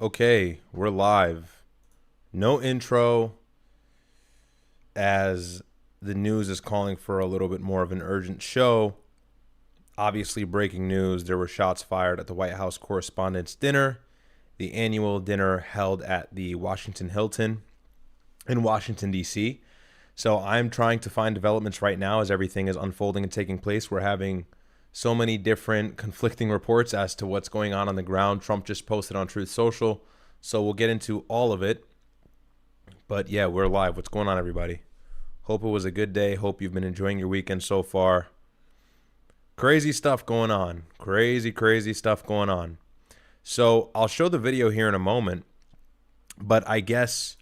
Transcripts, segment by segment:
Okay, we're live. No intro, as the news is calling for a little bit more of an urgent show. Obviously, breaking news, there were shots fired at the White House Correspondents Dinner, the annual dinner held at the Washington Hilton in Washington, D.C. So I'm trying to find developments right now as everything is unfolding and taking place. We're having so many different conflicting reports as to what's going on the ground. Trump just posted on Truth Social, so we'll get into all of it. But yeah, we're live. What's going on, everybody? Hope it was a good day. Hope you've been enjoying your weekend so far. Crazy stuff going on. Crazy stuff going on. So I'll show the video here in a moment, but I guess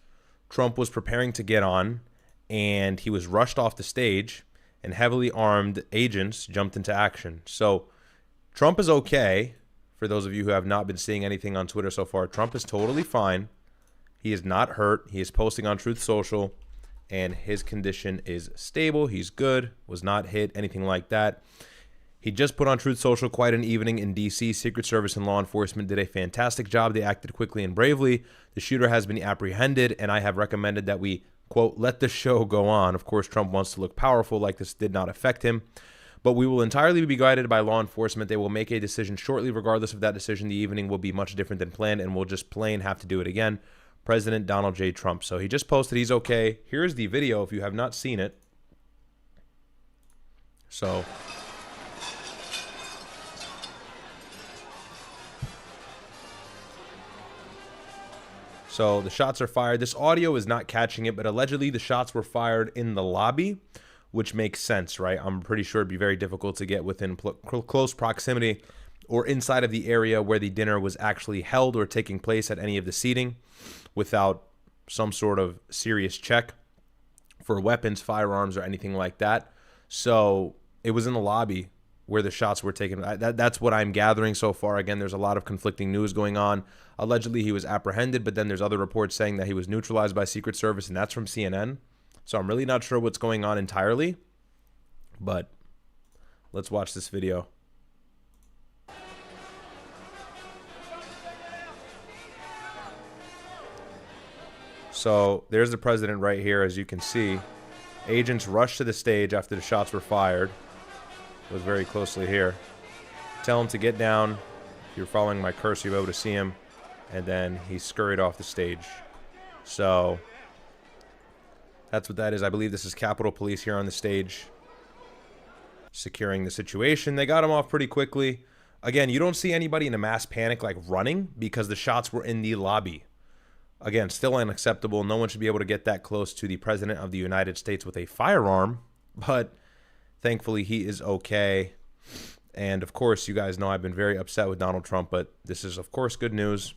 Trump was preparing to get on, and he was rushed off the stage, and heavily armed agents jumped into action. So Trump is okay. For those of you who have not been seeing anything on Twitter so far, Trump is totally fine. He is not hurt. He is posting on Truth Social, and his condition is stable. He's good, was not hit, anything like that. He just put on Truth Social quite an evening in D.C. Secret Service and law enforcement did a fantastic job. They acted quickly and bravely. The shooter has been apprehended, and I have recommended that we, quote, let the show go on. Of course, Trump wants to look powerful, like this did not affect him. But we will entirely be guided by law enforcement. They will make a decision shortly. Regardless of that decision, the evening will be much different than planned, and we'll just plain have to do it again. President Donald J. Trump. So he just posted he's okay. Here's the video if you have not seen it. So the shots are fired. This audio is not catching it, but allegedly the shots were fired in the lobby, which makes sense, right? I'm pretty sure it'd be very difficult to get within close proximity or inside of the area where the dinner was actually held or taking place at any of the seating without some sort of serious check for weapons, firearms, or anything like that. So it was in the lobby where the shots were taken. That's what I'm gathering so far. Again, there's a lot of conflicting news going on. Allegedly, he was apprehended, but then there's other reports saying that he was neutralized by Secret Service, and that's from CNN. So I'm really not sure what's going on entirely, but let's watch this video. So there's the president right here, as you can see. Agents rushed to the stage after the shots were fired. Look very closely here. Tell him to get down. If you're following my cursor, you'll be able to see him. And then he scurried off the stage. So that's what that is. I believe this is Capitol Police here on the stage, securing the situation. They got him off pretty quickly. Again, you don't see anybody in a mass panic like running because the shots were in the lobby. Again, still unacceptable. No one should be able to get that close to the President of the United States with a firearm. But thankfully, he is okay. And, of course, you guys know I've been very upset with Donald Trump. But this is, of course, good news.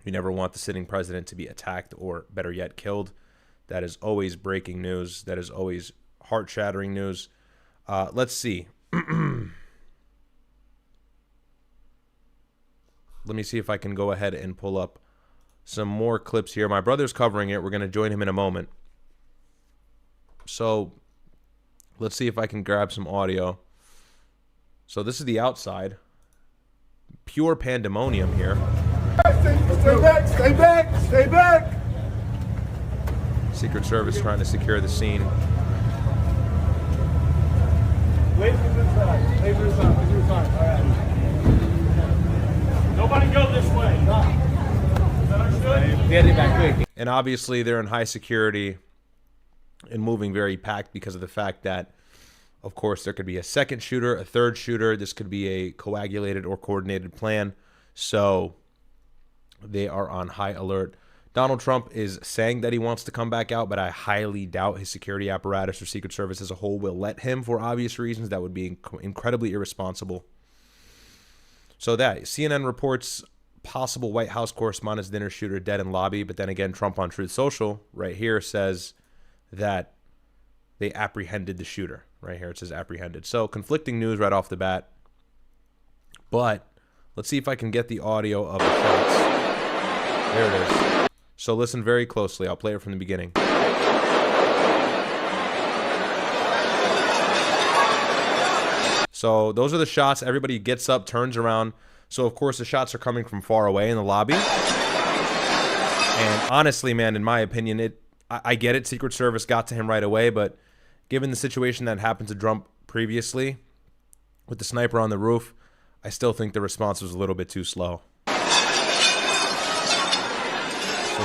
You never want the sitting president to be attacked or, better yet, killed. That is always breaking news. That is always heart-shattering news. Let's see. Let me see if I can go ahead and pull up some more clips here. My brother's covering it. We're going to join him in a moment. So let's see if I can grab some audio. So this is the outside. Pure pandemonium here. Stay back, stay back, stay back. Secret Service trying to secure the scene. Wait for the side. Wait for the side. Wait for the side. All right. Nobody go this way. Is that understood? Get it back quick. And obviously they're in high security and moving very packed because of the fact that, of course, there could be a second shooter, a third shooter. This could be a coagulated or coordinated plan. So they are on high alert. Donald Trump is saying that he wants to come back out, but I highly doubt his security apparatus or Secret Service as a whole will let him for obvious reasons. That would be incredibly irresponsible. So that CNN reports possible White House Correspondents Dinner shooter dead in lobby, but then again, Trump on Truth Social right here says that they apprehended the shooter. Right here it says apprehended. So conflicting news right off the bat. But let's see if I can get the audio of the shots. There it is. So listen very closely. I'll play it from the beginning. So those are the shots. Everybody gets up, turns around. So, of course, the shots are coming from far away in the lobby. And honestly, man, in my opinion, I get it. Secret Service got to him right away. But given the situation that happened to Trump previously with the sniper on the roof, I still think the response was a little bit too slow. So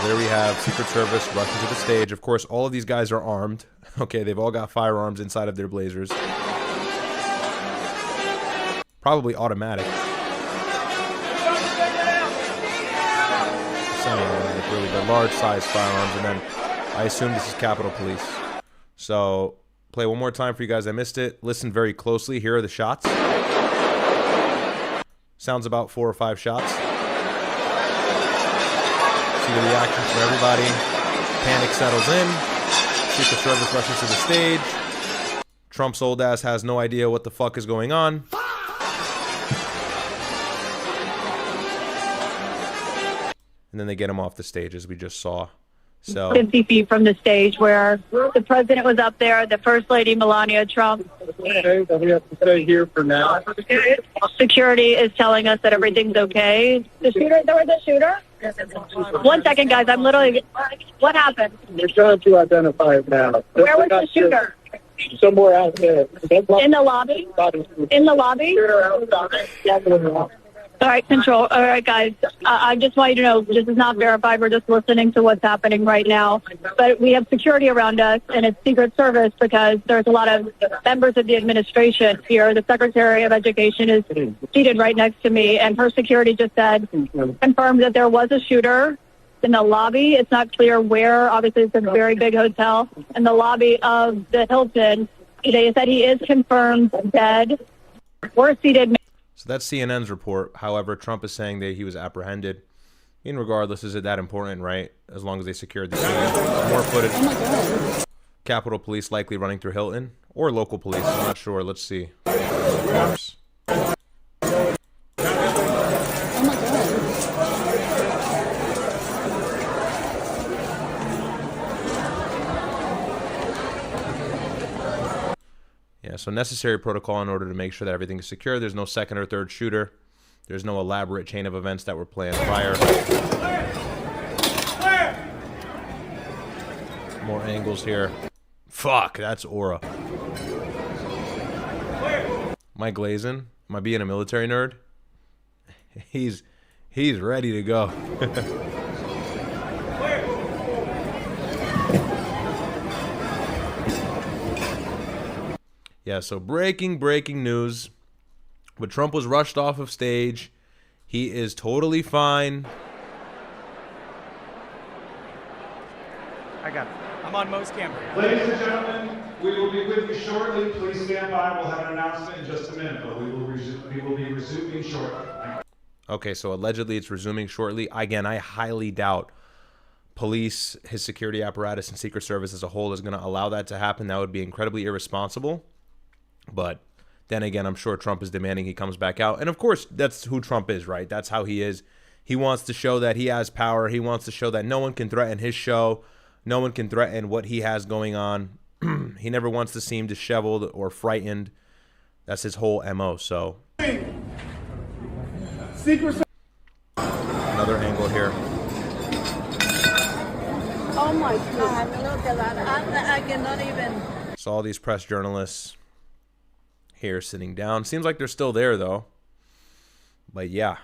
there we have Secret Service rushing to the stage. Of course, all of these guys are armed. Okay, they've all got firearms inside of their blazers. Probably automatic. Like really the large-sized firearms, and then I assume this is Capitol Police. So, play one more time for you guys. I missed it. Listen very closely. Here are the shots. Sounds about 4 or 5 shots. See the reaction from everybody. Panic settles in. Secret Service rushes to the stage. Trump's old ass has no idea what the fuck is going on. And then they get him off the stage, as we just saw. So 50 feet from the stage where the president was up there, the First Lady Melania Trump. Okay, we have to stay here for now. Security is telling us that everything's okay. The shooter, there was a shooter? 1 second, guys. I'm literally... What happened? We're trying to identify it now. Where was the shooter? Somewhere out there. In the lobby? In the lobby? All right, control. All right, guys. I just want you to know this is not verified. We're just listening to what's happening right now. But we have security around us, and it's Secret Service because there's a lot of members of the administration here. The Secretary of Education is seated right next to me, and her security just said, confirmed that there was a shooter in the lobby. It's not clear where. Obviously, it's a very big hotel. In the lobby of the Hilton, they said he is confirmed dead. We're seated. So that's CNN's report. However, Trump is saying that he was apprehended. And regardless, is it that important, right? As long as they secured the scene. More footage. Oh, Capitol Police likely running through Hilton. Or local police. I'm not sure. Let's see. Yeah, so necessary protocol in order to make sure that everything is secure. There's no second or third shooter. There's no elaborate chain of events that were planned prior. More angles here. Fuck, that's aura. Am I glazing? Am I being a military nerd? He's ready to go. Yeah, so breaking news. But Trump was rushed off of stage. He is totally fine. I got it. I'm on Mo's camera. Ladies and gentlemen, we will be with you shortly. Please stand by. We'll have an announcement in just a minute, but we will be resuming shortly. Okay, so allegedly it's resuming shortly. Again, I highly doubt police, his security apparatus, and Secret Service as a whole is going to allow that to happen. That would be incredibly irresponsible. But then again, I'm sure Trump is demanding he comes back out. And of course, that's who Trump is, right? That's how he is. He wants to show that he has power. He wants to show that no one can threaten his show. No one can threaten what he has going on. He never wants to seem disheveled or frightened. That's his whole MO. So another angle here. Oh my God, look at that. I cannot even. So all these press journalists here sitting down. Seems like they're still there, though. But yeah.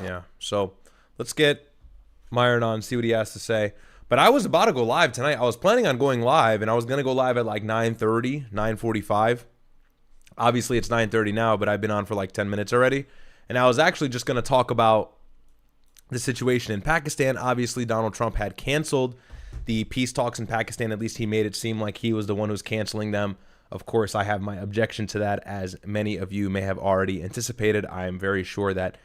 Yeah. So let's get Marin on, see what he has to say. But I was about to go live tonight. I was planning on going live, and I was going to go live at like 9:30, 9:45. Obviously, it's 9:30 now, but I've been on for like 10 minutes already. And I was actually just going to talk about the situation in Pakistan. Obviously, Donald Trump had canceled the peace talks in Pakistan. At least he made it seem like he was the one who's canceling them. Of course, I have my objection to that, as many of you may have already anticipated. I am very sure that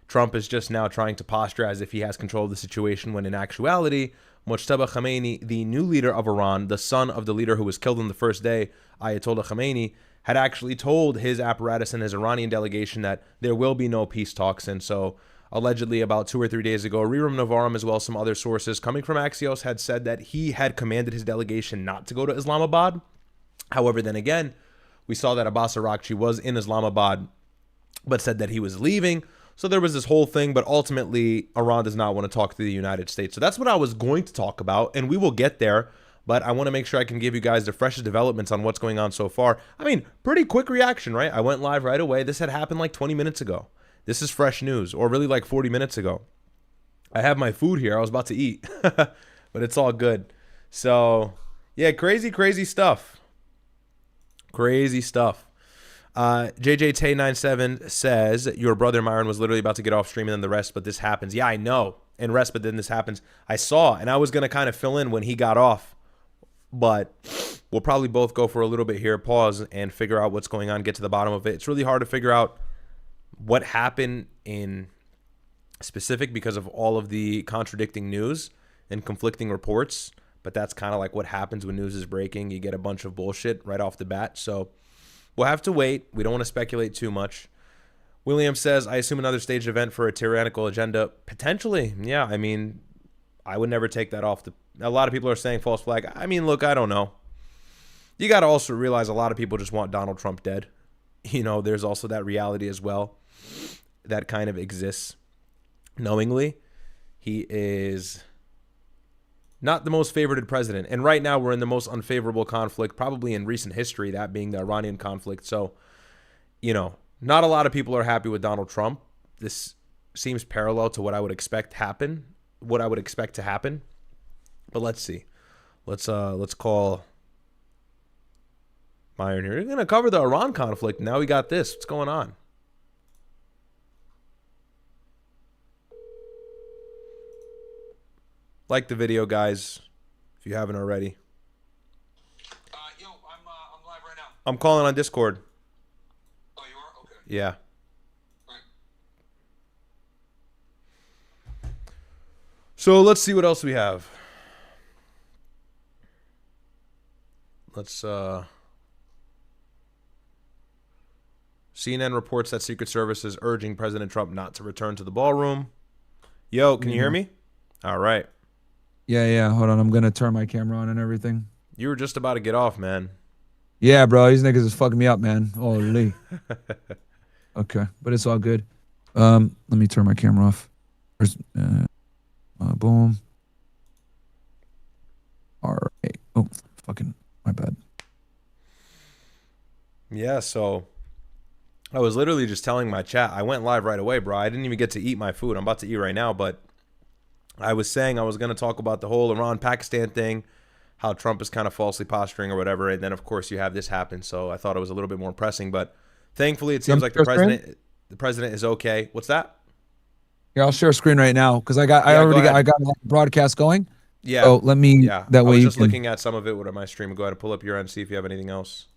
Trump is just now trying to posture as if he has control of the situation, when in actuality, Mojtaba Khamenei, the new leader of Iran, the son of the leader who was killed on the first day, Ayatollah Khamenei, had actually told his apparatus and his Iranian delegation that there will be no peace talks. And so allegedly about 2 or 3 days ago, Rerum Novarum, as well as some other sources coming from Axios, had said that he had commanded his delegation not to go to Islamabad. However, then again, we saw that Abbas Araghchi was in Islamabad but said that he was leaving. So there was this whole thing, but ultimately Iran does not want to talk to the United States. So that's what I was going to talk about, and we will get there. But I want to make sure I can give you guys the freshest developments on what's going on so far. I mean, pretty quick reaction, right? I went live right away. This had happened like 20 minutes ago. This is fresh news, or really like 40 minutes ago. I have my food here. I was about to eat, but it's all good. So, yeah, crazy stuff. Crazy stuff. JJ Tay 97 says, your brother Marin was literally about to get off stream and then the rest, but this happens. Yeah, I know. And rest, but then this happens. I saw, and I was going to kind of fill in when he got off. But we'll probably both go for a little bit here, pause, and figure out what's going on, get to the bottom of it. It's really hard to figure out what happened in specific because of all of the contradicting news and conflicting reports. But that's kind of like what happens when news is breaking. You get a bunch of bullshit right off the bat. So we'll have to wait. We don't want to speculate too much. William says, I assume another staged event for a tyrannical agenda. Potentially. Yeah, I mean, I would never take that off. A lot of people are saying false flag. I mean, look, I don't know. You got to also realize a lot of people just want Donald Trump dead. You know, there's also that reality as well that kind of exists knowingly. He is not the most favorited president. And right now we're in the most unfavorable conflict probably in recent history, that being the Iranian conflict. So, you know, not a lot of people are happy with Donald Trump. This seems parallel to what I would expect to happen. But let's see. Let's call Marin here. We're going to cover the Iran conflict. Now we got this. What's going on? Like the video, guys, if you haven't already. Yo, I'm live right now. I'm calling on Discord. Oh, you are? Okay. Yeah. All right. So let's see what else we have. Let's CNN reports that Secret Service is urging President Trump not to return to the ballroom. Yo, can you hear me? All right. Yeah. Hold on. I'm going to turn my camera on and everything. You were just about to get off, man. Yeah, bro. These niggas is fucking me up, man. Holy. Okay. But it's all good. Let me turn my camera off. Boom. All right. Oh, fucking, my bad. Yeah, so I was literally just telling my chat. I went live right away, bro. I didn't even get to eat my food. I'm about to eat right now, but I was saying I was going to talk about the whole Iran-Pakistan thing, how Trump is kind of falsely posturing or whatever, and then, of course, you have this happen, so I thought it was a little bit more pressing, but thankfully it seems like the president is okay. What's that? Here, I'll share a screen right now because I got a broadcast going. Yeah. So let me, that way I was you just can, looking at some of it with my stream. Go ahead and pull up your end, see if you have anything else.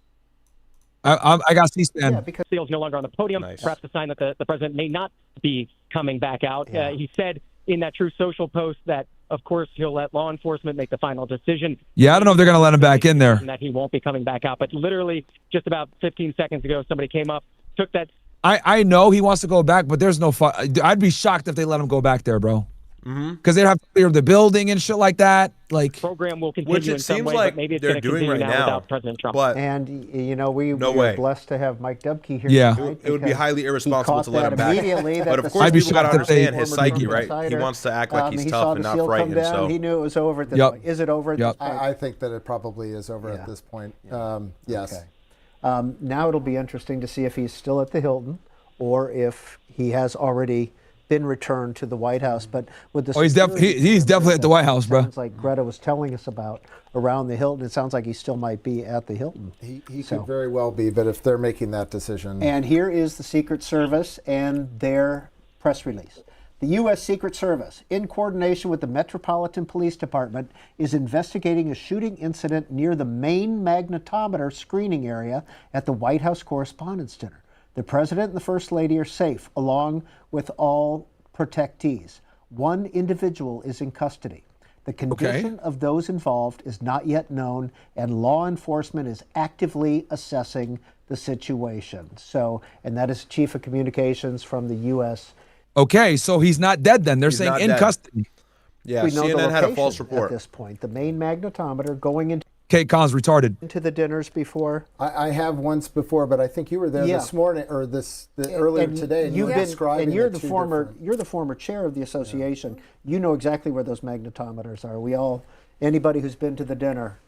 I got C-SPAN. Yeah, because Thiel's no longer on the podium. Nice. Perhaps a sign that the president may not be coming back out. He said in that Truth Social post that, of course, he'll let law enforcement make the final decision. Yeah, I don't know if they're going to let him back in there. And that he won't be coming back out. But literally just about 15 seconds ago, somebody came up, took that. I know he wants to go back, but there's no I'd be shocked if they let him go back there, bro. Because they'd have to clear the building and shit like that. Like, program will continue which it in some seems way, like but maybe it's they're going to doing continue right now without President Trump. But and you know we No were way. blessed to have Mike Dubke here. Yeah. tonight it would be because highly irresponsible he to let caught him that back. immediately that But of the course, I'd be people got to shocked if they- understand his former psyche, right? insider, He wants to act like he he's saw tough the and not seal come frightened. down. So He knew it was over at this Yep. point. Is it over at Yep. this point? I think that it probably is over Yeah. at this point. Yeah. Yes. Okay. Now it'll be interesting to see if he's still at the Hilton or if he has already been returned to the White House. But with the he's definitely at the White House, bro. Sounds like Greta was telling us about around the Hilton. It sounds like he still might be at the Hilton. He could very well be, but if they're making that decision. And here is the Secret Service and their press release. The U.S. Secret Service, in coordination with the Metropolitan Police Department, is investigating a shooting incident near the main magnetometer screening area at the White House Correspondents' Dinner. The President and the First Lady are safe, along with all protectees. One individual is in custody. The condition of those involved is not yet known, and law enforcement is actively assessing the situation. So, and that is Chief of Communications from the U.S. Okay, so he's not dead then. They're He's saying not in dead. custody. yeah, We know the CNN had a false location report. at this point. The main magnetometer going into. Kate Collins retarded. To the dinners before? I have once before, but I think you were there this morning or earlier today. And you're the different... former chair of the association. You know exactly where those magnetometers are. Anybody who's been to the dinner,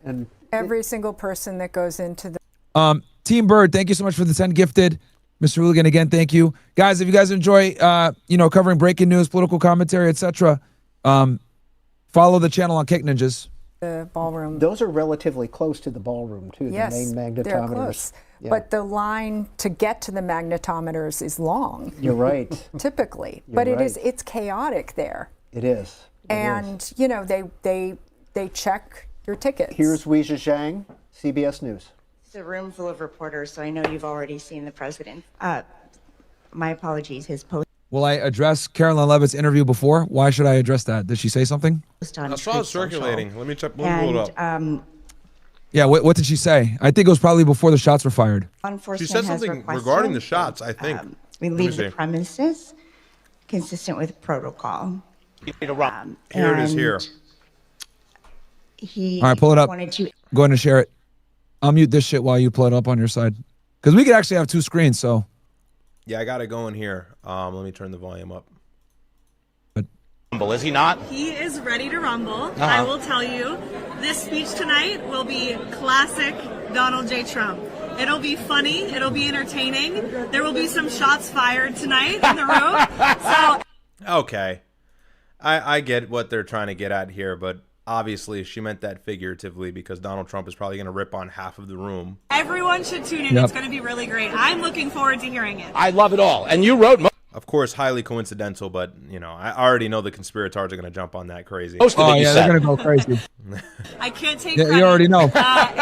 and every single person that goes into the. Team Bird, thank you so much for the 10 gifted. Mr. Hooligan, again, thank you, guys. If you guys enjoy, covering breaking news, political commentary, etc., follow the channel on Cake Ninjas. The ballroom. Those are relatively close to the ballroom too. Yes, the main magnetometers. they're close. Yeah. But the line to get to the magnetometers is long. You're right. Typically, but it's chaotic there. It is. They check your tickets. Here's Wei Zhang, CBS News. It's a room full of reporters, so I know you've already seen the president. My apologies. His post. Will I address Caroline Levitt's interview before? Why should I address that? Did she say something? I saw it circulating. Let me check. Pull it up. Yeah, what did she say? I think it was probably before the shots were fired. She said something regarding the shots, I think. We leave the premises consistent with protocol. Here it is here. All right, pull it up. Go ahead and share it. I'll mute this shit while you pull it up on your side. Because we could actually have two screens, so. Yeah, I got it going here. Let me turn the volume up. Is he not? He is ready to rumble. I will tell you, this speech tonight will be classic Donald J. Trump. It'll be funny. It'll be entertaining. There will be some shots fired tonight in the room. Okay. I get what they're trying to get at here, but obviously she meant that figuratively because Donald Trump is probably going to rip on half of the room. Everyone should tune in. Yep. It's going to be really great. I'm looking forward to hearing it. I love it all. And you wrote... Of course, highly coincidental, but, I already know the conspirators are going to jump on that crazy. They're going to go crazy. I can't take credit. You already know.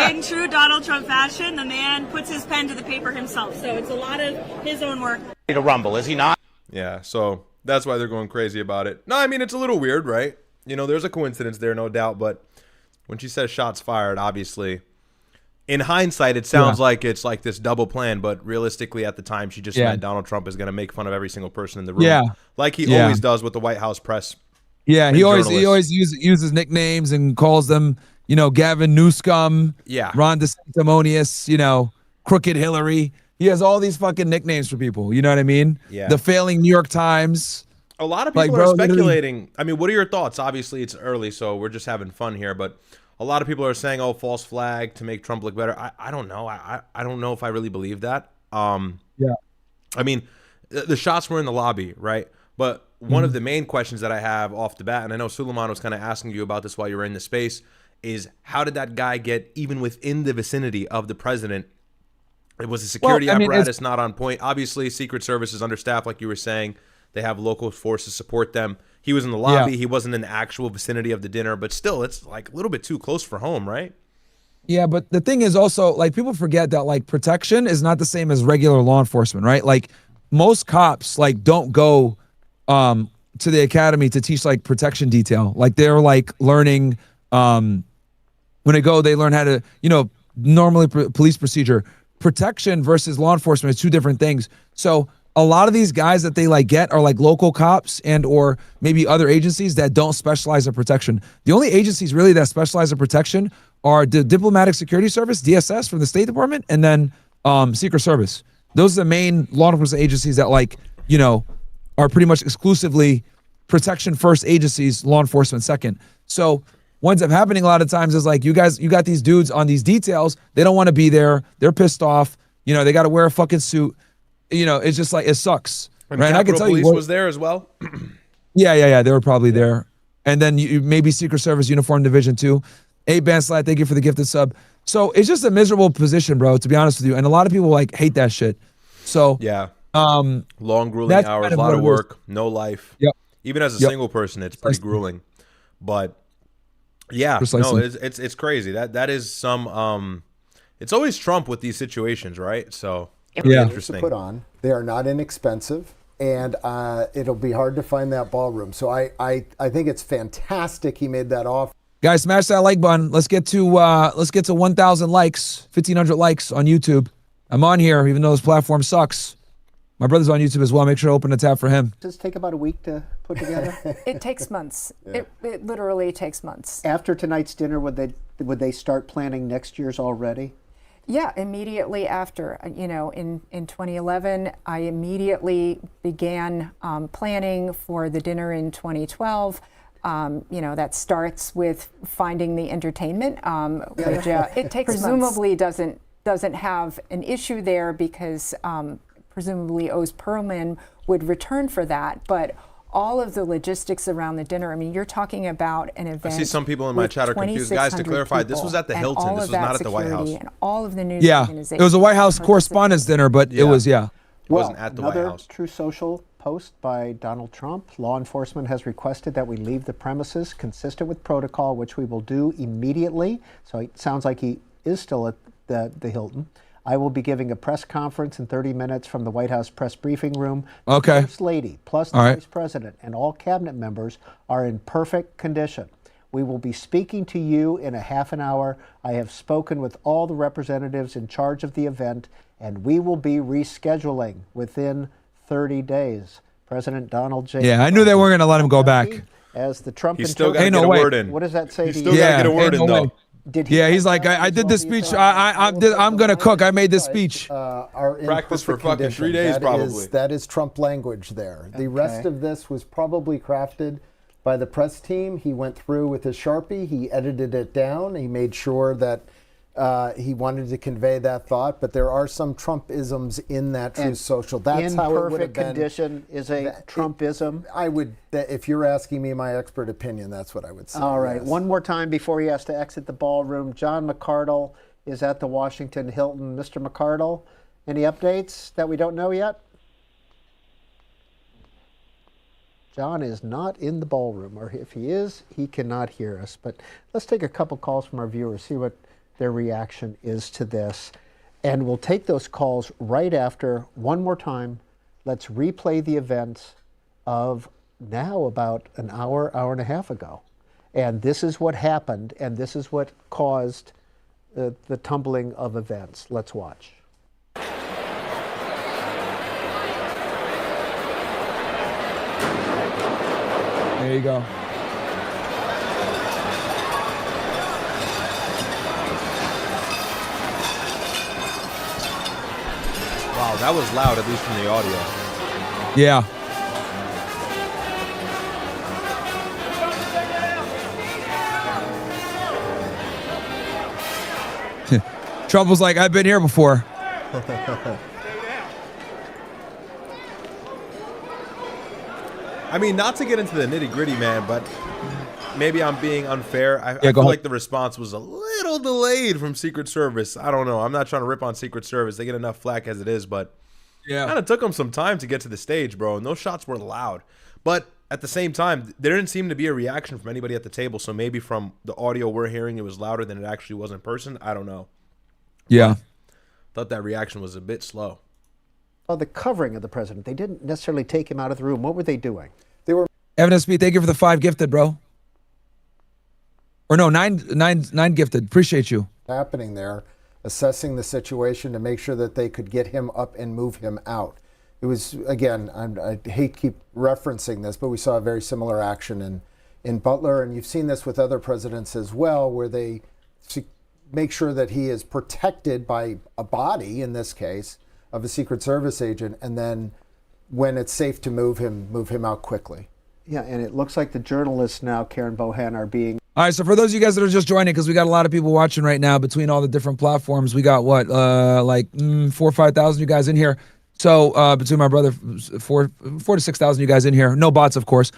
In true Donald Trump fashion, the man puts his pen to the paper himself, so it's a lot of his own work. To rumble, is he not? Yeah, so that's why they're going crazy about it. No, I mean, it's a little weird, right? There's a coincidence there, no doubt, but when she says shots fired, obviously, in hindsight, it sounds like it's like this double plan, but realistically at the time, she just meant Donald Trump is going to make fun of every single person in the room, like he always does with the White House press. Yeah, he always uses nicknames and calls them, Gavin Newscum, Ron DeSanctimonious, Crooked Hillary. He has all these fucking nicknames for people. You know what I mean? Yeah. The failing New York Times. A lot of people are speculating. I mean, what are your thoughts? Obviously, it's early, so we're just having fun here, but a lot of people are saying, "Oh, false flag to make Trump look better." I don't know. I don't know if I really believe that. I mean, the shots were in the lobby, right? But one of the main questions that I have off the bat, and I know Suleiman was kind of asking you about this while you were in the space, is how did that guy get even within the vicinity of the president? It was a security apparatus not on point. Obviously, Secret Service is understaffed, like you were saying. They have local forces support them. He was in the lobby. He wasn't in the actual vicinity of the dinner, but still, it's like a little bit too close for home, right? Yeah, but the thing is also, like, people forget that, like, protection is not the same as regular law enforcement, right? Like, most cops, like, don't go to the academy to teach, like, protection detail. Like, they're, like, learning, when they go, they learn how to, normally police procedure. Protection versus law enforcement is two different things. So a lot of these guys that they get are like local cops and or maybe other agencies that don't specialize in protection. The only agencies really that specialize in protection are the Diplomatic Security Service, DSS, from the State Department, and then Secret Service. Those are the main law enforcement agencies that are pretty much exclusively protection first agencies, law enforcement second. So what ends up happening a lot of times is you got these dudes on these details. They don't want to be there. They're pissed off. They got to wear a fucking suit. It's just it sucks. And right? Capitol I can tell Police you was there as well. Yeah. They were probably there. And then maybe Secret Service Uniform Division too. Hey, Banslat, thank you for the gifted sub. So it's just a miserable position, bro, to be honest with you. And a lot of people hate that shit. So long grueling hours, a lot of work, no life. Yep. Even as a single person, it's pretty grueling. But it's crazy. That is some it's always Trump with these situations, right? So interesting. To put on. They are not inexpensive, and it'll be hard to find that ballroom. So I think it's fantastic he made that offer. Guys, smash that like button. Let's get to 1,000 likes, 1,500 likes on YouTube. I'm on here, even though this platform sucks. My brother's on YouTube as well. Make sure to open a tab for him. Does it take about a week to put together? It takes months. Yeah. It literally takes months. After tonight's dinner, would they start planning next year's already? Yeah, immediately after. You know, in 2011, I immediately began planning for the dinner in 2012. You know, that starts with finding the entertainment, which it takes presumably doesn't have an issue there because presumably Oz Perlman would return for that, but all of the logistics around the dinner, I mean, you're talking about an event. I see some people in my chat are confused. Guys, to clarify, this was at the Hilton. This was not at the White House. And all of the news organizations. It was a White House Correspondents Dinner, but it was, It wasn't at the White House. Another True Social post by Donald Trump. Law enforcement has requested that we leave the premises consistent with protocol, which we will do immediately. So it sounds like he is still at the Hilton. I will be giving a press conference in 30 minutes from the White House press briefing room. Okay. The First Lady, plus the Vice President, and all cabinet members are in perfect condition. We will be speaking to you in a half an hour. I have spoken with all the representatives in charge of the event, and we will be rescheduling within 30 days. President Donald J. Yeah, I knew they weren't going to let him go back. As the Trump He's still got to get a word in. What does that say He's to still you? got to get a word in, though. He's like, I did this speech. I'm going to cook. I made this speech. Practice for fucking 3 days, probably. That is Trump language there. The rest of this was probably crafted by the press team. He went through with his Sharpie. He edited it down. He made sure that he wanted to convey that thought, but there are some Trumpisms in that True Social. That's how it would have been. Condition is a Trumpism. If you're asking me my expert opinion, that's what I would say. All right, one more time before he has to exit the ballroom. John McArdle is at the Washington Hilton. Mr. McArdle, any updates that we don't know yet? John is not in the ballroom, or if he is, he cannot hear us. But let's take a couple calls from our viewers, see what their reaction is to this. And we'll take those calls right after, one more time, let's replay the events of now about an hour, hour and a half ago. And this is what happened, and this is what caused the tumbling of events. Let's watch. There you go. Wow, that was loud, at least from the audio. Yeah. Trump was like, I've been here before. I mean, not to get into the nitty gritty, man, but maybe I'm being unfair. I feel like the response was a little delayed from Secret Service. I don't know. I'm not trying to rip on Secret Service. They get enough flack as it is, but it kind of took them some time to get to the stage, bro. And those shots were loud. But at the same time, there didn't seem to be a reaction from anybody at the table. So maybe from the audio we're hearing, it was louder than it actually was in person. I don't know. Yeah. Thought that reaction was a bit slow. Well, the covering of the president, they didn't necessarily take him out of the room. What were they doing? They were. Evidence Speed, thank you for the 5 gifted, bro. Or no, nine gifted. Appreciate you. Happening there, assessing the situation to make sure that they could get him up and move him out. It was, again, I hate to keep referencing this, but we saw a very similar action in Butler, and you've seen this with other presidents as well, where they make sure that he is protected by a body, in this case, of a Secret Service agent, and then when it's safe to move him out quickly. Yeah, and it looks like the journalists now, Karen Bohan, are being... All right, so for those of you guys that are just joining, because we got a lot of people watching right now between all the different platforms, we got what, 4,000 or 5,000 you guys in here. So between my brother, 4,000 to 6,000 you guys in here. No bots, of course.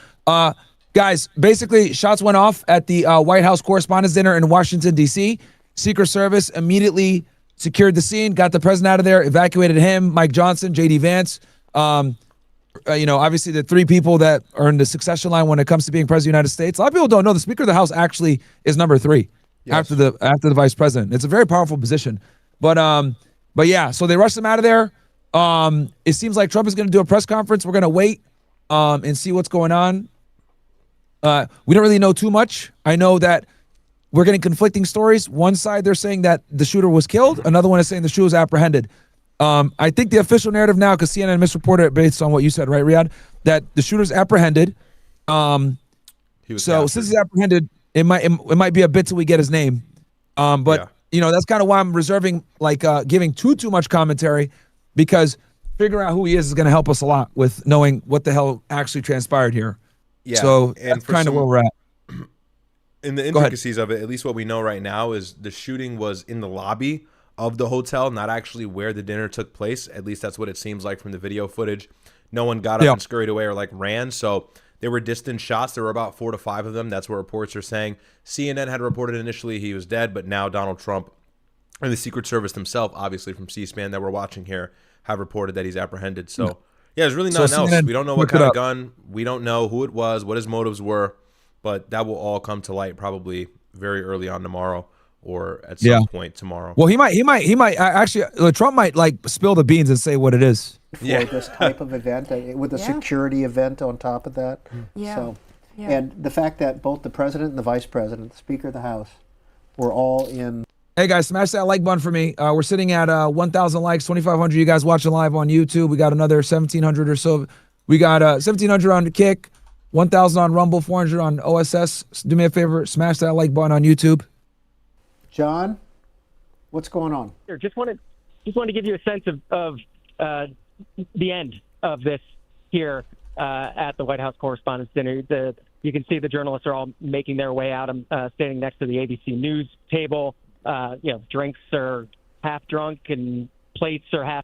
Guys, basically, shots went off at the White House Correspondents Dinner in Washington, D.C. Secret Service immediately secured the scene, got the president out of there, evacuated him, Mike Johnson, J.D. Vance. Obviously the 3 people that are in the succession line when it comes to being president of the United States. A lot of people don't know the Speaker of the House actually is number 3 after the Vice President. It's a very powerful position. But yeah, so they rushed him out of there. It seems like Trump is going to do a press conference. We're going to wait and see what's going on. We don't really know too much. I know that we're getting conflicting stories. One side, they're saying that the shooter was killed. Another one is saying the shooter was apprehended. I think the official narrative now, because CNN misreported it based on what you said, right, Riyadh, that the shooter's apprehended. So since he's apprehended, it might be a bit till we get his name. But that's kind of why I'm reserving giving too much commentary, because figuring out who he is going to help us a lot with knowing what the hell actually transpired here. Yeah. So that's kind of where we're at. In the intricacies of it, at least what we know right now is the shooting was in the lobby of the hotel, not actually where the dinner took place. At least that's what it seems like from the video footage. No one got up and scurried away or ran. So there were distant shots. There were about 4 to 5 of them. That's what reports are saying. CNN had reported initially he was dead, but now Donald Trump and the Secret Service themselves, obviously from C-SPAN that we're watching here, have reported that he's apprehended. So there's really nothing else. We don't know what kind of gun. We don't know who it was, what his motives were, but that will all come to light probably very early on tomorrow or at some point tomorrow. Well, he might actually, Trump might spill the beans and say what it is. For this type of event, with a security event on top of that. And the fact that both the president and the vice president, the Speaker of the House, were all in. Hey guys, smash that like button for me. We're sitting at 1,000 likes, 2,500 you guys watching live on YouTube. We got another 1,700 or so. We got 1,700 on the Kick, 1,000 on Rumble, 400 on OSS. Do me a favor, smash that like button on YouTube. John, what's going on? Just wanted to give you a sense of the end of this here at the White House Correspondents Dinner. You can see the journalists are all making their way out. I'm standing next to the ABC News table. Drinks are half drunk and plates are half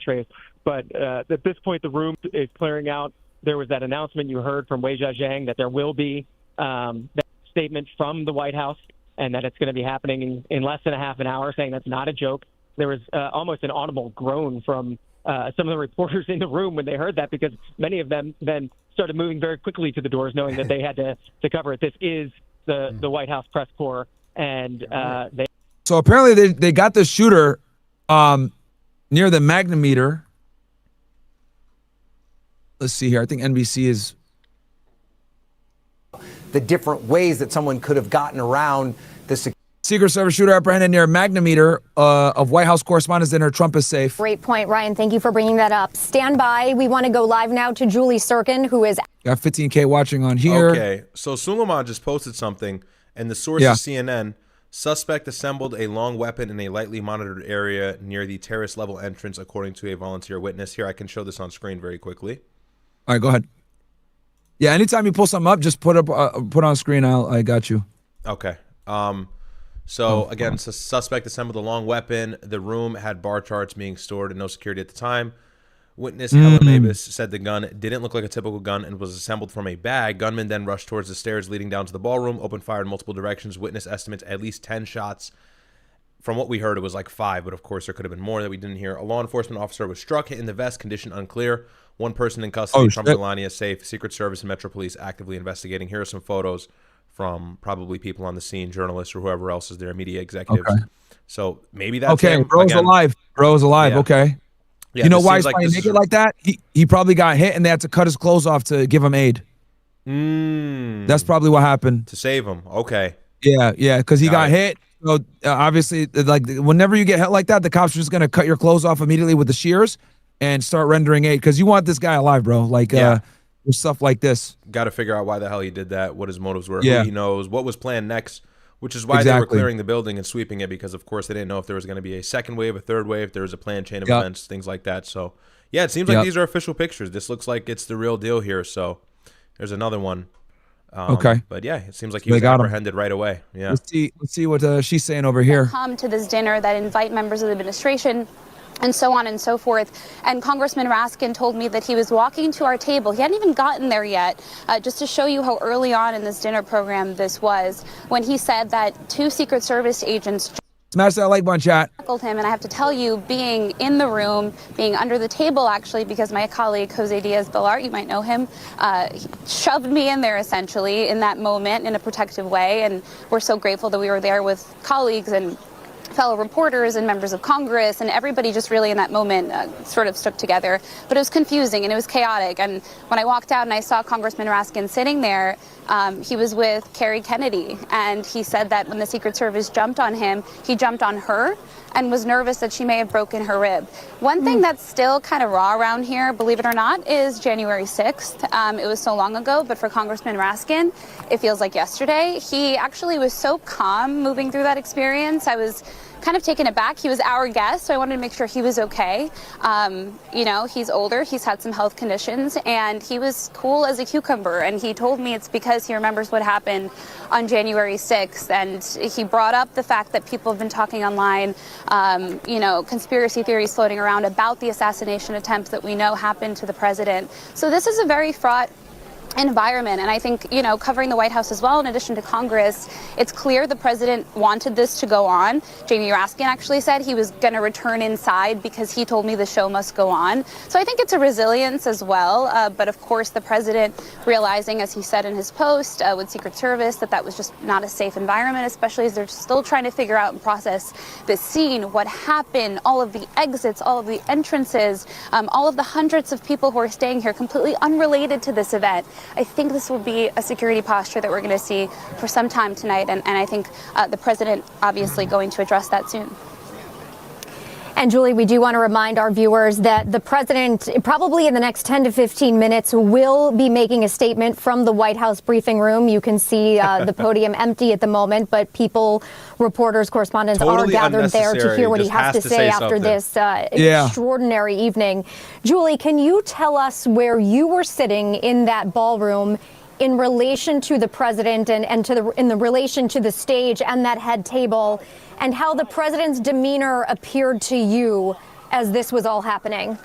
trays. But at this point, the room is clearing out. There was that announcement you heard from Wei Zhang that there will be that statement from the White House and that it's going to be happening in less than a half an hour, saying that's not a joke. There was almost an audible groan from some of the reporters in the room when they heard that, because many of them then started moving very quickly to the doors, knowing that they had to cover it. This is the White House press corps. And so apparently they got the shooter near the magnetometer. Let's see here. I think NBC is the different ways that someone could have gotten around the Secret Service shooter apprehended near magnetometer of White House Correspondents Dinner. Trump is safe. Great point, Ryan. Thank you for bringing that up. Stand by. We want to go live now to Julie Sirkin, who is got 15K watching on here. Okay, so Suleiman just posted something. And the source is CNN. Suspect assembled a long weapon in a lightly monitored area near the terrace level entrance, according to a volunteer witness. Here, I can show this on screen very quickly. All right, go ahead. Yeah, anytime you pull something up, just put on screen. I got you. Okay. Again, suspect assembled a long weapon. The room had bar charts being stored and no security at the time. Witness Helen Mavis said the gun didn't look like a typical gun and was assembled from a bag. Gunman then rushed towards the stairs leading down to the ballroom, opened fire in multiple directions. Witness estimates at least 10 shots. From what we heard, it was 5, but of course there could have been more that we didn't hear. A law enforcement officer was struck, hit in the vest, condition unclear. One person in custody. Trump and Melania safe. Secret Service and Metro Police actively investigating. Here are some photos from probably people on the scene, journalists or whoever else is there, media executives. Okay. So maybe that's him. Bro's alive. Yeah. Okay. Yeah, you know why he's probably naked like that? He probably got hit and they had to cut his clothes off to give him aid. That's probably what happened. To save him. Okay. Yeah, because he got hit. So obviously, whenever you get hit like that, the cops are just gonna cut your clothes off immediately with the shears and start rendering aid, because you want this guy alive, bro. With stuff like this. Got to figure out why the hell he did that, what his motives were, who he knows, what was planned next. Which is why they were clearing the building and sweeping it, because, of course, they didn't know if there was going to be a second wave, a third wave, there was a planned chain of events, things like that. So, yeah, it seems like these are official pictures. This looks like it's the real deal here. So, there's another one. But, yeah, it seems like he was apprehended right away. Yeah. Let's see what she's saying over here. Come to this dinner that invite members of the administration and so on and so forth. And Congressman Raskin told me that he was walking to our table. He hadn't even gotten there yet, just to show you how early on in this dinner program this was, when he said that 2 Secret Service agents smash that like button, chat. Tackled him. And I have to tell you, being in the room, being under the table, actually, because my colleague Jose Diaz-Balart, you might know him, shoved me in there essentially in that moment in a protective way. And we're so grateful that we were there with colleagues and fellow reporters and members of Congress, and everybody just really in that moment sort of stuck together. But it was confusing and it was chaotic. And when I walked out and I saw Congressman Raskin sitting there, he was with Kerry Kennedy, and he said that when the Secret Service jumped on him, he jumped on her and was nervous that she may have broken her rib. One thing that's still kind of raw around here, believe it or not, is January 6th. It was so long ago, but for Congressman Raskin, it feels like yesterday. He actually was so calm moving through that experience. I was kind of taken aback. He was our guest, so I wanted to make sure he was okay. You know, he's older, he's had some health conditions, and he was cool as a cucumber. And he told me it's because he remembers what happened on January 6th. And he brought up the fact that people have been talking online, you know, conspiracy theories floating around about the assassination attempts that we know happened to the president. So this is a very fraught environment, and I think, you know, covering the White House as well, in addition to Congress, it's clear the president wanted this to go on. Jamie Raskin actually said he was going to return inside because he told me the show must go on. So I think it's a resilience as well, but of course the president realizing, as he said in his post with Secret Service, that that was just not a safe environment, especially as they're still trying to figure out and process this scene, what happened, all of the exits, all of the entrances, all of the hundreds of people who are staying here completely unrelated to this event. I think this will be a security posture that we're going to see for some time tonight, and I think the president obviously going to address that soon. And Julie, we do want to remind our viewers that the president, probably in the next 10 to 15 minutes, will be making a statement from the White House briefing room. You can see the podium empty at the moment, but people, reporters, correspondents Totally are gathered there to hear what he Just has to say after something. this extraordinary evening. Julie, can you tell us where you were sitting in that ballroom in relation to the president and to in the relation to the stage and that head table, and how the president's demeanor appeared to you as this was all happening?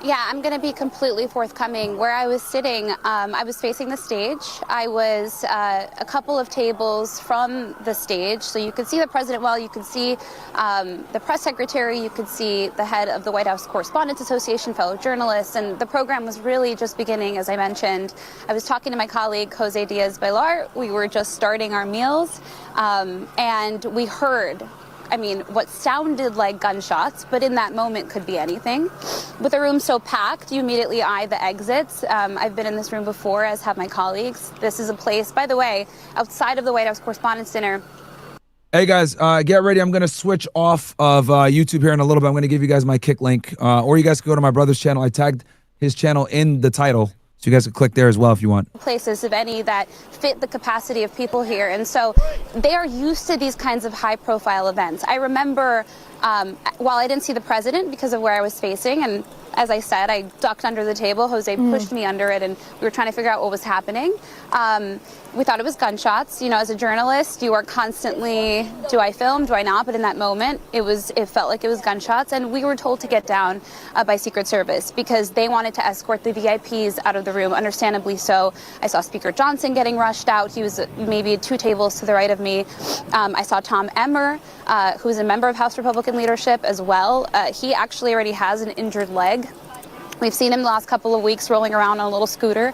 Yeah, I'm going to be completely forthcoming. Where I was sitting, I was facing the stage. I was a couple of tables from the stage, so you could see the president well. You could see the press secretary. You could see the head of the White House Correspondents Association, fellow journalists, and the program was really just beginning, as I mentioned. I was talking to my colleague, Jose Diaz-Bailar. We were just starting our meals, and we heard, I mean, what sounded like gunshots, but in that moment could be anything. With the room so packed, you immediately eye the exits. I've been in this room before, as have my colleagues. This is a place, by the way, outside of the White House Correspondents Dinner. Hey guys, get ready. I'm going to switch off of YouTube here in a little bit. I'm going to give you guys my Kick link, or you guys can go to my brother's channel. I tagged his channel in the title, so you guys can click there as well if you want. Places, if any, that fit the capacity of people here. And so they are used to these kinds of high-profile events. I remember, while I didn't see the president because of where I was facing, and as I said, I ducked under the table. Jose pushed me under it, and we were trying to figure out what was happening. We thought it was gunshots. You know, as a journalist, you are constantly, do I film, do I not? But in that moment, it felt like it was gunshots, and we were told to get down by Secret Service because they wanted to escort the VIPs out of the room, understandably so. I saw Speaker Johnson getting rushed out. He was maybe 2 tables to the right of me. I saw Tom Emmer, who is a member of House Republican leadership as well. He actually already has an injured leg. We've seen him the last couple of weeks rolling around on a little scooter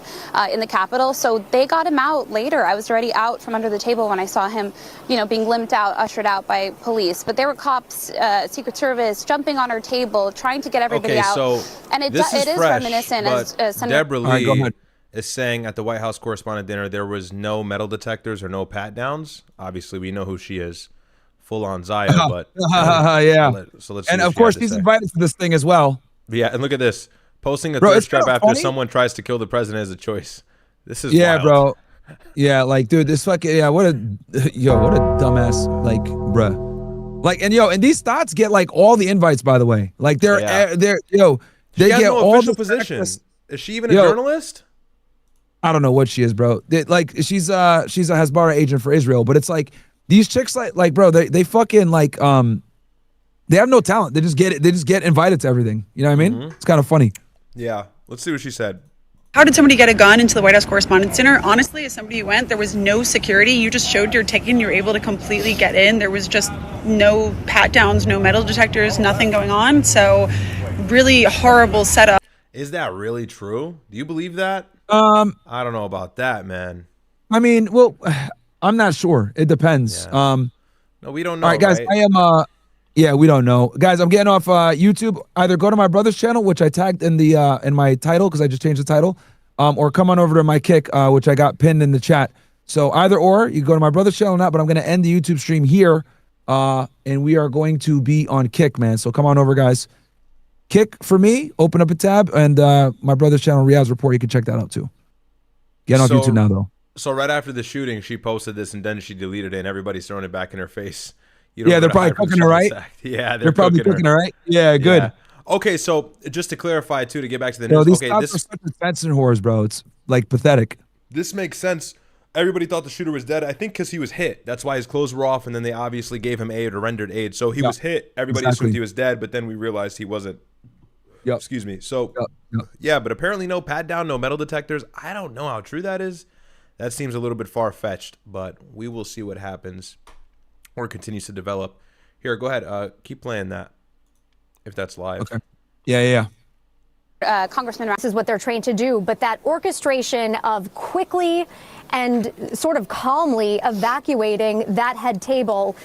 in the Capitol. So they got him out later. I was already out from under the table when I saw him, you know, being limped out, ushered out by police. But there were cops, Secret Service, jumping on our table, trying to get everybody out. So and it this is fresh, reminiscent. But As Senator Deborah Lee is saying at the White House Correspondent Dinner there was no metal detectors or no pat downs. Obviously, we know who she is. Full on Zaya, but yeah. So let's and of course, he's invited to this thing as well. Yeah, and look at this. Posting a thirst trap after someone tries to kill the president is a choice. This is wild. Bro. Yeah, like, dude, this fucking what a dumbass, like, bruh. Like, and these thoughts get like all the invites, by the way. Like, they get no all official the position. Is she even a journalist? I don't know what she is, bro. Like, she's a Hezbollah agent for Israel, but it's like these chicks, like, bro, they fucking like they have no talent. They just get invited to everything. You know what I mean? It's kind of funny. Yeah. Let's see what she said. How did somebody get a gun into the White House Correspondents' Dinner? Honestly, as somebody who went, there was no security. You just showed your ticket and you were able to completely get in. There was just no pat downs, no metal detectors, nothing going on. So really horrible setup. Is that really true? Do you believe that? I don't know about that, man. I mean, well, I'm not sure. It depends. Yeah. No, we don't know. All right, guys, right? I am. Yeah, we don't know, guys. I'm getting off YouTube. Either go to my brother's channel, which I tagged in the in my title because I just changed the title, or come on over to my Kick, which I got pinned in the chat. So either or, you go to my brother's channel now. But I'm going to end the YouTube stream here, and we are going to be on Kick, man. So come on over, guys. Kick for me. Open up a tab, and my brother's channel, Riyadh's Report. You can check that out too. Get on YouTube now, though. So right after the shooting, she posted this, and then she deleted it, and everybody's throwing it back in her face. Yeah, they're probably cooking her, right? Yeah, they're probably cooking her, right? Yeah, good. Yeah. Okay, so just to clarify too, to get back to the news. These Okay, cops are such attention whores, bro. It's like pathetic. This makes sense. Everybody thought the shooter was dead. I think because he was hit. That's why his clothes were off, and then they obviously gave him aid or rendered aid. So he was hit. Everybody assumed he was dead, but then we realized he wasn't. Yep. Excuse me. So yeah, but apparently no pat down, no metal detectors. I don't know how true that is. That seems a little bit far fetched, but we will see what happens or continues to develop. Here, go ahead. Keep playing that if that's live. Okay. Yeah. Congressman, this is what they're trained to do, but that orchestration of quickly and sort of calmly evacuating that head table,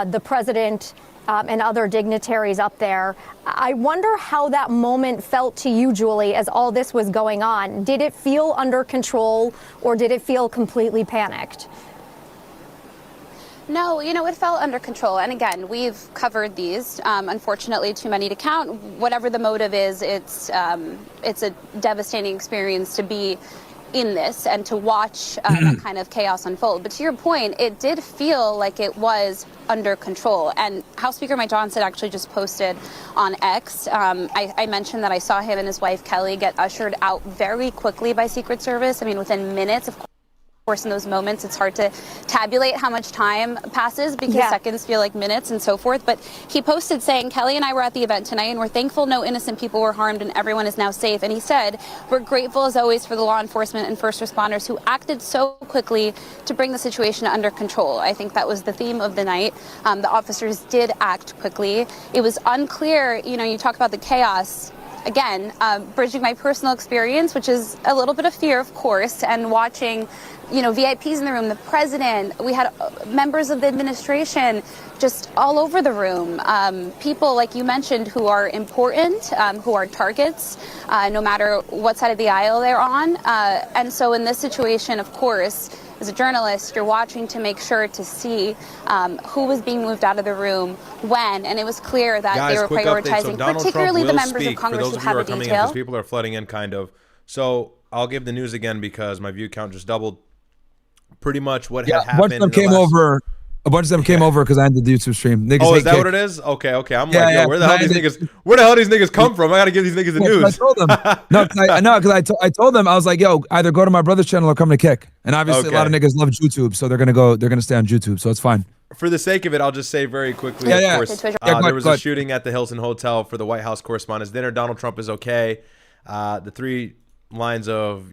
the president and other dignitaries up there. I wonder how that moment felt to you, Julie, as all this was going on. Did it feel under control, or did it feel completely panicked? No, it felt under control. And again, we've covered these. Unfortunately, too many to count. Whatever the motive is, it's a devastating experience to be in this and to watch that kind of chaos unfold. But to your point, it did feel like it was under control. And House Speaker Mike Johnson actually just posted on X. I mentioned that I saw him and his wife Kelly get ushered out very quickly by Secret Service. I mean, within minutes, of course, in those moments, it's hard to tabulate how much time passes because seconds feel like minutes and so forth. But he posted saying, Kelly and I were at the event tonight and we're thankful no innocent people were harmed and everyone is now safe. And he said, we're grateful as always for the law enforcement and first responders who acted so quickly to bring the situation under control. I think that was the theme of the night. The officers did act quickly. It was unclear, you talk about the chaos. Again, bridging my personal experience, which is a little bit of fear, of course, and watching VIPs in the room, the president, we had members of the administration just all over the room. People, like you mentioned, who are important, who are targets, no matter what side of the aisle they're on. And so in this situation, of course, as a journalist, you're watching to make sure to see who was being moved out of the room when, and it was clear that they were prioritizing, particularly the members of Congress who have the detail. Because people are flooding in, kind of. So I'll give the news again because my view count just doubled. Pretty much what had happened. A bunch of them came over because I ended the YouTube stream. Niggas is that what it is? Okay. I'm like, yo, where the hell these niggas come from? I gotta give these niggas the news. I told them. because I told them, I was like, yo, either go to my brother's channel or come to Kick. And obviously a lot of niggas love YouTube, so they're gonna stay on YouTube, so it's fine. For the sake of it, I'll just say very quickly, of course, there was a shooting at the Hilton Hotel for the White House Correspondents Dinner. Donald Trump is okay. The three lines of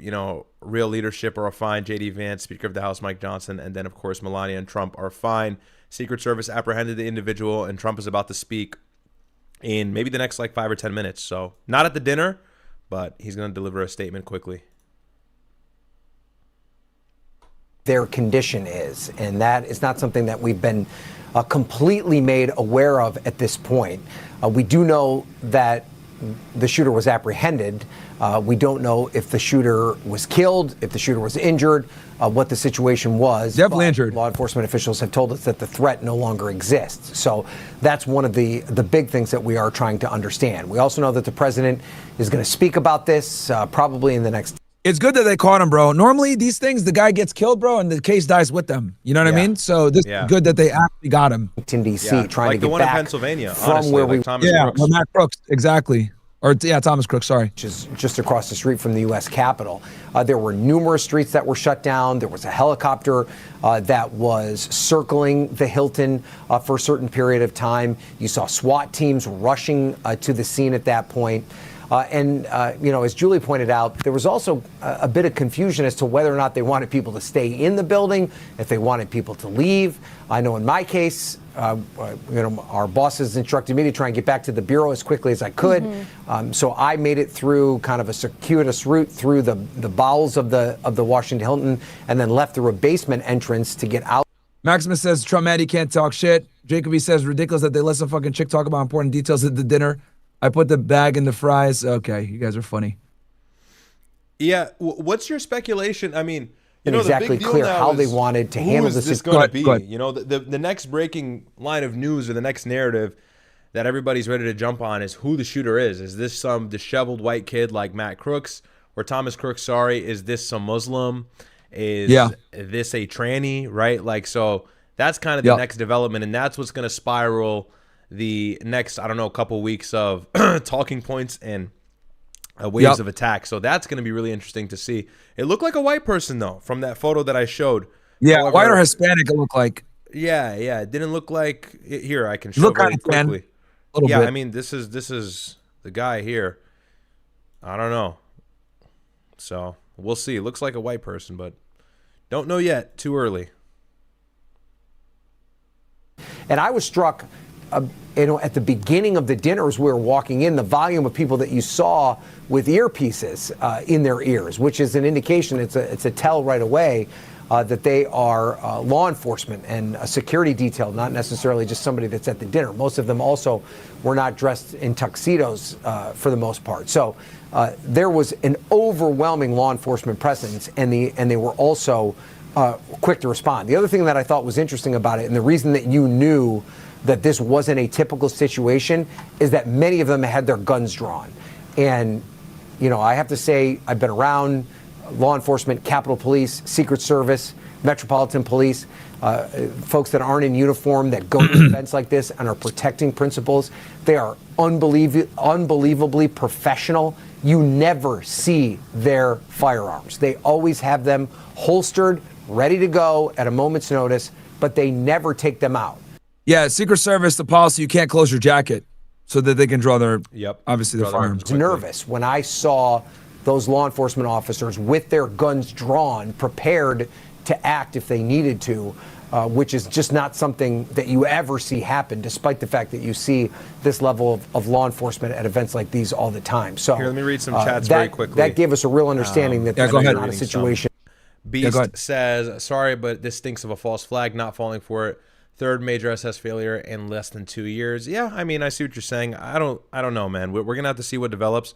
real leadership are fine. J.D. Vance, Speaker of the House Mike Johnson, and then of course Melania and Trump are fine. Secret Service apprehended the individual, and Trump is about to speak in maybe the next 5 or 10 minutes. So not at the dinner, but he's going to deliver a statement quickly. Their condition is, and that is not something that we've been completely made aware of at this point. We do know that the shooter was apprehended. We don't know if the shooter was killed, if the shooter was injured, what the situation was. Definitely injured. Law enforcement officials have told us that the threat no longer exists. So that's one of the big things that we are trying to understand. We also know that the president is going to speak about this probably in the next. It's good that they caught him, bro. Normally these things, the guy gets killed, bro, and the case dies with them. You know what I mean? So this is good that they actually got him. In D.C. trying to get the one back in Pennsylvania, from honestly, where we Thomas Crooks. Matt Crooks, exactly. Thomas Crooks, sorry. Which is just across the street from the U.S. Capitol. There were numerous streets that were shut down. There was a helicopter that was circling the Hilton for a certain period of time. You saw SWAT teams rushing to the scene at that point. As Julie pointed out, there was also a bit of confusion as to whether or not they wanted people to stay in the building, if they wanted people to leave. I know in my case, our bosses instructed me to try and get back to the bureau as quickly as I could. So I made it through kind of a circuitous route through the bowels of the Washington Hilton, and then left through a basement entrance to get out. Maximus says Trump Eddie can't talk shit. Jacoby says ridiculous that they let some fucking chick talk about important details at the dinner. I put the bag in the fries. Okay, you guys are funny. Yeah, what's your speculation? I mean, exactly clear how they wanted to handle this. Who is this going to be? You know, the next breaking line of news or the next narrative that everybody's ready to jump on is who the shooter is. Is this some disheveled white kid like Matt Crooks or Thomas Crooks? Sorry, is this some Muslim? Is this a tranny? Right, like so. That's kind of the next development, and that's what's going to spiral the next, I don't know, couple weeks of talking points and waves of attack. So that's going to be really interesting to see. It looked like a white person, though, from that photo that I showed. Yeah, however, white or Hispanic it looked like. Yeah, it didn't look like – here, I can show it very quickly. Yeah, bit. I mean, this is the guy here. I don't know. So we'll see. It looks like a white person, but don't know yet. Too early. And I was struck, at the beginning of the dinner as we were walking in, the volume of people that you saw with earpieces in their ears, which is an indication, it's a tell right away that they are law enforcement and a security detail, not necessarily just somebody that's at the dinner. Most of them also were not dressed in tuxedos for the most part. So there was an overwhelming law enforcement presence, and they were also quick to respond. The other thing that I thought was interesting about it, and the reason that you knew that this wasn't a typical situation, is that many of them had their guns drawn. And, I have to say, I've been around law enforcement, Capitol Police, Secret Service, Metropolitan Police, folks that aren't in uniform that go to events like this and are protecting principals. They are unbelievably professional. You never see their firearms. They always have them holstered, ready to go at a moment's notice, but they never take them out. Yeah, Secret Service, the policy, you can't close your jacket so that they can draw their, obviously, their firearms. I was nervous when I saw those law enforcement officers with their guns drawn, prepared to act if they needed to, which is just not something that you ever see happen, despite the fact that you see this level of law enforcement at events like these all the time. So here, let me read some chats very quickly. That gave us a real understanding that that's not a situation. Beast says, sorry, but this stinks of a false flag, not falling for it. Third major SS failure in less than 2 years. Yeah, I mean, I see what you're saying. I don't know, man. We're going to have to see what develops.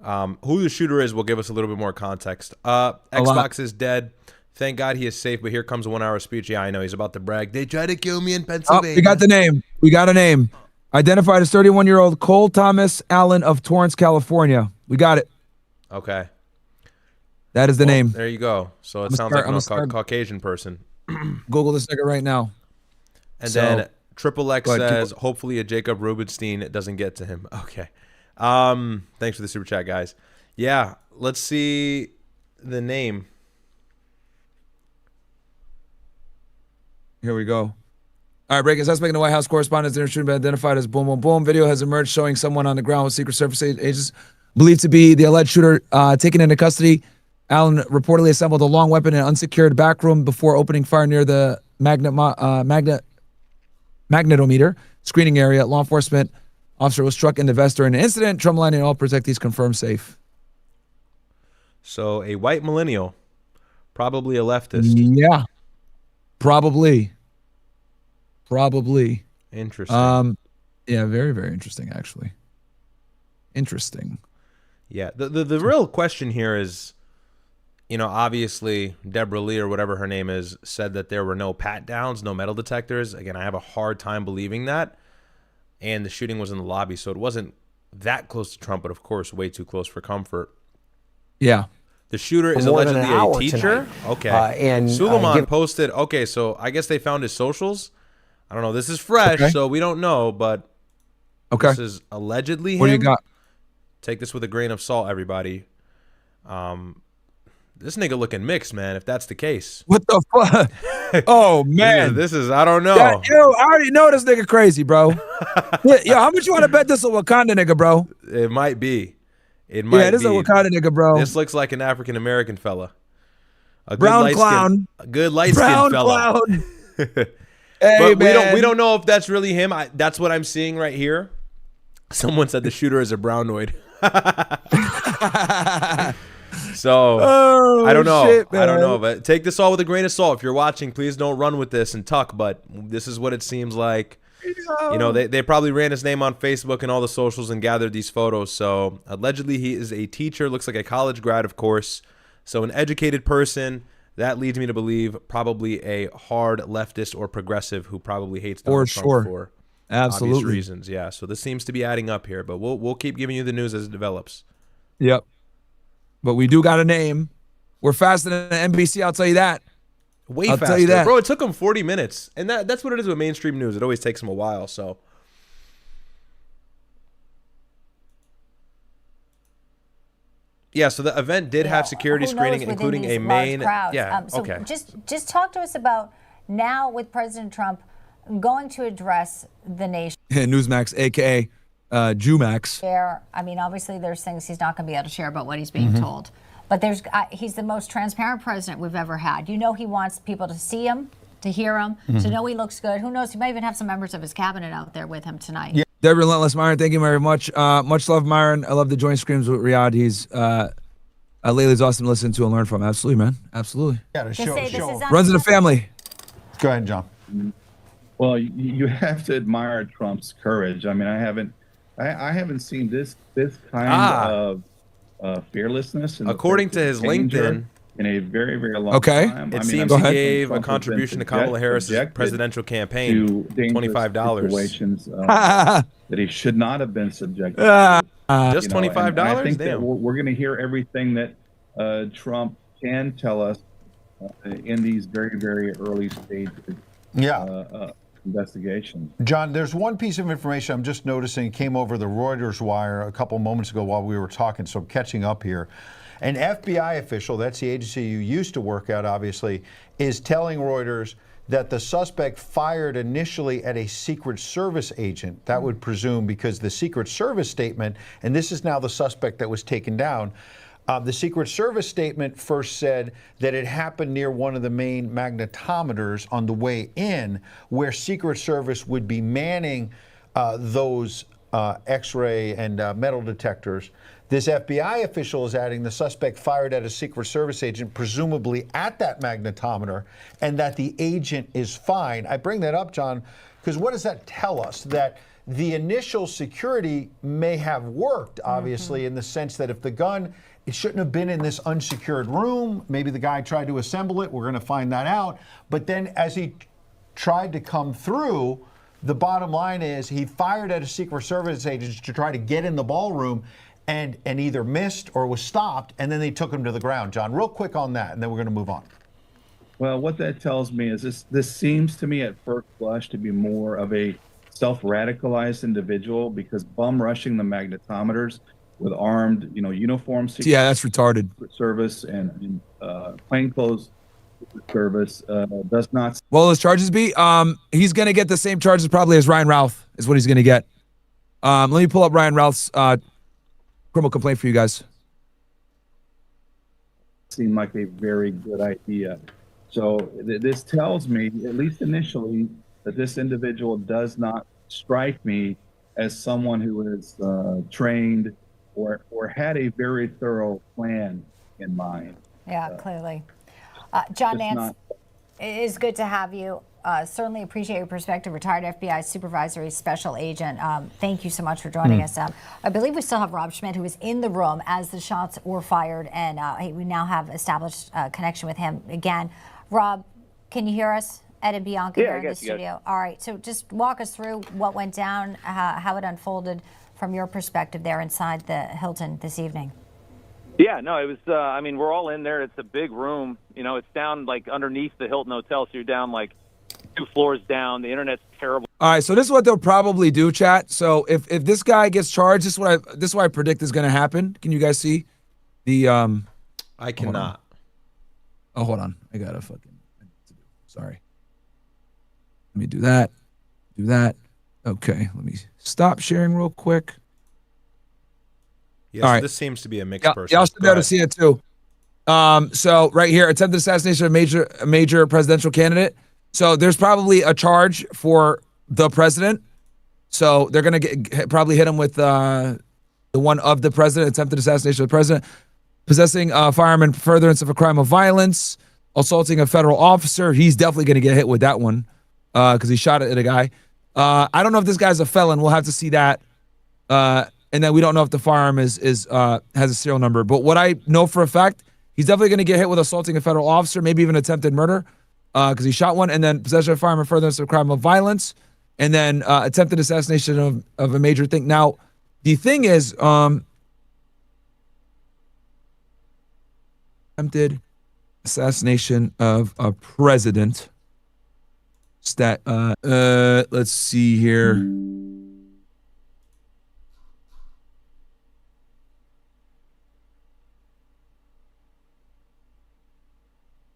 Who the shooter is will give us a little bit more context. Xbox is dead. Thank God he is safe, but here comes a 1 hour speech. Yeah, I know. He's about to brag. They tried to kill me in Pennsylvania. We got the name. We got a name. Identified as 31-year-old Cole Thomas Allen of Torrance, California. We got it. Okay. That is the name. There you go. So it sounds like a Caucasian person. Google this nigga right now. And then Triple X says, hopefully a Jacob Rubenstein doesn't get to him. Okay. Thanks for the super chat, guys. Yeah, let's see the name. Here we go. All right, breaking suspect in the White House Correspondents Dinner shooting been identified as boom, boom, boom. Video has emerged showing someone on the ground with Secret Service agents believed to be the alleged shooter taken into custody. Allen reportedly assembled a long weapon in an unsecured back room before opening fire near the magnetometer screening area. Law enforcement officer was struck in the vest during an incident. Drumline and all protectees confirmed safe. So a white millennial, probably a leftist. Yeah, probably. Interesting. Yeah, very, very interesting, actually. Interesting. Yeah, the real question here is, obviously Deborah Lee or whatever her name is said that there were no pat downs, no metal detectors. Again, I have a hard time believing that. And the shooting was in the lobby, so it wasn't that close to Trump, but of course, way too close for comfort. Yeah. The shooter is allegedly a teacher. Tonight. Okay. And Suleiman posted. Okay, so I guess they found his socials. I don't know. This is fresh, so we don't know, but this is allegedly him. What do you got? Take this with a grain of salt, everybody. This nigga looking mixed, man, if that's the case. What the fuck? Oh, man. This is I don't know. I already know this nigga crazy, bro. Yo, how much you want to bet this is a Wakanda nigga, bro? It might be. Yeah, this is a Wakanda nigga, bro. This looks like an African-American fella. A brown clown. A good light-skinned fella. Brown clown. Hey, but we don't know if that's really him. That's what I'm seeing right here. Someone said the shooter is a brownoid. So I don't know. Shit, I don't man. know. But take this all with a grain of salt. If you're watching, please don't run with this and tuck. But this is what it seems like. You know, they probably ran his name on Facebook and all the socials and gathered these photos. So allegedly he is a teacher, looks like a college grad, of course. So an educated person. That leads me to believe probably a hard leftist or progressive who probably hates Donald Trump for absolutely obvious reasons. Yeah. So this seems to be adding up here, but we'll keep giving you the news as it develops. Yep. But we do got a name. We're faster than NBC, I'll tell you that. Way I'll faster. tell you that. Bro, it took them 40 minutes. And that's what it is with mainstream news. It always takes them a while, so. Yeah, so the event did have security screening, including a main. Yeah, so okay. just talk to us about now with President Trump going to address the nation. Newsmax, aka Jumax. I mean, obviously, there's things he's not going to be able to share about what he's being told. But he's the most transparent president we've ever had. You know, he wants people to see him, to hear him, to know he looks good. Who knows? He might even have some members of his cabinet out there with him tonight. Yeah. Dead Relentless, Myron, thank you very much. Much love, Myron. I love the joint screams with Riyadh. He's Layla's awesome to listen to and learn from. Absolutely, man. Absolutely. Yeah, show. Runs in the family. Go ahead, John. Well, you have to admire Trump's courage. I mean, I haven't seen this kind of fearlessness. According to his LinkedIn, in a very, very long time. It seems he gave a contribution to Kamala Harris's presidential campaign, $25. That he should not have been subjected just $25? I think that we're going to hear everything that Trump can tell us in these very, very early stages. Investigation. John, there's one piece of information I'm just noticing came over the Reuters wire a couple moments ago while we were talking, so I'm catching up here. An FBI official, that's the agency you used to work at, obviously, is telling Reuters that the suspect fired initially at a Secret Service agent. That would presume because the Secret Service statement, and this is now the suspect that was taken down, the Secret Service statement first said that it happened near one of the main magnetometers on the way in, where Secret Service would be manning those X-ray and metal detectors. This FBI official is adding the suspect fired at a Secret Service agent, presumably at that magnetometer, and that the agent is fine. I bring that up, John, because what does that tell us? That the initial security may have worked, obviously, in the sense that if the gun, it shouldn't have been in this unsecured room. Maybe the guy tried to assemble it. We're going to find that out. But then as he tried to come through, the bottom line is he fired at a Secret Service agent to try to get in the ballroom and either missed or was stopped, and then they took him to the ground. John, real quick on that, and then we're going to move on. Well, what that tells me is this seems to me at first blush to be more of a self-radicalized individual, because bum rushing the magnetometers with armed, uniforms. Yeah, that's retarded. Service and plainclothes service does not. What will his charges be? He's going to get the same charges probably as Ryan Routh is what he's going to get. Let me pull up Ryan Routh's criminal complaint for you guys. Seemed like a very good idea. So this tells me, at least initially, that this individual does not strike me as someone who is trained or had a very thorough plan in mind. Yeah, clearly. John Nance, it is good to have you. Certainly appreciate your perspective. Retired FBI supervisory special agent. Thank you so much for joining us. I believe we still have Rob Schmidt, who was in the room as the shots were fired, and we now have established a connection with him again. Rob, can you hear us? Ed and Bianca here in the studio. All right, so just walk us through what went down, how it unfolded from your perspective there inside the Hilton this evening. Yeah, no, it was, we're all in there. It's a big room. It's down like underneath the Hilton Hotel, so you're down like 2 floors down. The internet's terrible. All right, so this is what they'll probably do, chat. So if this guy gets charged, this is what I predict is going to happen. Can you guys see the I cannot. Hold on. I got to fucking sorry. Let me do that. Do that. Okay, let me stop sharing real quick. Yes, all right. This seems to be a mixed person. Y'all should be able to see it too. So right here, attempted assassination of a major presidential candidate. So there's probably a charge for the president. So they're gonna probably hit him with the one of the president, attempted assassination of the president. Possessing a firearm in furtherance of a crime of violence, assaulting a federal officer. He's definitely going to get hit with that one because he shot at a guy. I don't know if this guy's a felon. We'll have to see that. And then we don't know if the firearm has a serial number. But what I know for a fact, he's definitely going to get hit with assaulting a federal officer, maybe even attempted murder because he shot one. And then possession of a firearm in furtherance of a crime of violence. And then attempted assassination of a major thing. Now, the thing is, attempted assassination of a president. Let's see here.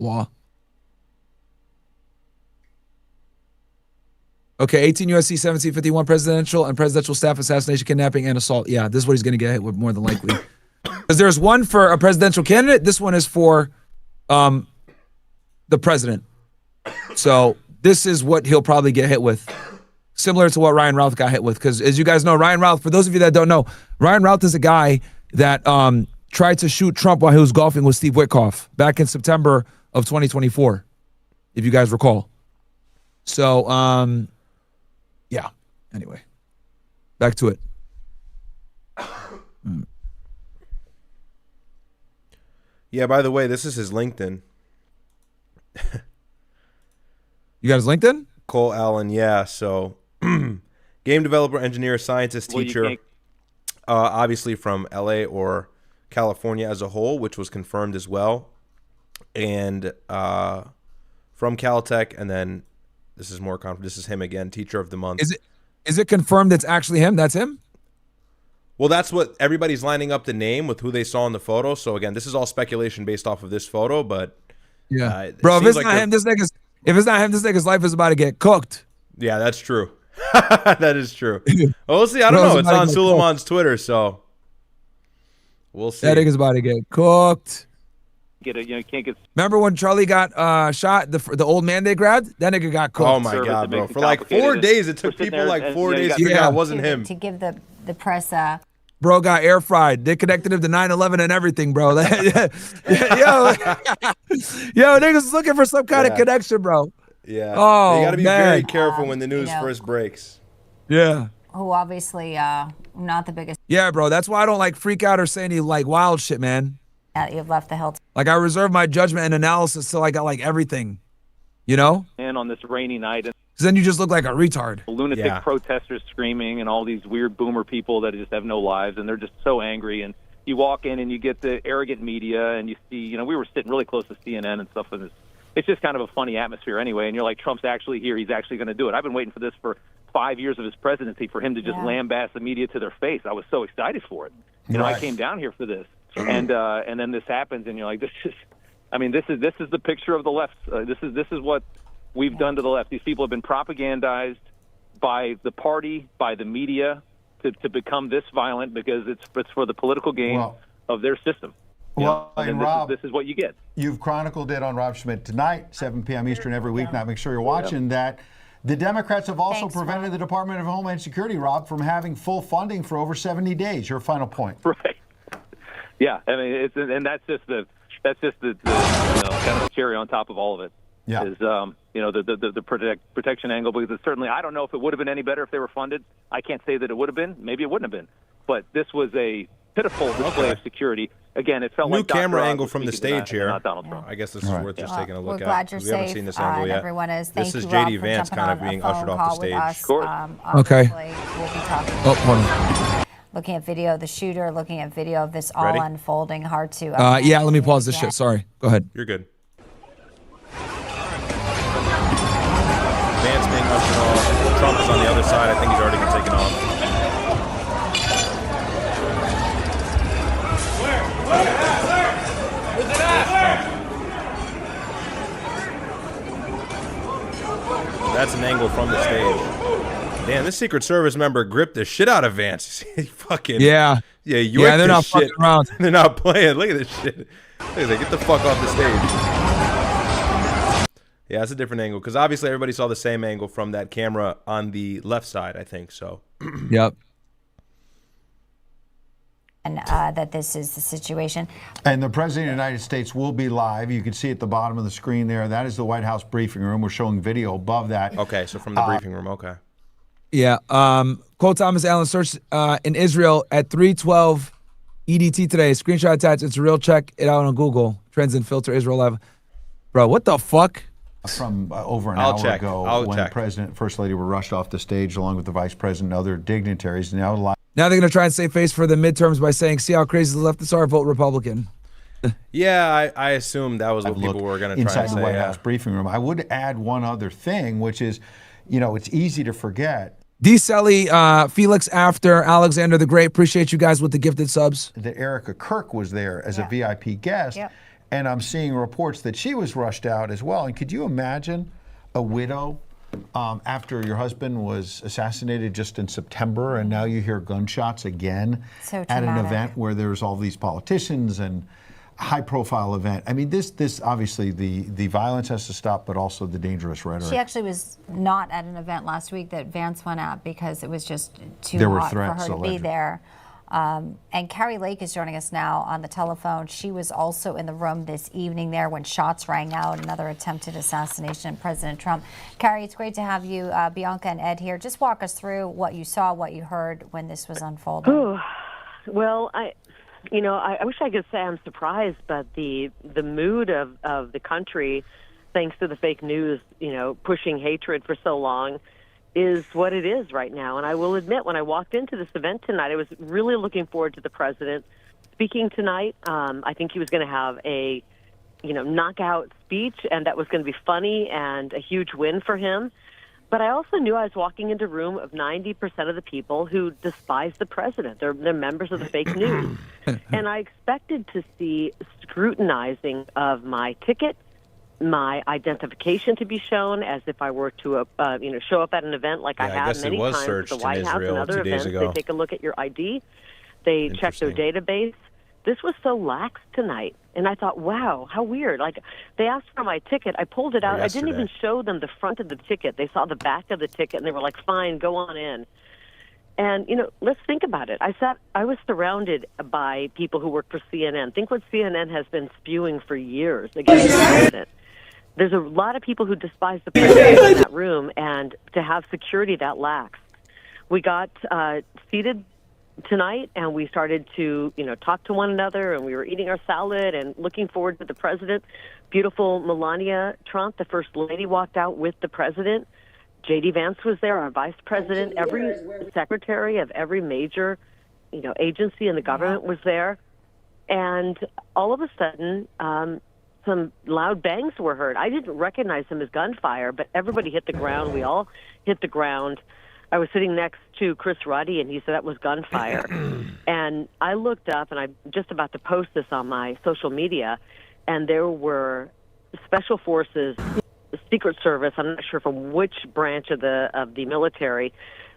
Law. Okay, 18 USC 1751 presidential and presidential staff assassination, kidnapping, and assault. Yeah, this is what he's going to get hit with more than likely. Because there's one for a presidential candidate. This one is for the president. So this is what he'll probably get hit with. Similar to what Ryan Routh got hit with. Because as you guys know, Ryan Routh, for those of you that don't know, Ryan Routh is a guy that tried to shoot Trump while he was golfing with Steve Witkoff back in September of 2024, if you guys recall. So, yeah. Anyway, back to it. Yeah, by the way, this is his LinkedIn. You got his LinkedIn? Cole Allen, yeah. So, game developer, engineer, scientist, teacher, obviously from LA or California as a whole, which was confirmed as well. And from Caltech, and then this is more confirmed. This is him again, teacher of the month. Is it confirmed it's actually him? That's him? Well, that's what everybody's lining up the name with who they saw in the photo. So again, this is all speculation based off of this photo, but yeah, bro, if it's not him, this nigga's life is about to get cooked. Yeah, that's true. That is true. Well, we'll see. I don't know. It's on Suleiman's Twitter, so we'll see. That nigga's about to get cooked. Can't get. Remember when Charlie got shot? The old man they grabbed? That nigga got cooked. Oh my god, bro! For like 4 days, it took people like 4 days to figure out it wasn't him. To give the press Bro got air fried. They connected him to 9/11 and everything, bro. yo, niggas looking for some kind of connection, bro. Yeah. Oh, you got to be man. very careful when the news first breaks. Yeah. who obviously not the biggest. Yeah, bro. That's why I don't like freak out or say any like wild shit, man. You've left the Hilton. Like I reserve my judgment and analysis till I got like everything, you know? And on this rainy night. Because then you just look like a retard. Lunatic protesters screaming and all these weird boomer people that just have no lives and they're just so angry. And you walk in and you get the arrogant media and you see, you know, we were sitting really close to CNN and stuff. And it's just kind of a funny atmosphere anyway. And you're like, Trump's actually here. He's actually going to do it. I've been waiting for this for 5 years of his presidency for him to just lambaste the media to their face. I was so excited for it. You know, I came down here for this. And then this happens and you're like, this is the picture of the left. This is what we've done to the left. These people have been propagandized by the party, by the media to become this violent because it's for the political gain of their system. Rob, this is what you get. You've chronicled it on Rob Schmidt tonight, 7 p.m. Eastern every week. Now make sure you're watching that. The Democrats have also prevented the Department of Homeland Security, Rob, from having full funding for over 70 days. Your final point. Right. Yeah, I mean, that's just the kind of the cherry on top of all of it. Yeah. Is the protection angle, because it's certainly, I don't know if it would have been any better if they were funded. I can't say that it would have been. Maybe it wouldn't have been. But this was a pitiful display of security. Again, it felt new like camera Dr. angle Oz from the was speaking stage here. Not Donald Trump. I guess this is worth just taking a look We're glad at. you're We haven't safe, seen this angle and yet. everyone is. This Thank is you, Rob, JD for Vance jumping kind of on a being phone ushered off call the with stage. us. Okay. We'll be talking. Oh, hold on. Looking at video of the shooter, looking at video of this all Ready? unfolding. Hard to. Yeah, let me pause this shit. Sorry. Go ahead. You're good. Vance being ushered off. Trump is on the other side. I think he's already been taken off. That's an angle from the stage. Damn, this Secret Service member gripped the shit out of Vance. He fucking yeah. You they're not shit. fucking around. They're not playing. Look at this shit. Look at that. Get the fuck off the stage. Yeah, it's a different angle because obviously everybody saw the same angle from that camera on the left side, I think. So. Yep. that this is the situation. And the President of the United States will be live. You can see at the bottom of the screen there. That is the White House briefing room. We're showing video above that. Okay, so from the briefing room, okay. Yeah. Quote Thomas Allen search in Israel at 3:12 EDT today. Screenshot attached. It's real. Check it out on Google. Trends and filter Israel live. Bro, what the fuck? From over an hour ago when the President and First Lady were rushed off the stage along with the Vice President and other dignitaries. Now they're going to try and save face for the midterms by saying, see how crazy the leftists are, vote Republican. Yeah, I assumed that was what people were going to try and say. Inside the White House briefing room. I would add one other thing, which is, it's easy to forget. D. Felix after Alexander the Great. Appreciate you guys with the gifted subs. That Erica Kirk was there as a VIP guest. Yep. And I'm seeing reports that she was rushed out as well. And could you imagine a widow after your husband was assassinated just in September, and now you hear gunshots again at an event where there's all these politicians and high-profile event? I mean, this obviously the violence has to stop, but also the dangerous rhetoric. She actually was not at an event last week that Vance went at because it was just too hot for her to be there. And Carrie Lake is joining us now on the telephone. She was also in the room this evening there when shots rang out, another attempted assassination of President Trump. Carrie, it's great to have you. Bianca and Ed here. Just walk us through what you saw, what you heard when this was unfolding. Ooh. Well, I wish I could say I'm surprised, but the mood of the country, thanks to the fake news, pushing hatred for so long, is what it is right now. And I will admit, when I walked into this event tonight, I was really looking forward to the president speaking tonight. I think he was going to have a, knockout speech, and that was going to be funny and a huge win for him. But I also knew I was walking into a room of 90% of the people who despise the president. They're members of the fake news. And I expected to see scrutinizing of my ticket, my identification to be shown as if I were to, show up at an event like I have many times at the White House and other events. They take a look at your ID. They check their database. This was so lax tonight. And I thought, wow, how weird. Like, they asked for my ticket. I pulled it out. I didn't even show them the front of the ticket. They saw the back of the ticket, and they were like, fine, go on in. And, let's think about it. I was surrounded by people who work for CNN. Think what CNN has been spewing for years against the president. There's a lot of people who despise the president in that room, and to have security that lax. We got seated tonight, and we started to, talk to one another, and we were eating our salad and looking forward to the president. Beautiful Melania Trump, the first lady, walked out with the president. J.D. Vance was there, our vice president. Every secretary of every major, agency in the government was there. And all of a sudden, some loud bangs were heard. I didn't recognize them as gunfire, but everybody hit the ground. We all hit the ground. I was sitting next to Chris Ruddy, and he said that was gunfire. And I looked up, and I'm just about to post this on my social media, and there were special forces, Secret Service, I'm not sure from which branch of the military,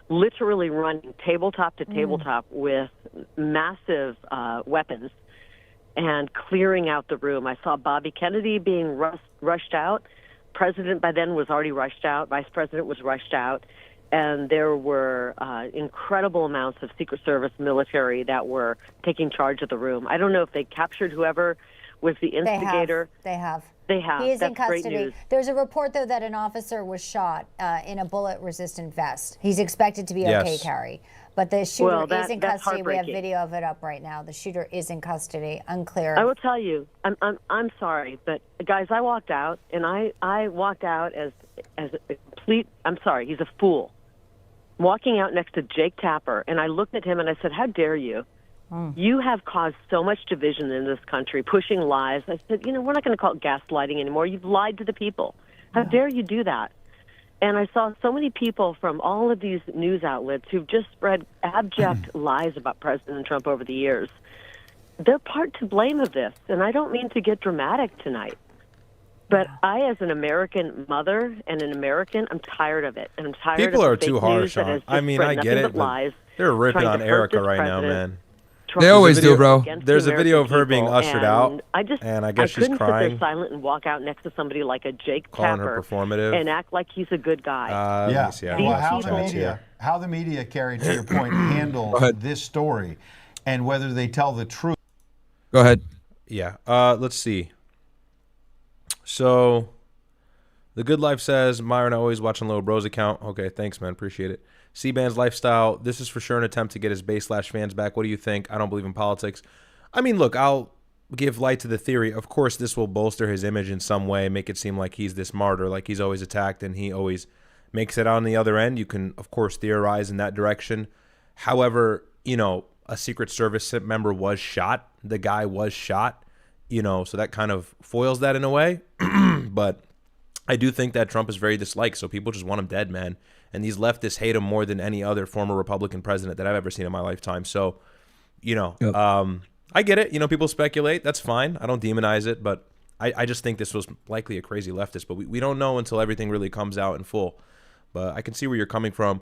literally running tabletop to tabletop with massive weapons and clearing out the room. I saw Bobby Kennedy being rushed out. President by then was already rushed out. Vice President was rushed out. And there were incredible amounts of Secret Service military that were taking charge of the room. I don't know if they captured whoever was the instigator. They have. He is in That's great custody. news. There's a report, though, that an officer was shot in a bullet-resistant vest. He's expected to be okay, Carrie. But the shooter is in custody. We have video of it up right now. The shooter is in custody. Unclear. I will tell you, I'm sorry, but guys, I walked out, and I walked out as a complete. I'm sorry, he's a fool. Walking out next to Jake Tapper, and I looked at him and I said, how dare you? You have caused so much division in this country, pushing lies. I said, we're not going to call it gaslighting anymore. You've lied to the people. How dare you do that? And I saw so many people from all of these news outlets who've just spread abject lies about President Trump over the years. They're part to blame of this, and I don't mean to get dramatic tonight. But I, as an American mother and an American, I'm tired of it. And I'm tired People of are the too fake harsh news that on. has I just mean, spread I get nothing it. but lies, They're ripping trying on to hurt Erica this right now, president. man. They always do, bro. There's a video of her being people, ushered and out, I guess she's couldn't sit crying. there silent and walk out next to somebody like a Jake Calling her Tapper performative. and act like he's a good guy. Well, how the media, Carrie, to your point, handles this story and whether they tell the truth. Go ahead. Yeah. Let's see. So, The Good Life says, Myron, always watching Little Bros account. Okay, thanks, man. Appreciate it. C-Band's Lifestyle, this is for sure an attempt to get his base/fans back. What do you think? I don't believe in politics. I mean, look, I'll give light to the theory. Of course, this will bolster his image in some way, make it seem like he's this martyr, like he's always attacked and he always makes it out on the other end. You can, of course, theorize in that direction. However, you know, a Secret Service member was shot. The guy was shot, you know, so that kind of foils that in a way. But I do think that Trump is very disliked, so people just want him dead, man. And these leftists hate him more than any other former Republican president that I've ever seen in my lifetime. So, you know, I get it. You know, people speculate. That's fine. I don't demonize it, but I just think this was likely a crazy leftist. But we don't know until everything really comes out in full. But I can see where you're coming from.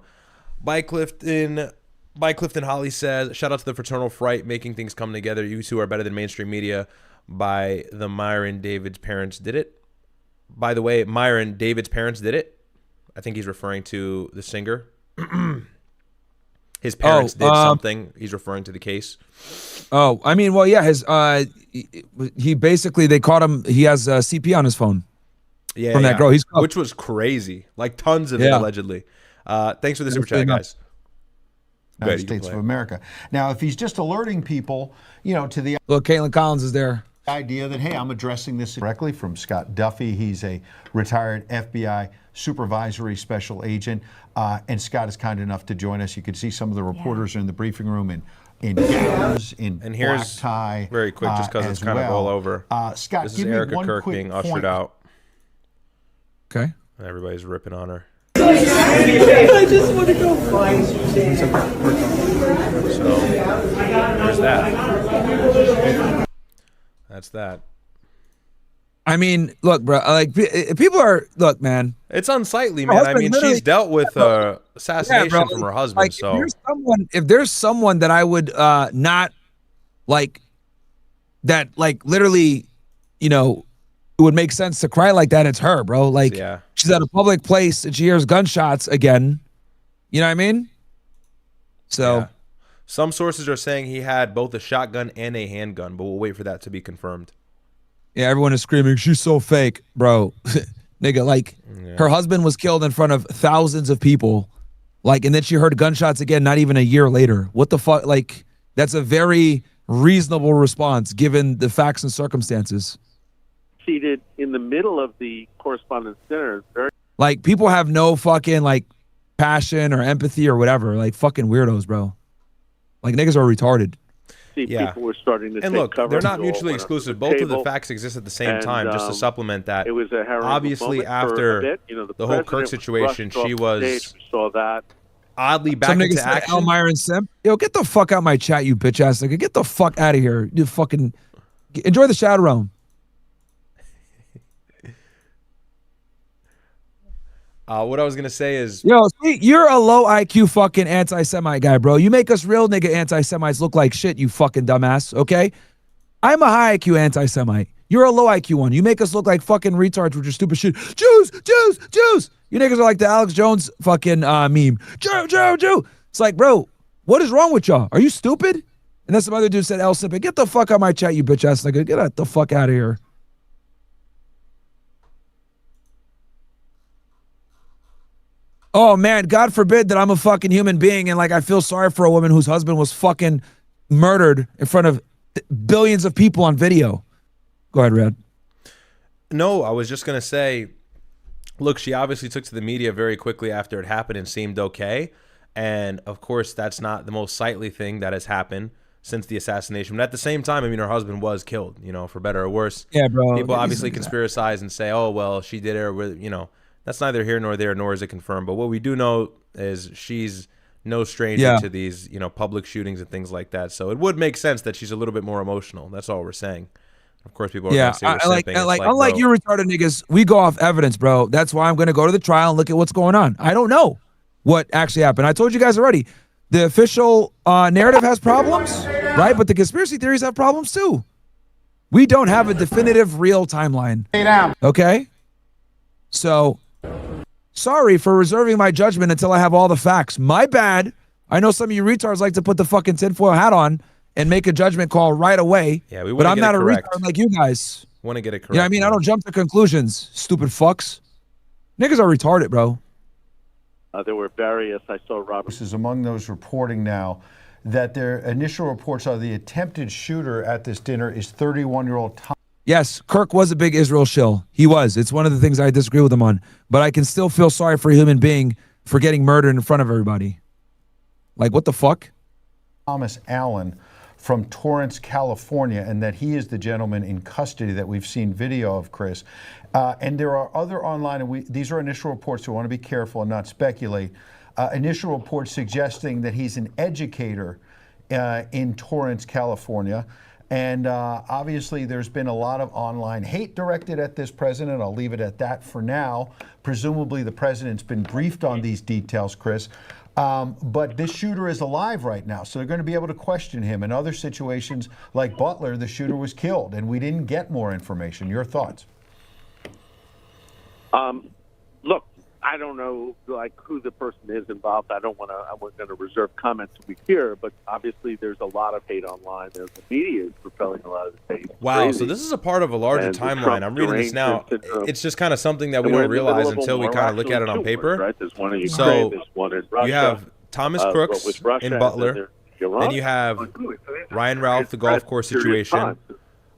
By Clifton Holly says, shout out to the Fraternal Fright, making things come together. You two are better than mainstream media. By the Myron, David's parents did it. By the way, Myron, David's parents did it. I think he's referring to the singer. His parents did something. He's referring to the case. Oh, I mean, well, yeah, his he basically, they caught him. He has CP on his phone. Yeah, from that girl. Which was crazy. Like tons of it, allegedly. Thanks for the super chat, guys. United States of America. Now, if he's just alerting people, you know, to the look, Kaitlan Collins is there. Idea that, hey, I'm addressing this directly from Scott Duffy. He's a retired FBI supervisory special agent, and Scott is kind enough to join us. You can see some of the reporters in the briefing room in gowns, in black tie. Very quick, just because it's kind of all over. Scott, this is Erica Kirk being ushered out. Okay. And everybody's ripping on her. I just want to go find you. So, there's that. That's that. I mean, look, bro. Like people are. Look, man. It's unsightly, man. I mean, she's dealt with assassination from her husband. Like, so if there's someone that I would not like, that like literally, you know, it would make sense to cry like that, it's her, bro. Like, she's at a public place and she hears gunshots again. You know what I mean? So. Some sources are saying he had both a shotgun and a handgun, but we'll wait for that to be confirmed. Yeah, everyone is screaming, she's so fake, bro. Nigga, like, her husband was killed in front of thousands of people. Like, and then she heard gunshots again, not even a year later. What the fuck? Like, that's a very reasonable response given the facts and circumstances. Seated in the middle of the correspondence dinner. Like, people have no fucking, like, passion or empathy or whatever. Like, fucking weirdos, bro. Like, niggas are retarded. People were starting to and take look, cover. they're not mutually exclusive. Both of the facts exist at the same time. Just to supplement that, it was a obviously after the whole Kirk situation, she was saw that oddly back into action. Al Myron Simp, yo, get the fuck out my chat, you bitch ass nigga. Get the fuck out of here. You fucking enjoy the Shadow Realm. What I was gonna say is, yo, see, you're a low IQ fucking anti-Semite guy, bro. You make us real nigga anti-Semites look like shit, you fucking dumbass. Okay, I'm a high IQ anti-Semite. You're a low IQ one. You make us look like fucking retards with your stupid shit. Jews, Jews, Jews. You niggas are like the Alex Jones fucking meme. Jew, Jew, Jew. It's like, bro, what is wrong with y'all? Are you stupid? And then some other dude said, El Simpa, get the fuck out of my chat, you bitch ass nigga. Get the fuck out of here. Oh man, God forbid that I'm a fucking human being and like I feel sorry for a woman whose husband was fucking murdered in front of billions of people on video. Go ahead, Red. No, I was just gonna say, look, she obviously took to the media very quickly after it happened and seemed okay. And of course, that's not the most sightly thing that has happened since the assassination. But at the same time, I mean, her husband was killed, you know, for better or worse. Yeah, bro. People obviously conspiracize and say, oh, well, she did it, you know. That's neither here nor there, nor is it confirmed. But what we do know is she's no stranger to these, you know, public shootings and things like that. So it would make sense that she's a little bit more emotional. That's all we're saying. Of course, people are going to say we're simping. Like, unlike you retarded niggas, we go off evidence, bro. That's why I'm going to go to the trial and look at what's going on. I don't know what actually happened. I told you guys already. The official narrative has problems, right? But the conspiracy theories have problems too. We don't have a definitive real timeline. Okay? So, sorry for reserving my judgment until I have all the facts. My bad. I know some of you retards like to put the fucking tinfoil hat on and make a judgment call right away. Yeah, we but I'm get not it a correct. retard like you guys. Want to get it correct. You know what I mean? I don't jump to conclusions, stupid fucks. Niggas are retarded, bro. There were various, I saw Robert. This is among those reporting now that their initial reports are the attempted shooter at this dinner is 31-year-old Tom. Yes, Kirk was a big Israel shill. He was. It's one of the things I disagree with him on. But I can still feel sorry for a human being for getting murdered in front of everybody. Like, what the fuck? Thomas Allen from Torrance, California, and that he is the gentleman in custody that we've seen video of, Chris. And there are other online, and these are initial reports, so we want to be careful and not speculate. Initial reports suggesting that he's an educator in Torrance, California. And obviously, there's been a lot of online hate directed at this president. I'll leave it at that for now. Presumably, the president's been briefed on these details, Chris. But this shooter is alive right now, so they're going to be able to question him. In other situations like Butler, the shooter was killed, and we didn't get more information. Your thoughts? Look, I don't know like who the person is involved. I'm going to reserve comment till we hear, but obviously there's a lot of hate online. The media is propelling a lot of the hate. Wow, Crazy. so this is a part of a larger And timeline. I'm reading this now. It's just kind of something that we don't realize until we kind of look at it on paper. Right? There's one in Ukraine, So there's one in Russia. you have Thomas Crooks with Russia, in and Butler. Iran. Then you have Ryan Ralph, the golf course situation.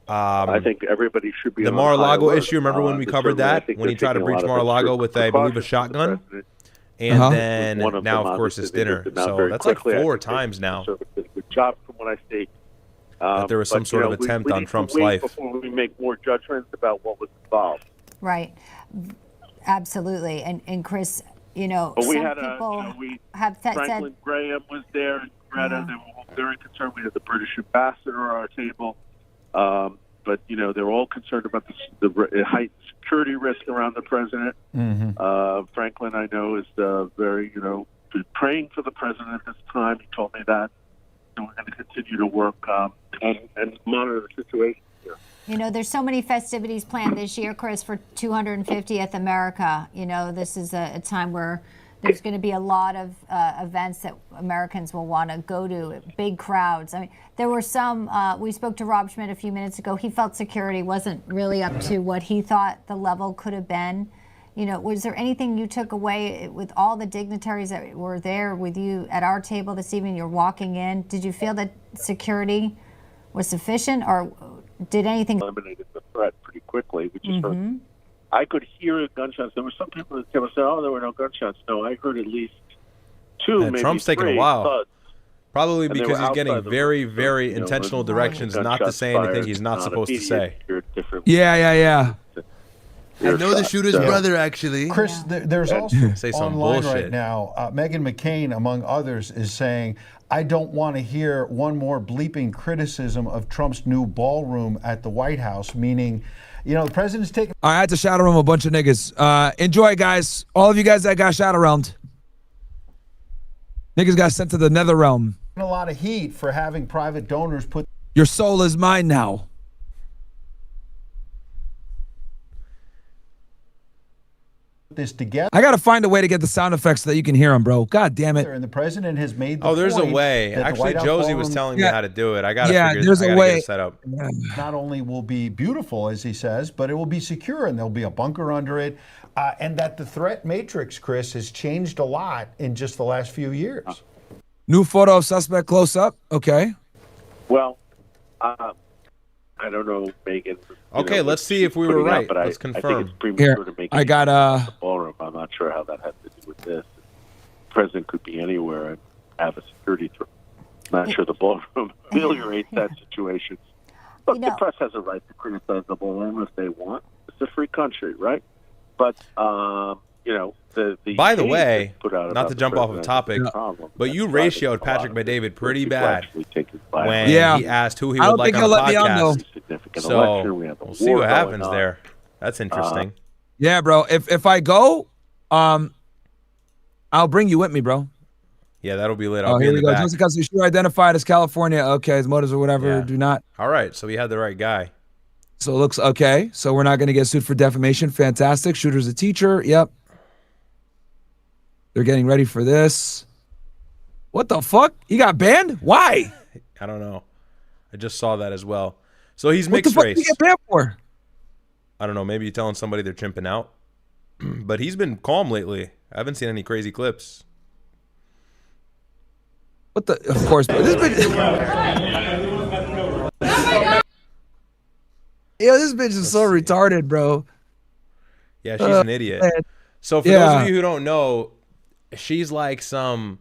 I think everybody should be the on Mar-a-Lago high alert. issue. Remember when we covered that? When he tried to breach Mar-a-Lago with, I believe, a shotgun? And then now, of course, it's dinner. So that's like 4 times now Good job from what I see. that there was some sort of attempt on Trump's life. Before we make more judgments about what was involved. Right. Absolutely. And Chris, you know, But we some had people have said Franklin Graham was there, and Greta. They were all very concerned. We had the British ambassador at our table. But, you know, they're all concerned about the heightened security risk around the president. Franklin, I know, is very, praying for the president at this time. He told me that. So we're going to continue to work and monitor the situation here. You know, there's so many festivities planned this year, Chris, for 250th America. You know, this is a time where there's going to be a lot of events that Americans will want to go to, big crowds. I mean, there were some, we spoke to Rob Schmidt a few minutes ago. He felt security wasn't really up to what he thought the level could have been. You know, was there anything you took away with all the dignitaries that were there with you at our table this evening? You're walking in. Did you feel that security was sufficient, or did anything eliminated the threat pretty quickly? We just heard, I could hear gunshots. There were some people that came and said, "Oh, there were no gunshots." No, I heard at least 2, maybe Trump's 3 taking a while. thuds. Probably And they because were he's getting outside the very, room. very intentional directions not to say anything he's not supposed to say. Yeah. I know the shooter's brother, actually. Chris, there's also Say some online bullshit. right now, Meghan McCain, among others, is saying, I don't want to hear one more bleeping criticism of Trump's new ballroom at the White House, meaning, the president's taking... I had to shadow realm a bunch of niggas. Enjoy, guys. All of you guys that got shadow realmed. Niggas got sent to the nether realm. a lot of heat for having private donors put... Your soul is mine now. this together. I gotta find a way to get the sound effects so that you can hear them, bro. God damn it. And the president has made the Oh, there's a point way. that the Actually, White House Josie was ballroom- telling me how to do it. I gotta figure there's I a gotta way. get it set up. Not only will be beautiful, as he says, but it will be secure, and there'll be a bunker under it. And that the threat matrix, Chris, has changed a lot in just the last few years. New photo of suspect close up. Okay. Well, I don't know, Megan. Okay, let's see if we were right. But Let's I confirm. think it's premature to make I got the ballroom. I'm not sure how that has to do with this. The president could be anywhere and have a security threat. I'm not sure the ballroom ameliorates that situation. Look, the press has a right to criticize the ballroom if they want. It's a free country, right? But the By the way, put out not about to the jump off of president topic, is a problem. but you That's ratioed why there's a Patrick lot of McDavid pretty people bad actually take his life. when he asked who he I would don't like think on he'll the let me on, though. podcast. Significant So election. We have a we'll see war what going happens on. there. That's interesting. Yeah, bro. If I go, I'll bring you with me, bro. Yeah, that'll be lit. I'll Oh, be here in we the go. back. Just because you sure identified as California. Okay, his motives or whatever. Yeah. Do not. All right, so we had the right guy. So it looks okay. So we're not going to get sued for defamation. Fantastic. Shooter's a teacher. Yep. They're getting ready for this. What the fuck? He got banned? Why? I don't know. I just saw that as well. So he's What the mixed fuck race. did he get banned for? I don't know. Maybe you're telling somebody they're chimping out. But he's been calm lately. I haven't seen any crazy clips. What the? Of course, bro. This bitch. Yo, this bitch is so retarded, bro. Yeah, she's an idiot. Man. So for those of you who don't know, she's like some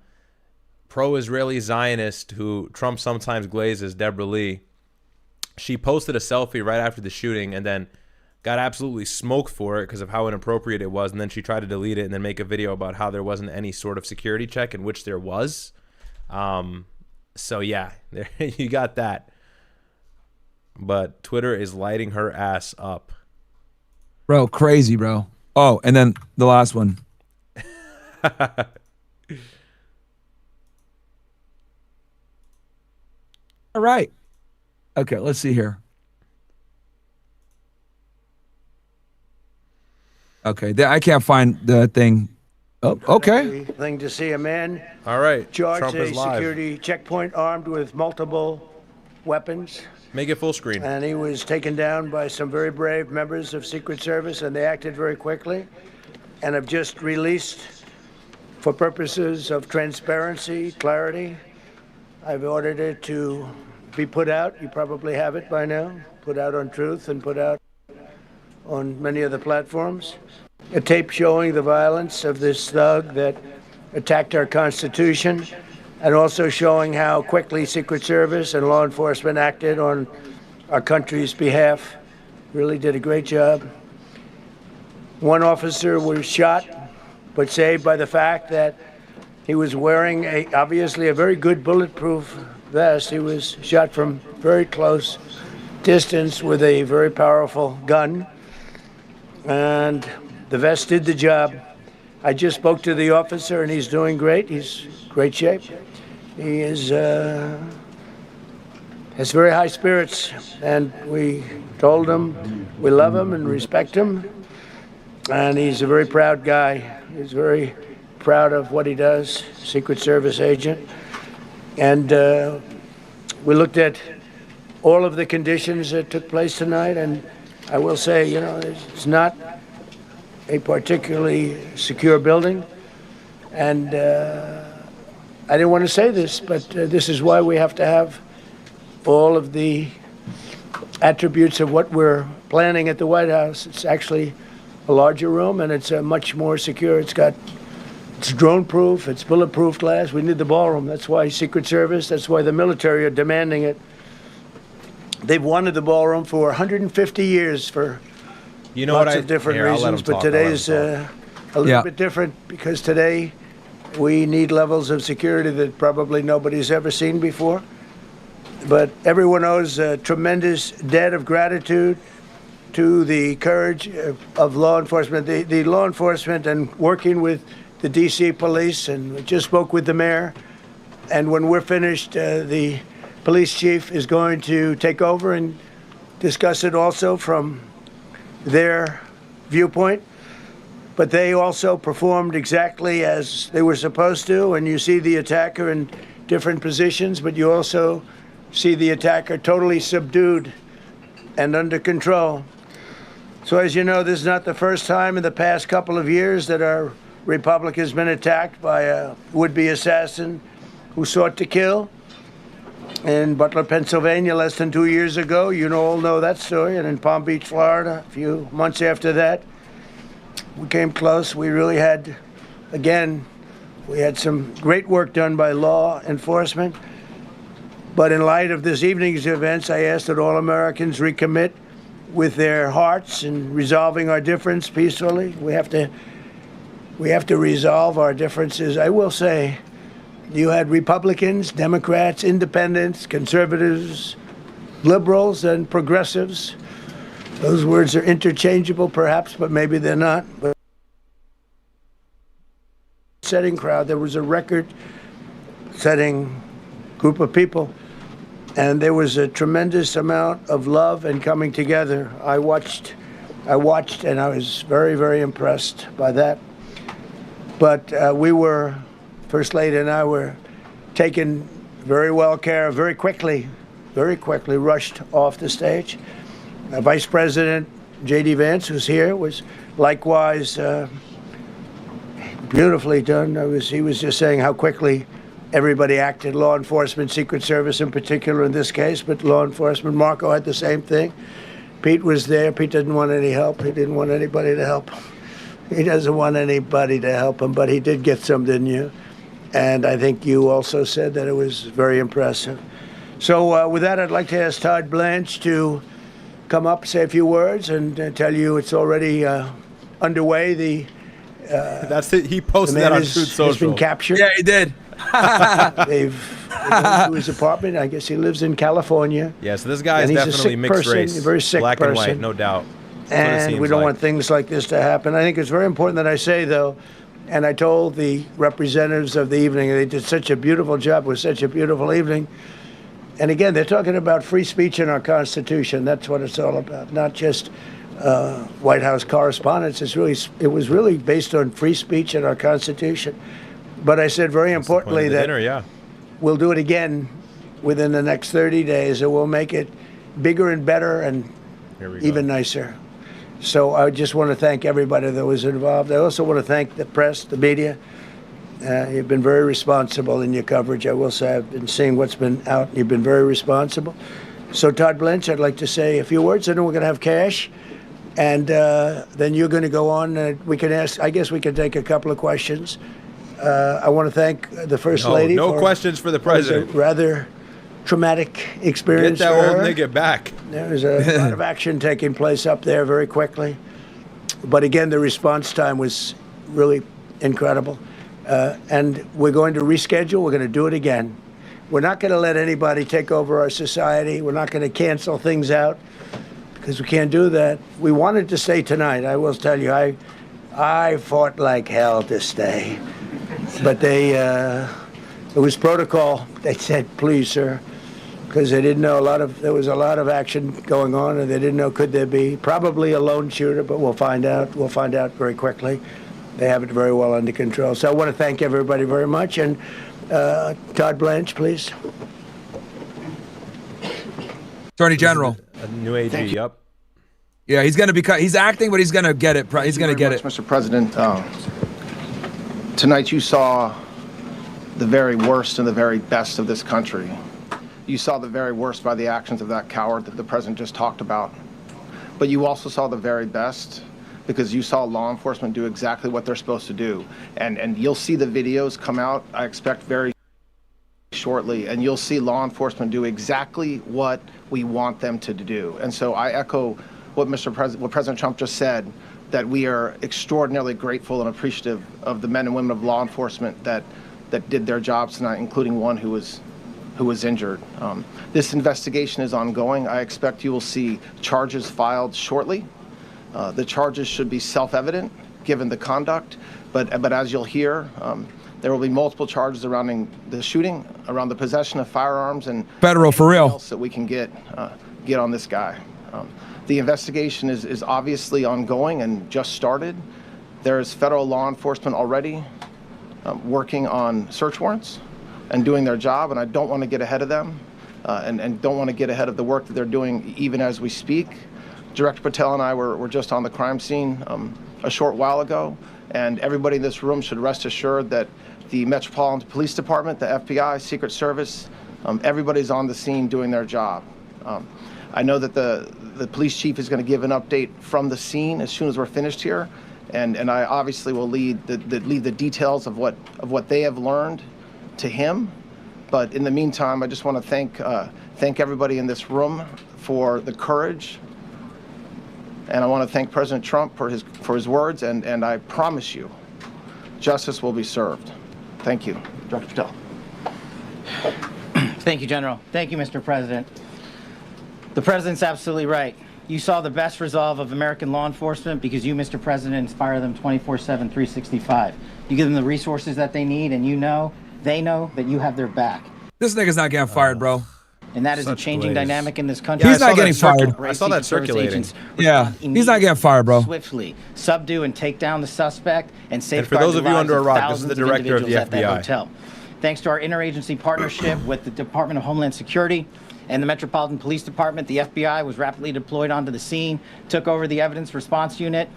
pro-Israeli Zionist who Trump sometimes glazes, Deborah Lee. She posted a selfie right after the shooting and then got absolutely smoked for it because of how inappropriate it was. And then she tried to delete it and then make a video about how there wasn't any sort of security check, in which there was. So yeah, there, you got that. But Twitter is lighting her ass up. Bro, crazy, bro. Oh, and then the last one. All right. Okay, let's see here. Okay, I can't find the thing. Oh, okay. Thing to see a man. All right. Charged Trump at is a live. security checkpoint armed with multiple weapons. Make it full screen. And he was taken down by some very brave members of Secret Service, and they acted very quickly and have just released, for purposes of transparency, clarity, I've ordered it to be put out. You probably have it by now. Put out on Truth and put out on many of the platforms. A tape showing the violence of this thug that attacked our Constitution, and also showing how quickly Secret Service and law enforcement acted on our country's behalf. Really did a great job. One officer was shot, but saved by the fact that he was wearing obviously a very good bulletproof vest. He was shot from very close distance with a very powerful gun, and the vest did the job. I just spoke to the officer, and he's doing great. He's in great shape. He is has very high spirits, and we told him we love him and respect him, and he's a very proud guy. He's very proud of what he does, Secret Service agent. And we looked at all of the conditions that took place tonight, and I will say, you know, it's not a particularly secure building, and I didn't want to say this, but this is why we have to have all of the attributes of what we're planning at the White House. It's actually a larger room, and it's much more secure. It's drone-proof, it's bulletproof glass. We need the ballroom. That's why Secret Service, that's why the military are demanding it. They've wanted the ballroom for 150 years for lots of different reasons, but today's a little bit different because today we need levels of security that probably nobody's ever seen before. But everyone owes a tremendous debt of gratitude to the courage of law enforcement, the law enforcement, and working with the D.C. police. And we just spoke with the mayor. And when we're finished, the police chief is going to take over and discuss it also from their viewpoint. But they also performed exactly as they were supposed to. And you see the attacker in different positions, but you also see the attacker totally subdued and under control. So as you know, this is not the first time in the past couple of years that our republic has been attacked by a would-be assassin who sought to kill. In Butler, Pennsylvania, less than 2 years ago, you all know that story. And in Palm Beach, Florida, a few months after that, we came close. We really had, again, we had some great work done by law enforcement. But in light of this evening's events, I ask that all Americans recommit with their hearts in resolving our difference peacefully. We have to resolve our differences. I will say, you had Republicans, Democrats, independents, conservatives, liberals, and progressives. Those words are interchangeable, perhaps, but maybe they're not. But setting crowd, there was a record-setting group of people, and there was a tremendous amount of love and coming together. I watched, and I was very, very impressed by that. But we were, First Lady and I were taken very well care of very quickly very quickly rushed off the stage. Vice President J.D. Vance, who's here, was likewise beautifully done. He was just saying how quickly everybody acted, law enforcement, Secret Service in particular in this case, but law enforcement. Marco had the same thing. Pete was there. Pete didn't want any help. He didn't want anybody to help him. He doesn't want anybody to help him, but he did get some, didn't you? And I think you also said that it was very impressive. So with that, I'd like to ask Todd Blanche to come up, say a few words, and tell you it's already underway. That's it. He posted that on Truth Social. Has been captured. Yeah, he did. They've gone to his apartment. I guess he lives in California. Yeah, so this guy is And he's a definitely sick mixed person, race, a very sick black and person. white, no doubt. That's what it And we seems don't like. want things like this to happen. I think it's very important that I say, though, and I told the representatives of the evening, they did such a beautiful job. It was such a beautiful evening. And again, they're talking about free speech in our Constitution. That's what it's all about, not just White House correspondence. It was really based on free speech in our Constitution. But I said very importantly that we'll do it again within the next 30 days, and we'll make it bigger and better and even nicer. So I just want to thank everybody that was involved. I also want to thank the press, the media. You've been very responsible in your coverage. I will say I've been seeing what's been out. You've been very responsible. So Todd Blanche, I'd like to say a few words, and then we're going to have cash. And then you're going to go on. We can ask, I guess we can take a couple of questions. I want to thank the First Lady. No questions for the president. A rather traumatic experience. Get that for old her. nigga back. There was a lot of action taking place up there very quickly. But again, the response time was really incredible. And we're going to reschedule. We're going to do it again. We're not going to let anybody take over our society. We're not going to cancel things out because we can't do that. We wanted to stay tonight. I will tell you, I fought like hell to stay. But it was protocol. They said, please, sir, because they didn't know there was a lot of action going on, and they didn't know could there be. Probably a lone shooter, but we'll find out. We'll find out very quickly. They have it very well under control. So I want to thank everybody very much. And Todd Blanche, please. Attorney General. A new AG, yep. Yeah, he's going to he's acting, but he's going to get it. He's going to get it. Mr. President, tonight you saw the very worst and the very best of this country. You saw the very worst by the actions of that coward that the president just talked about. But you also saw the very best because you saw law enforcement do exactly what they're supposed to do. And you'll see the videos come out, I expect, very shortly, and you'll see law enforcement do exactly what we want them to do. And so I echo what what President Trump just said, that we are extraordinarily grateful and appreciative of the men and women of law enforcement that did their jobs tonight, including one who was injured. This investigation is ongoing. I expect you will see charges filed shortly. The charges should be self-evident given the conduct, but as you'll hear, there will be multiple charges surrounding the shooting, around the possession of firearms, and federal for real else that we can get on this guy. The investigation is obviously ongoing and just started. There is federal law enforcement already working on search warrants and doing their job, and I don't want to get ahead of them and don't want to get ahead of the work that they're doing even as we speak. Director Patel and I were just on the crime scene a short while ago, and everybody in this room should rest assured that the Metropolitan Police Department, the FBI, Secret Service, everybody's on the scene doing their job. I know that the police chief is going to give an update from the scene as soon as we're finished here, and I obviously will lead the details of what they have learned to him. But in the meantime, I just want to thank everybody in this room for the courage. And I want to thank President Trump for his words, and I promise you, justice will be served. Thank you. Dr. Patel. Thank you, General. Thank you, Mr. President. The President's absolutely right. You saw the best resolve of American law enforcement because you, Mr. President, inspire them 24/7, 365. You give them the resources that they need, and they know that you have their back. This nigga's not getting fired, bro. And that is a changing dynamic in this country. He's not getting fired. I saw that circulating. Yeah, he's not getting fired, bro. Swiftly subdue and take down the suspect and safeguard for those of you under a rock, this is thousands the director of the individuals at that FBI. hotel. Thanks to our interagency partnership with the Department of Homeland Security and the Metropolitan Police Department, the FBI, was rapidly deployed onto the scene, took over the evidence response unit,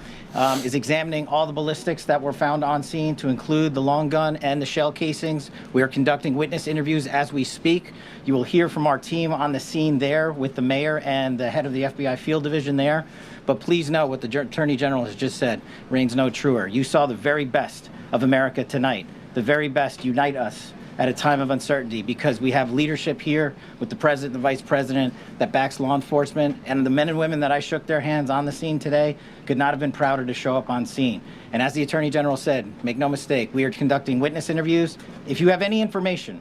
is examining all the ballistics that were found on scene, to include the long gun and the shell casings. We are conducting witness interviews as we speak. You will hear from our team on the scene there with the mayor and the head of the FBI field division there. But please know what the Attorney General has just said reigns no truer. You saw the very best of America tonight. The very best unite us at a time of uncertainty, because we have leadership here with the president and the vice president that backs law enforcement, and the men and women that I shook their hands on the scene today could not have been prouder to show up on scene. And as the Attorney General said, make no mistake, we are conducting witness interviews. If you have any information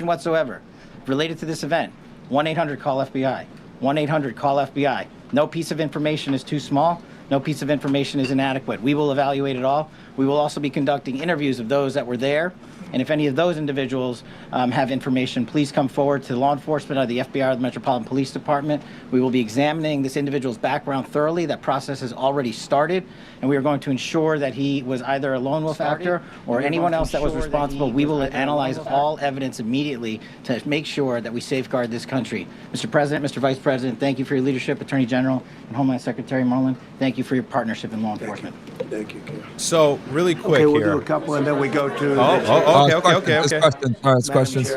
whatsoever related to this event, 1-800-CALL-FBI, 1-800-CALL-FBI. No piece of information is too small. No piece of information is inadequate. We will evaluate it all. We will also be conducting interviews of those that were there. And if any of those individuals have information, please come forward to law enforcement or the FBI or the Metropolitan Police Department. We will be examining this individual's background thoroughly. That process has already started, and we are going to ensure that he was either a lone wolf actor or anyone else that was responsible. We will analyze all evidence immediately to make sure that we safeguard this country. Mr. President, Mr. Vice President, thank you for your leadership. Attorney General and Homeland Secretary Merlin, thank you for your partnership in law enforcement. Thank you. So, really quick okay, we'll here. do a couple, and then we go to... Okay. It's questions.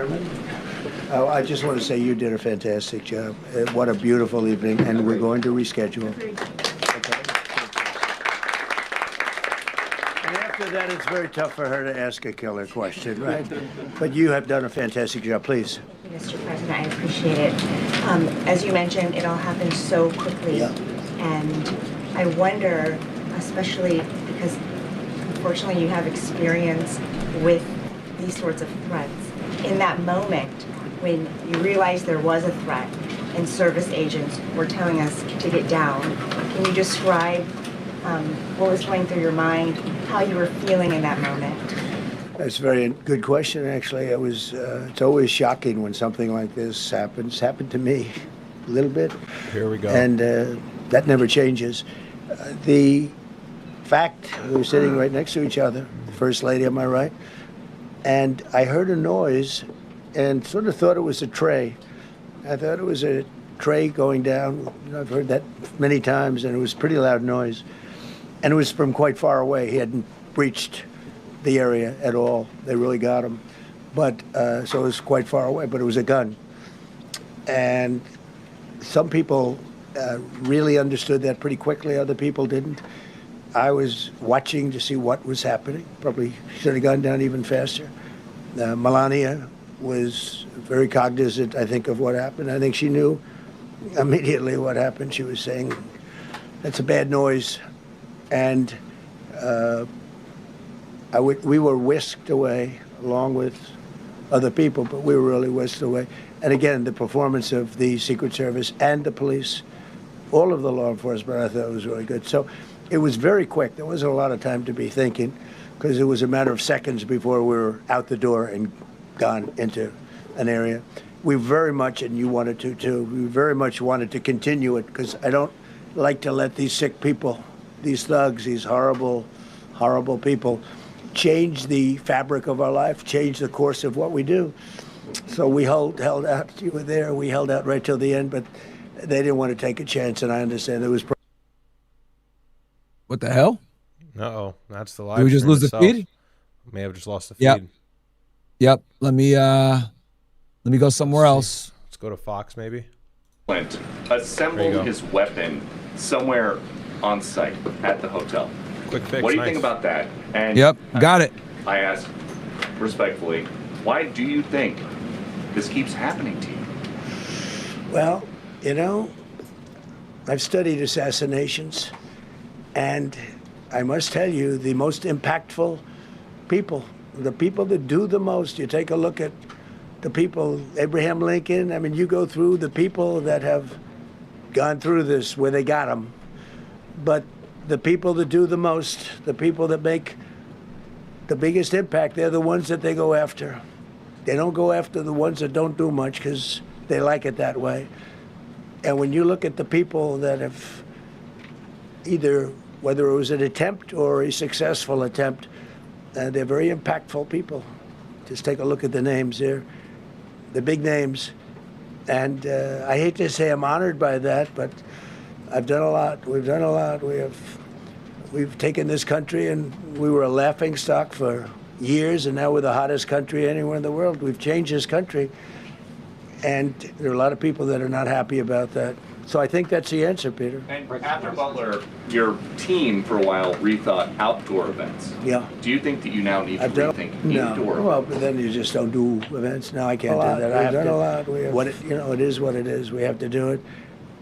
I just want to say you did a fantastic job. What a beautiful evening, and we're going to reschedule. And after that, it's very tough for her to ask a killer question, right? But you have done a fantastic job. Please. Mr. President, I appreciate it. As you mentioned, it all happened so quickly. Yeah. And I wonder, especially because unfortunately you have experience with these sorts of threats. In that moment, when you realized there was a threat and service agents were telling us to get down, can you describe what was going through your mind, how you were feeling in that moment? That's a very good question, actually. It's always shocking when something like this happens. It's happened to me a little bit. Here we go. And that never changes. The fact, we were sitting right next to each other, the First Lady on my right, and I heard a noise and sort of thought it was a tray. I thought it was a tray going down. I've heard that many times, and it was a pretty loud noise. And it was from quite far away. He hadn't breached the area at all. They really got him. But so it was quite far away, but it was a gun. And some people really understood that pretty quickly. Other people didn't. I was watching to see what was happening. Probably should have gone down even faster. Melania was very cognizant, I think, of what happened. I think she knew immediately what happened. She was saying, that's a bad noise. And we were whisked away along with other people, but we were really whisked away. And again, the performance of the Secret Service and the police, all of the law enforcement, I thought was really good. So it was very quick. There wasn't a lot of time to be thinking, because it was a matter of seconds before we were out the door and gone into an area. We very much, and you wanted to too, we very much wanted to continue it, because I don't like to let these sick people, these thugs, these horrible, horrible people change the fabric of our life, change the course of what we do. So we held out. You were there. We held out right till the end, but they didn't want to take a chance, and I understand. It was. What the hell? Uh-oh, that's the live. Did we just stream lose the itself. feed? May have just lost the feed. Yep. Let me go somewhere else. Let's go to Fox, maybe. Clint assembled his weapon somewhere on site at the hotel. Quick fix. What do you nice. think about that? And Yep, got it. I ask respectfully, why do you think this keeps happening to you? Well, you know, I've studied assassinations, and I must tell you, the most impactful people, the people that do the most, you take a look at the people, Abraham Lincoln, I mean, you go through the people that have gone through this where they got them, but the people that do the most, the people that make the biggest impact, they're the ones that they go after. They don't go after the ones that don't do much because they like it that way. And when you look at the people that have either, whether it was an attempt or a successful attempt, they're very impactful people. Just take a look at the names there. The big names, And I hate to say I'm honored by that, but I've done a lot. We've done a lot. We've taken this country, and we were a laughing stock for years, and now we're the hottest country anywhere in the world. We've changed this country, and there are a lot of people that are not happy about that. So I think that's the answer, Peter. And after Butler, your team for a while rethought outdoor events. Yeah. Do you think that you now need to rethink indoor? Well, but then you just don't do events. No, I can't do that. I've done a lot. It is what it is. We have to do it.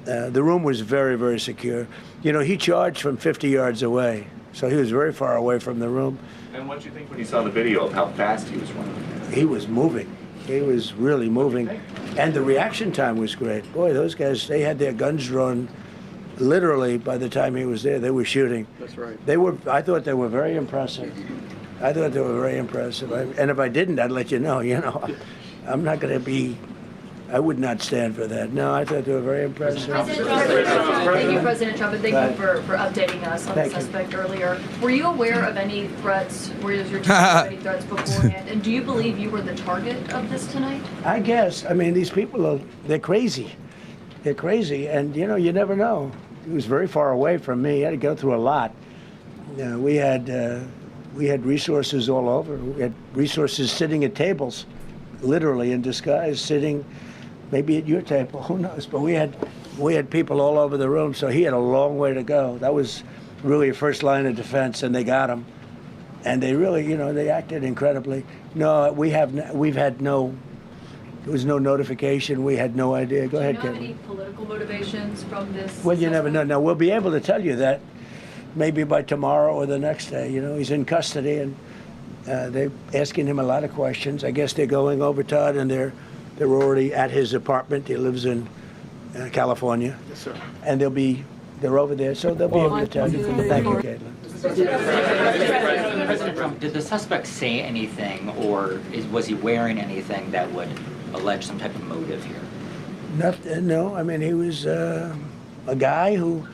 The room was very, very secure. He charged from 50 yards away, so he was very far away from the room. And what did you think when you saw the video of how fast he was running? He was moving. He was really moving. And the reaction time was great. Boy, those guys, they had their guns drawn literally by the time he was there. They were shooting. That's right. I thought they were very impressive. And if I didn't, I'd let you know. I'm not going to be, I would not stand for that. No, I thought they were very impressive. Thank you, President Trump, and thank you for updating us on the suspect earlier. Were you aware of any threats? Were your team aware of any threats beforehand? And do you believe you were the target of this tonight? I guess. I mean, these people they're crazy. They're crazy, and you never know. He was very far away from me. He had to go through a lot. We had resources all over. We had resources sitting at tables, literally in disguise, sitting maybe at your table, who knows? But we had people all over the room, so he had a long way to go. That was really a first line of defense, and they got him. And they really, they acted incredibly. No, there was no notification. We had no idea. Go ahead, Kaitlan. Do you know any political motivations from this? Well, you never know. Now, we'll be able to tell you that maybe by tomorrow or the next day. He's in custody, and they're asking him a lot of questions. I guess they're going over, Todd, and they're already at his apartment. He lives in California. Yes, sir. And they're over there, so they'll be able to tell you. Thank you, Kaitlan. President Trump, did the suspect say anything, or was he wearing anything that would allege some type of motive here? Nothing. No, I mean, he was a guy who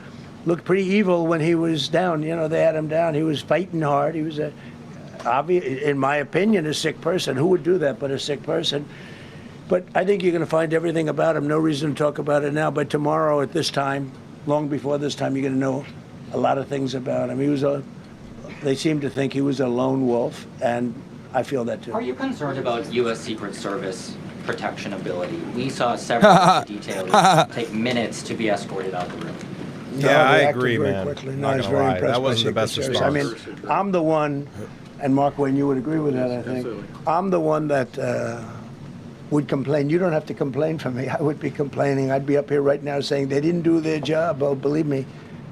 looked pretty evil when he was down. They had him down. He was fighting hard. He was in my opinion, a sick person. Who would do that but a sick person? But I think you're going to find everything about him. No reason to talk about it now. But tomorrow at this time, long before this time, you're going to know a lot of things about him. They seem to think he was a lone wolf, and I feel that too. Are you concerned about U.S. Secret Service protection ability? We saw several details take minutes to be escorted out of the room. Yeah, I agree, man. No, Not gonna lie. That wasn't the best response. I mean, I'm the one, and Mark Wayne, you would agree with that, I think. Absolutely. I'm the one that would complain. You don't have to complain for me. I would be complaining. I'd be up here right now saying they didn't do their job. Oh, believe me,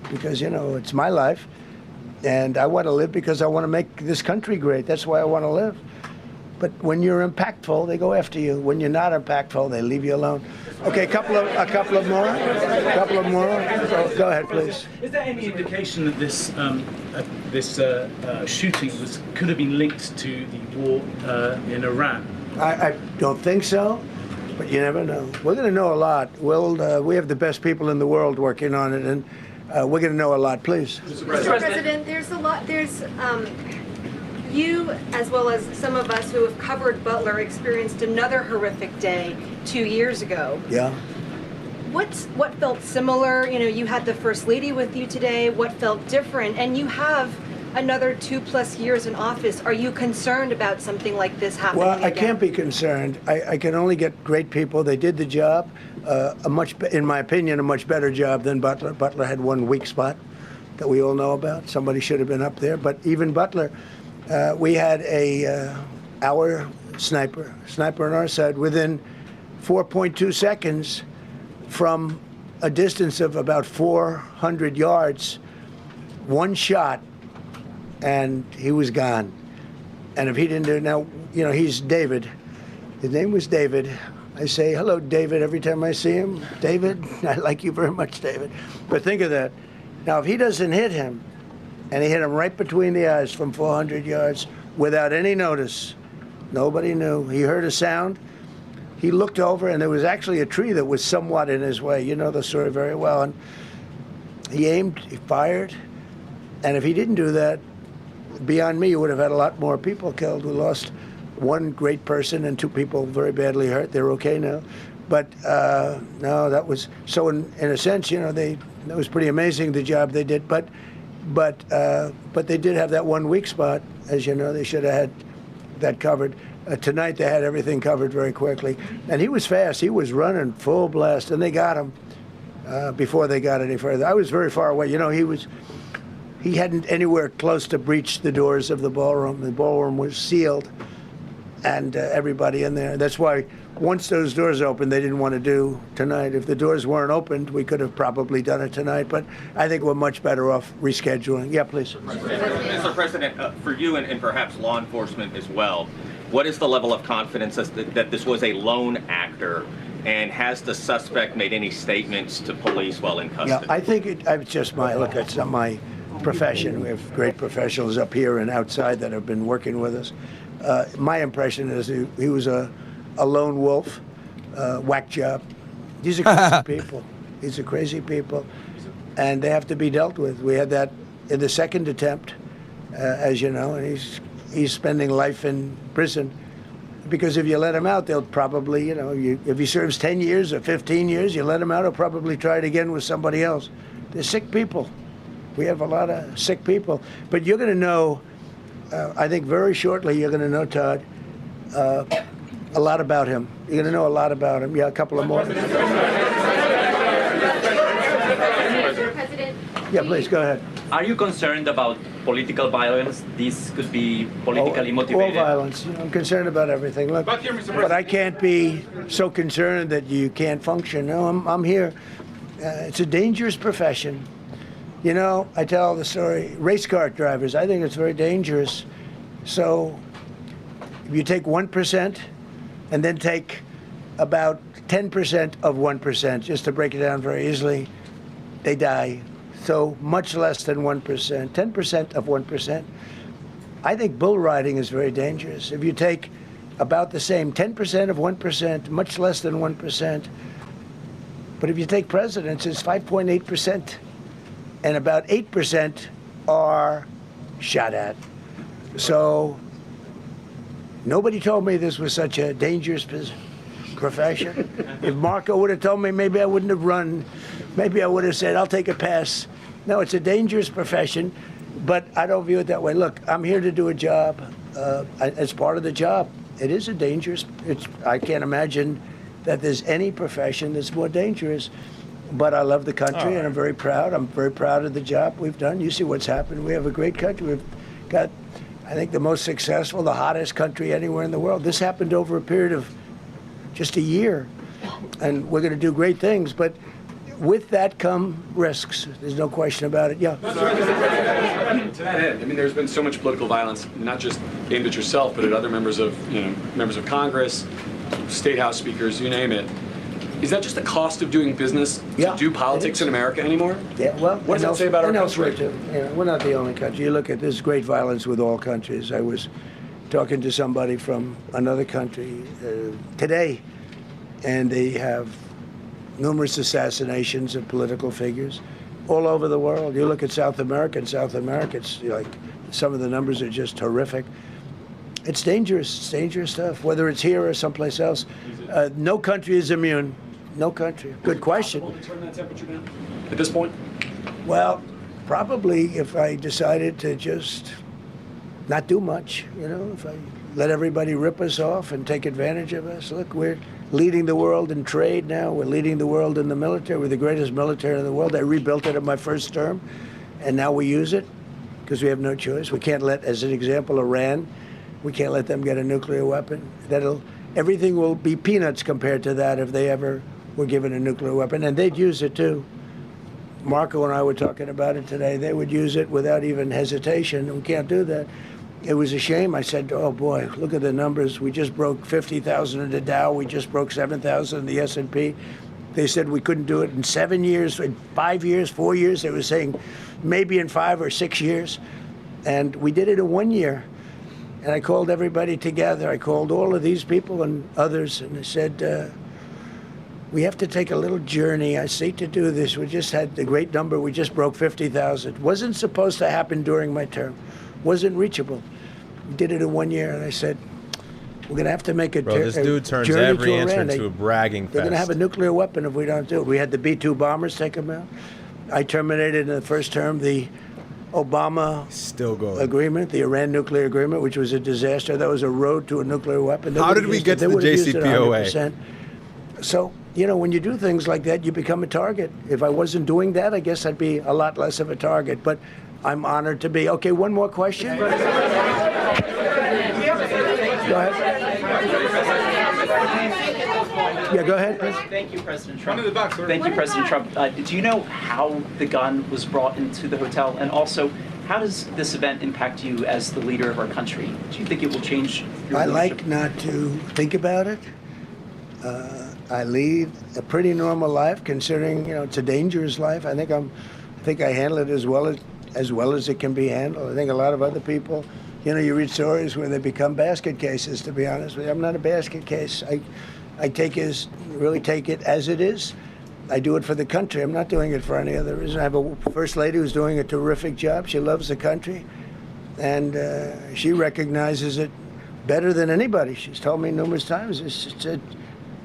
because, it's my life, and I want to live because I want to make this country great. That's why I want to live. But when you're impactful, they go after you. When you're not impactful, they leave you alone. Okay, a couple of more. Go ahead, please. Is there any indication that this shooting could have been linked to the war in Iran? I don't think so, but you never know. We're going to know a lot. We have the best people in the world working on it, and we're going to know a lot. Please. Mr. President, there's a lot. You, as well as some of us who have covered Butler, experienced another horrific day 2 years ago. Yeah. What felt similar? You had the First Lady with you today. What felt different? And you have another 2+ years in office. Are you concerned about something like this happening Well, again? I can't be concerned. I can only get great people. They did the job, in my opinion, a much better job than Butler. Butler had one weak spot that we all know about. Somebody should have been up there. But even Butler, we had our sniper on our side within 4.2 seconds from a distance of about 400 yards, one shot, and he was gone. And if he didn't do it, now, he's David. His name was David. I say, hello, David, every time I see him. David, I like you very much, David. But think of that. Now, if he doesn't hit him, and he hit him right between the eyes from 400 yards without any notice, nobody knew. He heard a sound. He looked over, and there was actually a tree that was somewhat in his way. You know the story very well. And he aimed, he fired, and if he didn't do that, beyond me, you would have had a lot more people killed. We lost one great person and 2 people very badly hurt. They're okay now. But no, that was so. In a sense, that was pretty amazing the job they did. But they did have that one weak spot, as you know. They should have had that covered. Tonight they had everything covered very quickly, and he was fast. He was running full blast, and they got him before they got any further. I was very far away. He hadn't anywhere close to breached the doors of the ballroom. The ballroom was sealed, and everybody in there. That's why once those doors opened, they didn't want to do tonight. If the doors weren't opened, we could have probably done it tonight. But I think we're much better off rescheduling. Yeah, please. Mr. President, for you and perhaps law enforcement as well, what is the level of confidence that this was a lone actor? And has the suspect made any statements to police while in custody? Yeah, I think it's just it's not my profession. We have great professionals up here and outside that have been working with us. My impression is he was a lone wolf, whack job. These are crazy people. These are crazy people, and they have to be dealt with. We had that in the second attempt, as you know, and he's spending life in prison. Because if you let him out, they'll probably, if he serves 10 years or 15 years, you let him out, he'll probably try it again with somebody else. They're sick people. We have a lot of sick people. But you're going to know, I think very shortly, you're going to know, Todd, a lot about him. You're going to know a lot about him. Yeah, a couple of more. Yeah, please, go ahead. Are you concerned about political violence? This could be politically motivated. All violence. I'm concerned about everything. Look, but I can't be so concerned that you can't function. No, I'm here. It's a dangerous profession. I tell the story. Race car drivers, I think it's very dangerous. So if you take 1% and then take about 10% of 1%, just to break it down very easily, they die. So much less than 1%, 10% of 1%. I think bull riding is very dangerous. If you take about the same, 10% of 1%, much less than 1%. But if you take presidents, it's 5.8%. And about 8% are shot at. So nobody told me this was such a dangerous profession. If Marco would have told me, maybe I wouldn't have run. Maybe I would have said, I'll take a pass. No, it's a dangerous profession, but I don't view it that way. Look, I'm here to do a job. As part of the job, it is a dangerous. I can't imagine that there's any profession that's more dangerous. But I love the country, and I'm very proud. I'm very proud of the job we've done. You see what's happened. We have a great country. We've got, I think, the most successful, the hottest country anywhere in the world. This happened over a period of just a year, and we're going to do great things. But with that come risks. There's no question about it. Yeah. To that end, there's been so much political violence, not just aimed at yourself, but at other members of Congress, state house speakers, you name it. Is that just the cost of doing business to do politics in America anymore? Yeah. Well, what does that say about our country? Too. We're not the only country. You look at this great violence with all countries. I was talking to somebody from another country today, and they have numerous assassinations of political figures all over the world. You look at South America, it's like some of the numbers are just horrific. It's dangerous. It's dangerous stuff, whether it's here or someplace else. No country is immune. No country. Good question. Is it possible to turn that temperature down at this point? Well, probably if I decided to just not do much, if I let everybody rip us off and take advantage of us. Look, we're leading the world in trade now. We're leading the world in the military. We're the greatest military in the world. I rebuilt it in my first term, and now we use it because we have no choice. We can't let, as an example, Iran, we can't let them get a nuclear weapon. Everything will be peanuts compared to that if they ever were given a nuclear weapon, and they'd use it too. Marco and I were talking about it today. They would use it without even hesitation. We can't do that. It was a shame. I said, oh boy, look at the numbers. We just broke 50,000 in the Dow. We just broke 7,000 in the S&P. They said we couldn't do it in 7 years, in 5 years, 4 years. They were saying maybe in 5 or 6 years. And we did it in 1 year. And I called everybody together. I called all of these people and others, and I said, we have to take a little journey. I see to do this. We just had the great number. We just broke 50,000. Wasn't supposed to happen during my term. Wasn't reachable. We did it in 1 year, and I said, We're going to have to make a Bro, this dude turns journey every to answer Iran. into a bragging They're going to fest. have a nuclear weapon if we don't do it. We had the B-2 bombers take them out. I terminated in the first term the Obama agreement, the Iran nuclear agreement, which was a disaster. That was a road to a nuclear weapon. They How would've did we used get it. to They the would've used it JCPOA? 100%. So, you know, when you do things like that, you become a target. If I wasn't doing that, I guess I'd be a lot less of a target. But I'm honored to be. Okay, one more question. Go ahead. Yeah, go ahead. Thank you, President Trump. Thank you, President Trump. Do you know how the gun was brought into the hotel? And also, how does this event impact you as the leader of our country? Do you think it will change your I leadership? like not to think about it. I lead a pretty normal life, considering it's a dangerous life. I think I handle it as well as it can be handled. I think a lot of other people, you read stories where they become basket cases. To be honest with you, I'm not a basket case. I really take it as it is. I do it for the country. I'm not doing it for any other reason. I have a first lady who's doing a terrific job. She loves the country, and she recognizes it better than anybody. She's told me numerous times. She said,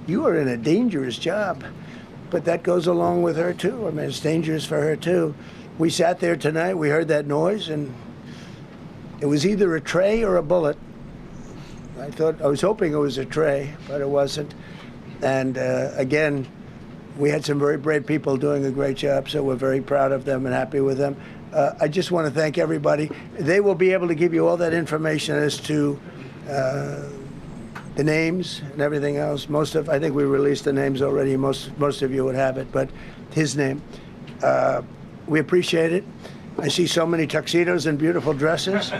"You are in a dangerous job," but that goes along with her too. I mean, it's dangerous for her too. We sat there tonight. We heard that noise, and it was either a tray or a bullet. I was hoping it was a tray, but it wasn't. And again, we had some very brave people doing a great job, so we're very proud of them and happy with them. I just want to thank everybody. They will be able to give you all that information as to the names and everything else. I think we released the names already. Most of you would have it, but his name. We appreciate it. I see so many tuxedos and beautiful dresses.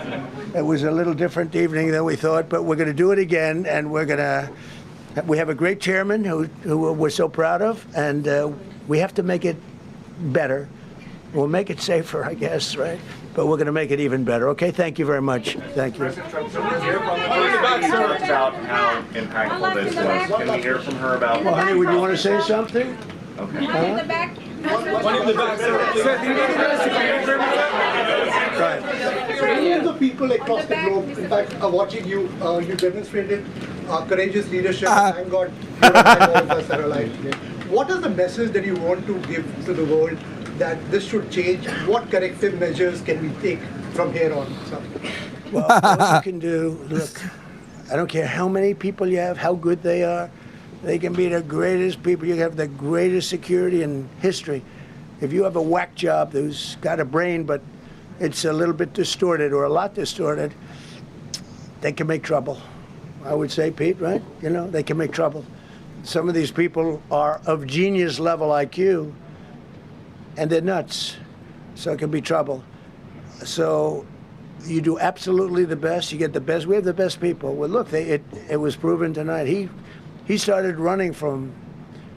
It was a little different evening than we thought, but we're going to do it again, and we have a great chairman who we're so proud of, and we have to make it better. We'll make it safer, I guess, right? But we're going to make it even better. Okay, thank you very much. Thank you. About how impactful this was. Can we hear from her about? Well, honey, would you want to say something? Okay. Huh? One in the back, Millions of people across the globe, in fact, are watching you. You demonstrated courageous leadership. Thank God you're all of us are alive today. What is the message that you want to give to the world that this should change? What corrective measures can we take from here on? Well, what you can do, look, I don't care how many people you have, how good they are. They can be the greatest people. You have the greatest security in history. If you have a whack job who's got a brain, but it's a little bit distorted or a lot distorted, they can make trouble. I would say, Pete, right? They can make trouble. Some of these people are of genius level IQ, and they're nuts. So it can be trouble. So you do absolutely the best. You get the best. We have the best people. Well, look, it was proven tonight. He started running from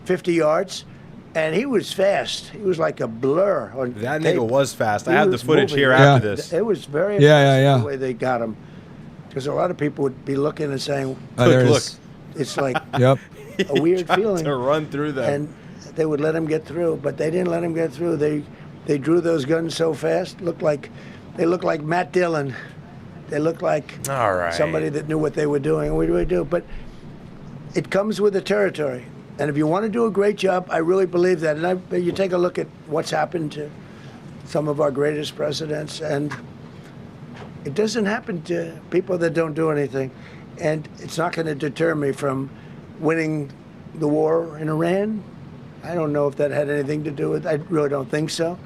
50 yards, and he was fast. He was like a blur on That tape. nigga was fast. I He have the was footage moving. here after this. It was very Yeah. impressive the way they got him. Because a lot of people would be looking and saying, Look. It's like Yep. a weird Tried feeling. to run through them. And they would let him get through, but they didn't let him get through. They drew those guns so fast. They looked like Matt Dillon. They looked like All right. somebody that knew what they were doing. We really do. But it comes with the territory. And if you want to do a great job, I really believe that. And you take a look at what's happened to some of our greatest presidents, and it doesn't happen to people that don't do anything. And it's not going to deter me from winning the war in Iran. I don't know if that had anything to do with it. I really don't think so,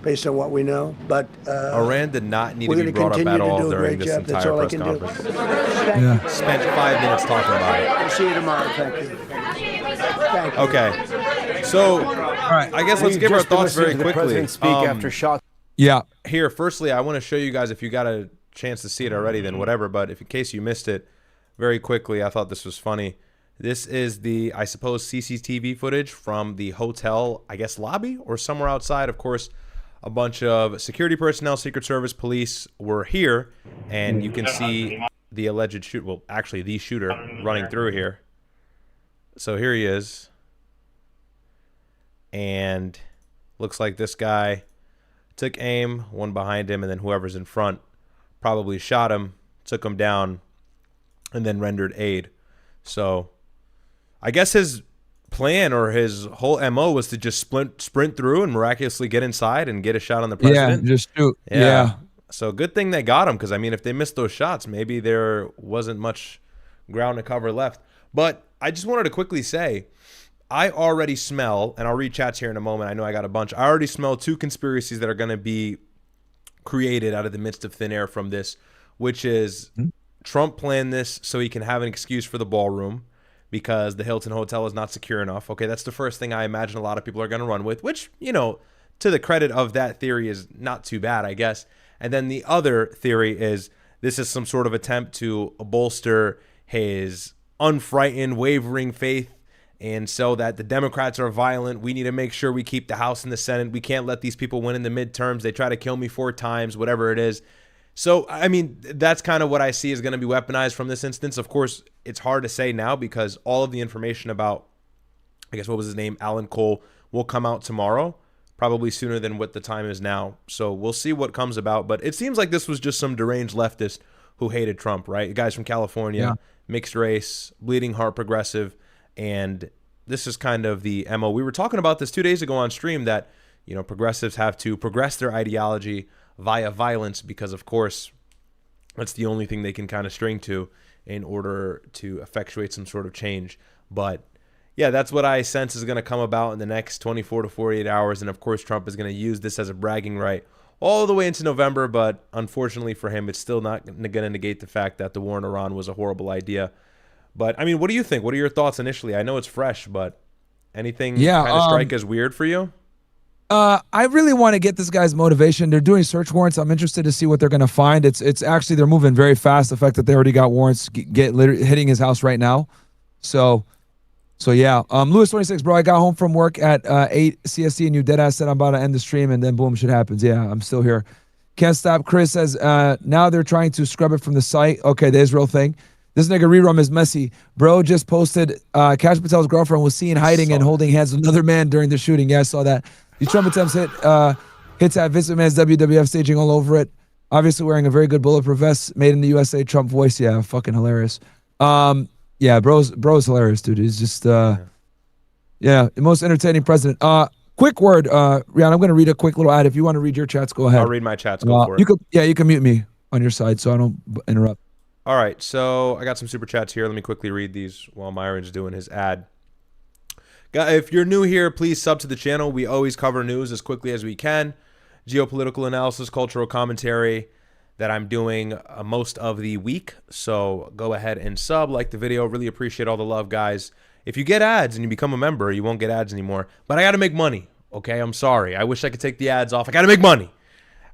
based on what we know. But Iran did not need to we're be gonna brought up continue at to all do a during great this job. That's entire all I press can do. conference. Spent 5 minutes talking about it. I'll see you tomorrow. Thank you. Thank you. Okay. So, I guess let's give our thoughts very quickly. President speak after shots. Yeah. Here, firstly, I want to show you guys, if you got a chance to see it already, then whatever. But if in case you missed it, very quickly, I thought this was funny. This is the, I suppose, CCTV footage from the hotel, I guess, lobby or somewhere outside. Of course, a bunch of security personnel, Secret Service, police were here, and you can see the alleged shoot. Well, actually, the shooter running through here. So here he is, and looks like this guy took aim, one behind him, and then whoever's in front probably shot him, took him down. and then rendered aid. So I guess his plan or his whole MO was to just sprint through and miraculously get inside and get a shot on the president. Yeah, just shoot. Yeah. So good thing they got him, because I mean, if they missed those shots, maybe there wasn't much ground to cover left. But I just wanted to quickly say, I already smell, and I'll read chats here in a moment. I know I got a bunch. I already smell 2 conspiracies that are going to be created out of the midst of thin air from this, which is Trump planned this so he can have an excuse for the ballroom because the Hilton Hotel is not secure enough. Okay, that's the first thing I imagine a lot of people are going to run with, which, you know, to the credit of that theory is not too bad, I guess. And then the other theory is this is some sort of attempt to bolster his unfrightened, wavering faith, and so that the Democrats are violent. We need to make sure we keep the House and the Senate. We can't let these people win in the midterms. They try to kill me 4 times, whatever it is. So, I mean, that's kind of what I see is going to be weaponized from this instance. Of course, it's hard to say now because all of the information about, I guess, what was his name, Alan Cole, will come out tomorrow, probably sooner than what the time is now. So we'll see what comes about. But it seems like this was just some deranged leftist who hated Trump, right? Guys from California, mixed race, bleeding heart progressive. And this is kind of the MO. We were talking about this 2 days ago on stream that, you know, progressives have to progress their ideology via violence because, of course, that's the only thing they can kind of string to in order to effectuate some sort of change. But yeah, that's what I sense is going to come about in the next 24 to 48 hours. And of course, Trump is going to use this as a bragging right all the way into November. But unfortunately for him, it's still not going to negate the fact that the war in Iran was a horrible idea. But I mean, what do you think? What are your thoughts initially? I know it's fresh, but anything kind of strike as weird for you? I really want to get this guy's motivation. They're doing search warrants. I'm interested to see what they're going to find. It's actually, they're moving very fast. The fact that they already got warrants hitting his house right now. So yeah. Lewis 26, bro, I got home from work at 8 CST and you deadass said I'm about to end the stream and then boom, shit happens. Yeah, I'm still here. Can't stop. Chris says, now they're trying to scrub it from the site. Okay, the Israel thing. This nigga Rerum is messy. Bro just posted Kash Patel's girlfriend was seen hiding and holding hands with another man during the shooting. Yeah, I saw that. The Trump attempts hits at Vince McMahon's WWF staging all over it. Obviously wearing a very good bulletproof vest, made in the USA, Trump voice. Yeah, fucking hilarious. Yeah, bro's hilarious, dude. He's just yeah, the most entertaining president. Quick word, Rihanna, I'm gonna read a quick little ad. If you want to read your chats, go ahead. I'll read my chats, go for it. You can mute me on your side so I don't interrupt. All right, so I got some super chats here. Let me quickly read these while Myron's doing his ad. If you're new here, please sub to the channel. We always cover news as quickly as we can. Geopolitical analysis, cultural commentary that I'm doing most of the week. So go ahead and sub, like the video. Really appreciate all the love, guys. If you get ads and you become a member, you won't get ads anymore. But I got to make money, okay? I'm sorry. I wish I could take the ads off. I got to make money.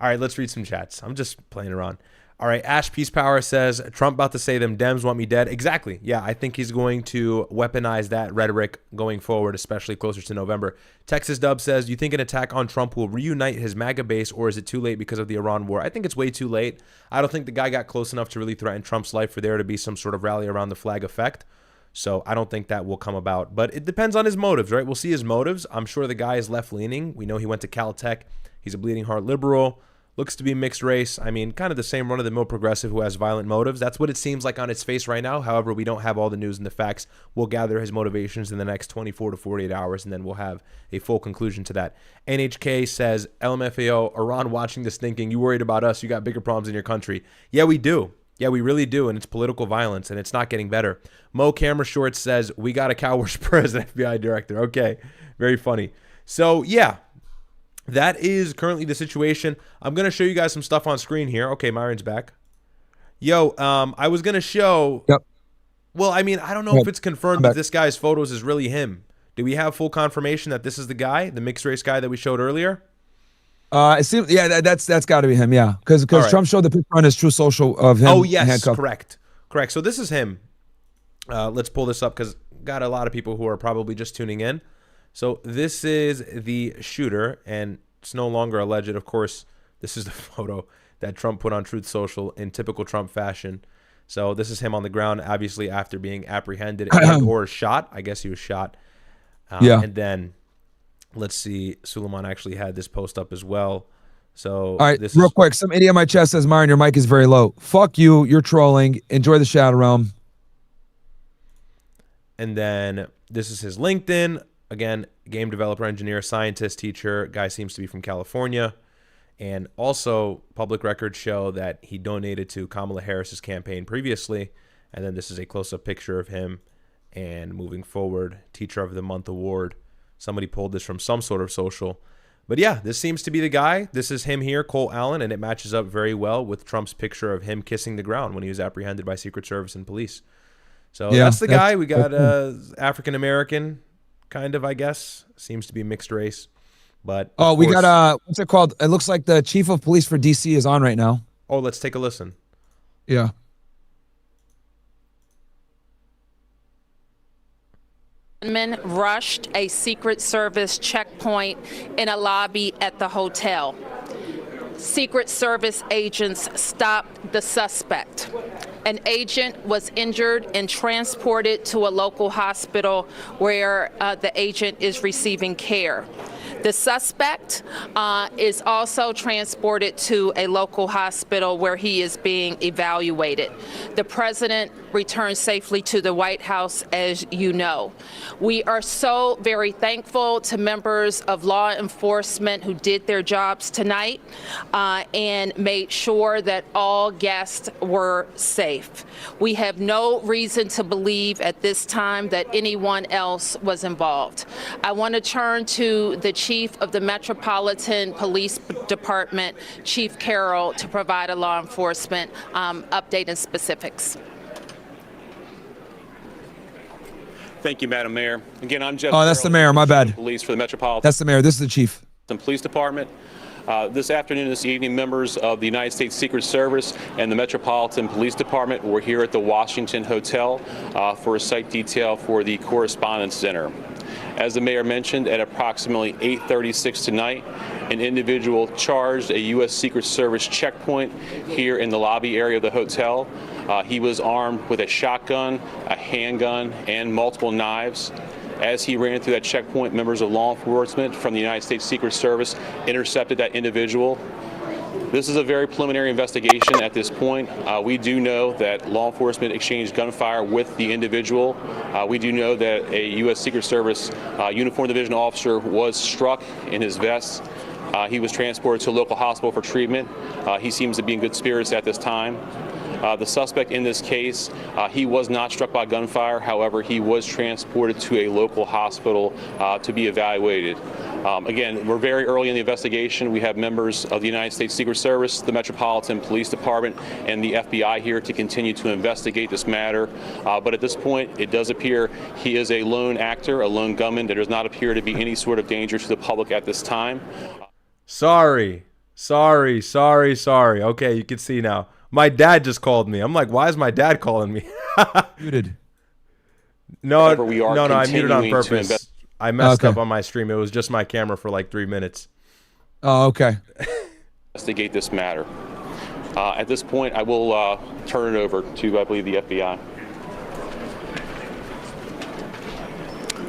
All right, let's read some chats. I'm just playing around. All right, Ash Peace Power says, Trump about to say them Dems want me dead. Exactly. Yeah, I think he's going to weaponize that rhetoric going forward, especially closer to November. Texas Dub says, do you think an attack on Trump will reunite his MAGA base, or is it too late because of the Iran war? I think it's way too late. I don't think the guy got close enough to really threaten Trump's life for there to be some sort of rally around the flag effect. So I don't think that will come about. But it depends on his motives, right? We'll see his motives. I'm sure the guy is left-leaning. We know he went to Caltech. He's a bleeding heart liberal. Looks to be mixed race. I mean, kind of the same run-of-the-mill progressive who has violent motives. That's what it seems like on its face right now. However, we don't have all the news and the facts. We'll gather his motivations in the next 24 to 48 hours, and then we'll have a full conclusion to that. NHK says, LMFAO, Iran watching this thinking, you worried about us, you got bigger problems in your country. Yeah, we do. Yeah, we really do, and it's political violence, and it's not getting better. Mo Camera Shorts says, we got a cow whisperer as an FBI director. Okay, very funny. So, yeah. That is currently the situation. I'm going to show you guys some stuff on screen here. Okay, Myron's back. Yo, I was going to show... Yep. Well, I mean, I don't know if it's confirmed that this guy's photos is really him. Do we have full confirmation that this is the guy, the mixed race guy that we showed earlier? It seems, yeah, that's got to be him, yeah. Because right. Trump showed the picture on his True Social of him. Oh, yes, handcuffed. correct. So this is him. Let's pull this up because got a lot of people who are probably just tuning in. So this is the shooter, and it's no longer alleged. Of course, this is the photo that Trump put on Truth Social in typical Trump fashion. So this is him on the ground, obviously after being apprehended or shot. I guess he was shot. Yeah. And then let's see, Suleiman actually had this post up as well. So all right, real quick, some idiot on my chest says, Marin, your mic is very low. Fuck you. You're trolling. Enjoy the Shadow Realm. And then this is his LinkedIn. Again, game developer, engineer, scientist, teacher. Guy seems to be from California. And also, public records show that he donated to Kamala Harris's campaign previously. And then this is a close-up picture of him. And moving forward, Teacher of the Month award. Somebody pulled this from some sort of social. But yeah, this seems to be the guy. This is him here, Cole Allen, and it matches up very well with Trump's picture of him kissing the ground when he was apprehended by Secret Service and police. So Yeah, that's the that's- guy. We got African-American, kind of, I guess. Seems to be mixed race. But Oh, of we course- got what's it called? It looks like the chief of police for DC is on right now. Oh, let's take a listen. Yeah. Gunman rushed a Secret Service checkpoint in a lobby at the hotel. Secret Service agents stopped the suspect. An agent was injured and transported to a local hospital where the agent is receiving care. The suspect is also transported to a local hospital where he is being evaluated. The president returned safely to the White House, as you know. We are so very thankful to members of law enforcement who did their jobs tonight and made sure that all guests were safe. We have no reason to believe at this time that anyone else was involved. I want to turn to the Chief of the Metropolitan Police Department, Chief Carroll, to provide a law enforcement update and specifics. Thank you, Madam Mayor. Again, I'm Jeff. Oh, that's the mayor. My bad. Police for the Metropolitan. That's the mayor. This is the chief. Police Department. This afternoon, this evening, members of the United States Secret Service and the Metropolitan Police Department were here at the Washington Hotel for a site detail for the Correspondents Dinner. As the mayor mentioned, at approximately 8:36 tonight, an individual charged a U.S. Secret Service checkpoint here in the lobby area of the hotel. He was armed with a shotgun, a handgun, and multiple knives. As he ran through that checkpoint, members of law enforcement from the United States Secret Service intercepted that individual. This is a very preliminary investigation at this point. We do know that law enforcement exchanged gunfire with the individual. We do know that a U.S. Secret Service uniformed division officer was struck in his vest. He was transported to a local hospital for treatment. He seems to be in good spirits at this time. The suspect in this case, he was not struck by gunfire. However, he was transported to a local hospital to be evaluated. Again, we're very early in the investigation. We have members of the United States Secret Service, the Metropolitan Police Department, and the FBI here to continue to investigate this matter. But at this point, it does appear he is a lone actor, a lone gunman. There does not appear to be any sort of danger to the public at this time. Sorry. Okay, you can see now. My dad just called me. I'm like, why is my dad calling me? Muted. No, However, we are I muted on continuing to purpose. I messed up on my stream. It was just my camera for like 3 minutes. Oh, okay. Investigate this matter. At this point, I will turn it over to, I believe, the FBI.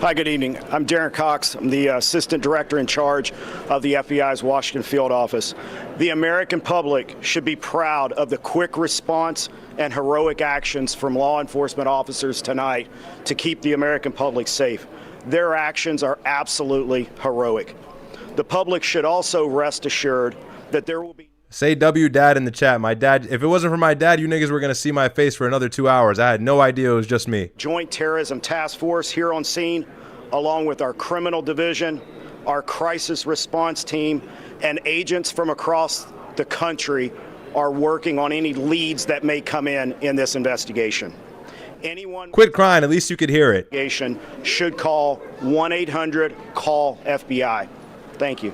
Hi, good evening. I'm Darren Cox. I'm the Assistant Director in charge of the FBI's Washington Field Office. The American public should be proud of the quick response and heroic actions from law enforcement officers tonight to keep the American public safe. Their actions are absolutely heroic. The public should also rest assured that there will be... Say W dad in the chat. My dad, if it wasn't for my dad, you niggas were going to see my face for another 2 hours. I had no idea it was just me. Joint Terrorism Task Force here on scene, along with our criminal division, our crisis response team, and agents from across the country are working on any leads that may come in this investigation. Anyone Quit crying. At least you could hear it. Should call 1-800-CALL-FBI. Thank you.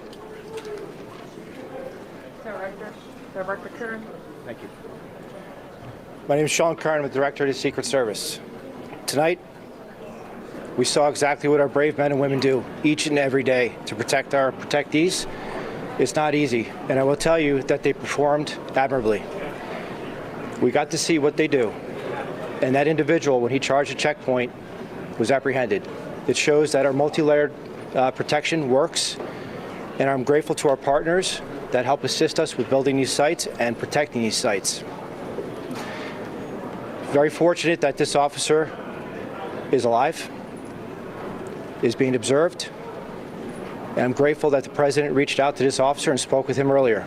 Director Kern. Thank you. My name is Sean Kern. I'm the Director of the Secret Service. Tonight, we saw exactly what our brave men and women do each and every day to protect our protectees. It's not easy, and I will tell you that they performed admirably. We got to see what they do, and that individual, when he charged a checkpoint, was apprehended. It shows that our multi-layered protection works, and I'm grateful to our partners that help assist us with building these sites and protecting these sites. Very fortunate that this officer is alive, is being observed, and I'm grateful that the president reached out to this officer and spoke with him earlier.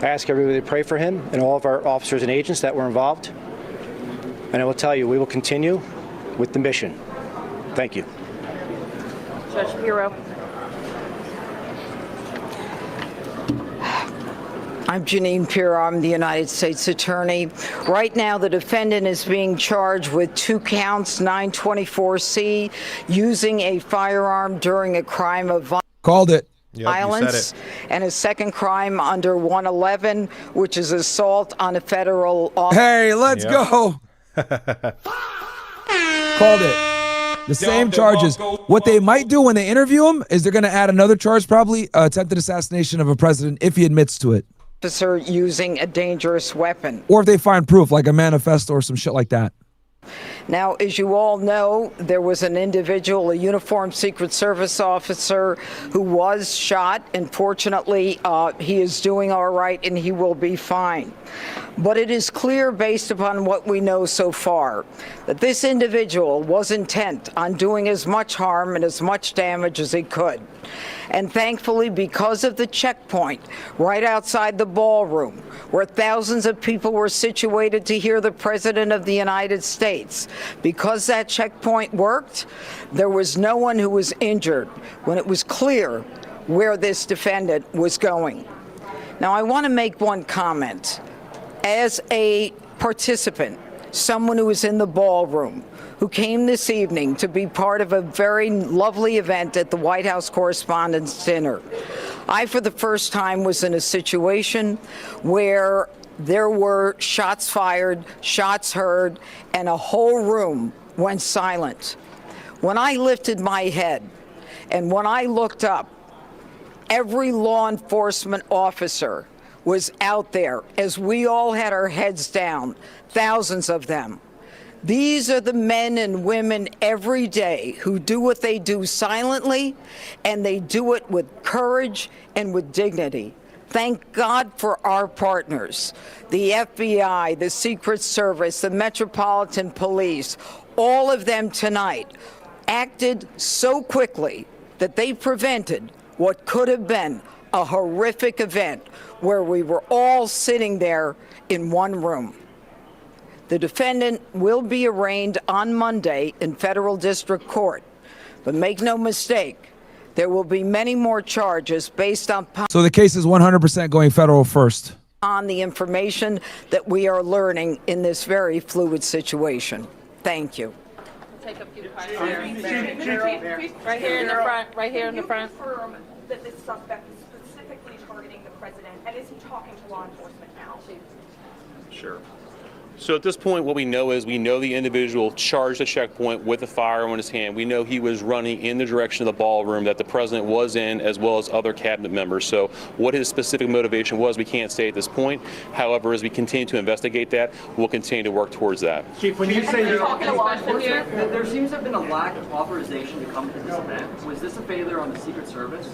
I ask everybody to pray for him and all of our officers and agents that were involved. And I will tell you, we will continue with the mission. Thank you. Judge Pirro. I'm Jeanine Pirro. I'm the United States Attorney. Right now, the defendant is being charged with 2 counts, 924C, using a firearm during a crime of violence. Called it. Violence, and a second crime under 111, which is assault on a federal officer. Hey, let's go. Called it. The same charges. What they might do when they interview him is they're going to add another charge, probably attempted assassination of a president, if he admits to it. Officer using a dangerous weapon. Or if they find proof, like a manifesto or some shit like that. Now, as you all know, there was an individual, a uniformed Secret Service officer, who was shot. And fortunately, he is doing all right and he will be fine. But it is clear, based upon what we know so far, that this individual was intent on doing as much harm and as much damage as he could. And thankfully, because of the checkpoint right outside the ballroom, where thousands of people were situated to hear the President of the United States, because that checkpoint worked, there was no one who was injured when it was clear where this defendant was going. Now, I want to make one comment. As a participant, someone who was in the ballroom, who came this evening to be part of a very lovely event at the White House Correspondents Dinner, I, for the first time, was in a situation where there were shots fired, shots heard, and a whole room went silent. When I lifted my head and when I looked up, every law enforcement officer was out there as we all had our heads down, thousands of them. These are the men and women every day who do what they do silently, and they do it with courage and with dignity. Thank God for our partners, the FBI, the Secret Service, the Metropolitan Police. All of them tonight acted so quickly that they prevented what could have been a horrific event where we were all sitting there in one room. The defendant will be arraigned on Monday in federal district court, but make no mistake, there will be many more charges based on So the case is 100% going federal first. On the information that we are learning in this very fluid situation. Thank you. Take a few questions. Right here in the front, right here in the front. Confirm that this suspect is specifically targeting the president, and is he talking to law enforcement now? Sure. So at this point, what we know is we know the individual charged a checkpoint with a firearm in his hand. We know he was running in the direction of the ballroom that the president was in, as well as other cabinet members. So what his specific motivation was, we can't say at this point. However, as we continue to investigate that, we'll continue to work towards that. Chief, when you say you're talking to law enforcement, there seems to have been a lack of authorization to come to this event. Was this a failure on the Secret Service?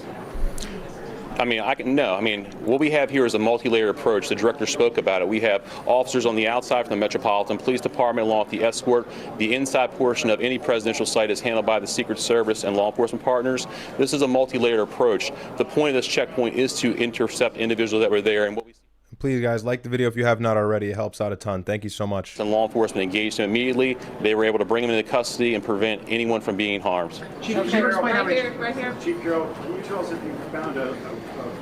What we have here is a multi-layered approach. The director spoke about it. We have officers on the outside from the Metropolitan Police Department along with the escort. The inside portion of any presidential site is handled by the Secret Service and law enforcement partners. This is a multi-layered approach. The point of this checkpoint is to intercept individuals that were there. And what we Please, guys, like the video if you have not already. It helps out a ton. Thank you so much. And law enforcement engaged him immediately. They were able to bring him into custody and prevent anyone from being harmed. Chief, right here. Chief Carroll, can you tell us if you found a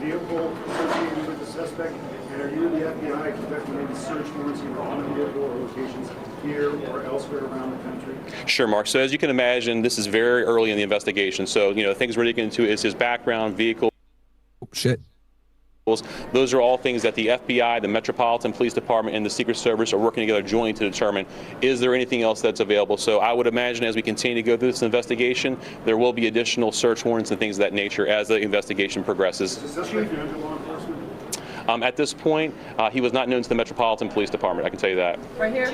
vehicle associated with the suspect? And are you and the FBI conducting any search warrants on the vehicle or locations here or elsewhere around the country? Sure, Mark. So as you can imagine, this is very early in the investigation. So, things we're digging into is his background, vehicle. Shit. Those are all things that the FBI, the Metropolitan Police Department, and the Secret Service are working together jointly to determine, is there anything else that's available? So I would imagine as we continue to go through this investigation, there will be additional search warrants and things of that nature as the investigation progresses. Is this under law enforcement? At this point, he was not known to the Metropolitan Police Department. I can tell you that. Right here.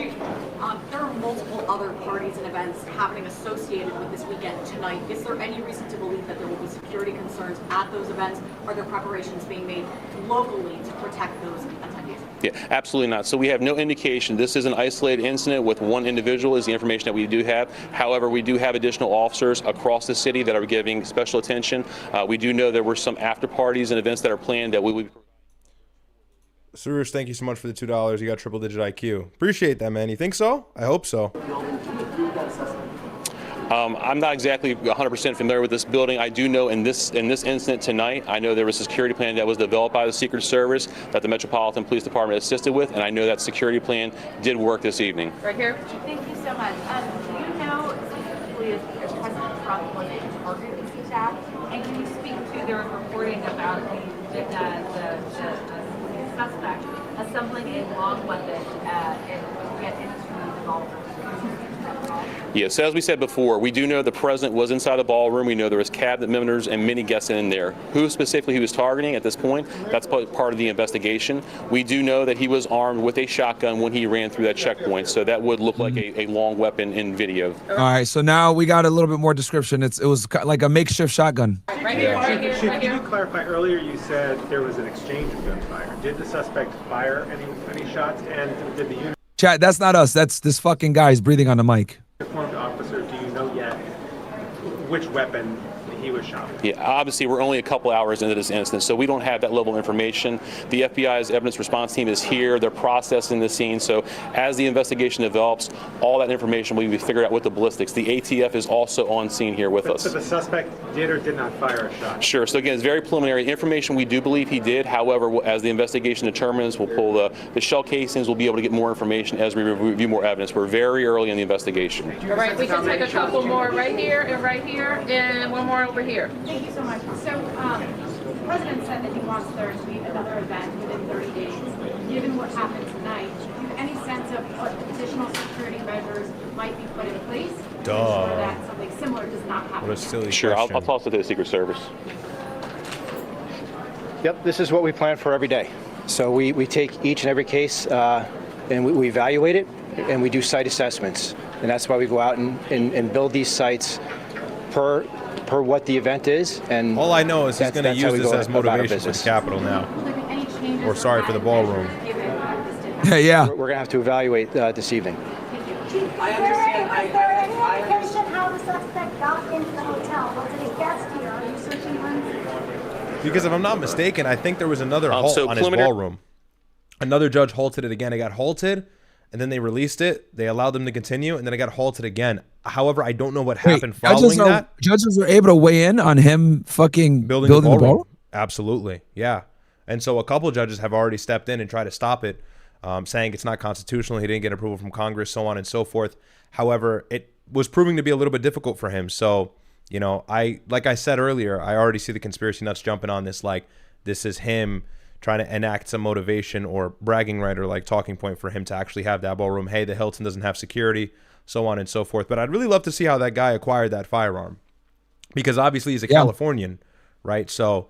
There are multiple other parties and events happening associated with this weekend tonight. Is there any reason to believe that there will be security concerns at those events? Are there preparations being made locally to protect those attendees? Yeah, absolutely not. So we have no indication. This is an isolated incident with one individual is the information that we do have. However, we do have additional officers across the city that are giving special attention. We do know there were some after parties and events that are planned that we would. Suresh, thank you so much for the $2. You got triple-digit IQ. Appreciate that, man. You think so? I hope so. I'm not exactly 100% familiar with this building. I do know in this incident tonight, I know there was a security plan that was developed by the Secret Service that the Metropolitan Police Department assisted with, and I know that security plan did work this evening. Right here. Thank you so much. Do you know specifically if President Trump was a target of this attack? And can you speak to their reporting about the suspect assembling a long weapon and get into the ballroom? Yeah, so as we said before, we do know the president was inside the ballroom. We know there was cabinet members and many guests in there. Who specifically he was targeting at this point, that's part of the investigation. We do know that he was armed with a shotgun when he ran through that checkpoint, so that would look like a long weapon in video. All right, so now we got a little bit more description. It was like a makeshift shotgun. Right here, right here, right Can here. you clarify, earlier you said there was an exchange of gunfire. Did the suspect fire any shots, and did the Chat, that's not us. That's this fucking guy. He's breathing on the mic. uniformed officer, do you know yet which weapon he was shot with? Yeah, obviously we're only a couple hours into this incident, so we don't have that level of information. The FBI's evidence response team is here. They're processing the scene. So as the investigation develops, all that information will be figured out with the ballistics. The ATF is also on scene here with us. So the suspect did or did not fire a shot? Sure. So again, it's very preliminary information. We do believe he did. However, as the investigation determines, we'll pull the shell casings. We'll be able to get more information as we review more evidence. We're very early in the investigation. All right, we can take a couple more right here, and one more over here. Thank you so much. So, the president said that he wants there to be another event within 30 days. Given what happened tonight, do you have any sense of what additional security measures might be put in place to ensure that something similar does not happen? What a silly Sure. question. I'll toss it to the Secret Service. Yep, this is what we plan for every day. So we take each and every case and we evaluate it, and we do site assessments. And that's why we go out and build these sites per what the event is. And all I know is he's going to use this as motivation for the business. Capitol now. Or sorry, for the ballroom. Yeah. We're going to have to evaluate this evening. I understand. Is there any indication how the suspect got into the hotel? Was it a guest here? Are you searching rooms? Because if I'm not mistaken, I think there was another halt on his ballroom. Another judge halted it again. It got halted, and then they released it. They allowed them to continue, and then it got halted again. However, I don't know what happened following that. Judges were able to weigh in on him fucking building the ballroom? Absolutely, yeah. And so a couple of judges have already stepped in and tried to stop it, saying it's not constitutional. He didn't get approval from Congress, so on and so forth. However, it was proving to be a little bit difficult for him. So, you know, like I said earlier, I already see the conspiracy nuts jumping on this. Like, this is him trying to enact some motivation or bragging right or like talking point for him to actually have that ballroom. Hey, the Hilton doesn't have security, so on and so forth. But I'd really love to see how that guy acquired that firearm, because obviously he's a Californian, right? So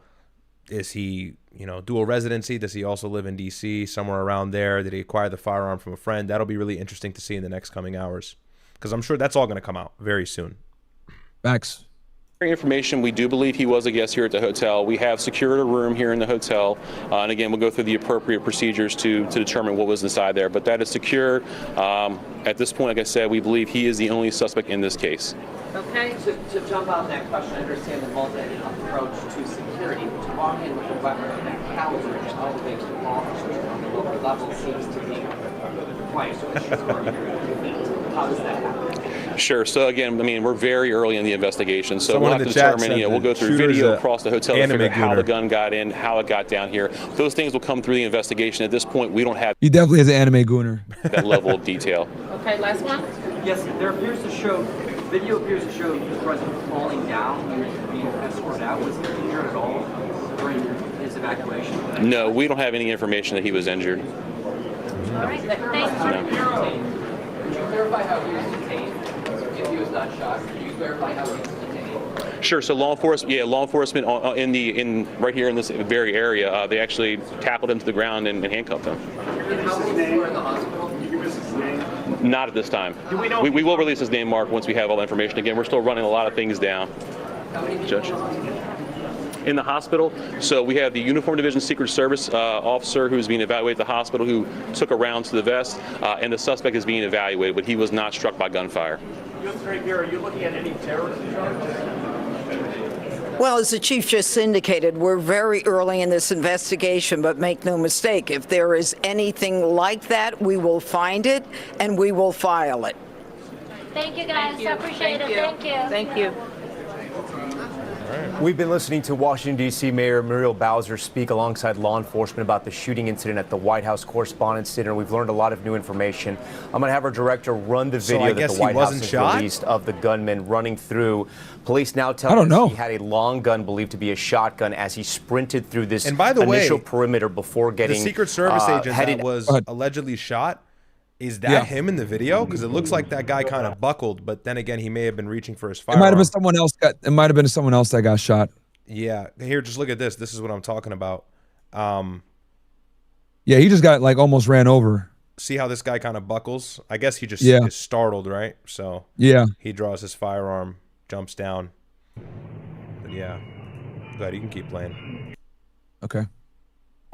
is he, you know, dual residency? Does he also live in DC, somewhere around there? Did he acquire the firearm from a friend? That'll be really interesting to see in the next coming hours, because I'm sure that's all going to come out very soon. Facts. Information, we do believe he was a guest here at the hotel. We have secured a room here in the hotel, and again, we'll go through the appropriate procedures to determine what was inside there, but that is secure. At this point, like I said, we believe he is the only suspect in this case. Okay. To jump on that question, I understand the multi-approach to security. To walk in with a weapon of that caliber and elevate to law enforcement on the local level seems to be quite extraordinary. How does that happen? Sure. So again, I mean, we're very early in the investigation, so we'll have to determine. You know, we'll go through video across the hotel to figure out how the gun got in, how it got down here. Those things will come through the investigation. At this point, we don't have. He definitely is an anime gooner. That level of detail. Okay, last one. Yes, video appears to show the president falling down and being escorted out. Was he injured at all during his evacuation? No, we don't have any information that he was injured. All right, thanks. No. Could you clarify how he was detained? If he was not shot, could you clarify how he was detained? Sure. So law enforcement right here in this very area, they actually tackled him to the ground and handcuffed him. How many people were in the hospital? Can you give us his name? Not at this time. Do we know? We will release his name, Mark, once we have all the information. Again, we're still running a lot of things down. How many people Judge. in the hospital? In the hospital, so we have the Uniform Division Secret Service officer who's being evaluated at the hospital who took a round to the vest, and the suspect is being evaluated, but he was not struck by gunfire. Are you looking at any terrorism charges? Well, as the chief just indicated, we're very early in this investigation, but make no mistake, if there is anything like that, we will find it and we will file it. Thank you, guys. I appreciate it. Thank you. Thank you. We've been listening to Washington, D.C. Mayor Muriel Bowser speak alongside law enforcement about the shooting incident at the White House Correspondents Dinner. We've learned a lot of new information. I'm going to have our director run the video that the White House has released of the gunman running through. Police now tell us he had a long gun believed to be a shotgun as he sprinted through this initial perimeter before getting the Secret Service agent that was allegedly shot. Is that him in the video? Because it looks like that guy kind of buckled, but then again, he may have been reaching for his firearm. It might have been someone else. It might have been someone else that got shot. Yeah. Here, just look at this. This is what I'm talking about. Yeah, he just got like almost ran over. See how this guy kind of buckles? I guess he just is startled, right? So he draws his firearm, jumps down. But yeah, go ahead. You can keep playing. Okay.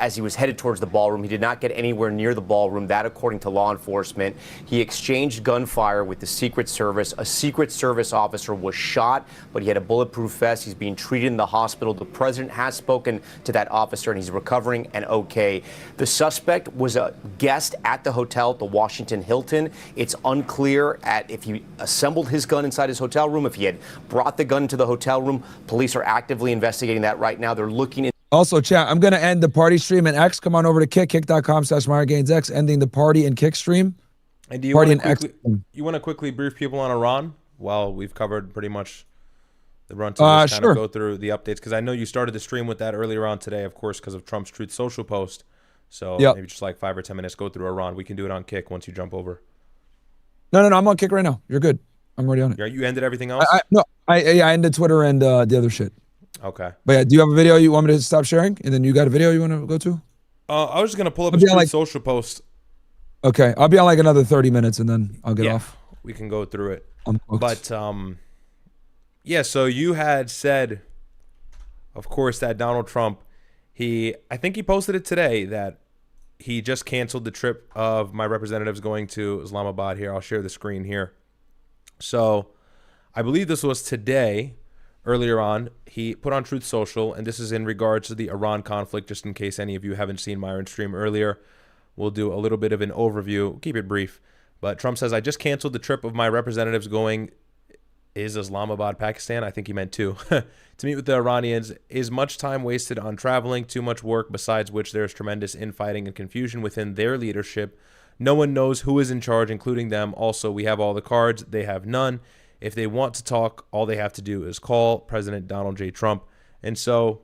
As he was headed towards the ballroom, he did not get anywhere near the ballroom. That, according to law enforcement, he exchanged gunfire with the Secret Service. A Secret Service officer was shot, but he had a bulletproof vest. He's being treated in the hospital. The president has spoken to that officer, and he's recovering and okay. The suspect was a guest at the hotel at the Washington Hilton. It's unclear if he assembled his gun inside his hotel room, if he had brought the gun into the hotel room. Police are actively investigating that right now. They're looking in. Also, chat, I'm going to end the party stream in X. Come on over to kick.com/MyRGainsX, ending the party in Kick stream. And do you want to quickly brief people on Iran while we've covered pretty much the run to kind of go through the updates? Because I know you started the stream with that earlier on today, of course, because of Trump's Truth Social post. So maybe just like 5 or 10 minutes, go through Iran. We can do it on Kick once you jump over. No, I'm on Kick right now. You're good. I'm already on it. You ended everything else? I ended Twitter and the other shit. Okay. But yeah, do you have a video you want me to stop sharing? And then you got a video you want to go to? I was just going to pull up a social post. Okay. I'll be on like another 30 minutes and then I'll get off. We can go through it. But, yeah, so you had said, of course, that Donald Trump, I think he posted it today, that he just canceled the trip of my representatives going to Islamabad here. I'll share the screen here. So I believe this was today. Earlier on, he put on Truth Social, and this is in regards to the Iran conflict, just in case any of you haven't seen Marin stream earlier. We'll do a little bit of an overview. Keep it brief. But Trump says, I just canceled the trip of my representatives going, is Islamabad, Pakistan? I think he meant to meet with the Iranians. Is much time wasted on traveling, too much work, besides which there's tremendous infighting and confusion within their leadership. No one knows who is in charge, including them. Also, we have all the cards. They have none. If they want to talk, all they have to do is call President Donald J. Trump. And so,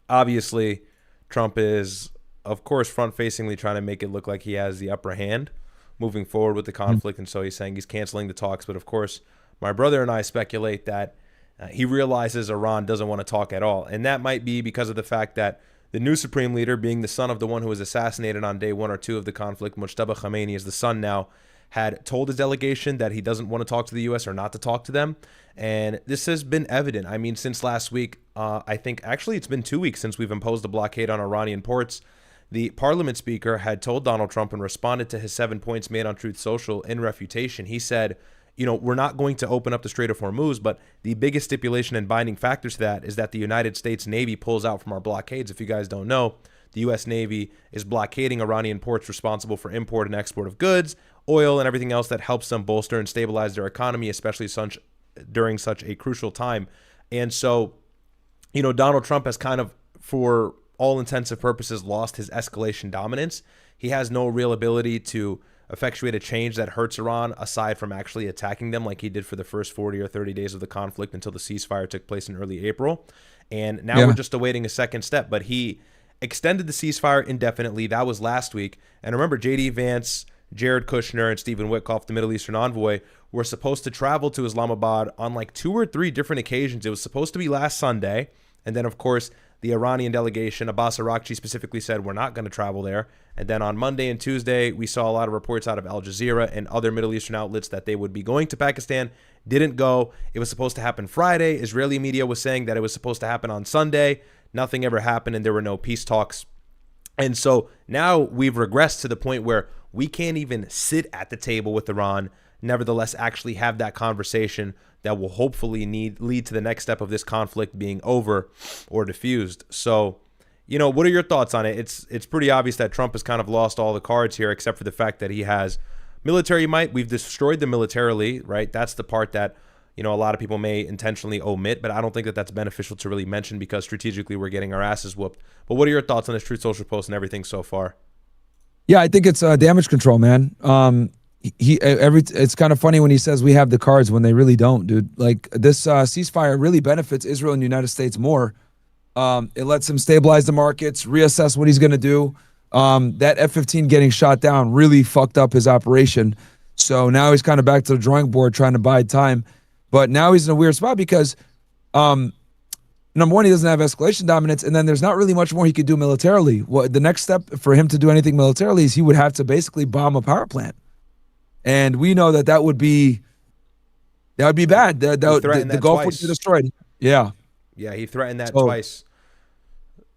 obviously, Trump is, of course, front-facingly trying to make it look like he has the upper hand moving forward with the conflict. And so he's saying he's canceling the talks. But, of course, my brother and I speculate that he realizes Iran doesn't want to talk at all. And that might be because of the fact that the new supreme leader, being the son of the one who was assassinated on day 1 or 2 of the conflict, Mujtaba Khamenei is the son now, had told his delegation that he doesn't want to talk to the U.S. or not to talk to them. And this has been evident. I mean, since last week, I think actually it's been 2 weeks since we've imposed a blockade on Iranian ports. The parliament speaker had told Donald Trump and responded to his 7 points made on Truth Social in refutation. He said, we're not going to open up the Strait of Hormuz, but the biggest stipulation and binding factor to that is that the United States Navy pulls out from our blockades. If you guys don't know, the U.S. Navy is blockading Iranian ports responsible for import and export of goods, oil, and everything else that helps them bolster and stabilize their economy, especially during such a crucial time. And so, Donald Trump has kind of, for all intents and purposes, lost his escalation dominance. He has no real ability to effectuate a change that hurts Iran aside from actually attacking them like he did for the first 40 or 30 days of the conflict until the ceasefire took place in early April. And now we're just awaiting a second step. But he extended the ceasefire indefinitely. That was last week. And remember, J.D. Vance, Jared Kushner and Stephen Witkoff, the Middle Eastern envoy, were supposed to travel to Islamabad on like 2 or 3 different occasions. It was supposed to be last Sunday. And then, of course, the Iranian delegation, Abbas Araghchi, specifically said we're not going to travel there. And then on Monday and Tuesday, we saw a lot of reports out of Al Jazeera and other Middle Eastern outlets that they would be going to Pakistan. Didn't go. It was supposed to happen Friday. Israeli media was saying that it was supposed to happen on Sunday. Nothing ever happened, and there were no peace talks. And so now we've regressed to the point where we can't even sit at the table with Iran, nevertheless actually have that conversation that will hopefully lead to the next step of this conflict being over or diffused. So, you know, what are your thoughts on it? It's pretty obvious that Trump has kind of lost all the cards here, except for the fact that he has military might. We've destroyed them militarily, right? That's the part that, you know, a lot of people may intentionally omit, but I don't think that that's beneficial to really mention because strategically we're getting our asses whooped. But what are your thoughts on this Truth Social post and everything so far? Yeah, I think it's damage control, man. It's kind of funny when he says we have the cards when they really don't, dude. Like this ceasefire really benefits Israel and the United States more. It lets him stabilize the markets, reassess what he's going to do. That F-15 getting shot down really fucked up his operation. So now he's kind of back to the drawing board trying to bide time. But now he's in a weird spot because, number one, he doesn't have escalation dominance, and then there's not really much more he could do militarily. The next step for him to do anything militarily is he would have to basically bomb a power plant. And we know that would be bad. The Gulf would be destroyed. Yeah. Yeah, he threatened that twice.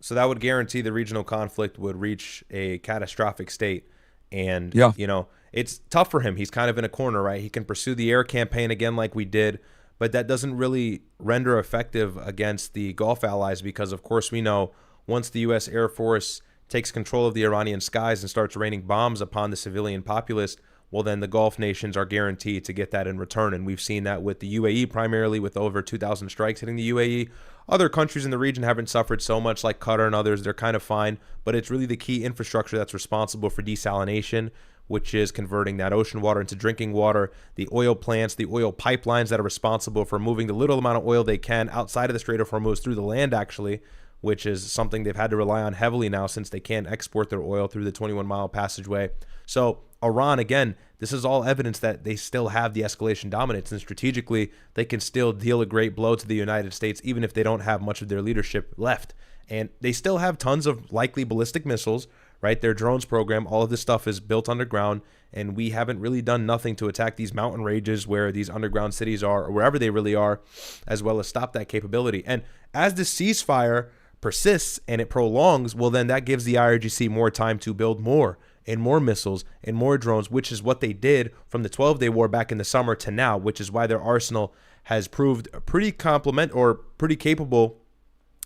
So that would guarantee the regional conflict would reach a catastrophic state. And, you know, it's tough for him. He's kind of in a corner, right? He can pursue the air campaign again like we did, but that doesn't really render effective against the Gulf allies because, of course, we know once the U.S. Air Force takes control of the Iranian skies and starts raining bombs upon the civilian populace, well, then the Gulf nations are guaranteed to get that in return. And we've seen that with the UAE primarily, with over 2,000 strikes hitting the UAE. Other countries in the region haven't suffered so much, like Qatar and others. They're kind of fine. But it's really the key infrastructure that's responsible for desalination, which is converting that ocean water into drinking water, the oil plants, the oil pipelines that are responsible for moving the little amount of oil they can outside of the Strait of Hormuz through the land, actually, which is something they've had to rely on heavily now since they can't export their oil through the 21-mile passageway. So Iran, again, this is all evidence that they still have the escalation dominance, and strategically they can still deal a great blow to the United States even if they don't have much of their leadership left. And they still have tons of likely ballistic missiles, right? Their drones program, all of this stuff is built underground, and we haven't really done nothing to attack these mountain ranges where these underground cities are, or wherever they really are, as well as stop that capability. And as the ceasefire persists and it prolongs, well, then that gives the IRGC more time to build more and more missiles and more drones, which is what they did from the 12-day war back in the summer to now, which is why their arsenal has proved pretty pretty capable,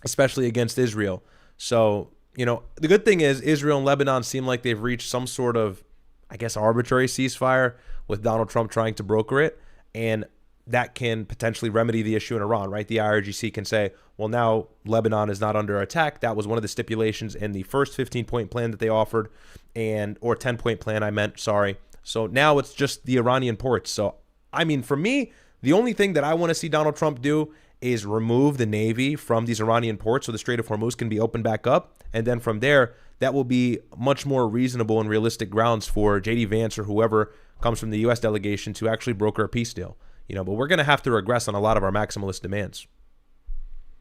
especially against Israel. So, you know, the good thing is Israel and Lebanon seem like they've reached some sort of, I guess, arbitrary ceasefire with Donald Trump trying to broker it. And that can potentially remedy the issue in Iran, right? The IRGC can say, well, now Lebanon is not under attack. That was one of the stipulations in the first 15-point plan that they offered, or 10-point plan, I meant, sorry. So now it's just the Iranian ports. So, I mean, for me, the only thing that I want to see Donald Trump do is remove the Navy from these Iranian ports so the Strait of Hormuz can be opened back up. And then from there, that will be much more reasonable and realistic grounds for J.D. Vance or whoever comes from the U.S. delegation to actually broker a peace deal. You know, but we're going to have to regress on a lot of our maximalist demands.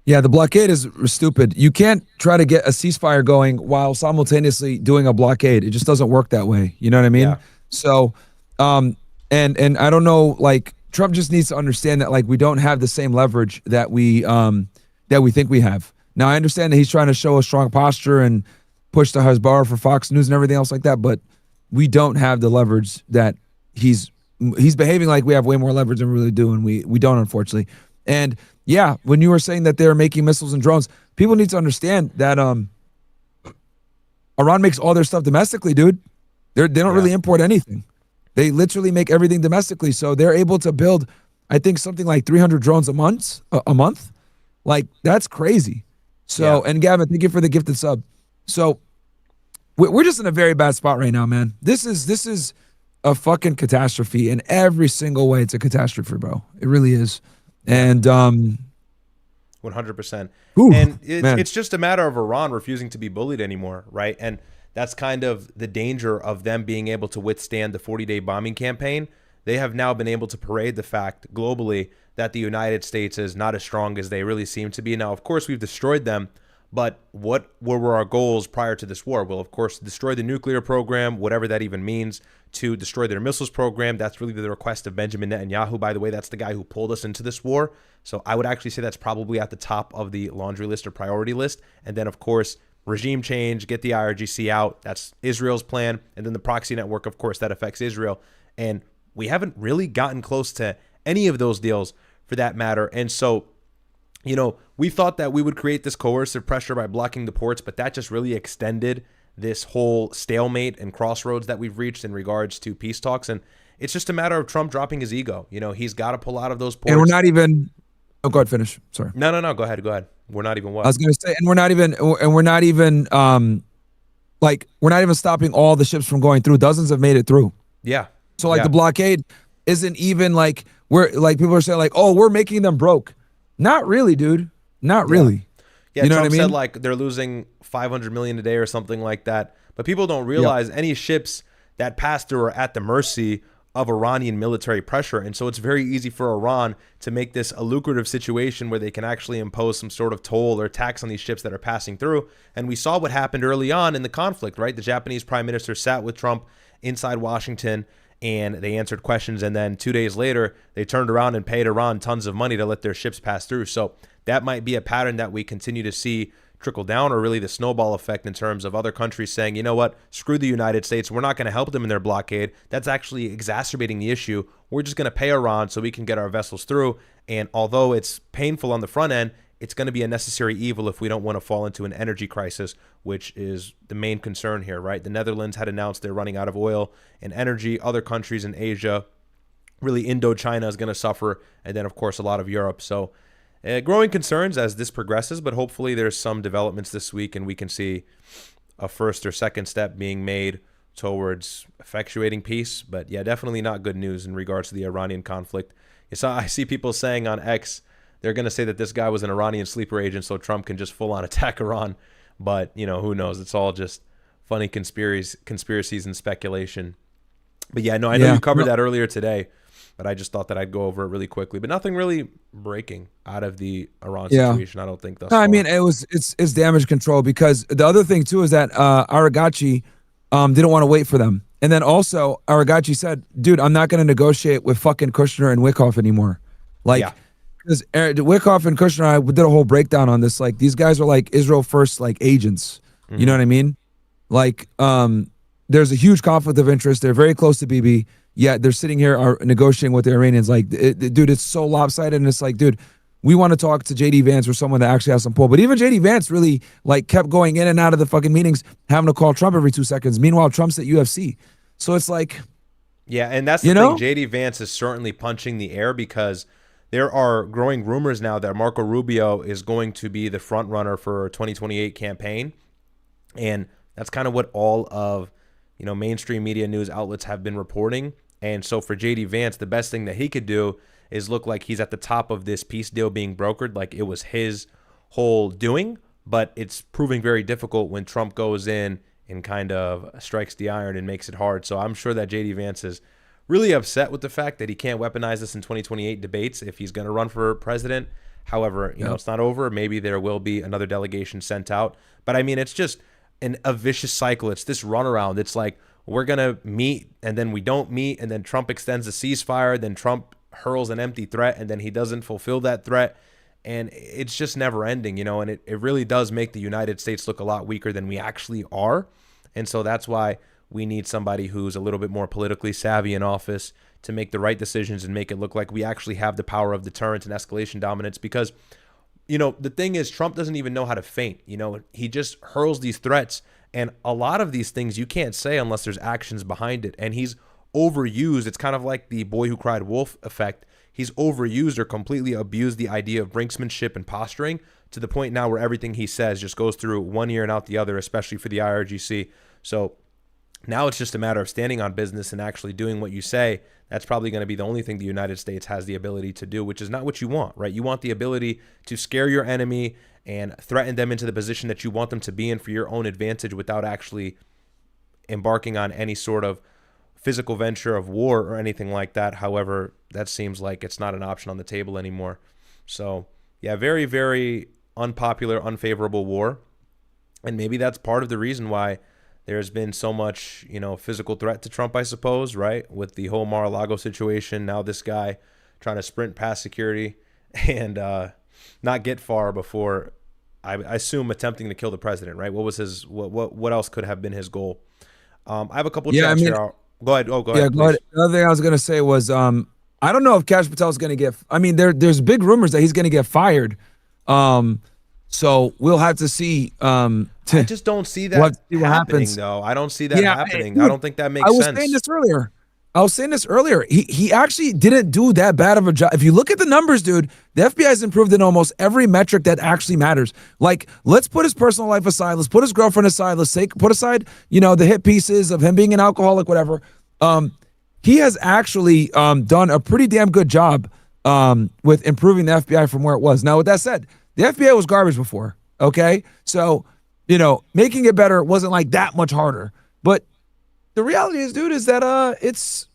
Yeah, the blockade is stupid. You can't try to get a ceasefire going while simultaneously doing a blockade. It just doesn't work that way. You know what I mean? Yeah. So, and I don't know, like, Trump just needs to understand that, like, we don't have the same leverage that we think we have. Now, I understand that he's trying to show a strong posture and push the Hezbollah for Fox News and everything else like that, but we don't have the leverage that he's behaving like we have way more leverage than we really do, and we don't, unfortunately. And yeah, when you were saying that they're making missiles and drones, people need to understand that Iran makes all their stuff domestically, dude. They don't really import anything. They literally make everything domestically, so they're able to build, I think, something like 300 drones a month. Like, that's crazy. So, and Gavin, thank you for the gifted sub. So, we're just in a very bad spot right now, man. This is a fucking catastrophe in every single way. It's a catastrophe, bro. It really is. And 100%. And Man. it's just a matter of Iran refusing to be bullied anymore, right? And that's kind of the danger of them being able to withstand the 40-day bombing campaign. They have now been able to parade the fact globally that the United States is not as strong as they really seem to be. Now, of course, we've destroyed them, but what were our goals prior to this war? Well, of course, destroy the nuclear program, whatever that even means, to destroy their missiles program. That's really the request of Benjamin Netanyahu. By the way, that's the guy who pulled us into this war. So I would actually say that's probably at the top of the laundry list or priority list. And then, of course, regime change, get the IRGC out. That's Israel's plan. And then the proxy network, of course, that affects Israel. And we haven't really gotten close to any of those deals for that matter. And so, you know, we thought that we would create this coercive pressure by blocking the ports, but that just really extended this whole stalemate and crossroads that we've reached in regards to peace talks. And it's just a matter of Trump dropping his ego. You know, he's got to pull out of those ports. And we're not even, oh, go ahead, finish. Sorry. No. Go ahead. We're not even what? I was going to say, and we're not even stopping all the ships from going through. Dozens have made it through. Yeah. So like the blockade isn't even like, we're like, people are saying like, oh, we're making them broke. Not really, dude. Not really. Yeah, you know Trump what I mean? said like they're losing 500 million a day or something like that. But people don't realize any ships that pass through are at the mercy of Iranian military pressure. And so it's very easy for Iran to make this a lucrative situation where they can actually impose some sort of toll or tax on these ships that are passing through. And we saw what happened early on in the conflict, right? The Japanese prime minister sat with Trump inside Washington and they answered questions. And then 2 days later, they turned around and paid Iran tons of money to let their ships pass through. So that might be a pattern that we continue to see trickle down, or really the snowball effect in terms of other countries saying, you know what, screw the United States. We're not going to help them in their blockade. That's actually exacerbating the issue. We're just going to pay Iran so we can get our vessels through. And although it's painful on the front end, it's going to be a necessary evil if we don't want to fall into an energy crisis, which is the main concern here, right? The Netherlands had announced they're running out of oil and energy. Other countries in Asia, really Indochina is going to suffer. And then, of course, a lot of Europe. So growing concerns as this progresses, but hopefully there's some developments this week and we can see a first or second step being made towards effectuating peace. But yeah, definitely not good news in regards to the Iranian conflict. I see people saying on X, they're going to say that this guy was an Iranian sleeper agent so Trump can just full on attack Iran. But, you know, who knows? It's all just funny conspiracies and speculation. But yeah, no, I know you covered that earlier today, but I just thought that I'd go over it really quickly. But nothing really breaking out of the Iran situation, I don't think. Thus far. I mean, it's damage control, because the other thing too is that Aragachi didn't want to wait for them. And then also Aragachi said, dude, I'm not going to negotiate with fucking Kushner and Wickoff anymore. Like, because Wickoff and Kushner, I did a whole breakdown on this. Like, these guys are like Israel first, like, agents. You know what I mean? Like, there's a huge conflict of interest. They're very close to Bibi. Yet they're sitting here are negotiating with the Iranians. Like, dude, it's so lopsided. And it's like, dude, we want to talk to JD Vance or someone that actually has some pull. But even JD Vance really like kept going in and out of the fucking meetings, having to call Trump every 2 seconds. Meanwhile, Trump's at UFC. So it's like, yeah, and that's the thing. JD Vance is certainly punching the air, because there are growing rumors now that Marco Rubio is going to be the front runner for a 2028 campaign. And that's kind of what all of, you know, mainstream media news outlets have been reporting. And so for JD Vance, the best thing that he could do is look like he's at the top of this peace deal being brokered, like it was his whole doing. But it's proving very difficult when Trump goes in and kind of strikes the iron and makes it hard. So I'm sure that JD Vance is really upset with the fact that he can't weaponize this in 2028 debates if he's going to run for president. However, you know, it's not over. Maybe there will be another delegation sent out. But I mean, it's just a vicious cycle. It's this runaround. It's like, we're going to meet and then we don't meet, and then Trump extends a ceasefire, then Trump hurls an empty threat, and then he doesn't fulfill that threat. And it's just never ending, you know, and it really does make the United States look a lot weaker than we actually are. And so that's why we need somebody who's a little bit more politically savvy in office to make the right decisions and make it look like we actually have the power of deterrence and escalation dominance. Because, you know, the thing is, Trump doesn't even know how to feint. You know, he just hurls these threats. And a lot of these things you can't say unless there's actions behind it. And he's overused. It's kind of like the boy who cried wolf effect. He's overused or completely abused the idea of brinksmanship and posturing to the point now where everything he says just goes through one ear and out the other, especially for the IRGC. So now it's just a matter of standing on business and actually doing what you say. That's probably going to be the only thing the United States has the ability to do, which is not what you want, right? You want the ability to scare your enemy and threaten them into the position that you want them to be in for your own advantage without actually embarking on any sort of physical venture of war or anything like that. However, that seems like it's not an option on the table anymore. So, yeah, very, very unpopular, unfavorable war. And maybe that's part of the reason why there's been so much, physical threat to Trump, I suppose, right? With the whole Mar-a-Lago situation. Now this guy trying to sprint past security and not get far before, I assume, attempting to kill the president, right? What was his, what else could have been his goal? I have a couple chats here. Go ahead. Oh, go ahead. Go ahead. The other thing I was going to say was, I don't know if Kash Patel's going to get, there's big rumors that he's going to get fired. So we'll have to see. I just don't see that happening, though. I don't see that happening. I don't think that makes sense. I was saying this earlier. He actually didn't do that bad of a job. If you look at the numbers, dude, the FBI has improved in almost every metric that actually matters. Like, let's put his personal life aside. Let's put his girlfriend aside. Let's put aside, the hit pieces of him being an alcoholic, whatever. He has actually done a pretty damn good job with improving the FBI from where it was. Now, with that said, the FBI was garbage before, okay? So, making it better wasn't like that much harder. But the reality is, dude, is that it's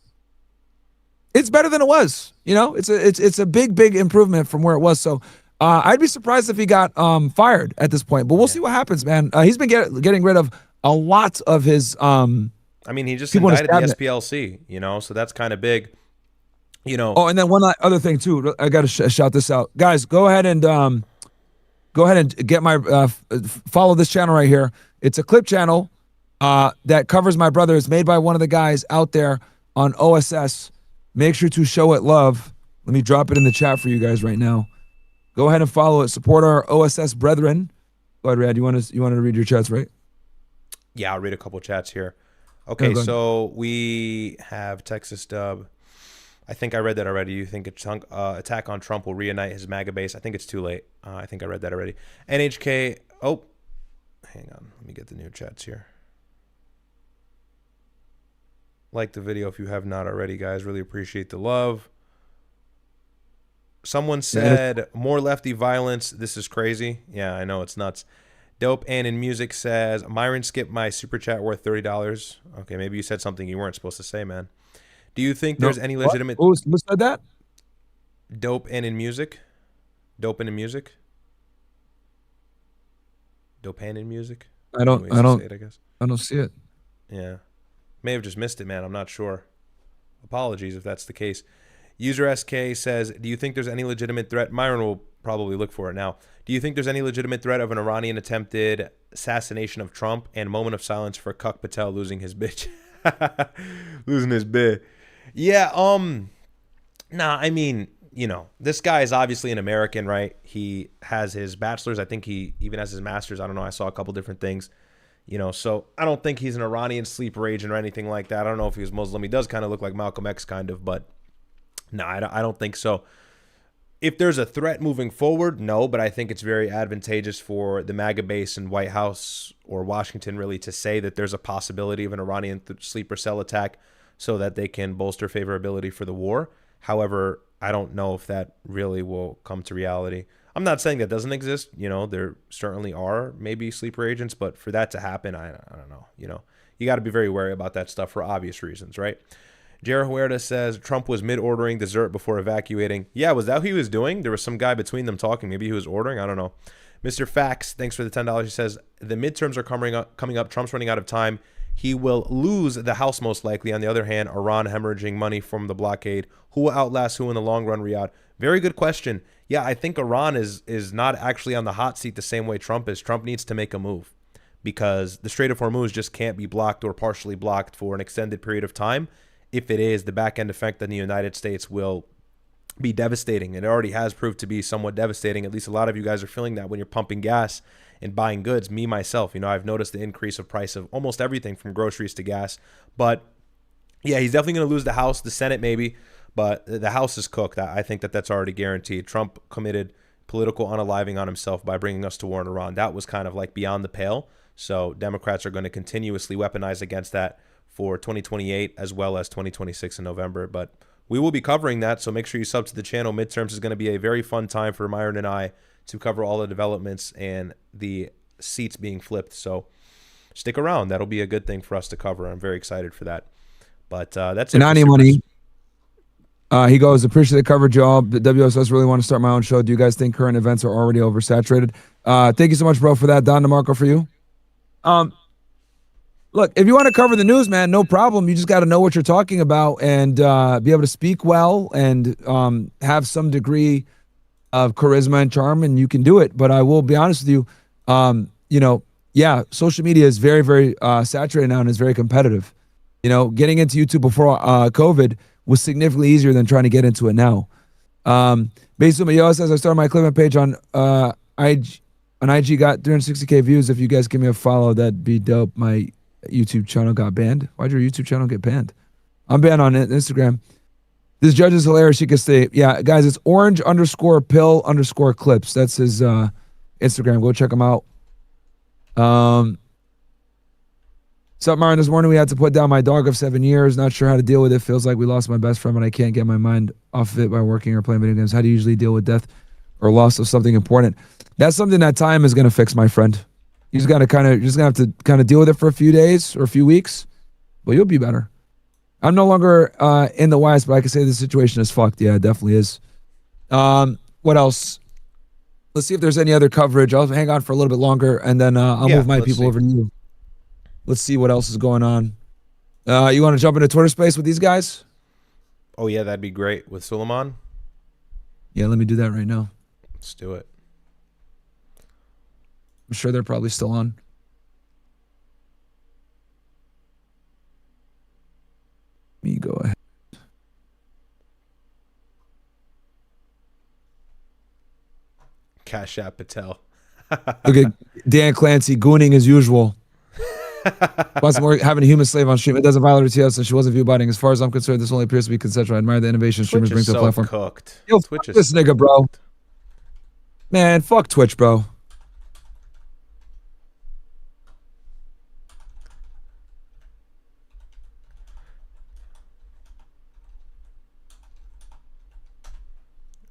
better than it was. It's a big improvement from where it was. So I'd be surprised if he got fired at this point. But we'll see what happens, man. He's been getting rid of a lot of his he just indicted the SPLC, so that's kind of big. Oh, and then one other thing too. I got to shout this out, guys. Go ahead and get my follow this channel right here. It's a clip channel that covers my brother. It's made by one of the guys out there on OSS. Make sure to show it love. Let me drop it in the chat for you guys right now. Go ahead and follow it. Support our OSS brethren. Go ahead, Rad. You wanted to read your chats, right? Yeah, I'll read a couple chats here. Okay, so we have Texas Dub. I think I read that already. You think attack on Trump will reunite his MAGA base? I think it's too late. I think I read that already. NHK. Oh, hang on. Let me get the new chats here. Like the video if you have not already, guys. Really appreciate the love. Someone said, more lefty violence. This is crazy. Yeah, I know. It's nuts. Dope and in music says, Myron skipped my super chat worth $30. Okay, maybe you said something you weren't supposed to say, man. Do you think there's any legitimate... Who said that? Dope and in music? Dope and in music? Dope and in music? I don't see it. Yeah. May have just missed it, man. I'm not sure. Apologies if that's the case. User SK says, do you think there's any legitimate threat? Myron will probably look for it now. Do you think there's any legitimate threat of an Iranian attempted assassination of Trump? And moment of silence for Cuck Patel losing his bitch. Losing his bit. Yeah, this guy is obviously an American, right? He has his bachelor's. I think he even has his master's. I don't know. I saw a couple different things, so I don't think he's an Iranian sleeper agent or anything like that. I don't know if he was Muslim. He does kind of look like Malcolm X kind of, but no, I don't think so. If there's a threat moving forward, no, but I think it's very advantageous for the MAGA base in White House or Washington really to say that there's a possibility of an Iranian sleeper cell attack so that they can bolster favorability for the war. However, I don't know if that really will come to reality. I'm not saying that doesn't exist. There certainly are maybe sleeper agents, but for that to happen, I don't know. You got to be very wary about that stuff for obvious reasons, right? Jared Huerta says Trump was mid-ordering dessert before evacuating. Yeah, was that what he was doing? There was some guy between them talking. Maybe he was ordering. I don't know. Mr. Fax, thanks for the $10. He says, the midterms are coming up. Trump's running out of time. He will lose the House most likely. On the other hand, Iran hemorrhaging money from the blockade. Who will outlast who in the long run, Riyadh? Very good question. Yeah, I think Iran is not actually on the hot seat the same way Trump is. Trump needs to make a move because the Strait of Hormuz just can't be blocked or partially blocked for an extended period of time. If it is, the back-end effect on the United States will be devastating. It already has proved to be somewhat devastating. At least a lot of you guys are feeling that when you're pumping gas and buying goods. Me, myself, I've noticed the increase of price of almost everything from groceries to gas. But, yeah, he's definitely going to lose the House, the Senate maybe, but the House is cooked. I think that's already guaranteed. Trump committed political unaliving on himself by bringing us to war in Iran. That was kind of like beyond the pale. So Democrats are going to continuously weaponize against that for 2028 as well as 2026 in November. But we will be covering that, so make sure you sub to the channel. Midterms is going to be a very fun time for Myron and I to cover all the developments and the seats being flipped. So stick around. That'll be a good thing for us to cover. I'm very excited for that. But that's it. And Money. He goes, appreciate the coverage, y'all. The WSS really want to start my own show. Do you guys think current events are already oversaturated? Thank you so much, bro, for that. Don DeMarco for you. Look, if you want to cover the news, man, no problem. You just got to know what you're talking about and be able to speak well and have some degree of charisma and charm, and you can do it. But I will be honest with you, social media is very, very saturated now and is very competitive. Getting into YouTube before COVID was significantly easier than trying to get into it now. Basically, Yo says I started my Cleveland page on IG. On IG, got 360K views. If you guys give me a follow, that'd be dope. My YouTube channel got banned. Why'd your YouTube channel get banned? I'm banned on Instagram. This judge is hilarious. She can say, yeah, guys, it's orange_pill_clips. That's his Instagram. Go check him out. What's up, Marin? This morning we had to put down my dog of 7 years. Not sure how to deal with it. Feels like we lost my best friend, but I can't get my mind off of it by working or playing video games. How do you usually deal with death or loss of something important? That's something that time is going to fix, my friend. You just got to have to deal with it for a few days or a few weeks, but you'll be better. I'm no longer in the West, but I can say the situation is fucked. Yeah, it definitely is. What else? Let's see if there's any other coverage. I'll hang on for a little bit longer, and then I'll move my people over to you. Let's see what else is going on. You want to jump into Twitter space with these guys? Oh, yeah, that'd be great. With Suleiman? Yeah, let me do that right now. Let's do it. I'm sure they're probably still on. Let me go ahead. Cash App Patel. Look at Dan Clancy gooning as usual. Once more, having a human slave on stream, it doesn't violate her TS, and she wasn't view biting. As far as I'm concerned, this only appears to be consensual. I admire the innovation streamers bring to the platform. Cooked. Yo, fuck this nigga, bro. Man, fuck Twitch, bro.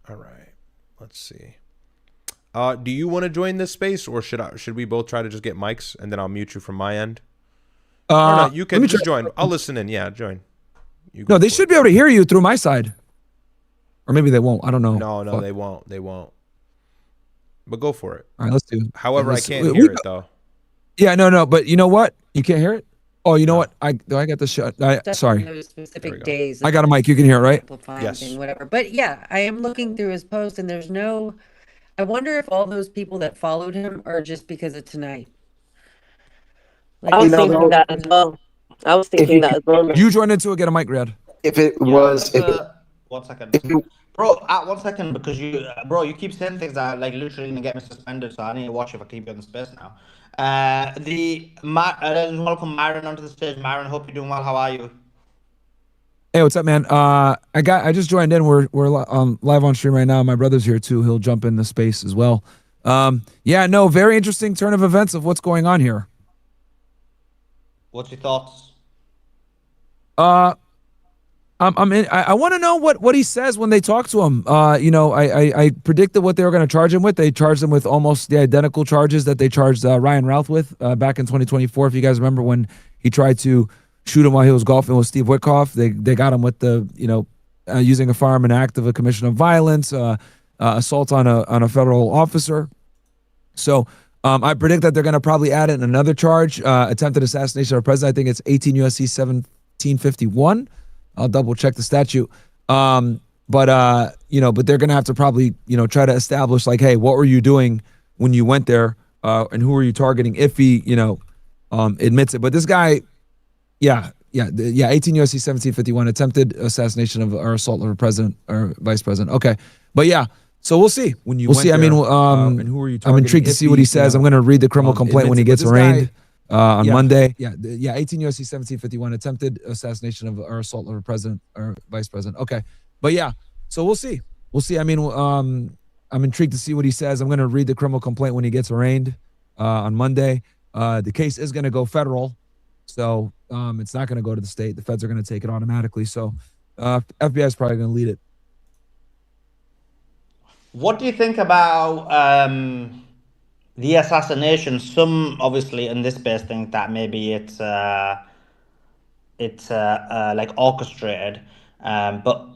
All right. Let's see. Do you want to join this space, or should we both try to just get mics and then I'll mute you from my end? No, you can just join. I'll listen in. Yeah, join. No, they should be able to hear you through my side, or maybe they won't. I don't know. No, they won't. They won't. But go for it. All right, let's do. However, I can't hear it though. Yeah, no. But you know what? You can't hear it. Oh, you know what? I got the shot. Sorry. Those specific days. I got a mic. You can hear it, right? Yes. And whatever. But yeah, I am looking through his post, and there's no. I wonder if all those people that followed him are just because of tonight. Like, I was thinking that as well. You joined into it. Get a mic, Riyadh. If it was, 1 second, bro. 1 second, because you keep saying things that like literally gonna get me suspended. So I need to watch if I keep you in the space now. Welcome Marin onto the stage. Marin, hope you're doing well. How are you? Hey, what's up, man? I just joined in. We're live on stream right now. My brother's here too. He'll jump in the space as well. Very interesting turn of events of what's going on here. What's your thoughts? I want to know what he says when they talk to him. I predicted what they were going to charge him with. They charged him with almost the identical charges that they charged Ryan Routh with back in 2024. If you guys remember when he tried to shoot him while he was golfing with Steve Witkoff, they got him with the using a firearm in act of a commission of violence, assault on a federal officer. So I predict that they're going to probably add in another charge, attempted assassination of a president. I think it's 18 U.S.C. 1751. I'll double check the statute. But they're going to have to probably, try to establish like, hey, what were you doing when you went there? And who were you targeting if he, admits it. But this guy, 18 U.S.C. 1751, attempted assassination of or assault of a president or vice president. Okay. But yeah, so we'll see. We'll see. And who were you targeting? I'm intrigued to see what he says. I'm going to read the criminal complaint when he gets arraigned. On Monday. 18 U.S.C. 1751, attempted assassination of or assault of a president or vice president. Okay. But yeah, so we'll see. I'm intrigued to see what he says. I'm going to read the criminal complaint when he gets arraigned on Monday. The case is going to go federal. So it's not going to go to the state. The feds are going to take it automatically. So FBI is probably going to lead it. What do you think about the assassination, some obviously in this space think that maybe it's like orchestrated, but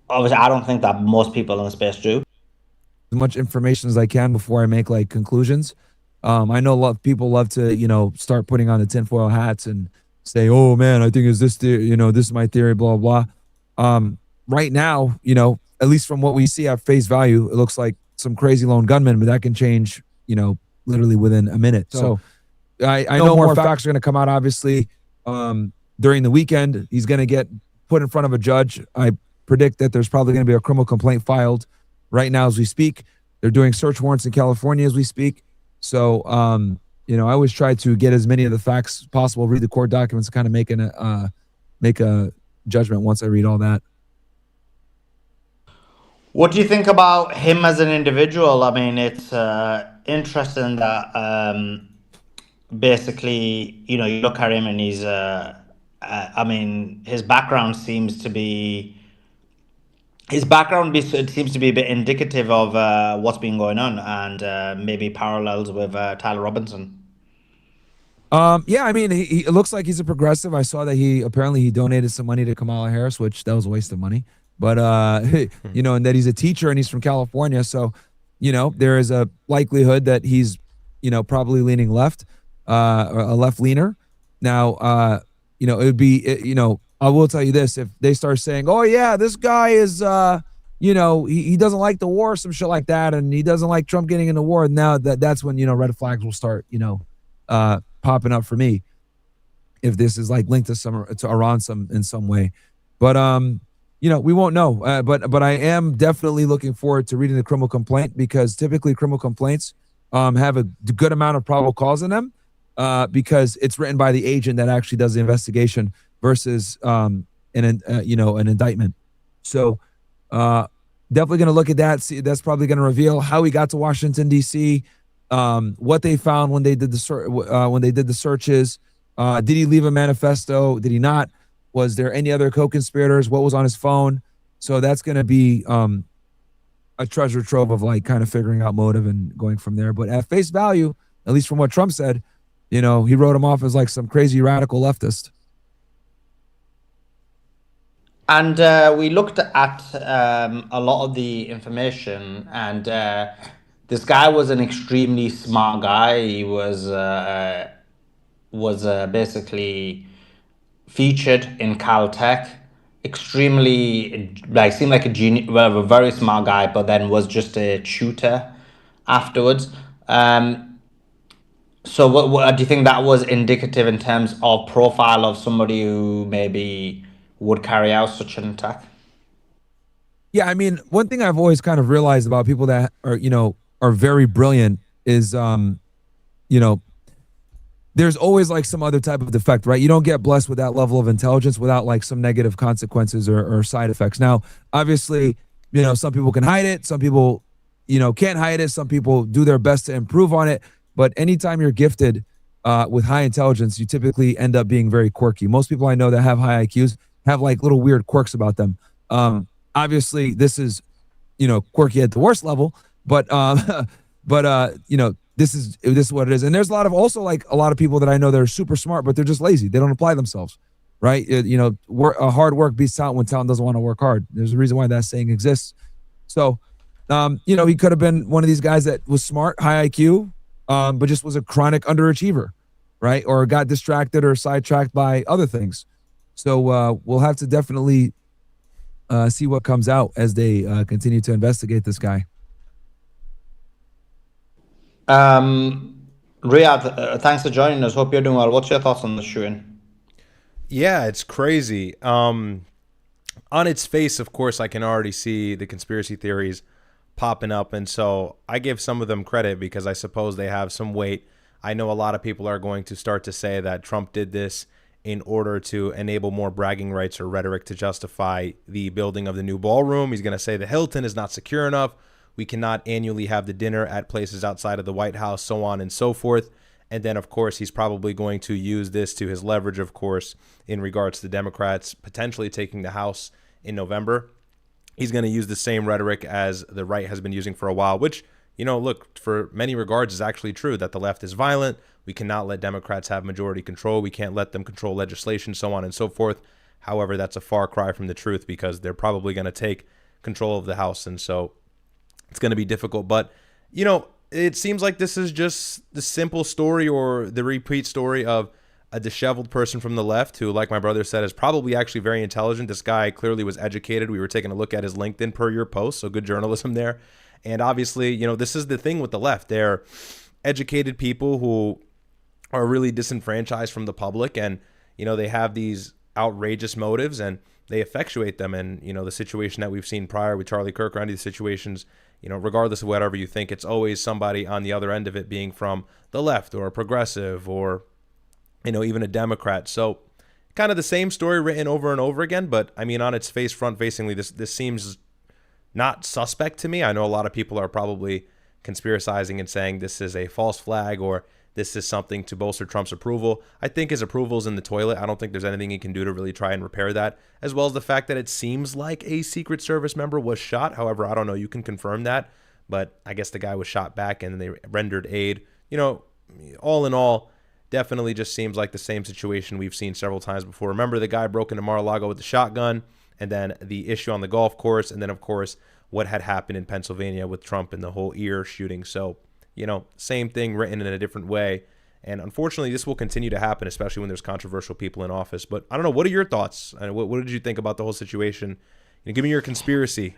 obviously I don't think that most people in the space do. As much information as I can before I make like conclusions. I know a lot of people love to, start putting on the tinfoil hats and say, "Oh man, I think it's this theory, this is my theory," blah blah. Right now, at least from what we see at face value, it looks like some crazy lone gunman, but that can change, literally within a minute. So I know more facts are going to come out, obviously, during the weekend. He's going to get put in front of a judge. I predict that there's probably going to be a criminal complaint filed right now as we speak. They're doing search warrants in California as we speak. So, I always try to get as many of the facts possible, read the court documents, and kind of make a judgment once I read all that. What do you think about him as an individual? I mean, it's interesting that basically, you look at him and he's, his background seems to be a bit indicative of what's been going on, and maybe parallels with Tyler Robinson. Yeah, it looks like he's a progressive. I saw that he donated some money to Kamala Harris, which that was a waste of money. But and that he's a teacher and he's from California, so there is a likelihood that he's probably leaning left, or a left leaner. Now, it would be I will tell you this: if they start saying, "Oh yeah, this guy is he doesn't like the war," some shit like that, and he doesn't like Trump getting in the war, now that's when red flags will start popping up for me, if this is like linked to Iran in some way. But we won't know. But I am definitely looking forward to reading the criminal complaint, because typically criminal complaints have a good amount of probable cause in them, because it's written by the agent that actually does the investigation versus an indictment. So definitely going to look at that. See, that's probably going to reveal how he got to Washington D.C., what they found when they did the searches. Did he leave a manifesto? Did he not? Was there any other co-conspirators? What was on his phone? So that's going to be a treasure trove of kind of figuring out motive and going from there. But at face value, at least from what Trump said, he wrote him off as like some crazy radical leftist. And we looked at a lot of the information, and this guy was an extremely smart guy. He was basically featured in Caltech. Extremely, seemed like a genius, a very smart guy, but then was just a tutor afterwards. So what do you think that was indicative in terms of profile of somebody who maybe would carry out such an attack? Yeah, one thing I've always kind of realized about people that are very brilliant is, there's always like some other type of defect, right? You don't get blessed with that level of intelligence without like some negative consequences or side effects. Now, obviously, some people can hide it. Some people, can't hide it. Some people do their best to improve on it. But anytime you're gifted with high intelligence, you typically end up being very quirky. Most people I know that have high IQs have like little weird quirks about them. Obviously, this is, quirky at the worst level, but this is what it is. And there's a lot of people that I know that are super smart, but they're just lazy. They don't apply themselves, right? Hard work beats talent when talent doesn't want to work hard. There's a reason why that saying exists. So, he could have been one of these guys that was smart, high IQ, but just was a chronic underachiever, right? Or got distracted or sidetracked by other things. So we'll have to definitely see what comes out as they continue to investigate this guy. Riyadh, thanks for joining us. Hope you're doing well. What's your thoughts on the shooting? Yeah, it's crazy. On its face, of course, I can already see the conspiracy theories popping up. And so I give some of them credit because I suppose they have some weight. I know a lot of people are going to start to say that Trump did this in order to enable more bragging rights or rhetoric to justify the building of the new ballroom. He's going to say the Hilton is not secure enough. We cannot annually have the dinner at places outside of the White House, so on and so forth. And then, of course, he's probably going to use this to his leverage, of course, in regards to the Democrats potentially taking the House in November. He's going to use the same rhetoric as the right has been using for a while, which, look, for many regards is actually true, that the left is violent. We cannot let Democrats have majority control. We can't let them control legislation, so on and so forth. However, that's a far cry from the truth, because they're probably going to take control of the House. And so it's going to be difficult. But, it seems like this is just the simple story, or the repeat story of a disheveled person from the left who, like my brother said, is probably actually very intelligent. This guy clearly was educated. We were taking a look at his LinkedIn per your post, so good journalism there. And obviously, this is the thing with the left. They're educated people who are really disenfranchised from the public, and they have these outrageous motives, and they effectuate them. And the situation that we've seen prior with Charlie Kirk, or any of these situations, regardless of whatever you think, it's always somebody on the other end of it being from the left or a progressive or even a Democrat. So kind of the same story written over and over again. But I mean, on its face, front facingly, this seems not suspect to me. I know a lot of people are probably conspiracizing and saying this is a false flag, or this is something to bolster Trump's approval. I think his approval's in the toilet. I don't think there's anything he can do to really try and repair that, as well as the fact that it seems like a Secret Service member was shot. However, I don't know. You can confirm that, but I guess the guy was shot back and they rendered aid. All in all, definitely just seems like the same situation we've seen several times before. Remember, the guy broke into Mar-a-Lago with the shotgun, and then the issue on the golf course, and then, of course, what had happened in Pennsylvania with Trump and the whole ear shooting. So, same thing written in a different way. And unfortunately, this will continue to happen, especially when there's controversial people in office. But I don't know. What are your thoughts? And what did you think about the whole situation? Give me your conspiracy.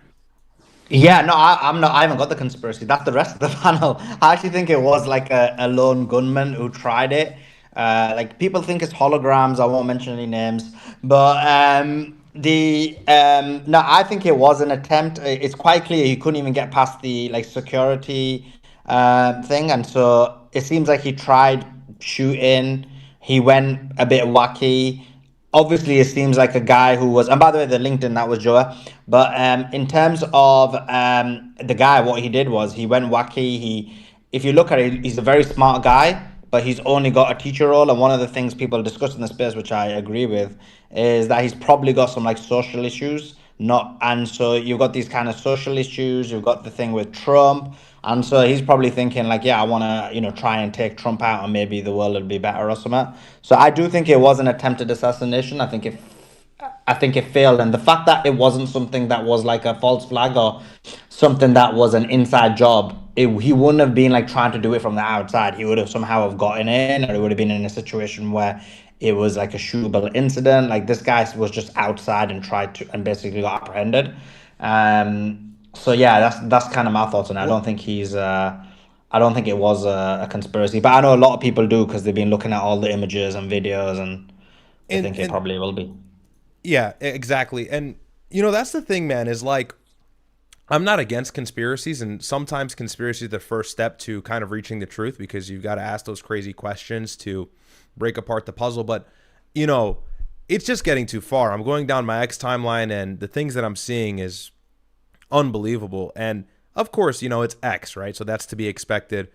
Yeah, no, I haven't got the conspiracy. That's the rest of the panel. I actually think it was like a lone gunman who tried it. Like, people think it's holograms. I won't mention any names, but no, I think it was an attempt. It's quite clear he couldn't even get past the security thing, and so it seems like he tried shooting. He went a bit wacky. Obviously, it seems like a guy who was, and by the way, the LinkedIn, that was Joe. But in terms of the guy, what he did was he went wacky. If you look at it, he's a very smart guy, but he's only got a teacher role. And one of the things people discuss in the space, which I agree with, is that he's probably got some social issues. And so you've got these kind of social issues. You've got the thing with Trump. And so he's probably thinking I want to, try and take Trump out, and maybe the world will be better or something. So I do think it was an attempted assassination. I think it failed. And the fact that it wasn't something that was like a false flag or something that was an inside job, he wouldn't have been trying to do it from the outside. He would have somehow have gotten in, or he would have been in a situation where it was like a shootable incident. This guy was just outside and and basically got apprehended. So yeah, that's kind of my thoughts on it. I don't think it was a conspiracy, but I know a lot of people do, because they've been looking at all the images and videos, and I think it probably will be. Yeah, exactly. And that's the thing, man, is I'm not against conspiracies, and sometimes conspiracy is the first step to kind of reaching the truth, because you've got to ask those crazy questions to break apart the puzzle. But it's just getting too far. I'm going down my X timeline, and the things that I'm seeing is unbelievable. And of course, it's X, right? So that's to be expected.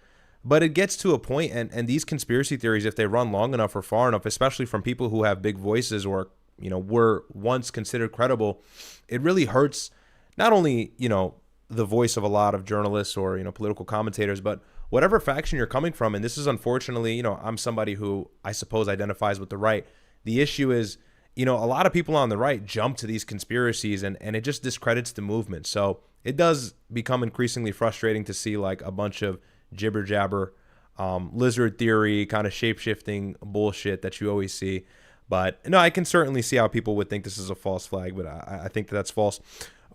But it gets to a point, and these conspiracy theories, if they run long enough or far enough, especially from people who have big voices or were once considered credible, it really hurts not only the voice of a lot of journalists or political commentators, but whatever faction you're coming from. And this is unfortunately, I'm somebody who I suppose identifies with the right. The issue is, a lot of people on the right jump to these conspiracies, and it just discredits the movement. So it does become increasingly frustrating to see a bunch of jibber jabber, lizard theory, kind of shape-shifting bullshit that you always see. But no, I can certainly see how people would think this is a false flag, but I think that's false.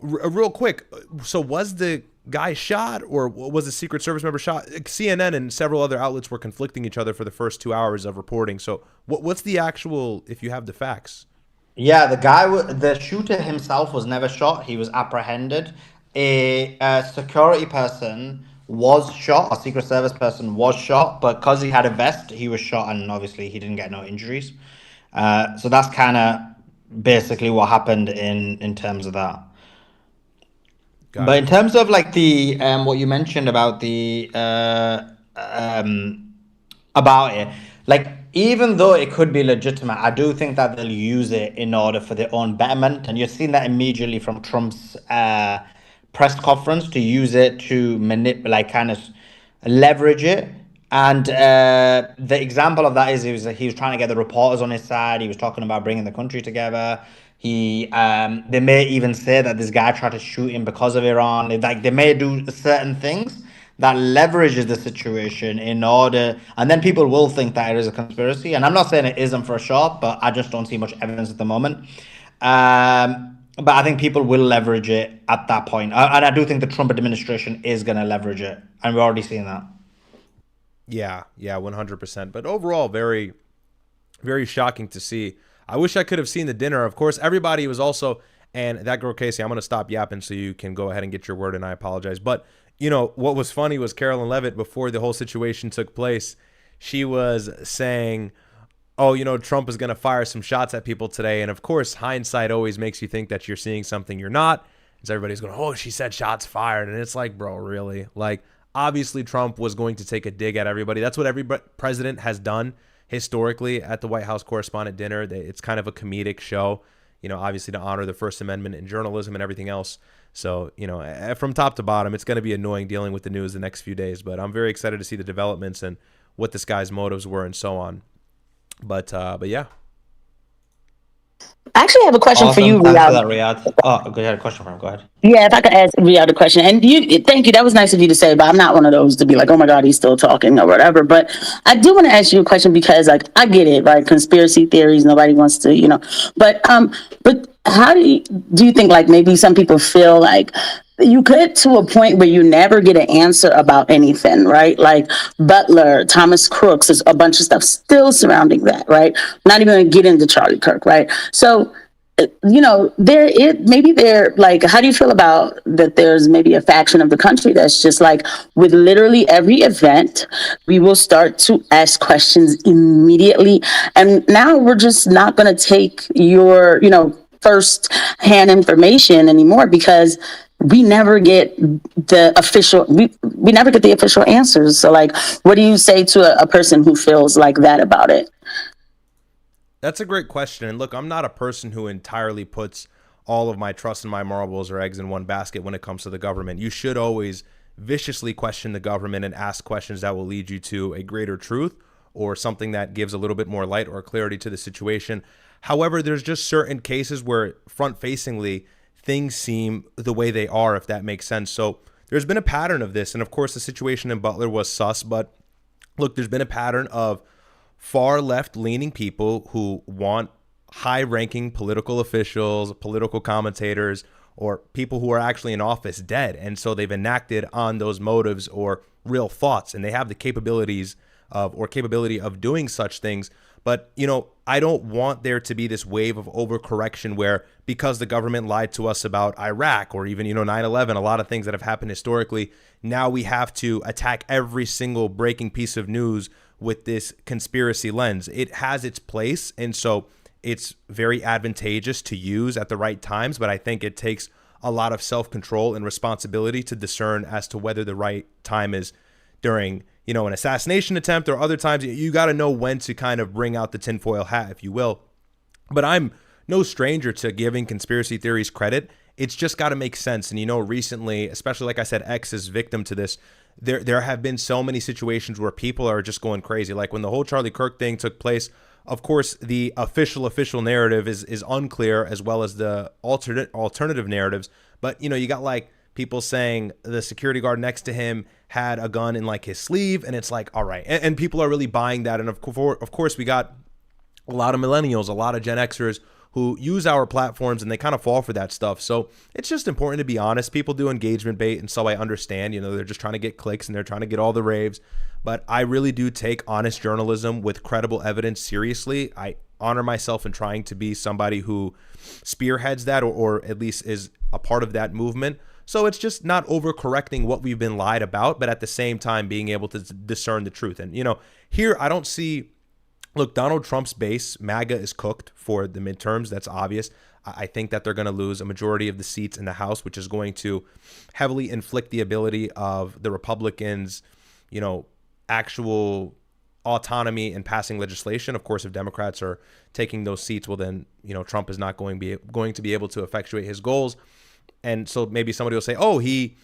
Real quick, so was the guy shot, or was the Secret Service member shot? CNN and several other outlets were conflicting each other for the first 2 hours of reporting. So what's the actual, if you have the facts? Yeah, the shooter himself was never shot. He was apprehended. A security person was shot. A Secret Service person was shot, but because he had a vest, he was shot, and obviously he didn't get no injuries. So that's kind of basically what happened in terms of that. But in terms of the what you mentioned about the about it, even though it could be legitimate, I do think that they'll use it in order for their own betterment, and you've seen that immediately from Trump's press conference to use it to manipulate, kind of leverage it. And the example of that is he was trying to get the reporters on his side. He was talking about bringing the country together. They may even say that this guy tried to shoot him because of Iran. Like, they may do certain things that leverages the situation in order, and then people will think that it is a conspiracy. And I'm not saying it isn't for sure, but I just don't see much evidence at the moment. But I think people will leverage it at that point. And I do think the Trump administration is going to leverage it. And we're already seeing that. Yeah, 100%. But overall, very, very shocking to see. I wish I could have seen the dinner. Of course, everybody was also, and that girl Casey, I'm going to stop yapping so you can go ahead and get your word, and I apologize. But, you know, what was funny was Carolyn Levitt, before the whole situation took place, she was saying, oh, you know, Trump is going to fire some shots at people today. And of course, hindsight always makes you think that you're seeing something you're not. So everybody's going, oh, she said shots fired. And it's like, bro, really? Like, obviously Trump was going to take a dig at everybody. That's what every president has done historically at the White House Correspondent Dinner. It's kind of a comedic show, you know, obviously to honor the First Amendment in journalism and everything else. So, you know, from top to bottom, it's going to be annoying dealing with the news the next few days. But I'm very excited to see the developments and what this guy's motives were and so on. But yeah. I actually have a question for you, Thanks for that, Riyadh. Oh, go ahead. A question for him. Go ahead. Yeah, if I could ask Riyadh a question. And thank you. That was nice of you to say, but I'm not one of those to be like, oh my God, he's still talking or whatever. But I do want to ask you a question because, like, I get it, right? Conspiracy theories, nobody wants to, you know. But how do you think, like, maybe some people feel like you get to a point where you never get an answer about anything, right? Like Butler, Thomas Crooks, there's a bunch of stuff still surrounding that, right? Not even going to get into Charlie Kirk, right? So, you know, like, how do you feel about that? There's maybe a faction of the country that's just like, with literally every event, we will start to ask questions immediately. And now we're just not going to take your, you know, first hand information anymore because we never get the official, we never get the official answers. So, like, what do you say to a person who feels like that about it? That's a great question. And look, I'm not a person who entirely puts all of my trust and my marbles or eggs in one basket when it comes to the government. You should always viciously question the government and ask questions that will lead you to a greater truth or something that gives a little bit more light or clarity to the situation. However, there's just certain cases where front-facingly things seem the way they are, if that makes sense. So there's been a pattern of this. And of course, the situation in Butler was sus. But look, there's been a pattern of far left-leaning people who want high-ranking political officials, political commentators, or people who are actually in office dead. And so they've enacted on those motives or real thoughts, and they have the capability of doing such things. But, you know, I don't want there to be this wave of overcorrection where, because the government lied to us about Iraq or even, 9/11, a lot of things that have happened historically, now we have to attack every single breaking piece of news with this conspiracy lens. It has its place, and so it's very advantageous to use at the right times, but I think it takes a lot of self-control and responsibility to discern as to whether the right time is during, an assassination attempt, or other times. You got to know when to kind of bring out the tinfoil hat, if you will. But I'm no stranger to giving conspiracy theories credit. It's just got to make sense. And, recently, especially like I said, X is victim to this. There have been so many situations where people are just going crazy. Like when the whole Charlie Kirk thing took place, of course, the official narrative is unclear, as well as the alternative narratives. But, you got like people saying the security guard next to him had a gun in like his sleeve, and it's like, all right. And people are really buying that. And of course, we got a lot of millennials, a lot of Gen Xers who use our platforms, and they kind of fall for that stuff. So it's just important to be honest. People do engagement bait, and so I understand, they're just trying to get clicks and they're trying to get all the raves. But I really do take honest journalism with credible evidence seriously. I honor myself in trying to be somebody who spearheads that, or at least is a part of that movement. So it's just not overcorrecting what we've been lied about, but at the same time being able to discern the truth. And, here I don't see, look, Donald Trump's base, MAGA, is cooked for the midterms. That's obvious. I think that they're going to lose a majority of the seats in the House, which is going to heavily inflict the ability of the Republicans, actual autonomy in passing legislation. Of course, if Democrats are taking those seats, well then, Trump is not going to be able to effectuate his goals. And so maybe somebody will say, oh, he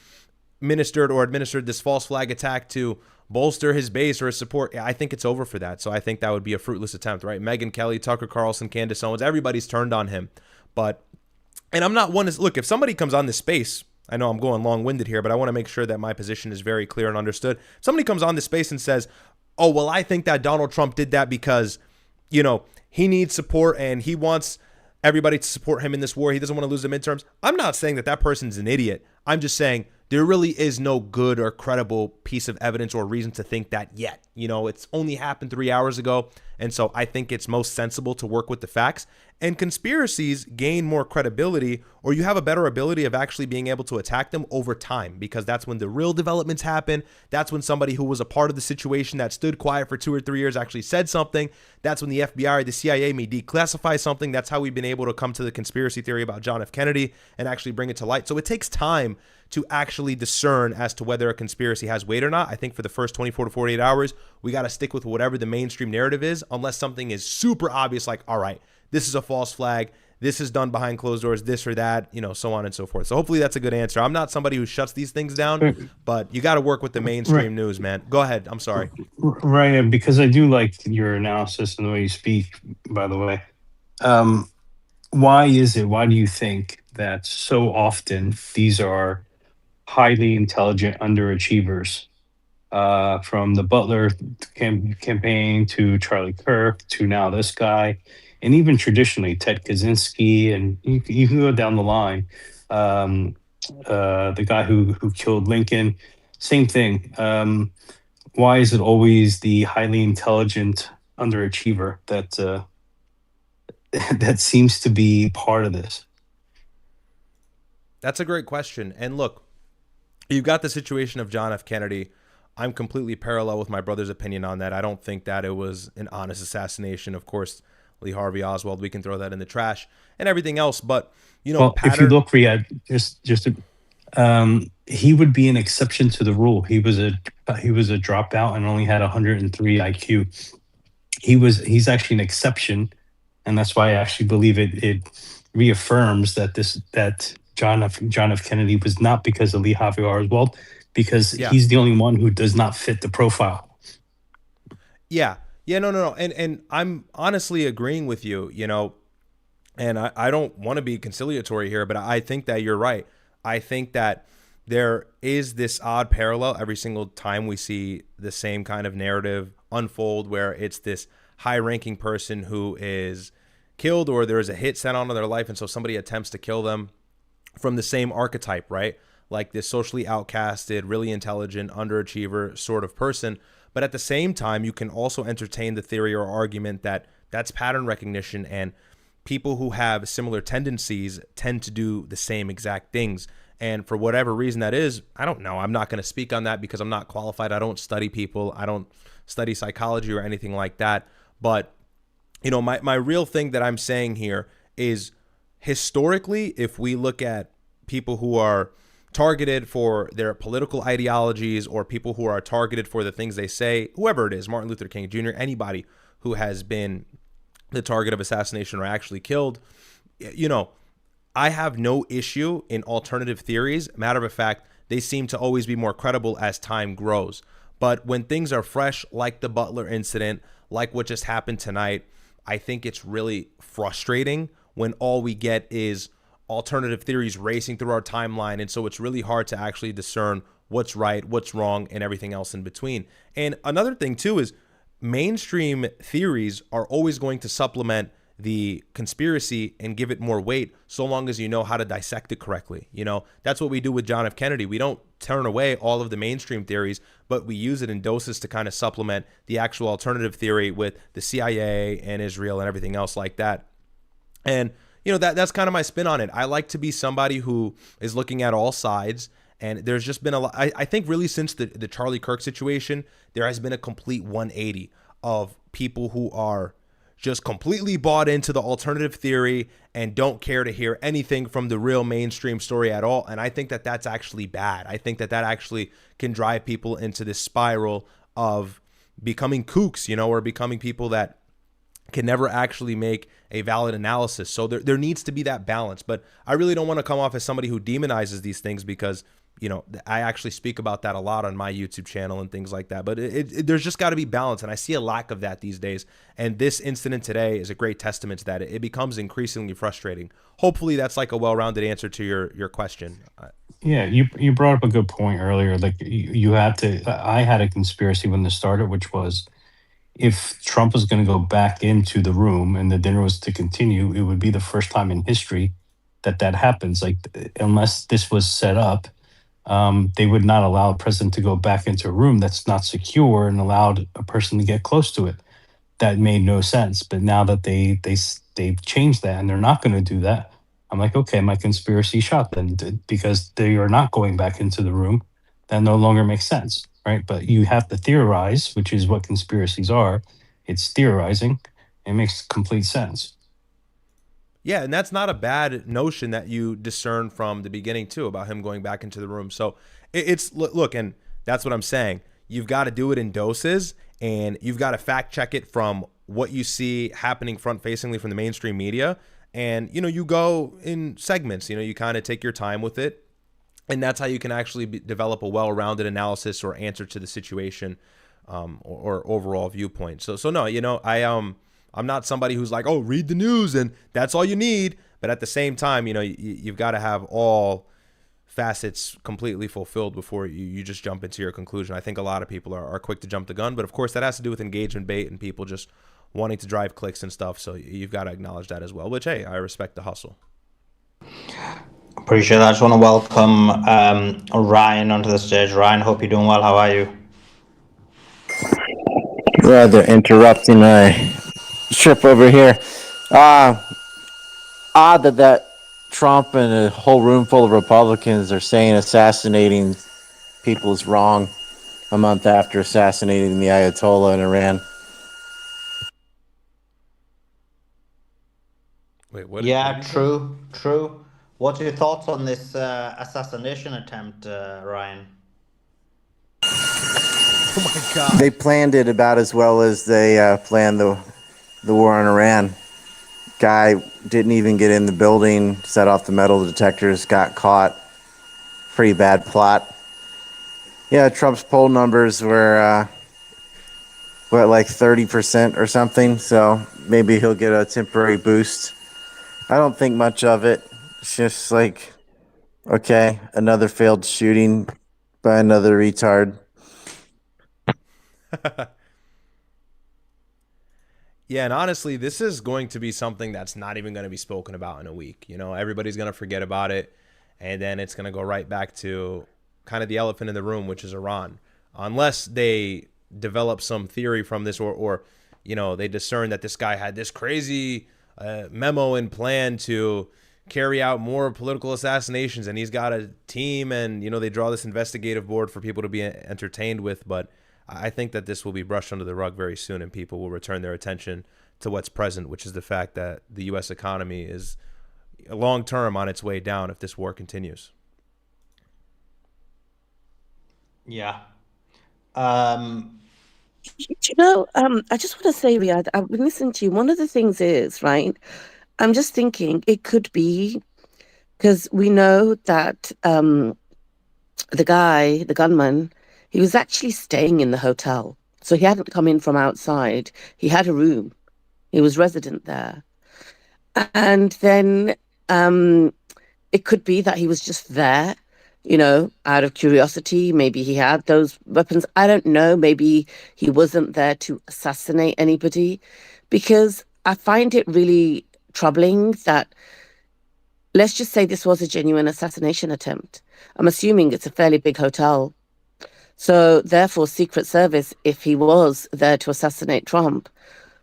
ministered or administered this false flag attack to bolster his base or his support. I think it's over for that. So I think that would be a fruitless attempt, right? Megyn Kelly, Tucker Carlson, Candace Owens, everybody's turned on him. And I'm not one to look, if somebody comes on this space, I know I'm going long-winded here, but I want to make sure that my position is very clear and understood. If somebody comes on this space and says, oh, well, I think that Donald Trump did that because, you know, he needs support and he wants everybody to support him in this war. He doesn't want to lose the midterms. I'm not saying that that person's an idiot. I'm just saying there really is no good or credible piece of evidence or reason to think that yet. You know, it's only happened 3 hours ago. And so I think it's most sensible to work with the facts. And conspiracies gain more credibility, or you have a better ability of actually being able to attack them over time, because that's when the real developments happen. That's when somebody who was a part of the situation that stood quiet for 2 or 3 years actually said something. That's when the FBI or the CIA may declassify something. That's how we've been able to come to the conspiracy theory about John F. Kennedy and actually bring it to light. So it takes time to actually discern as to whether a conspiracy has weight or not. I think for the first 24 to 48 hours, we got to stick with whatever the mainstream narrative is, unless something is super obvious, like, all right, this is a false flag, this is done behind closed doors, this or that, you know, so on and so forth. So hopefully that's a good answer. I'm not somebody who shuts these things down, but you got to work with the mainstream news, man. Go ahead. I'm sorry. Right, because I do like your analysis and the way you speak, by the way. Why do you think that so often these are highly intelligent underachievers, from the Butler campaign to Charlie Kirk to now this guy, and even traditionally Ted Kaczynski, and you can go down the line. The guy who killed Lincoln, same thing. Why is it always the highly intelligent underachiever that that seems to be part of this? That's a great question. And look, you've got the situation of John F. Kennedy. I'm completely parallel with my brother's opinion on that. I don't think that it was an honest assassination. Of course, Lee Harvey Oswald, we can throw that in the trash and everything else. But, you know, if you look, Riyadh, he would be an exception to the rule. He was a dropout and only had 103 IQ. He's actually an exception, and that's why I actually believe it reaffirms that John F. Kennedy was not because of Lee Harvey Oswald, because he's the only one who does not fit the profile. No. And I'm honestly agreeing with you, you know, and I don't want to be conciliatory here, but I think that you're right. I think that there is this odd parallel every single time we see the same kind of narrative unfold, where it's this high-ranking person who is killed, or there is a hit sent onto their life, and so somebody attempts to kill them from the same archetype, right? Like this socially outcasted, really intelligent, underachiever sort of person. But at the same time, you can also entertain the theory or argument that that's pattern recognition, and people who have similar tendencies tend to do the same exact things. And for whatever reason that is, I don't know. I'm not going to speak on that because I'm not qualified. I don't study people. I don't study psychology or anything like that. But, you know, my real thing that I'm saying here is, historically, if we look at people who are targeted for their political ideologies, or people who are targeted for the things they say, whoever it is, Martin Luther King Jr., anybody who has been the target of assassination or actually killed, you know, I have no issue in alternative theories. Matter of fact, they seem to always be more credible as time grows. But when things are fresh, like the Butler incident, like what just happened tonight, I think it's really frustrating when all we get is alternative theories racing through our timeline. And so it's really hard to actually discern what's right, what's wrong, and everything else in between. And another thing too is, mainstream theories are always going to supplement the conspiracy and give it more weight, so long as you know how to dissect it correctly. You know, that's what we do with John F. Kennedy. We don't turn away all of the mainstream theories, but we use it in doses to kind of supplement the actual alternative theory with the CIA and Israel and everything else like that. And, you know, that's kind of my spin on it. I like to be somebody who is looking at all sides. And there's just been a lot, I think really since the Charlie Kirk situation, there has been a complete 180 of people who are just completely bought into the alternative theory and don't care to hear anything from the real mainstream story at all. And I think that that's actually bad. I think that actually can drive people into this spiral of becoming kooks, you know, or becoming people that can never actually make a valid analysis. So there needs to be that balance. But I really don't want to come off as somebody who demonizes these things, because, you know, I actually speak about that a lot on my YouTube channel and things like that. But there's just got to be balance. And I see a lack of that these days. And this incident today is a great testament to that. It becomes increasingly frustrating. Hopefully that's like a well-rounded answer to your question. Yeah, you brought up a good point earlier. Like you had to. I had a conspiracy when this started, which was, if Trump was going to go back into the room and the dinner was to continue, it would be the first time in history that happens. Like, unless this was set up, they would not allow a president to go back into a room that's not secure and allowed a person to get close to it. That made no sense. But now that they've changed that and they're not going to do that, I'm like, okay, my conspiracy shot then, because they are not going back into the room. That no longer makes sense, right? But you have to theorize, which is what conspiracies are. It's theorizing. It makes complete sense. Yeah, and that's not a bad notion that you discern from the beginning too, about him going back into the room. So it's look, and that's what I'm saying. You've got to do it in doses, and you've got to fact check it from what you see happening front facingly from the mainstream media. And, you know, you go in segments, you know, you kind of take your time with it. And that's how you can actually develop a well-rounded analysis or answer to the situation, or overall viewpoint. So no, you know, I'm not somebody who's like, oh, read the news and that's all you need. But at the same time, you know, you've got to have all facets completely fulfilled before you just jump into your conclusion. I think a lot of people are quick to jump the gun, but of course that has to do with engagement bait and people just wanting to drive clicks and stuff. So you've got to acknowledge that as well, which, hey, I respect the hustle. Appreciate that. I just want to welcome Ryan onto the stage. Ryan, hope you're doing well. How are you? Rather interrupting my trip over here. Odd that Trump and a whole room full of Republicans are saying assassinating people is wrong a month after assassinating the Ayatollah in Iran. Wait, what? Yeah, true. What's your thoughts on this assassination attempt, Ryan? Oh my God. They planned it about as well as they planned the war on Iran. Guy didn't even get in the building, set off the metal detectors, got caught. Pretty bad plot. Yeah, Trump's poll numbers were, like 30% or something, so maybe he'll get a temporary boost. I don't think much of it. It's just like, okay, another failed shooting by another retard. Yeah, and honestly, this is going to be something that's not even going to be spoken about in a week. You know, everybody's going to forget about it, and then it's going to go right back to kind of the elephant in the room, which is Iran. Unless they develop some theory from this, or you know, they discern that this guy had this crazy memo and plan to carry out more political assassinations, and he's got a team, and, you know, they draw this investigative board for people to be entertained with. But I think that this will be brushed under the rug very soon, and people will return their attention to what's present, which is the fact that the U.S. economy is long-term on its way down if this war continues. Yeah. You know, I just want to say, Riyadh, I've been listening to you. One of the things is, right, I'm just thinking it could be because we know that the gunman, he was actually staying in the hotel. So he hadn't come in from outside. He had a room. He was resident there. And then it could be that he was just there, you know, out of curiosity. Maybe he had those weapons. I don't know. Maybe he wasn't there to assassinate anybody, because I find it really troubling that, let's just say this was a genuine assassination attempt. I'm assuming it's a fairly big hotel. So therefore, Secret Service, if he was there to assassinate Trump,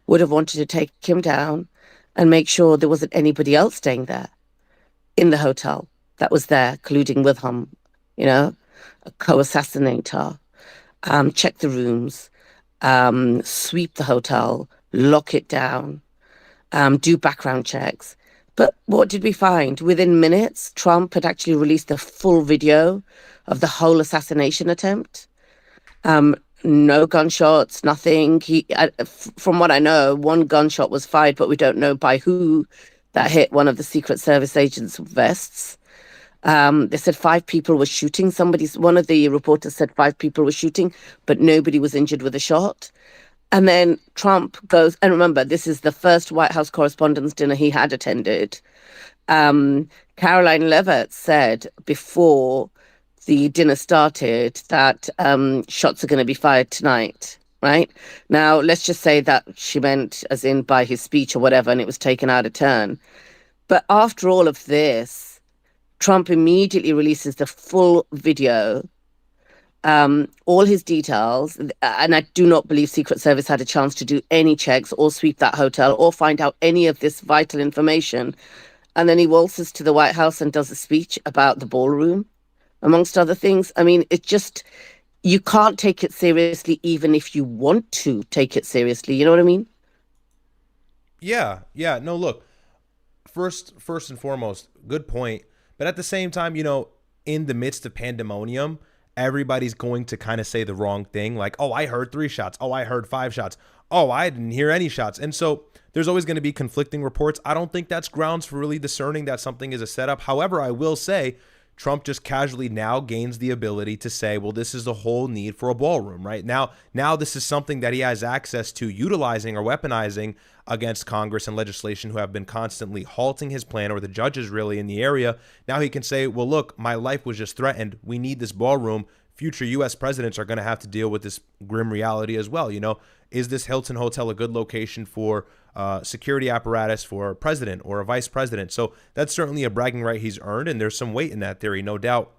would have wanted to take him down and make sure there wasn't anybody else staying there in the hotel that was there colluding with him, you know, a co-assassinator, check the rooms, sweep the hotel, lock it down, do background checks. But what did we find? Within minutes, Trump had actually released a full video of the whole assassination attempt. No gunshots, nothing. From what I know, one gunshot was fired, but we don't know by who that hit one of the Secret Service agents' vests. They said 5 people were shooting. One of the reporters said 5 people were shooting, but nobody was injured with a shot. And then Trump goes, and remember, this is the first White House Correspondents Dinner he had attended. Caroline Leavitt said before the dinner started that shots are going to be fired tonight, right? Now, let's just say that she meant as in by his speech or whatever, and it was taken out of turn. But after all of this, Trump immediately releases the full video, all his details, and I do not believe Secret Service had a chance to do any checks or sweep that hotel or find out any of this vital information. And then he waltzes to the White House and does a speech about the ballroom, amongst other things. I mean, you can't take it seriously even if you want to take it seriously. You know what I mean? Yeah. No, look, first and foremost, good point. But at the same time, in the midst of pandemonium, everybody's going to kind of say the wrong thing. Like, oh, I heard 3 shots. Oh, I heard 5 shots. Oh, I didn't hear any shots. And so there's always going to be conflicting reports. I don't think that's grounds for really discerning that something is a setup. However, I will say Trump just casually now gains the ability to say, well, this is the whole need for a ballroom, right? Now this is something that he has access to utilizing or weaponizing against Congress and legislation who have been constantly halting his plan, or the judges really in the area. Now he can say, well, look, my life was just threatened. We need this ballroom. Future U.S. presidents are going to have to deal with this grim reality as well. Is this Hilton Hotel a good location for security apparatus for a president or a vice president? So that's certainly a bragging right he's earned, and there's some weight in that theory, no doubt.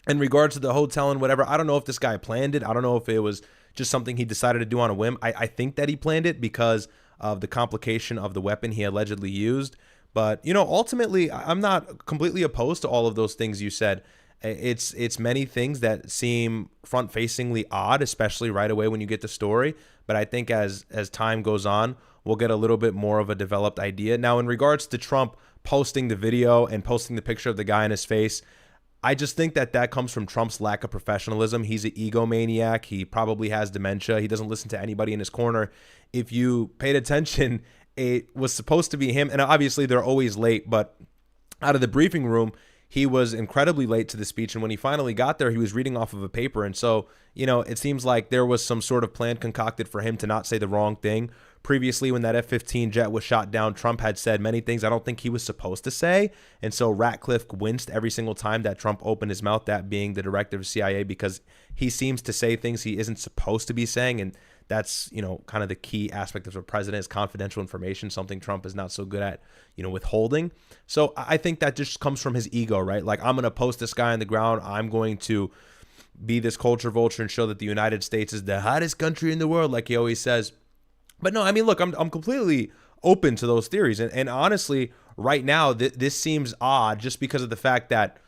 In regards to the hotel and whatever, I don't know if this guy planned it. I don't know if it was just something he decided to do on a whim. I think that he planned it because of the complication of the weapon he allegedly used. But, ultimately, I'm not completely opposed to all of those things you said. It's many things that seem front-facingly odd, especially right away when you get the story. But I think as time goes on, we'll get a little bit more of a developed idea. Now, in regards to Trump posting the video and posting the picture of the guy in his face, I just think that comes from Trump's lack of professionalism. He's an egomaniac. He probably has dementia. He doesn't listen to anybody in his corner. If you paid attention, it was supposed to be him. And obviously, they're always late. But out of the briefing room, he was incredibly late to the speech. And when he finally got there, he was reading off of a paper. And so, it seems like there was some sort of plan concocted for him to not say the wrong thing. Previously, when that F-15 jet was shot down, Trump had said many things I don't think he was supposed to say. And so Ratcliffe winced every single time that Trump opened his mouth, that being the director of CIA, because he seems to say things he isn't supposed to be saying. And that's, kind of the key aspect of a president is confidential information, something Trump is not so good at, withholding. So I think that just comes from his ego, right? Like, I'm going to post this guy on the ground. I'm going to be this culture vulture and show that the United States is the hottest country in the world, like he always says. But no, I mean, look, I'm completely open to those theories. And honestly, right now, this seems odd just because of the fact that,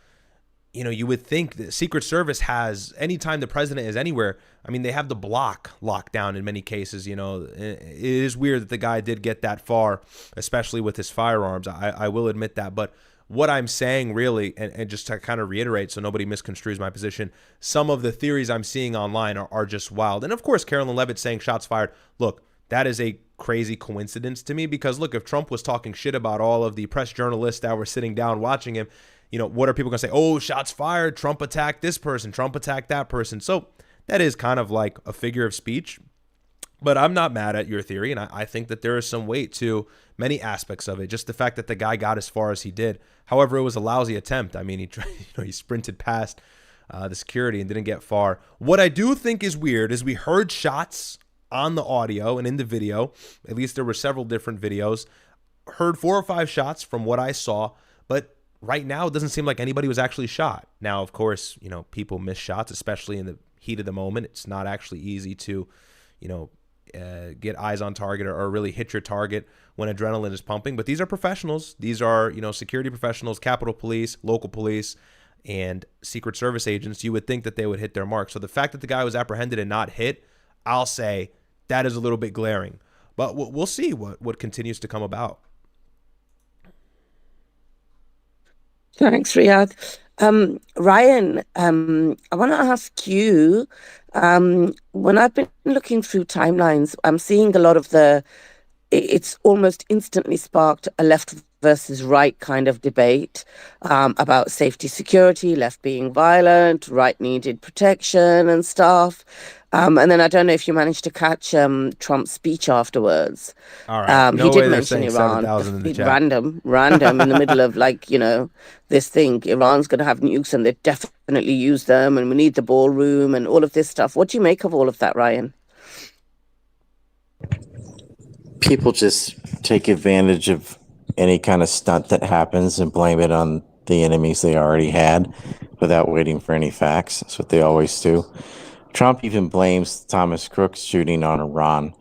you would think the Secret Service has, anytime the president is anywhere, I mean, they have the block locked down in many cases. It is weird that the guy did get that far, especially with his firearms. I will admit that. But what I'm saying really, and just to kind of reiterate so nobody misconstrues my position, some of the theories I'm seeing online are just wild. And of course, Caroline Leavitt saying shots fired. Look, that is a crazy coincidence to me because, look, if Trump was talking shit about all of the press journalists that were sitting down watching him, what are people going to say? Oh, shots fired. Trump attacked this person. Trump attacked that person. So that is kind of like a figure of speech. But I'm not mad at your theory, and I think that there is some weight to many aspects of it. Just the fact that the guy got as far as he did. However, it was a lousy attempt. I mean, he sprinted past the security and didn't get far. What I do think is weird is we heard shots on the audio and in the video. At least there were several different videos. Heard 4 or 5 shots from what I saw, but right now it doesn't seem like anybody was actually shot. Now, of course, people miss shots, especially in the heat of the moment. It's not actually easy to, get eyes on target or really hit your target when adrenaline is pumping. But these are professionals. These are, security professionals, Capitol Police, local police, and Secret Service agents. You would think that they would hit their mark. So the fact that the guy was apprehended and not hit, I'll say that is a little bit glaring. But we'll see what continues to come about. Thanks, Riyadh. Ryan, I want to ask you, when I've been looking through timelines, I'm seeing a lot of it's almost instantly sparked a left versus right kind of debate about safety security, left being violent, right needed protection and stuff. And then I don't know if you managed to catch Trump's speech afterwards. All right. He No did way they're mention saying Iran. 7,000 in the chat. Random in the middle of this thing. Iran's going to have nukes and they've definitely used them and we need the ballroom and all of this stuff. What do you make of all of that, Ryan? People just take advantage of any kind of stunt that happens and blame it on the enemies they already had without waiting for any facts. That's what they always do. Trump even blames Thomas Crook's shooting on Iran.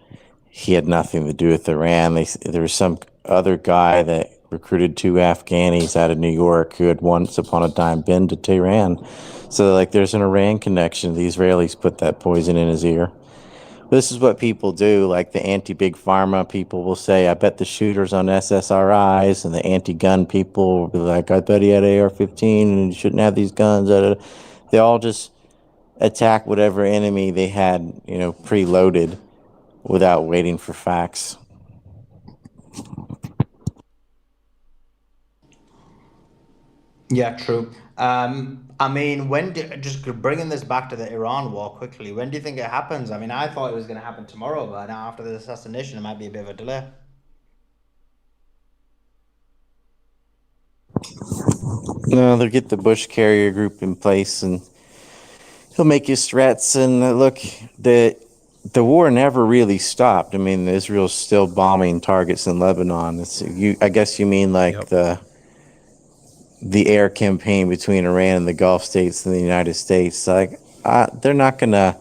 He had nothing to do with Iran. There was some other guy that recruited 2 Afghanis out of New York who had once upon a time been to Tehran. So there's an Iran connection. The Israelis put that poison in his ear. This is what people do, like the anti-big pharma people will say, I bet the shooter's on SSRIs, and the anti-gun people will be like, I bet he had AR-15 and he shouldn't have these guns. They all just attack whatever enemy they had, preloaded without waiting for facts. Yeah, true. I mean, just bringing this back to the Iran war quickly, when do you think it happens? I mean, I thought it was going to happen tomorrow, but now after the assassination, it might be a bit of a delay. No, they'll get the Bush carrier group in place, and he'll make his threats. And look, the war never really stopped. I mean, Israel's still bombing targets in Lebanon. I guess you mean the air campaign between Iran and the Gulf states and the United States. They're not gonna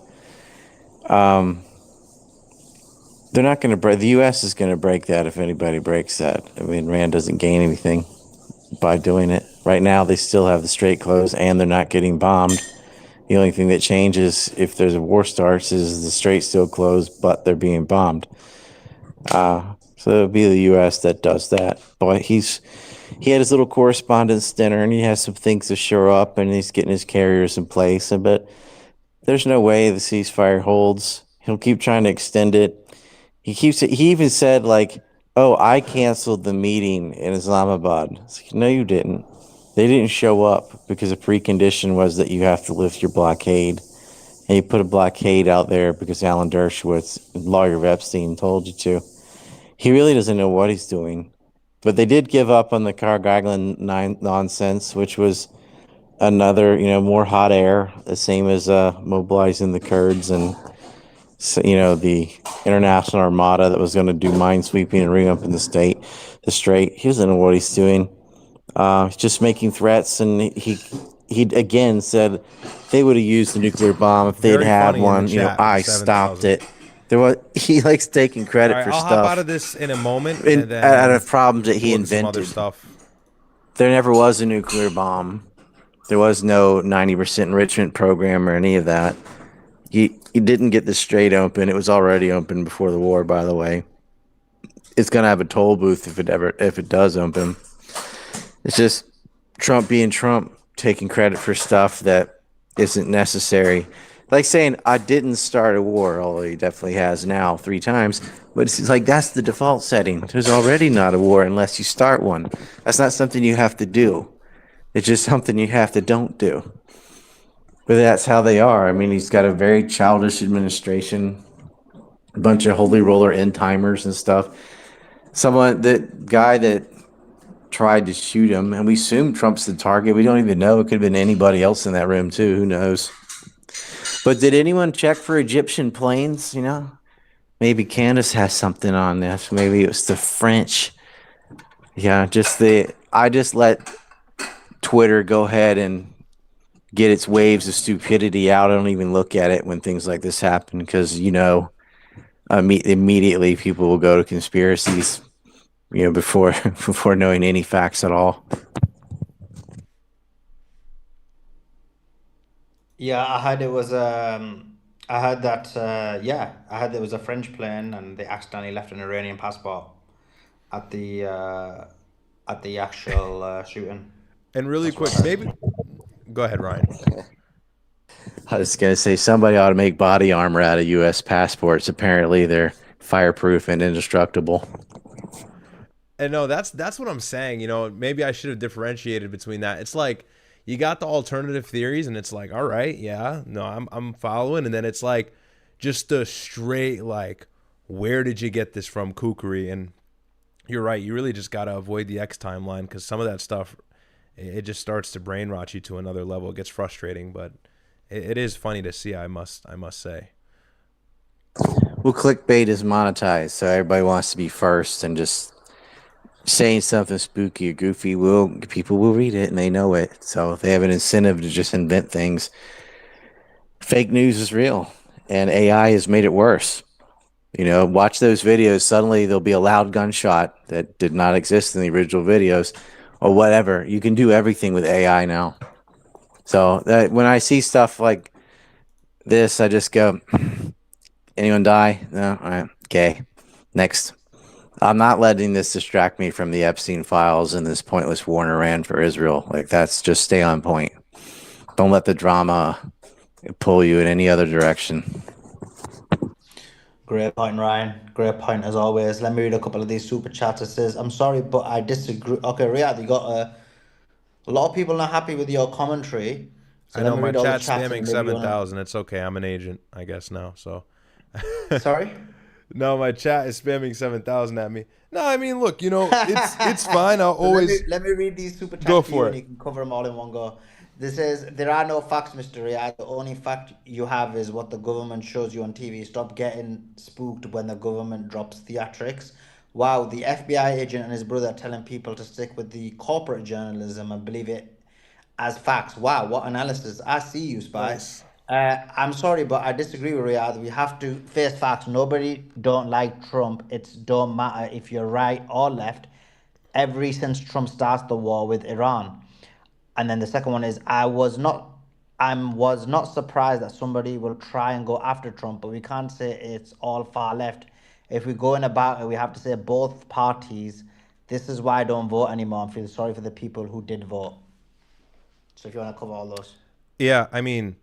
break. The U.S. is gonna break that if anybody breaks that. I mean, Iran doesn't gain anything by doing it. Right now, they still have the strait closed and they're not getting bombed. The only thing that changes if there's a war starts is the strait's still closed, but they're being bombed. So it'll be the U.S. that does that. But he had his little correspondents dinner, and he has some things to shore up, and he's getting his carriers in place. But there's no way the ceasefire holds. He'll keep trying to extend it. He even said, oh, I canceled the meeting in Islamabad. It's like, no, you didn't. They didn't show up because a precondition was that you have to lift your blockade. And you put a blockade out there because Alan Dershowitz, lawyer of Epstein, told you to. He really doesn't know what he's doing. But they did give up on the Cargaglan nonsense, which was another, more hot air, the same as mobilizing the Kurds and, the international armada that was going to do minesweeping and reopen the strait. He doesn't know what he's doing. He's just making threats, and he again said they would have used the nuclear bomb if they had one. I stopped it. He likes taking credit for I'll stuff. hop out of this in a moment. And then out of problems that he invented. Stuff. There never was a nuclear bomb. There was no 90% enrichment program or any of that. He didn't get the strait open. It was already open before the war, by the way. It's gonna have a toll booth if it does open. It's just Trump being Trump, taking credit for stuff that isn't necessary. Like saying, I didn't start a war, although he definitely has now 3 times. But it's like, that's the default setting. There's already not a war unless you start one. That's not something you have to do. It's just something you have to don't do. But that's how they are. I mean, he's got a very childish administration, a bunch of holy roller end timers and stuff. That guy that tried to shoot him, and we assume Trump's the target. We don't even know. It could have been anybody else in that room, too. Who knows? But did anyone check for Egyptian planes? Maybe Candace has something on this. Maybe it was the French. Yeah, I just let Twitter go ahead and get its waves of stupidity out. I don't even look at it when things like this happen because, immediately people will go to conspiracies, before knowing any facts at all. Yeah, I heard it was. I heard that. I heard there was a French plane, and they accidentally left an Iranian passport at the actual shooting. And really quick, maybe go ahead, Ryan. I was going to say somebody ought to make body armor out of U.S. passports. Apparently, they're fireproof and indestructible. And no, that's what I'm saying. You know, maybe I should have differentiated between that. It's like you got the alternative theories, and it's like, all right, yeah, no, I'm following, and then it's like just the straight like, where did you get this from, kookery? And you're right, you really just got to avoid the X timeline because some of that stuff, it just starts to brain rot you to another level. It gets frustrating, but it is funny to see. I must say. Well, clickbait is monetized, so everybody wants to be first, and just saying something spooky or goofy people will read it and they know it. So if they have an incentive to just invent things, fake news is real, and AI has made it worse. You know, watch those videos. Suddenly there'll be a loud gunshot that did not exist in the original videos, or whatever. You can do everything with AI now. So when I see stuff like this, I just go, anyone die? No? All right. Okay. Next. I'm not letting this distract me from the Epstein files and this pointless war in Iran for Israel. Like, that's just stay on point. Don't let the drama pull you in any other direction. Great point, Ryan. Great point as always. Let me read a couple of these super chats. It says, I'm sorry, but I disagree. Okay, Riyadh, you got a lot of people not happy with your commentary. So I know let me my read all the chat's chats and spamming maybe you wanna- 7,000. It's okay. I'm an agent, I guess now. So. Sorry? No, my chat is spamming 7,000 at me. No, I mean, look, you know, it's fine. I'll So always let me read these super chats go to you for and it. you can cover them all in one go. This says, there are no facts, Mr. Riyadh. The only fact you have is what the government shows you on TV. Stop getting spooked when the government drops theatrics. Wow, the FBI agent and his brother are telling people to stick with the corporate journalism and believe it as facts. Wow, what analysis. I see you, Spy. Nice. I'm sorry, but I disagree with Riyadh. We have to face facts. Nobody don't like Trump. It don't matter if you're right or left. Ever since Trump starts the war with Iran. And then the second one is I was not surprised that somebody will try and go after Trump, but we can't say it's all far left. If we go in about it, we have to say both parties. This is why I don't vote anymore. I feel sorry for the people who did vote. So if you want to cover all those. Yeah, I mean,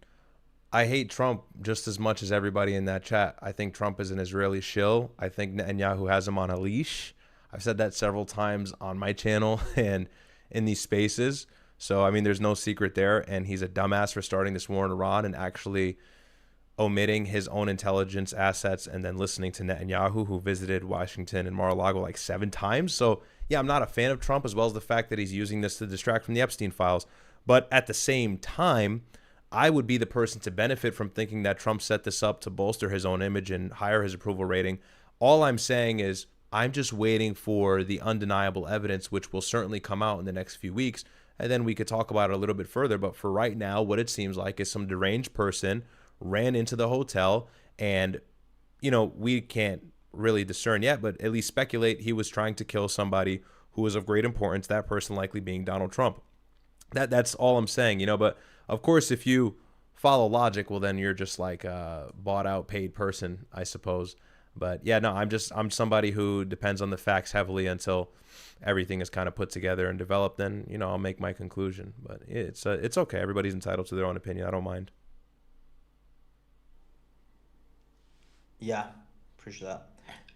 I hate Trump just as much as everybody in that chat. I think Trump is an Israeli shill. I think Netanyahu has him on a leash. I've said that several times on my channel and in these spaces. So, I mean, there's no secret there. And he's a dumbass for starting this war in Iran and actually omitting his own intelligence assets and then listening to Netanyahu, who visited Washington and Mar-a-Lago like 7 times. So, yeah, I'm not a fan of Trump, as well as the fact that he's using this to distract from the Epstein files. But at the same time, I would be the person to benefit from thinking that Trump set this up to bolster his own image and higher his approval rating. All I'm saying is I'm just waiting for the undeniable evidence, which will certainly come out in the next few weeks, and then we could talk about it a little bit further. But for right now, what it seems like is some deranged person ran into the hotel, and, you know, we can't really discern yet, but at least speculate he was trying to kill somebody who was of great importance, that person likely being Donald Trump. That's all I'm saying, you know. But of course, if you follow logic, well, then you're just like a bought out paid person, I suppose. But yeah, no, I'm somebody who depends on the facts heavily until everything is kind of put together and developed. Then, you know, I'll make my conclusion. But it's okay. Everybody's entitled to their own opinion. I don't mind. Yeah, appreciate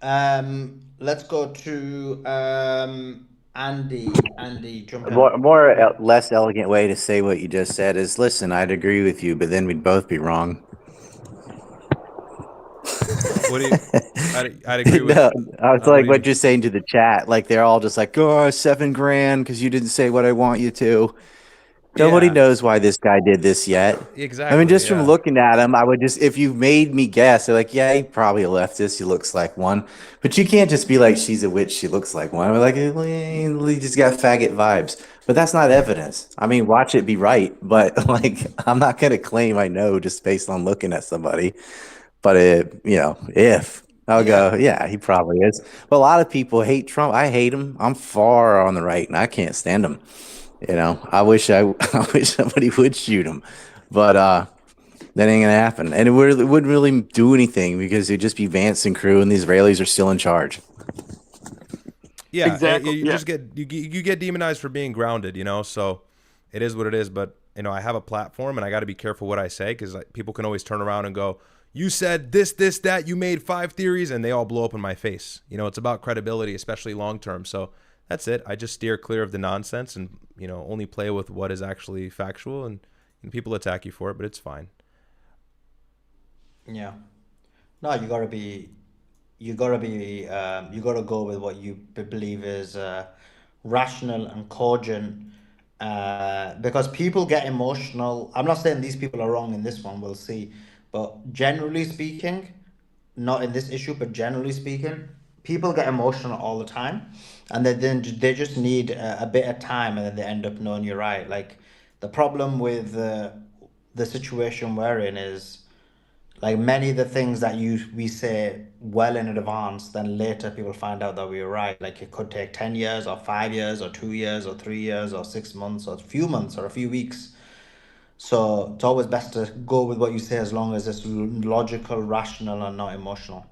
that. Let's go to Andy. Andy, jump in. Less elegant way to say what you just said is, listen, I'd agree with you, but then we'd both be wrong. What do you? I'd agree with. No, I was like what you're saying to the chat. Like they're all just like, oh, $7,000 because you didn't say what I want you to. Nobody knows why this guy did this yet. Exactly. I mean, just from looking at him, I would just, if you made me guess, they're like, yeah, he probably a leftist. He looks like one. But you can't just be like, she's a witch. She looks like one. We're like, he just got faggot vibes. But that's not evidence. I mean, watch it be right. But like, I'm not going to claim I know just based on looking at somebody. But if I'll go, yeah, he probably is. But a lot of people hate Trump. I hate him. I'm far on the right, and I can't stand him. You know, I wish somebody would shoot him, but that ain't gonna happen. And it wouldn't really do anything because it'd just be Vance and crew, and the Israelis are still in charge. Yeah, Exactly. You just get you get demonized for being grounded, you know. So it is what it is. But, I have a platform and I got to be careful what I say, because people can always turn around and go, you said this, that, you made 5 theories, and they all blow up in my face. It's about credibility, especially long term. So that's it. I just steer clear of the nonsense and, only play with what is actually factual, and people attack you for it, but it's fine. Yeah. No, you gotta go with what you believe is rational and cogent, because people get emotional. I'm not saying these people are wrong in this one, we'll see. But generally speaking, not in this issue, but generally speaking, people get emotional all the time, and they just need a bit of time, and then they end up knowing you're right. Like, the problem with the situation we're in is, like, many of the things that we say well in advance, then later people find out that we were right. Like, it could take 10 years or 5 years or 2 years or 3 years or 6 months or a few months or a few weeks. So it's always best to go with what you say, as long as it's logical, rational, and not emotional.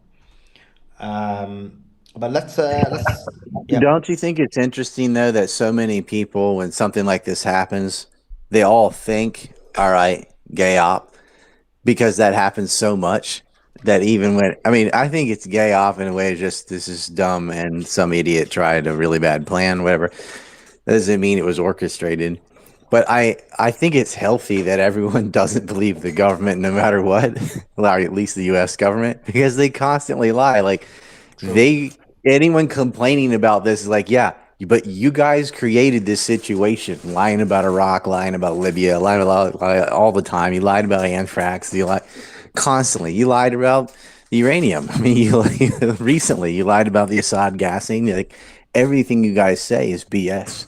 But let's yeah. Don't you think it's interesting, though, that so many people, when something like this happens, they all think, all right, gay op, because that happens so much that even when, I think it's gay off in a way, just this is dumb and some idiot tried a really bad plan, whatever. That doesn't mean it was orchestrated. But I think it's healthy that everyone doesn't believe the government no matter what, or at least the U.S. government, because they constantly lie. Like, anyone complaining about this is like, yeah, but you guys created this situation, lying about Iraq, lying about Libya, lying about all the time. You lied about anthrax. You lied constantly. You lied about the uranium. Recently you lied about the Assad gassing. Like, everything you guys say is BS.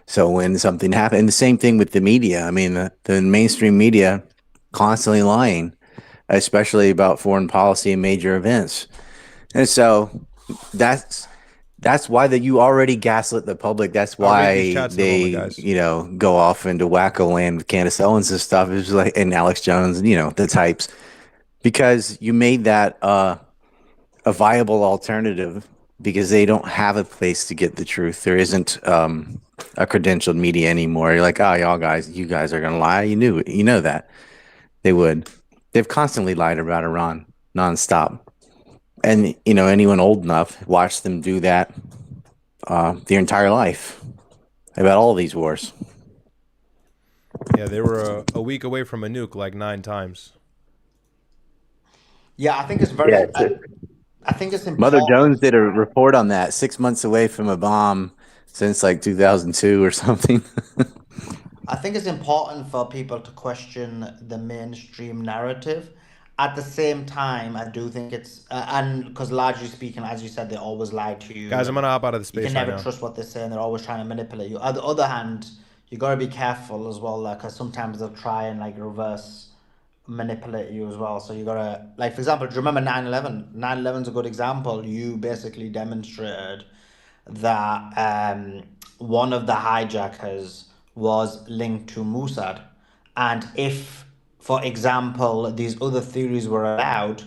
So when something happened, and the same thing with the media. The mainstream media constantly lying, especially about foreign policy and major events. And so that's why you already gaslit the public. That's why they, go off into wacko land with Candace Owens and stuff. It was like, and Alex Jones, the types, because you made that a viable alternative, because they don't have a place to get the truth. There isn't a credentialed media anymore. You're like, oh, you guys are gonna lie. You know that they would. They've constantly lied about Iran nonstop. And, anyone old enough watched them do that their entire life about all these wars. Yeah, they were a week away from a nuke like 9 times. Yeah, I think it's very... I think it's important. Mother Jones did a report on that, 6 months away from a bomb since like 2002 or something. I think it's important for people to question the mainstream narrative. At the same time, I do think it's, and because largely speaking, as you said, they always lie to you. Guys, I'm going to hop out of the space right now. You can never trust what they say, and they're always trying to manipulate you. On the other hand, you got to be careful as well, because sometimes they'll try and reverse manipulate you as well. So you got to, for example, do you remember 9/11? 9/11 is a good example. You basically demonstrated that one of the hijackers was linked to Mossad. And if, for example, these other theories were allowed,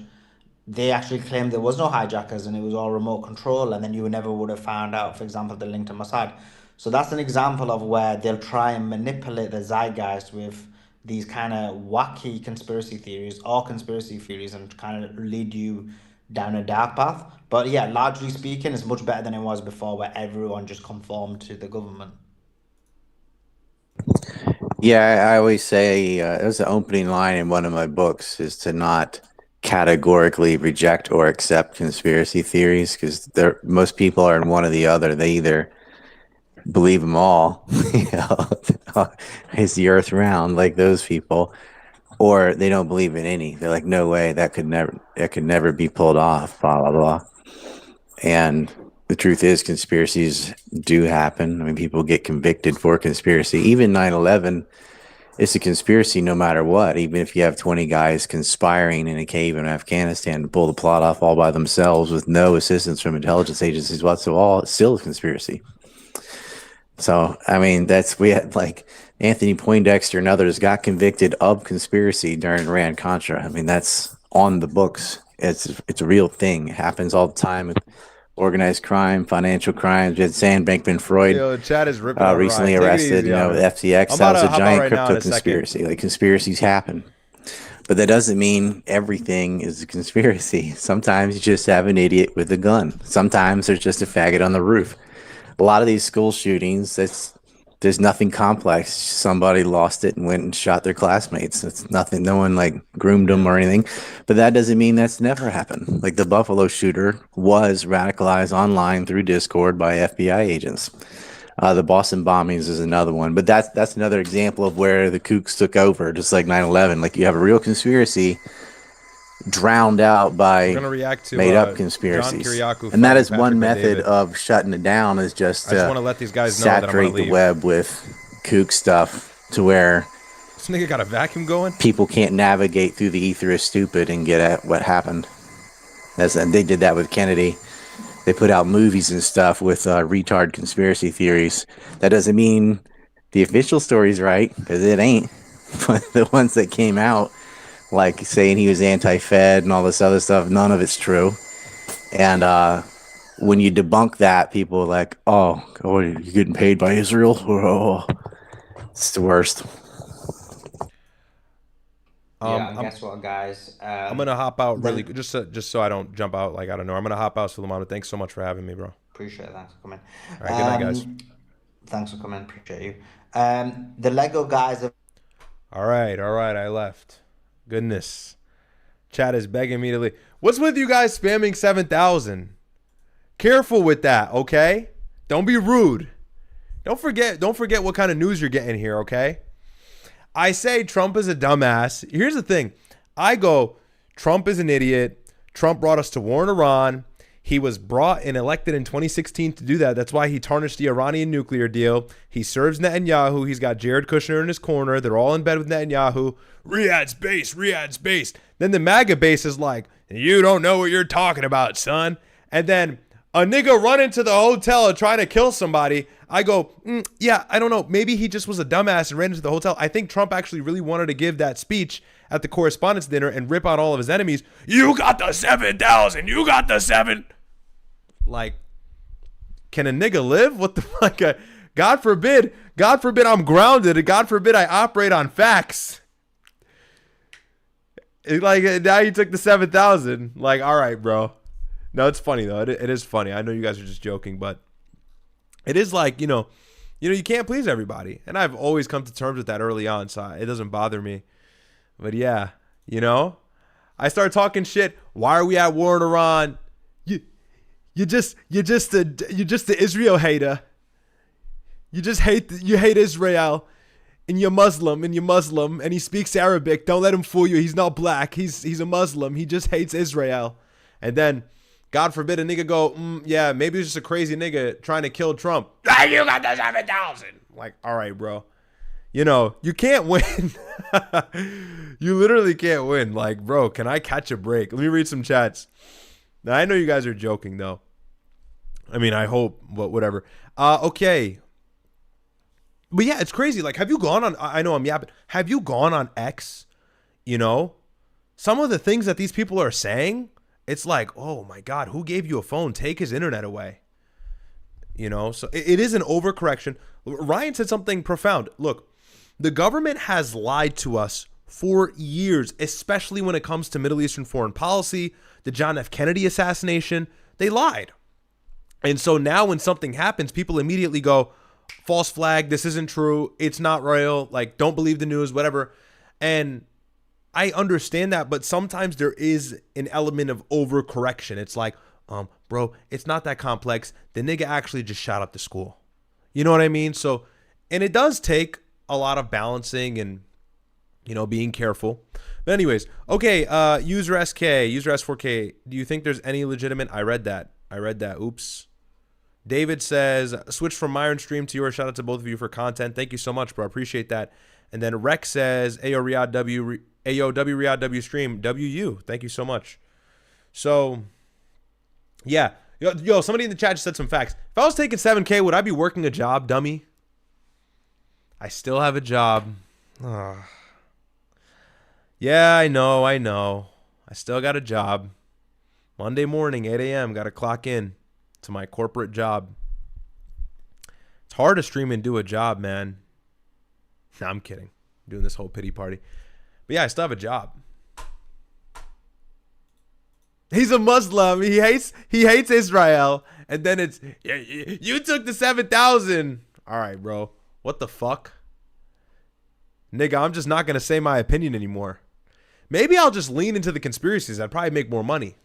they actually claimed there was no hijackers and it was all remote control, and then you never would have found out, for example, the link to Mossad. So that's an example of where they'll try and manipulate the zeitgeist with these kind of wacky conspiracy theories and kind of lead you down a dark path. But yeah, largely speaking, it's much better than it was before, where everyone just conformed to the government. Yeah, I always say, it was the opening line in one of my books, is to not categorically reject or accept conspiracy theories, because most people are in one or the other. They either believe them all, is the earth round, like those people, or they don't believe in any. They're like, no way, that could never be pulled off, blah blah blah. And the truth is, conspiracies do happen. People get convicted for conspiracy. Even 9/11 is a conspiracy no matter what. Even if you have 20 guys conspiring in a cave in Afghanistan to pull the plot off all by themselves with no assistance from intelligence agencies whatsoever, it's still a conspiracy. So, we had Anthony Poindexter and others got convicted of conspiracy during Iran-Contra. That's on the books. It's a real thing. It happens all the time with organized crime, financial crimes. We had Sam Bankman-Fried Yo, Chad is ripping on recently Ryan. Take it arrested. easy You know, on with him. FTX. I'm That about was to a hop out giant right now crypto in a second. conspiracy. Like, conspiracies happen. But that doesn't mean everything is a conspiracy. Sometimes you just have an idiot with a gun. Sometimes there's just a faggot on the roof. A lot of these school shootings, there's nothing complex. Somebody lost it and went and shot their classmates. It's nothing. No one like groomed them or anything. But that doesn't mean that's never happened. Like the Buffalo shooter was radicalized online through Discord by FBI agents. The Boston bombings is another one, but that's another example of where the kooks took over, just like 9/11. Like you have a real conspiracy drowned out by We're gonna react to made up John conspiracies, Kiriakou and that fighting is one Patrick method Bet-David. of shutting it down. Is just I just to want to let these guys know that I'm gonna saturate the leave. web with kook stuff to where This nigga got a vacuum going. people can't navigate through the ether as stupid and get at what happened. And they did that with Kennedy. They put out movies and stuff with retard conspiracy theories. That doesn't mean the official story's right, because it ain't. But the ones that came out, like saying he was anti-Fed and all this other stuff, none of it's true. And when you debunk that, people are like, oh, you're getting paid by Israel? Oh, it's the worst. Yeah, guess what, guys? I'm gonna hop out really just so I don't jump out like I don't know. I'm gonna hop out, Suleimani. Thanks so much for having me, bro. Appreciate it. Thanks for coming. All right, good night, guys. Thanks for coming. Appreciate you. The Lego guys have. All right, I left. Goodness, Chad is begging me to leave. What's with you guys spamming 7,000? Careful with that, okay? Don't be rude. Don't forget what kind of news you're getting here, okay? I say Trump is a dumbass. Here's the thing. I go, Trump is an idiot. Trump brought us to war in Iran. He was brought and elected in 2016 to do that. That's why he tarnished the Iranian nuclear deal. He serves Netanyahu. He's got Jared Kushner in his corner. They're all in bed with Netanyahu. Riyadh's base. Then the MAGA base is like, you don't know what you're talking about, son. And then a nigga run into the hotel trying to kill somebody. I go, yeah, I don't know. Maybe he just was a dumbass and ran into the hotel. I think Trump actually really wanted to give that speech at the Correspondents' Dinner and rip on all of his enemies. You got the 7,000. You got the 7. Like, can a nigga live? What the fuck? God forbid I'm grounded. God forbid I operate on facts. Like, now you took the 7,000. Like, all right, bro. No, it's funny, though. It is funny. I know you guys are just joking, but it is like, you know, you can't please everybody. And I've always come to terms with that early on, so it doesn't bother me. But yeah, I start talking shit. Why are we at war in Iran? You're just the Israel hater. You hate Israel, and you're Muslim, and he speaks Arabic. Don't let him fool you. He's not black. He's a Muslim. He just hates Israel. And then, God forbid, a nigga go, yeah, maybe it's just a crazy nigga trying to kill Trump. You got the 7,000. Like, all right, bro. You can't win. You literally can't win. Like, bro, can I catch a break? Let me read some chats. Now, I know you guys are joking, though. I mean, I hope, but whatever. Okay. But yeah, it's crazy. Like, have you gone on, I know I'm yapping. Have you gone on X? Some of the things that these people are saying, it's like, oh my God, who gave you a phone? Take his internet away. So it is an overcorrection. Ryan said something profound. Look, the government has lied to us for years, especially when it comes to Middle Eastern foreign policy, the John F. Kennedy assassination. They lied. And so now when something happens, people immediately go, false flag, this isn't true, it's not real, like, don't believe the news, whatever. And I understand that, but sometimes there is an element of overcorrection. It's like, bro, it's not that complex. The nigga actually just shot up the school. You know what I mean? So, and it does take a lot of balancing and, being careful. But anyways, okay, user SK, user S4K, do you think there's any legitimate? I read that. Oops. David says, switch from Marin stream to yours. Shout out to both of you for content. Thank you so much, bro. Appreciate that. And then Rex says, Ayo Riyadh W, Riyadh W stream, WU. Thank you so much. So, yeah. Yo, somebody in the chat just said some facts. If I was taking 7K, would I be working a job, dummy? I still have a job. Ugh. Yeah, I know. I still got a job. Monday morning, 8 a.m., got to clock in. to my corporate job. It's hard to stream and do a job, man. Nah, I'm kidding. I'm doing this whole pity party. But yeah, I still have a job. He's a Muslim. He hates Israel. And then it's, you took the 7,000. All right, bro. What the fuck? Nigga, I'm just not going to say my opinion anymore. Maybe I'll just lean into the conspiracies. I'd probably make more money.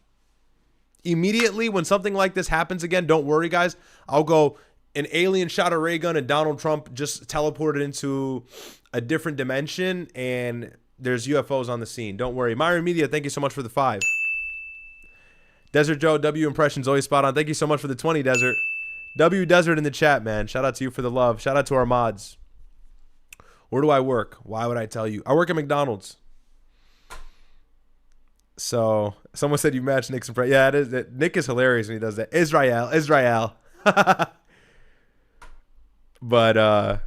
Immediately when something like this happens again, don't worry, guys. I'll go, an alien shot a ray gun and Donald Trump just teleported into a different dimension and there's UFOs on the scene. Don't worry. Marin Media, thank you so much for the 5. Desert Joe, W Impressions, always spot on. Thank you so much for the 20, Desert. W Desert in the chat, man. Shout out to you for the love. Shout out to our mods. Where do I work? Why would I tell you? I work at McDonald's. So someone said you match Nick's impression. Yeah, it is. Nick is hilarious when he does that. Israel. But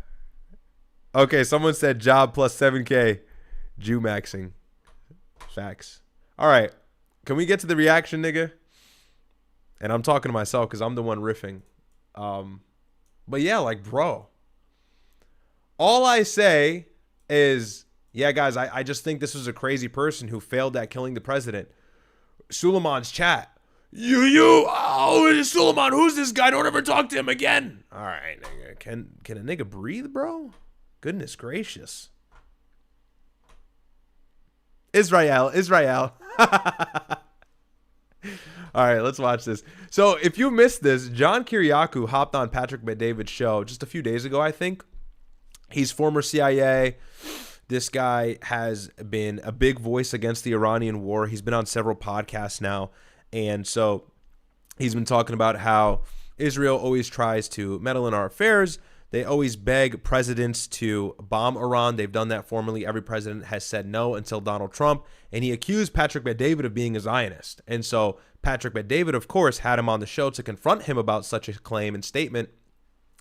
okay, someone said job plus 7K. Jew maxing. Facts. All right. Can we get to the reaction, nigga? And I'm talking to myself because I'm the one riffing. But yeah, like, bro. All I say is, yeah, guys, I just think this was a crazy person who failed at killing the president. Suleiman's chat. Oh, Suleiman, who's this guy? Don't ever talk to him again. All right, nigga. Can a nigga breathe, bro? Goodness gracious. Israel. All right, let's watch this. So if you missed this, John Kiriakou hopped on Patrick Bet-David's show just a few days ago, I think. He's former CIA. This guy has been a big voice against the Iranian war. He's been on several podcasts now. And so he's been talking about how Israel always tries to meddle in our affairs. They always beg presidents to bomb Iran. They've done that formally. Every president has said no until Donald Trump. And he accused Patrick Bet-David of being a Zionist. And so Patrick Bet-David, of course, had him on the show to confront him about such a claim and statement.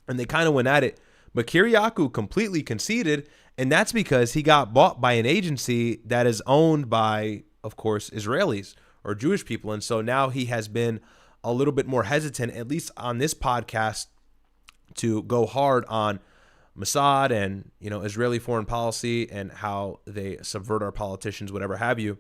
And they kind of went at it. But Kiriakou completely conceded. And that's because he got bought by an agency that is owned by, of course, Israelis or Jewish people. And so now he has been a little bit more hesitant, at least on this podcast, to go hard on Mossad and, you know, Israeli foreign policy and how they subvert our politicians, whatever have you.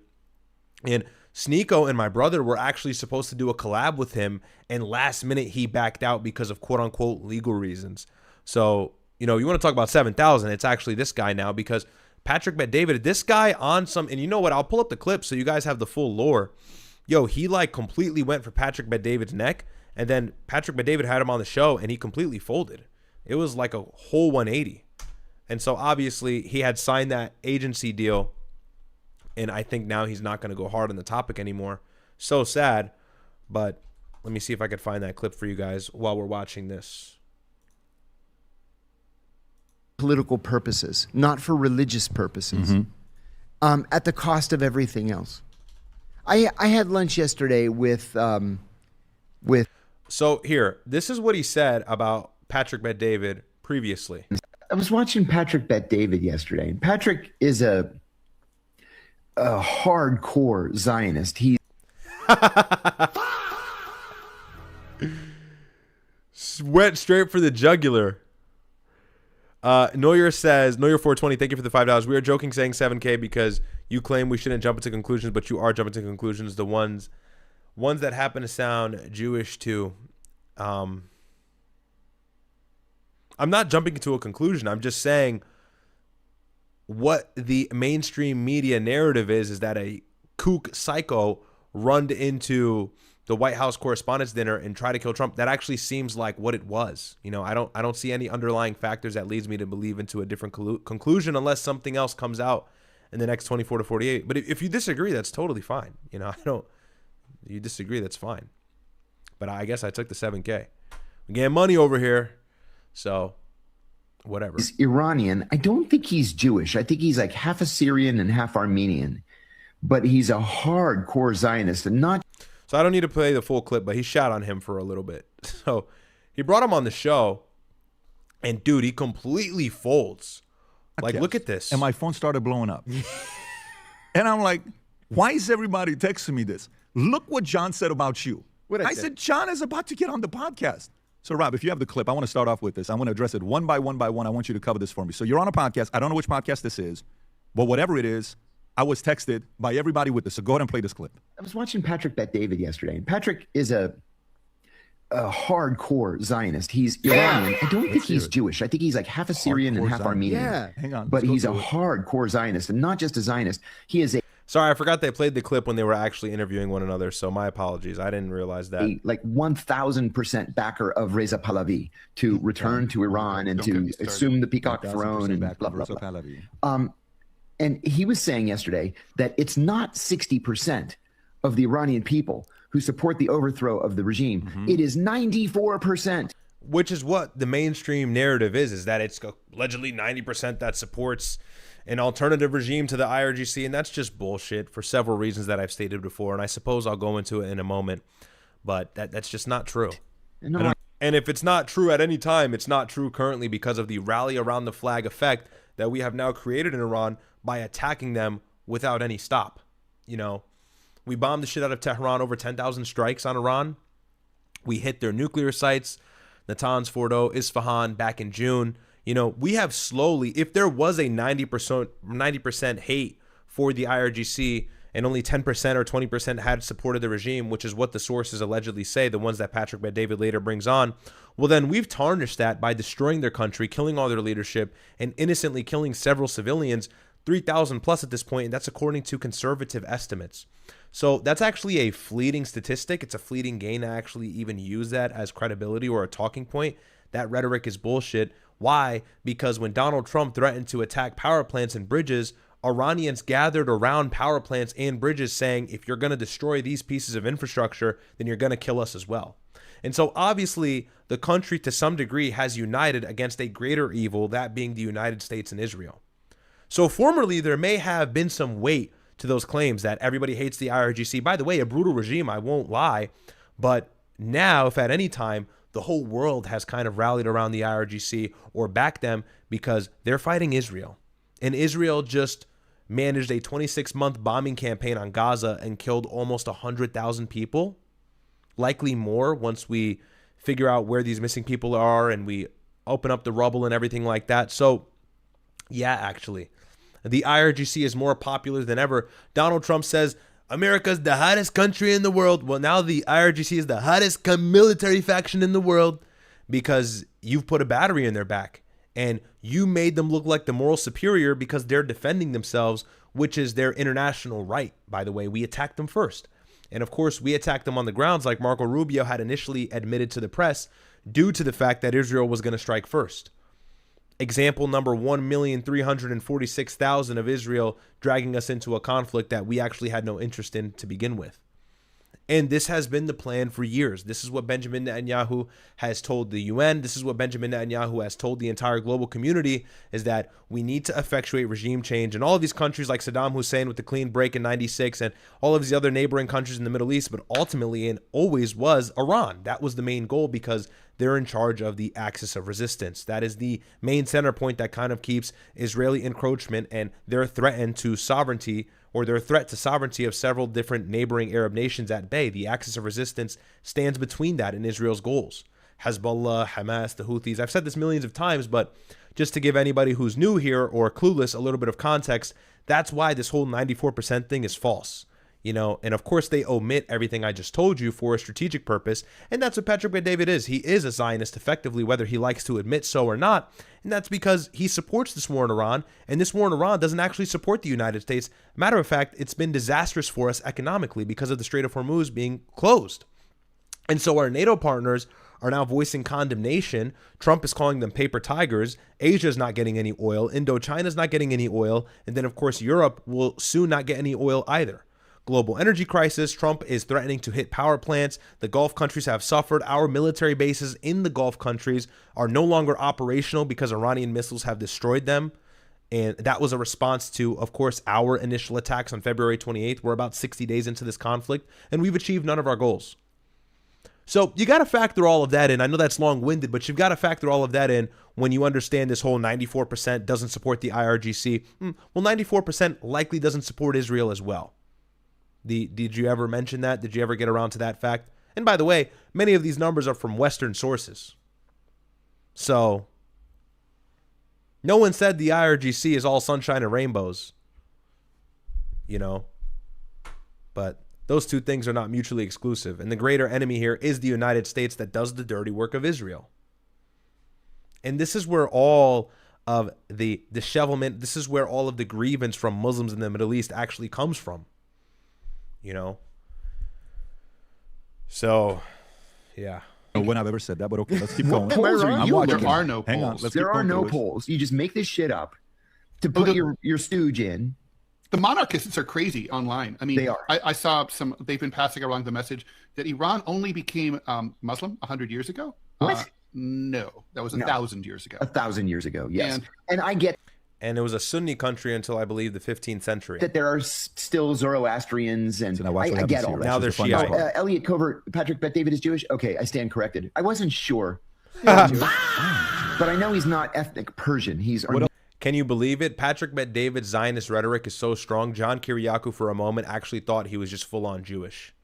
And Sneeko and my brother were actually supposed to do a collab with him, and last minute he backed out because of quote unquote legal reasons. So, you know, you want to talk about 7,000, it's actually this guy now, because Patrick Bet-David, this guy on some, and you know what, I'll pull up the clip so you guys have the full lore. Yo, he like completely went for Patrick Bet-David's neck. And then Patrick Bet-David had him on the show and he completely folded. It was like a whole 180. And so obviously he had signed that agency deal. And I think now he's not going to go hard on the topic anymore. So sad. But let me see if I could find that clip for you guys while we're watching this. Political purposes, not for religious purposes, at the cost of everything else. I had lunch yesterday with. So here, this is what he said about Patrick Bet-David previously. I was watching Patrick Bet-David yesterday, and Patrick is a hardcore Zionist. He went straight for the jugular. Neuer says, Neuer 420, thank you for the $5. We are joking saying 7K because you claim we shouldn't jump into conclusions, but you are jumping to conclusions. The ones that happen to sound Jewish too. I'm not jumping into a conclusion. I'm just saying what the mainstream media narrative is that a kook psycho runned into the White House Correspondents Dinner and tried to kill Trump. That actually seems like what it was. You know, I don't see any underlying factors that leads me to believe into a different conclusion unless something else comes out in the next 24 to 48. But if you disagree, that's totally fine. You know, you disagree, that's fine. But I guess I took the 7K. We getting money over here. So, whatever. He's Iranian. I don't think he's Jewish. I think he's like half Assyrian and half Armenian. But he's a hardcore Zionist and not. So I don't need to play the full clip, but he shot on him for a little bit. So he brought him on the show. And, dude, he completely folds. Like, look at this. And my phone started blowing up. And I'm like, why is everybody texting me this? Look what John said about you. What I said, John is about to get on the podcast. So, Rob, if you have the clip, I want to start off with this. I want to address it one by one by one. I want you to cover this for me. So you're on a podcast. I don't know which podcast this is, but whatever it is, I was texted by everybody with this. So go ahead and play this clip. I was watching Patrick Bet David yesterday, and Patrick is a hardcore Zionist. He's Iranian. I don't think he's Jewish. I think he's like half Assyrian and half Armenian. Yeah, hang on. But he's a hardcore Zionist, and not just a Zionist. He is a Sorry, I forgot they played the clip when they were actually interviewing one another, so my apologies. I didn't realize that. like 1,000% backer of Reza Pahlavi to return to Iran and to assume the Peacock throne and blah, blah, blah. And he was saying yesterday that it's not 60% of the Iranian people who support the overthrow of the regime. It is 94%. Which is what the mainstream narrative is that it's allegedly 90% that supports an alternative regime to the IRGC, and that's just bullshit for several reasons that I've stated before, and I suppose I'll go into it in a moment, but that's just not true. And if it's not true at any time, it's not true currently because of the rally around the flag effect that we have now created in Iran by attacking them without any stop. You know, we bombed the shit out of Tehran, over 10,000 strikes on Iran. We hit their nuclear sites, Natanz, Fordo, Isfahan back in June. You know, we have slowly, if there was a 90% hate for the IRGC and only 10% or 20% had supported the regime, which is what the sources allegedly say, the ones that Patrick Bet David later brings on, well, then we've tarnished that by destroying their country, killing all their leadership, and innocently killing several civilians, 3,000 plus at this point, and that's according to conservative estimates. So that's actually a fleeting statistic. It's a fleeting gain to actually even use that as credibility or a talking point. That rhetoric is bullshit. Why? Because when Donald Trump threatened to attack power plants and bridges, Iranians gathered around power plants and bridges saying, if you're going to destroy these pieces of infrastructure, then you're going to kill us as well. And so obviously the country to some degree has united against a greater evil, that being the United States and Israel. So formerly there may have been some weight to those claims that everybody hates the IRGC. By the way, a brutal regime, I won't lie. But now, if at any time, the whole world has kind of rallied around the IRGC or backed them because they're fighting Israel. And Israel just managed a 26-month bombing campaign on Gaza and killed almost 100,000 people. Likely more once we figure out where these missing people are and we open up the rubble and everything like that. So, yeah, actually, the IRGC is more popular than ever. Donald Trump says, America's the hottest country in the world. Well, now the IRGC is the hottest military faction in the world because you've put a battery in their back and you made them look like the moral superior because they're defending themselves, which is their international right. By the way, we attacked them first. And of course, we attacked them on the grounds like Marco Rubio had initially admitted to the press due to the fact that Israel was going to strike first. Example number 1,346,000 of Israel dragging us into a conflict that we actually had no interest in to begin with. And this has been the plan for years. This is what Benjamin Netanyahu has told the UN. This is what Benjamin Netanyahu has told the entire global community, is that we need to effectuate regime change. And all of these countries like Saddam Hussein with the clean break in 96 and all of these other neighboring countries in the Middle East, but ultimately and always was Iran. That was the main goal because they're in charge of the axis of resistance. That is the main center point that kind of keeps Israeli encroachment and their threat to sovereignty or their threat to sovereignty of several different neighboring Arab nations at bay. The axis of resistance stands between that and Israel's goals. Hezbollah, Hamas, the Houthis. I've said this millions of times, but just to give anybody who's new here or clueless a little bit of context, that's why this whole 94% thing is false. You know, and of course they omit everything I just told you for a strategic purpose, and that's what Patrick Bet David is. He is a Zionist effectively, whether he likes to admit so or not, and that's because he supports this war in Iran, and this war in Iran doesn't actually support the United States. Matter of fact, it's been disastrous for us economically because of the Strait of Hormuz being closed. And so our NATO partners are now voicing condemnation. Trump is calling them paper tigers. Asia's not getting any oil. Indochina's not getting any oil. And then, of course, Europe will soon not get any oil either. Global energy crisis. Trump is threatening to hit power plants. The Gulf countries have suffered. Our military bases in the Gulf countries are no longer operational because Iranian missiles have destroyed them. And that was a response to, of course, our initial attacks on February 28th. We're about 60 days into this conflict, and we've achieved none of our goals. So you got to factor all of that in. I know that's long-winded, but you've got to factor all of that in when you understand this whole 94% doesn't support the IRGC. Well, 94% likely doesn't support Israel as well. Did you ever mention that? Did you ever get around to that fact? And by the way, many of these numbers are from Western sources. So no one said the IRGC is all sunshine and rainbows, you know, but those two things are not mutually exclusive. And the greater enemy here is the United States that does the dirty work of Israel. And this is where all of the dishevelment, this is where all of the grievance from Muslims in the Middle East actually comes from, you know. So, yeah. No one I've ever said that, but okay, let's keep What going. polls are you looking There at? are no polls. Hang on, let's There keep are going, no Louis. polls. You just make this shit up to put your stooge in. The monarchists are crazy online. I mean, They are. I saw some, they've been passing around the message that Iran only became Muslim 100 years ago. What? No, that was No. 1,000 years ago. 1,000 years ago, yes. And- And I get And it was a Sunni country until, I believe, the 15th century. that there are still Zoroastrians, and I get all that. Now they're Shiite. Elliot Covert, Patrick Bet David is Jewish. Okay, I stand corrected. I wasn't sure. But I know he's not ethnic Persian. He's Can you believe it? Patrick Bet David's Zionist rhetoric is so strong. John Kiriakou, for a moment, actually thought he was just full-on Jewish.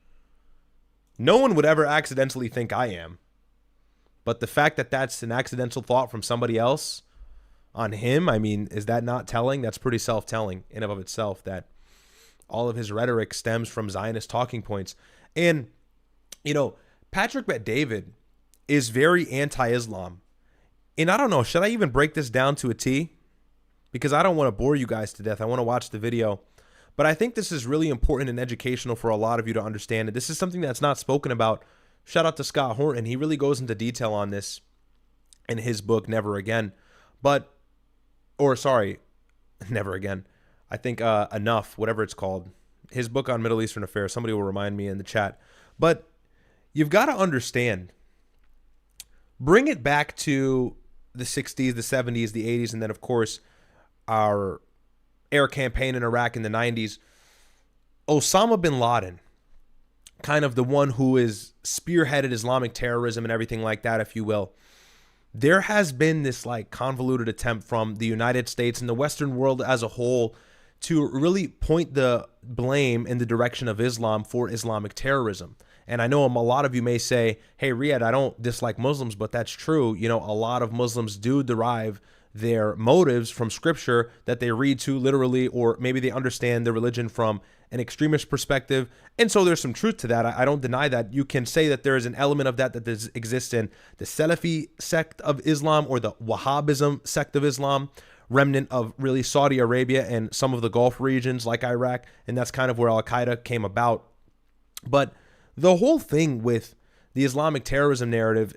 No one would ever accidentally think I am. But the fact that that's an accidental thought from somebody else on him, I mean, is that not telling? That's pretty self-telling in and of itself, that all of his rhetoric stems from Zionist talking points. And, you know, Patrick Bet David is very anti-Islam. And I don't know, should I even break this down to a T? Because I don't want to bore you guys to death. I want to watch the video. But I think this is really important and educational for a lot of you to understand. And this is something that's not spoken about. Shout out to Scott Horton. He really goes into detail on this in his book, Never Again. But, or sorry, Never Again. I think Enough, whatever it's called. His book on Middle Eastern affairs. Somebody will remind me in the chat. But you've got to understand, bring it back to the 60s, the 70s, the 80s, and then, of course, our air campaign in Iraq in the 90s. Osama bin Laden, kind of the one who is spearheaded Islamic terrorism and everything like that, if you will. There has been this like convoluted attempt from the United States and the Western world as a whole to really point the blame in the direction of Islam for Islamic terrorism. And I know a lot of you may say, hey, Riyadh, I don't dislike Muslims, but that's true. You know, a lot of Muslims do derive their motives from scripture that they read to literally, or maybe they understand the religion from an extremist perspective. And so there's some truth to that. I don't deny that. You can say that there is an element of that exists in the Salafi sect of Islam or the Wahhabism sect of Islam, remnant of really Saudi Arabia and some of the Gulf regions like Iraq. And that's kind of where Al-Qaeda came about. But the whole thing with the Islamic terrorism narrative,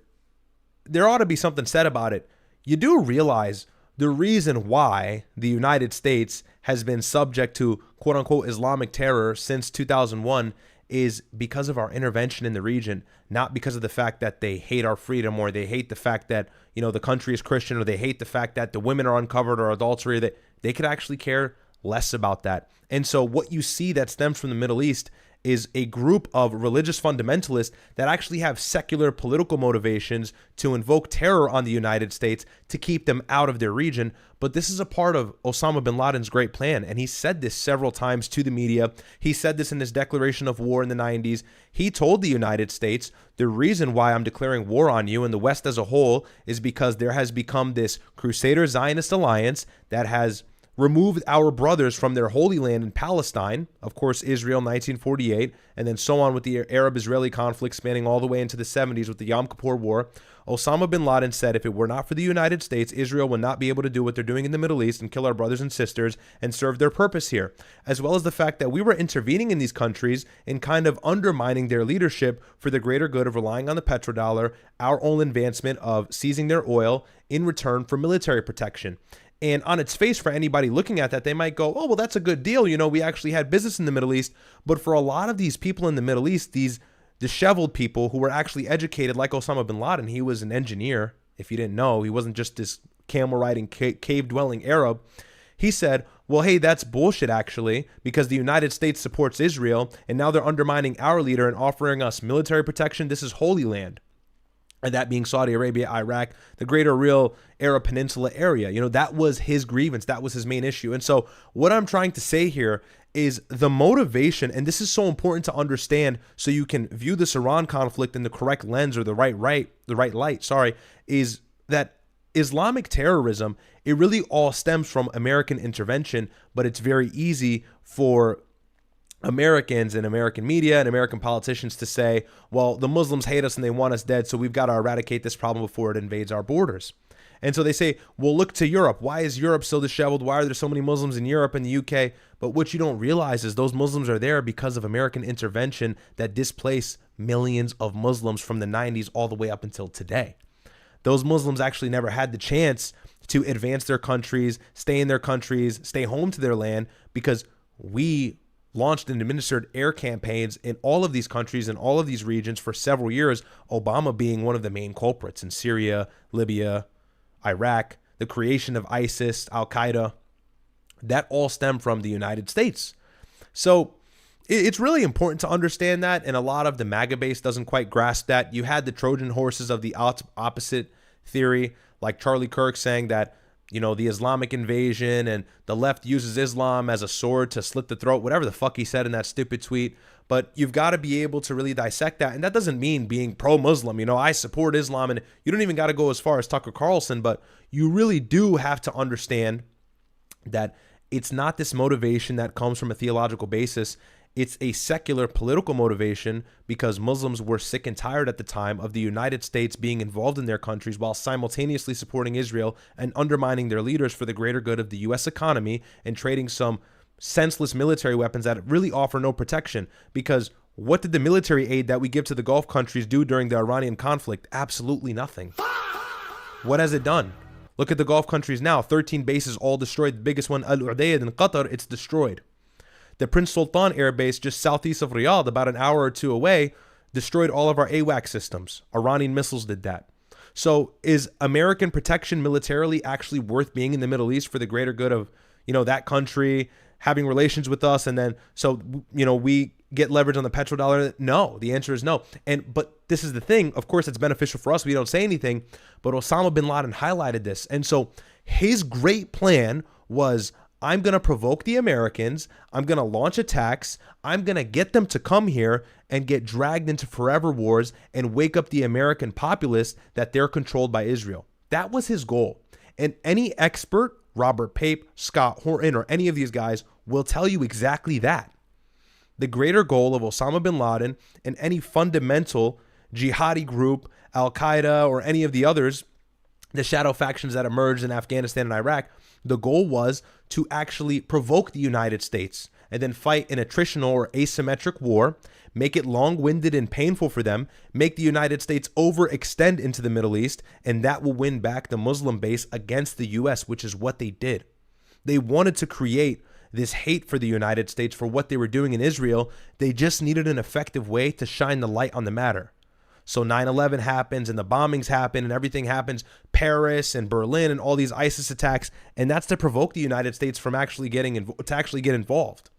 there ought to be something said about it. You do realize the reason why the United States has been subject to quote unquote Islamic terror since 2001 is because of our intervention in the region, not because of the fact that they hate our freedom or they hate the fact that, you know, the country is Christian or they hate the fact that the women are uncovered or adultery, that they could actually care less about that. And so what you see that stems from the Middle East is a group of religious fundamentalists that actually have secular political motivations to invoke terror on the United States to keep them out of their region. But this is a part of Osama bin Laden's great plan. And he said this several times to the media. He said this in his declaration of war in the 90s. He told the United States, the reason why I'm declaring war on you and the West as a whole is because there has become this Crusader Zionist alliance that has removed our brothers from their holy land in Palestine, of course, Israel, 1948, and then so on with the Arab-Israeli conflict spanning all the way into the 70s with the Yom Kippur War. Osama bin Laden said if it were not for the United States, Israel would not be able to do what they're doing in the Middle East and kill our brothers and sisters and serve their purpose here, as well as the fact that we were intervening in these countries and kind of undermining their leadership for the greater good of relying on the petrodollar, our own advancement of seizing their oil in return for military protection. And on its face, for anybody looking at that, they might go, oh, well, that's a good deal. You know, we actually had business in the Middle East. But for a lot of these people in the Middle East, these disheveled people who were actually educated like Osama bin Laden, he was an engineer. If you didn't know, he wasn't just this camel-riding, cave-dwelling Arab. He said, well, hey, that's bullshit, actually, because the United States supports Israel, and now they're undermining our leader and offering us military protection. This is Holy Land. and that being Saudi Arabia, Iraq, the greater real Arab Peninsula area. That was his grievance. That was his main issue. And so what I'm trying to say here is the motivation, and this is so important to understand so you can view this Iran conflict in the correct lens or the right light, is that Islamic terrorism, it really all stems from American intervention, but it's very easy for Americans and American media and American politicians to say, well, the Muslims hate us and they want us dead, so we've got to eradicate this problem before it invades our borders. And so they say, well, look to Europe. Why is Europe so disheveled? Why are there so many Muslims in Europe and the UK? But what you don't realize is those Muslims are there because of American intervention that displaced millions of Muslims from the 90s all the way up until today. Those Muslims actually never had the chance to advance their countries, stay in their countries, stay home to their land, because we launched and administered air campaigns in all of these countries and all of these regions for several years, Obama being one of the main culprits in Syria, Libya, Iraq, the creation of ISIS, Al-Qaeda. That all stemmed from the United States. So it's really important to understand that, and a lot of the MAGA base doesn't quite grasp that. You had the Trojan horses of the opposite theory, like Charlie Kirk saying that, the Islamic invasion and the left uses Islam as a sword to slit the throat, whatever the fuck he said in that stupid tweet. But you've got to be able to really dissect that. And that doesn't mean being pro-Muslim. I support Islam, and you don't even got to go as far as Tucker Carlson, but you really do have to understand that it's not this motivation that comes from a theological basis. It's a secular political motivation, because Muslims were sick and tired at the time of the United States being involved in their countries while simultaneously supporting Israel and undermining their leaders for the greater good of the U.S. economy and trading some senseless military weapons that really offer no protection. Because what did the military aid that we give to the Gulf countries do during the Iranian conflict? Absolutely nothing. What has it done? Look at the Gulf countries now. 13 bases all destroyed. The biggest one, Al Udeid in Qatar, it's destroyed. The Prince Sultan Air Base just southeast of Riyadh, about an hour or two away, destroyed all of our AWACS systems. Iranian missiles did that. So is American protection militarily actually worth being in the Middle East for the greater good of, that country having relations with us? And then, we get leverage on the petrodollar? No, the answer is no. But this is the thing. Of course, it's beneficial for us. We don't say anything, but Osama bin Laden highlighted this. And so his great plan was, I'm going to provoke the Americans. I'm going to launch attacks. I'm going to get them to come here and get dragged into forever wars and wake up the American populace that they're controlled by Israel. That was his goal. And any expert, Robert Pape, Scott Horton, or any of these guys will tell you exactly that. The greater goal of Osama bin Laden and any fundamental jihadi group, Al-Qaeda, or any of the others, the shadow factions that emerged in Afghanistan and Iraq, the goal was to actually provoke the United States and then fight an attritional or asymmetric war, make it long-winded and painful for them, make the United States overextend into the Middle East, and that will win back the Muslim base against the U.S., which is what they did. They wanted to create this hate for the United States for what they were doing in Israel. They just needed an effective way to shine the light on the matter. So 9/11 happens and the bombings happen and everything happens, Paris and Berlin and all these ISIS attacks, and that's to provoke the United States from actually get involved.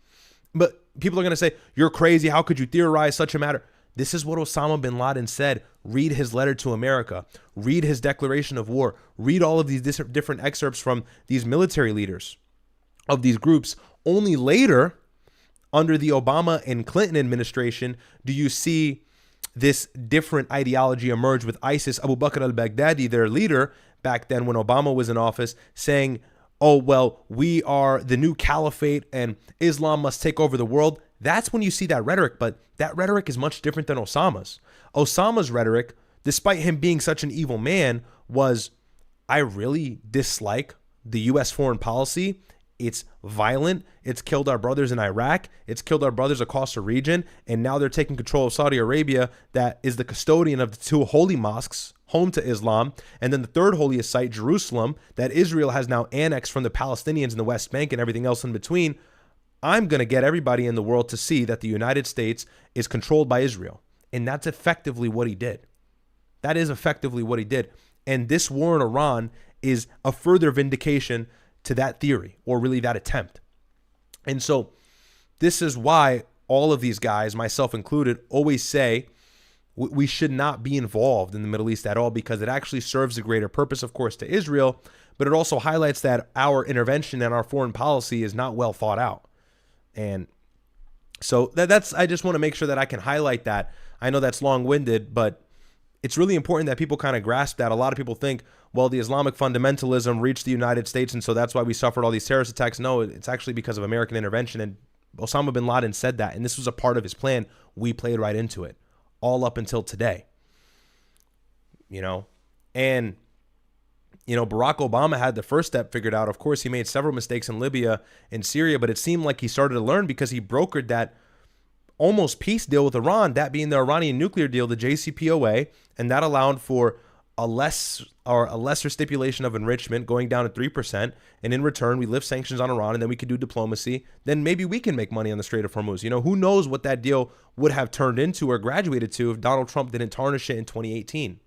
But people are going to say, you're crazy. How could you theorize such a matter? This is what Osama bin Laden said. Read his letter to America. Read his declaration of war. Read all of these different excerpts from these military leaders of these groups. Only later, under the Obama and Clinton administration, do you see this different ideology emerge with ISIS. Abu Bakr al-Baghdadi, their leader back then when Obama was in office, saying, oh, well, we are the new caliphate and Islam must take over the world. That's when you see that rhetoric, but that rhetoric is much different than Osama's. Osama's rhetoric, despite him being such an evil man, was, I really dislike the U.S. foreign policy. It's violent. It's killed our brothers in Iraq. It's killed our brothers across the region. And now they're taking control of Saudi Arabia, that is the custodian of the two holy mosques, home to Islam. And then the third holiest site, Jerusalem, that Israel has now annexed from the Palestinians in the West Bank and everything else in between. I'm going to get everybody in the world to see that the United States is controlled by Israel. And that's effectively what he did. That is effectively what he did. And this war in Iran is a further vindication to that theory, or really that attempt. And so this is why all of these guys, myself included, always say We should not be involved in the Middle East at all, because it actually serves a greater purpose, of course, to Israel, but it also highlights that our intervention and our foreign policy is not well thought out. And so that's, I just want to make sure that I can highlight that. I know that's long-winded, but it's really important that people kind of grasp that. A lot of people think, well, the Islamic fundamentalism reached the United States, and so that's why we suffered all these terrorist attacks. No, it's actually because of American intervention, and Osama bin Laden said that, and this was a part of his plan. We played right into it, all up until today. And Barack Obama had the first step figured out. Of course, he made several mistakes in Libya and Syria, but it seemed like he started to learn because he brokered that almost peace deal with Iran, that being the Iranian nuclear deal, the JCPOA, and that allowed for a lesser stipulation of enrichment going down to 3%, and in return we lift sanctions on Iran, and then we could do diplomacy. Then maybe we can make money on the Strait of Hormuz. Who knows what that deal would have turned into or graduated to if Donald Trump didn't tarnish it in 2018.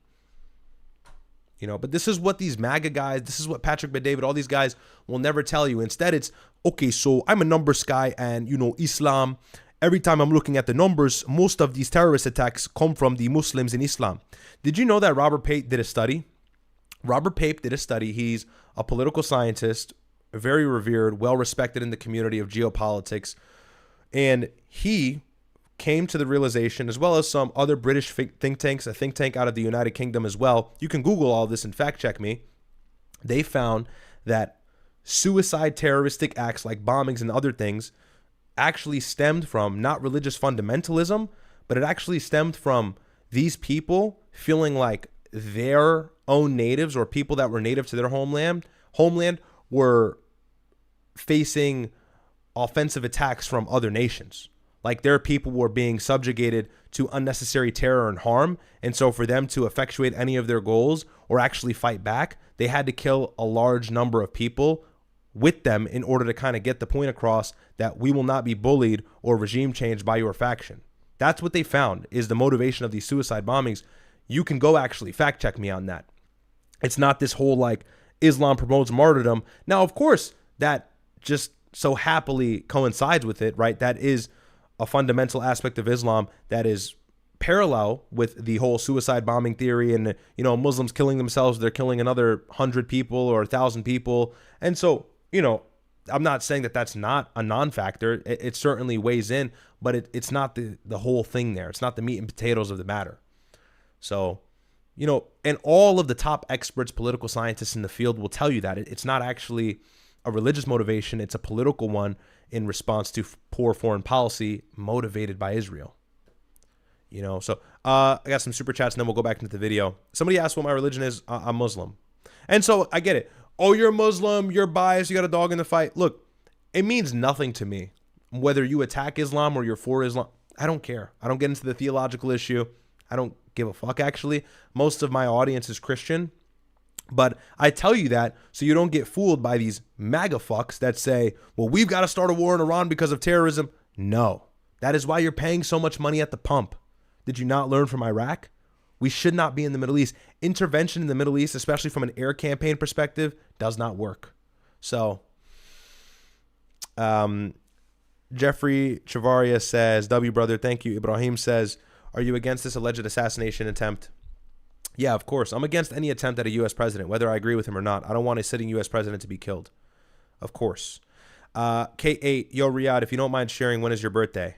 But this is what these MAGA guys, this is what Patrick Bet-David, all these guys will never tell you. Instead, it's, okay, so I'm a numbers guy, and Islam, every time I'm looking at the numbers, most of these terrorist attacks come from the Muslims in Islam. Did you know that Robert Pape did a study? Robert Pape did a study. He's a political scientist, very revered, well-respected in the community of geopolitics. And he came to the realization, as well as some other British think tanks, a think tank out of the United Kingdom as well. You can Google all this and fact check me. They found that suicide terroristic acts like bombings and other things actually stemmed from not religious fundamentalism, but it actually stemmed from these people feeling like their own natives or people that were native to their homeland were facing offensive attacks from other nations. Like their people were being subjugated to unnecessary terror and harm. And so for them to effectuate any of their goals or actually fight back, they had to kill a large number of people with them in order to kind of get the point across that we will not be bullied or regime changed by your faction. That's what they found is the motivation of these suicide bombings. You can go actually fact check me on that. It's not this whole like Islam promotes martyrdom. Now, of course, that just so happily coincides with it, right? That is a fundamental aspect of Islam that is parallel with the whole suicide bombing theory and, Muslims killing themselves. They're killing another 100 people or 1,000 people. And so, I'm not saying that that's not a non-factor. It certainly weighs in, but it's not the whole thing there. It's not the meat and potatoes of the matter. So, and all of the top experts, political scientists in the field will tell you that it's not actually a religious motivation. It's a political one in response to poor foreign policy motivated by Israel. So I got some super chats and then we'll go back into the video. Somebody asked what my religion is. I'm Muslim. And so I get it. Oh, you're a Muslim, you're biased, you got a dog in the fight. Look, it means nothing to me whether you attack Islam or you're for Islam. I don't care. I don't get into the theological issue. I don't give a fuck, actually. Most of my audience is Christian. But I tell you that so you don't get fooled by these MAGA fucks that say, well, we've got to start a war in Iran because of terrorism. No, that is why you're paying so much money at the pump. Did you not learn from Iraq? We should not be in the Middle East. Intervention in the Middle East, especially from an air campaign perspective, does not work. So, Jeffrey Chavaria says, W brother, thank you. Ibrahim says, are you against this alleged assassination attempt? Yeah, of course. I'm against any attempt at a U.S. president, whether I agree with him or not. I don't want a sitting U.S. president to be killed. Of course. K8, yo, Riyadh, if you don't mind sharing, when is your birthday?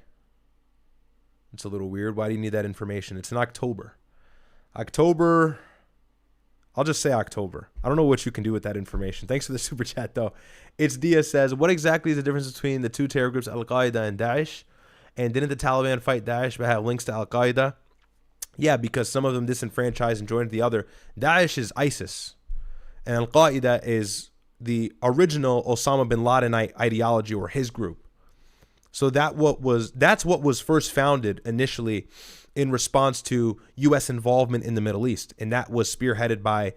It's a little weird. Why do you need that information? It's in October. October. I'll just say October. I don't know what you can do with that information. Thanks for the super chat, though. It's Diaz says, what exactly is the difference between the two terror groups, Al-Qaeda and Daesh? And didn't the Taliban fight Daesh but have links to Al-Qaeda? Yeah, because some of them disenfranchised and joined the other. Daesh is ISIS. And Al-Qaeda is the original Osama bin Laden ideology or his group. So that's what was first founded initially in response to U.S. involvement in the Middle East. And that was spearheaded by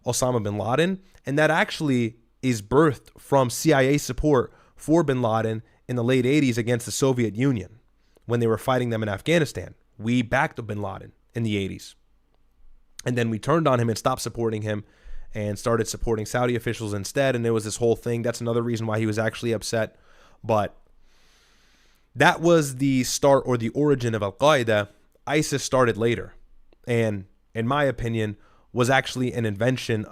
Osama bin Laden. And that actually is birthed from CIA support for bin Laden in the late 80s against the Soviet Union when they were fighting them in Afghanistan. We backed bin Laden in the 80s. And then we turned on him and stopped supporting him and started supporting Saudi officials instead. And there was this whole thing. That's another reason why he was actually upset. But that was the start or the origin of Al-Qaeda. ISIS started later. and in my opinion, was actually an invention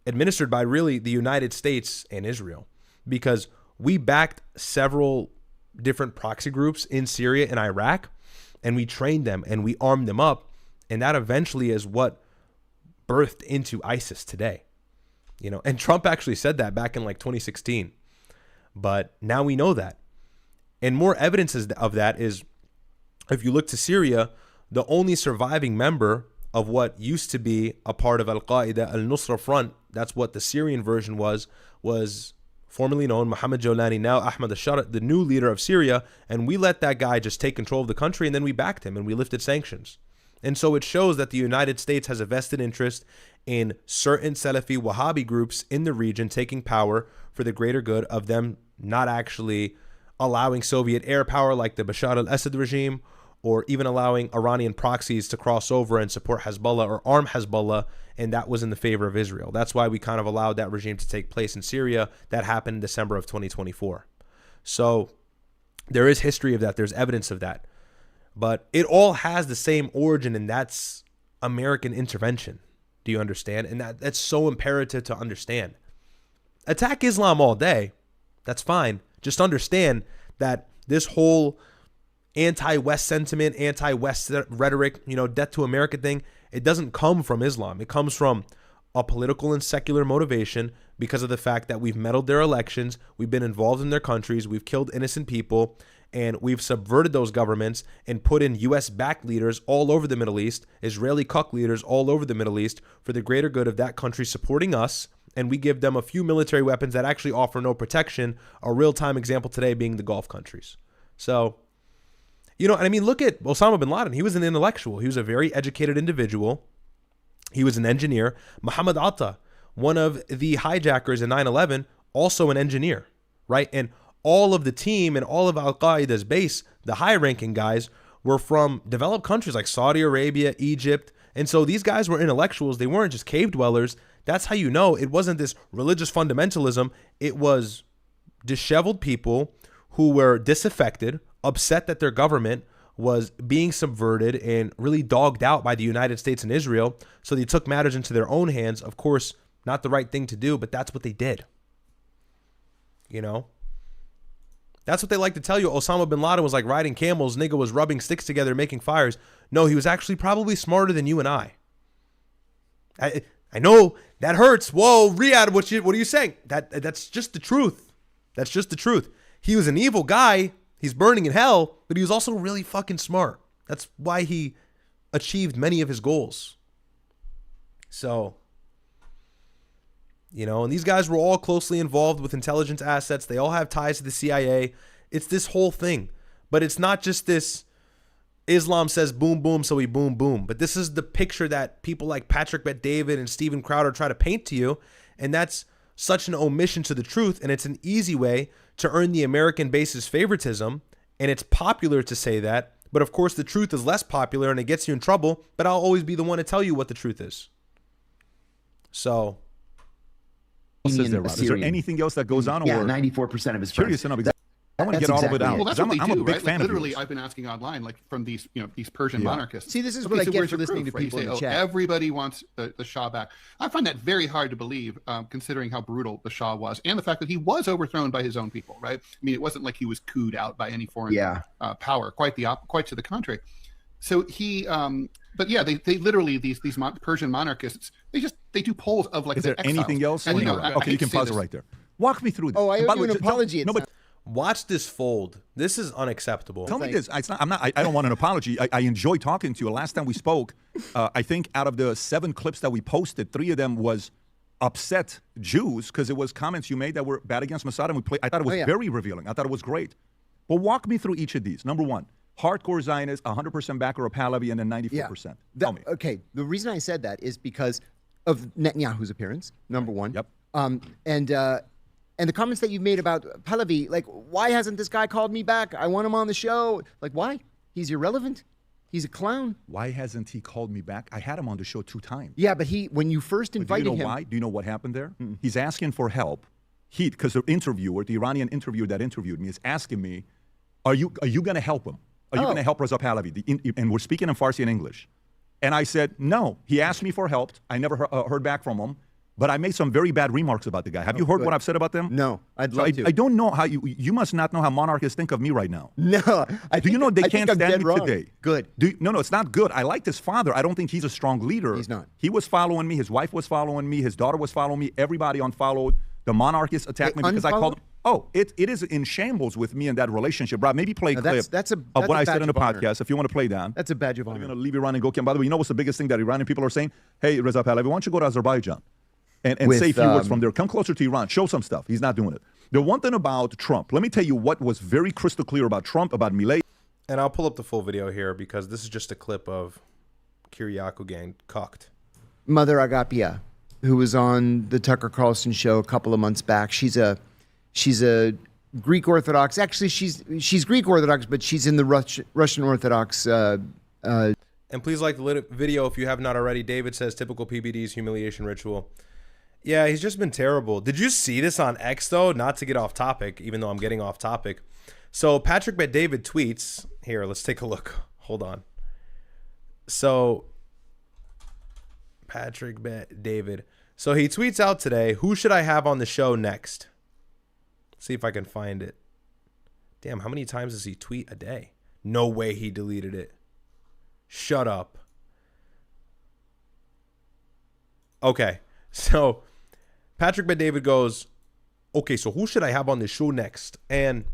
administered by really the United States and Israel, because we backed several different proxy groups in Syria and Iraq, and we trained them and we armed them up, and that eventually is what birthed into ISIS today. And Trump actually said that back in like 2016, but now we know that. And more evidence of that is, if you look to Syria, the only surviving member of what used to be a part of Al-Qaeda, Al-Nusra Front, that's what the Syrian version was formerly known Mohammed Jolani, now Ahmad al-Shara, the new leader of Syria, and we let that guy just take control of the country, and then we backed him and we lifted sanctions. And so it shows that the United States has a vested interest in certain Salafi Wahhabi groups in the region taking power for the greater good of them not actually allowing Soviet air power like the Bashar al-Assad regime, or even allowing Iranian proxies to cross over and support Hezbollah or arm Hezbollah, and that was in the favor of Israel. That's why we kind of allowed that regime to take place in Syria. That happened in December of 2024. So there is history of that. There's evidence of that. But it all has the same origin, and that's American intervention. Do you understand? And that's so imperative to understand. Attack Islam all day. That's fine. Just understand that this whole anti-West sentiment, anti-West rhetoric, death to America thing, it doesn't come from Islam. It comes from a political and secular motivation because of the fact that we've meddled their elections, we've been involved in their countries, we've killed innocent people, and we've subverted those governments and put in U.S.-backed leaders all over the Middle East, Israeli cuck leaders all over the Middle East for the greater good of that country supporting us, and we give them a few military weapons that actually offer no protection, a real-time example today being the Gulf countries. So, look at Osama bin Laden. He was an intellectual. He was a very educated individual. He was an engineer. Muhammad Atta, one of the hijackers in 9/11, also an engineer, right? And all of the team and all of Al-Qaeda's base, the high-ranking guys, were from developed countries like Saudi Arabia, Egypt. And so these guys were intellectuals. They weren't just cave dwellers. That's how you know it wasn't this religious fundamentalism. It was disheveled people who were disaffected, upset that their government was being subverted and really dogged out by the United States and Israel. So they took matters into their own hands. Of course, not the right thing to do, but that's what they did. That's what they like to tell you. Osama bin Laden was like riding camels. Nigga was rubbing sticks together, making fires. No, he was actually probably smarter than you and I. I know that hurts. Whoa, Riyadh, what are you saying? That's just the truth. That's just the truth. He was an evil guy. He's burning in hell, but he was also really fucking smart. That's why he achieved many of his goals. So, and these guys were all closely involved with intelligence assets. They all have ties to the CIA. It's this whole thing. But it's not just this Islam says boom, boom, so we boom, boom. But this is the picture that people like Patrick Bet-David and Steven Crowder try to paint to you. And that's such an omission to the truth. And it's an easy way to earn the American base's favoritism. And it's popular to say that. But of course, the truth is less popular and it gets you in trouble. But I'll always be the one to tell you what the truth is. So, is there anything else that goes on? Yeah, or 94% of his curious to know because I want to get all of it out. Well, that's what I'm a big fan Literally, of I've been asking online, like from these, these Persian monarchists. See, this is what I get for listening to people in the chat. Everybody wants the Shah back. I find that very hard to believe, considering how brutal the Shah was, and the fact that he was overthrown by his own people. Right? I mean, it wasn't like he was cooed out by any foreign power. Quite to the contrary. So he. But yeah, they literally these Persian monarchists. They do polls of like. Is there anything else? And, okay, you can pause it right there. Walk me through this. Oh, I owe you an apology. No, but watch this fold. This is unacceptable. Tell me this. I don't want an apology. I enjoy talking to you. Last time we spoke, I think out of the 7 clips that we posted, 3 of them was upset Jews because it was comments you made that were bad against Mossad. And I thought it was very revealing. I thought it was great. But walk me through each of these. Number 1. Hardcore Zionist, 100% backer of Pahlavi, and then 94%. Tell me. Okay, the reason I said that is because of Netanyahu's appearance, number 1. Yep. And the comments that you made about Pahlavi, like, why hasn't this guy called me back? I want him on the show. Like, why? He's irrelevant. He's a clown. Why hasn't he called me back? I had him on the show 2 times. Yeah, but when you first invited him. Do you know why? Do you know what happened there? He's asking for help. Because the interviewer, the Iranian interviewer that interviewed me, is asking me, are you going to help him? are you going to help Reza Pahlavi? And we're speaking in Farsi and English. And I said, no. He asked me for help. I never heard back from him. But I made some very bad remarks about the guy. Have you heard what I've said about them? No, I'd love to. I don't know how you must not know how monarchists think of me right now. No. Do you know they can't stand me wrong. today? Good. No, it's not good. I liked his father. I don't think he's a strong leader. He's not. He was following me. His wife was following me. His daughter was following me. Everybody unfollowed. The monarchists attacked me because I called them. Oh, it is in shambles with me and that relationship, Rob. Maybe play a clip of what I said in the podcast if you want to play down. That's a badge of honor. I'm going to leave Iran and go. By the way, you know what's the biggest thing that Iranian people are saying? Hey, Reza Pahlavi, why don't you go to Azerbaijan and say a few words from there? Come closer to Iran. Show some stuff. He's not doing it. The one thing about Trump, let me tell you what was very crystal clear about Trump, about Milei. And I'll pull up the full video here because this is just a clip of Kiriakou gang cucked. Mother Agapia, who was on the Tucker Carlson show a couple of months back. She's a Greek Orthodox. Actually, she's Greek Orthodox, but she's in the Russian Orthodox. And please like the video if you have not already. David says typical PBD's humiliation ritual. Yeah, he's just been terrible. Did you see this on X though? Not to get off topic, even though I'm getting off topic. So Patrick Bet David tweets here. Let's take a look. Hold on. So Patrick Bet David. So he tweets out today, who should I have on the show next? See if I can find it. Damn, how many times does he tweet a day? No way he deleted it. Shut up. Okay, so Patrick Bet David goes, okay, so who should I have on the show next? And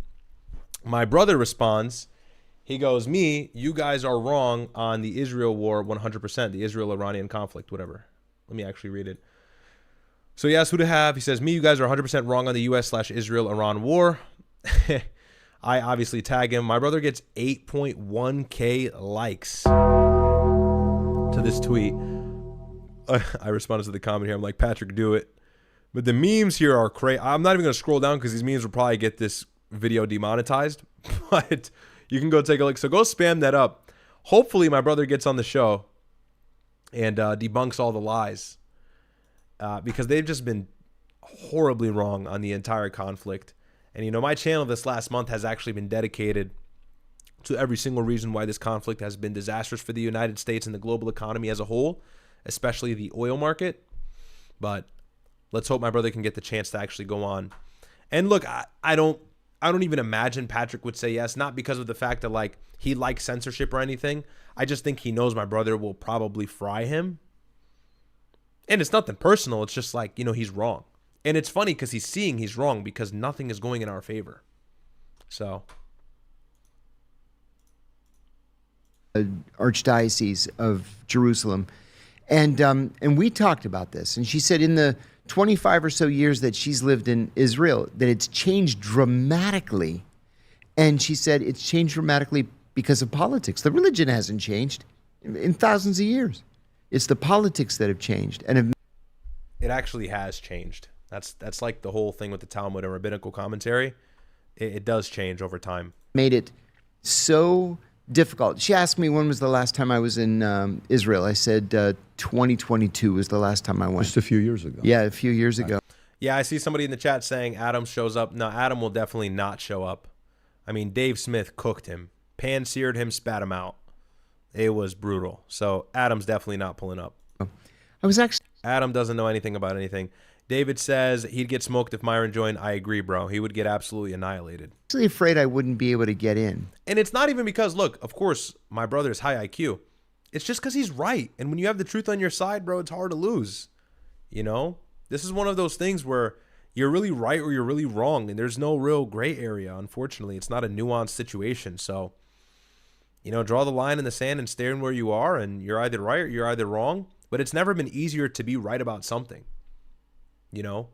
my brother responds, he goes, me, you guys are wrong on the Israel war 100%, the Israel-Iranian conflict, whatever. Let me actually read it. So he asks who to have. He says, me, you guys are 100% wrong on the US/Israel-Iran war. I obviously tag him. My brother gets 8.1K likes to this tweet. I responded to the comment here. I'm like, Patrick, do it. But the memes here are crazy. I'm not even going to scroll down because these memes will probably get this video demonetized. But you can go take a look. So go spam that up. Hopefully my brother gets on the show and debunks all the lies. Because they've just been horribly wrong on the entire conflict. And, you know, my channel this last month has actually been dedicated to every single reason why this conflict has been disastrous for the United States and the global economy as a whole, especially the oil market. But let's hope my brother can get the chance to actually go on. And look, I don't even imagine Patrick would say yes, not because of the fact that, like, he likes censorship or anything. I just think he knows my brother will probably fry him. And it's nothing personal. It's just like, you know, he's wrong. And it's funny because he's seeing he's wrong because nothing is going in our favor. So. Archdiocese of Jerusalem. And we talked about this. And she said in the 25 or so years that she's lived in Israel, that it's changed dramatically. And she said it's changed dramatically because of politics. The religion hasn't changed in thousands of years. It's the politics that have changed. And it actually has changed. That's like the whole thing with the Talmud and rabbinical commentary. It does change over time. Made it so difficult. She asked me when was the last time I was in Israel. I said 2022 was the last time I went. Just a few years ago. Yeah, a few years ago. Yeah, I see somebody in the chat saying Adam shows up. No, Adam will definitely not show up. I mean, Dave Smith cooked him, pan-seared him, spat him out. It was brutal. So Adam's definitely not pulling up. Adam doesn't know anything about anything. David says he'd get smoked if Marin joined. I agree, bro. He would get absolutely annihilated. Actually afraid I wouldn't be able to get in. And it's not even because, look, of course, my brother is high IQ. It's just because he's right. And when you have the truth on your side, bro, it's hard to lose. You know? This is one of those things where you're really right or you're really wrong. And there's no real gray area, unfortunately. It's not a nuanced situation. So, you know, draw the line in the sand and stay in where you are. And you're either right or you're either wrong. But it's never been easier to be right about something. You know,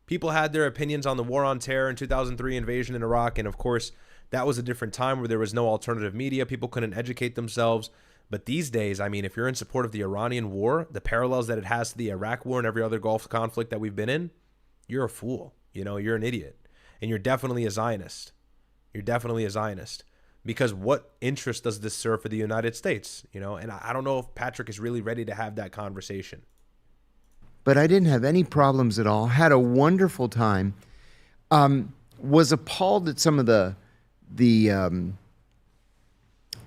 people had their opinions on the war on terror in 2003 invasion in Iraq. And of course, that was a different time where there was no alternative media. People couldn't educate themselves. But these days, I mean, if you're in support of the Iranian war, the parallels that it has to the Iraq war and every other Gulf conflict that we've been in, you're a fool. You know, you're an idiot. And you're definitely a Zionist. You're definitely a Zionist. Because what interest does this serve for the United States? You know, and I don't know if Patrick is really ready to have that conversation. But I didn't have any problems at all. Had a wonderful time. Was appalled at some of the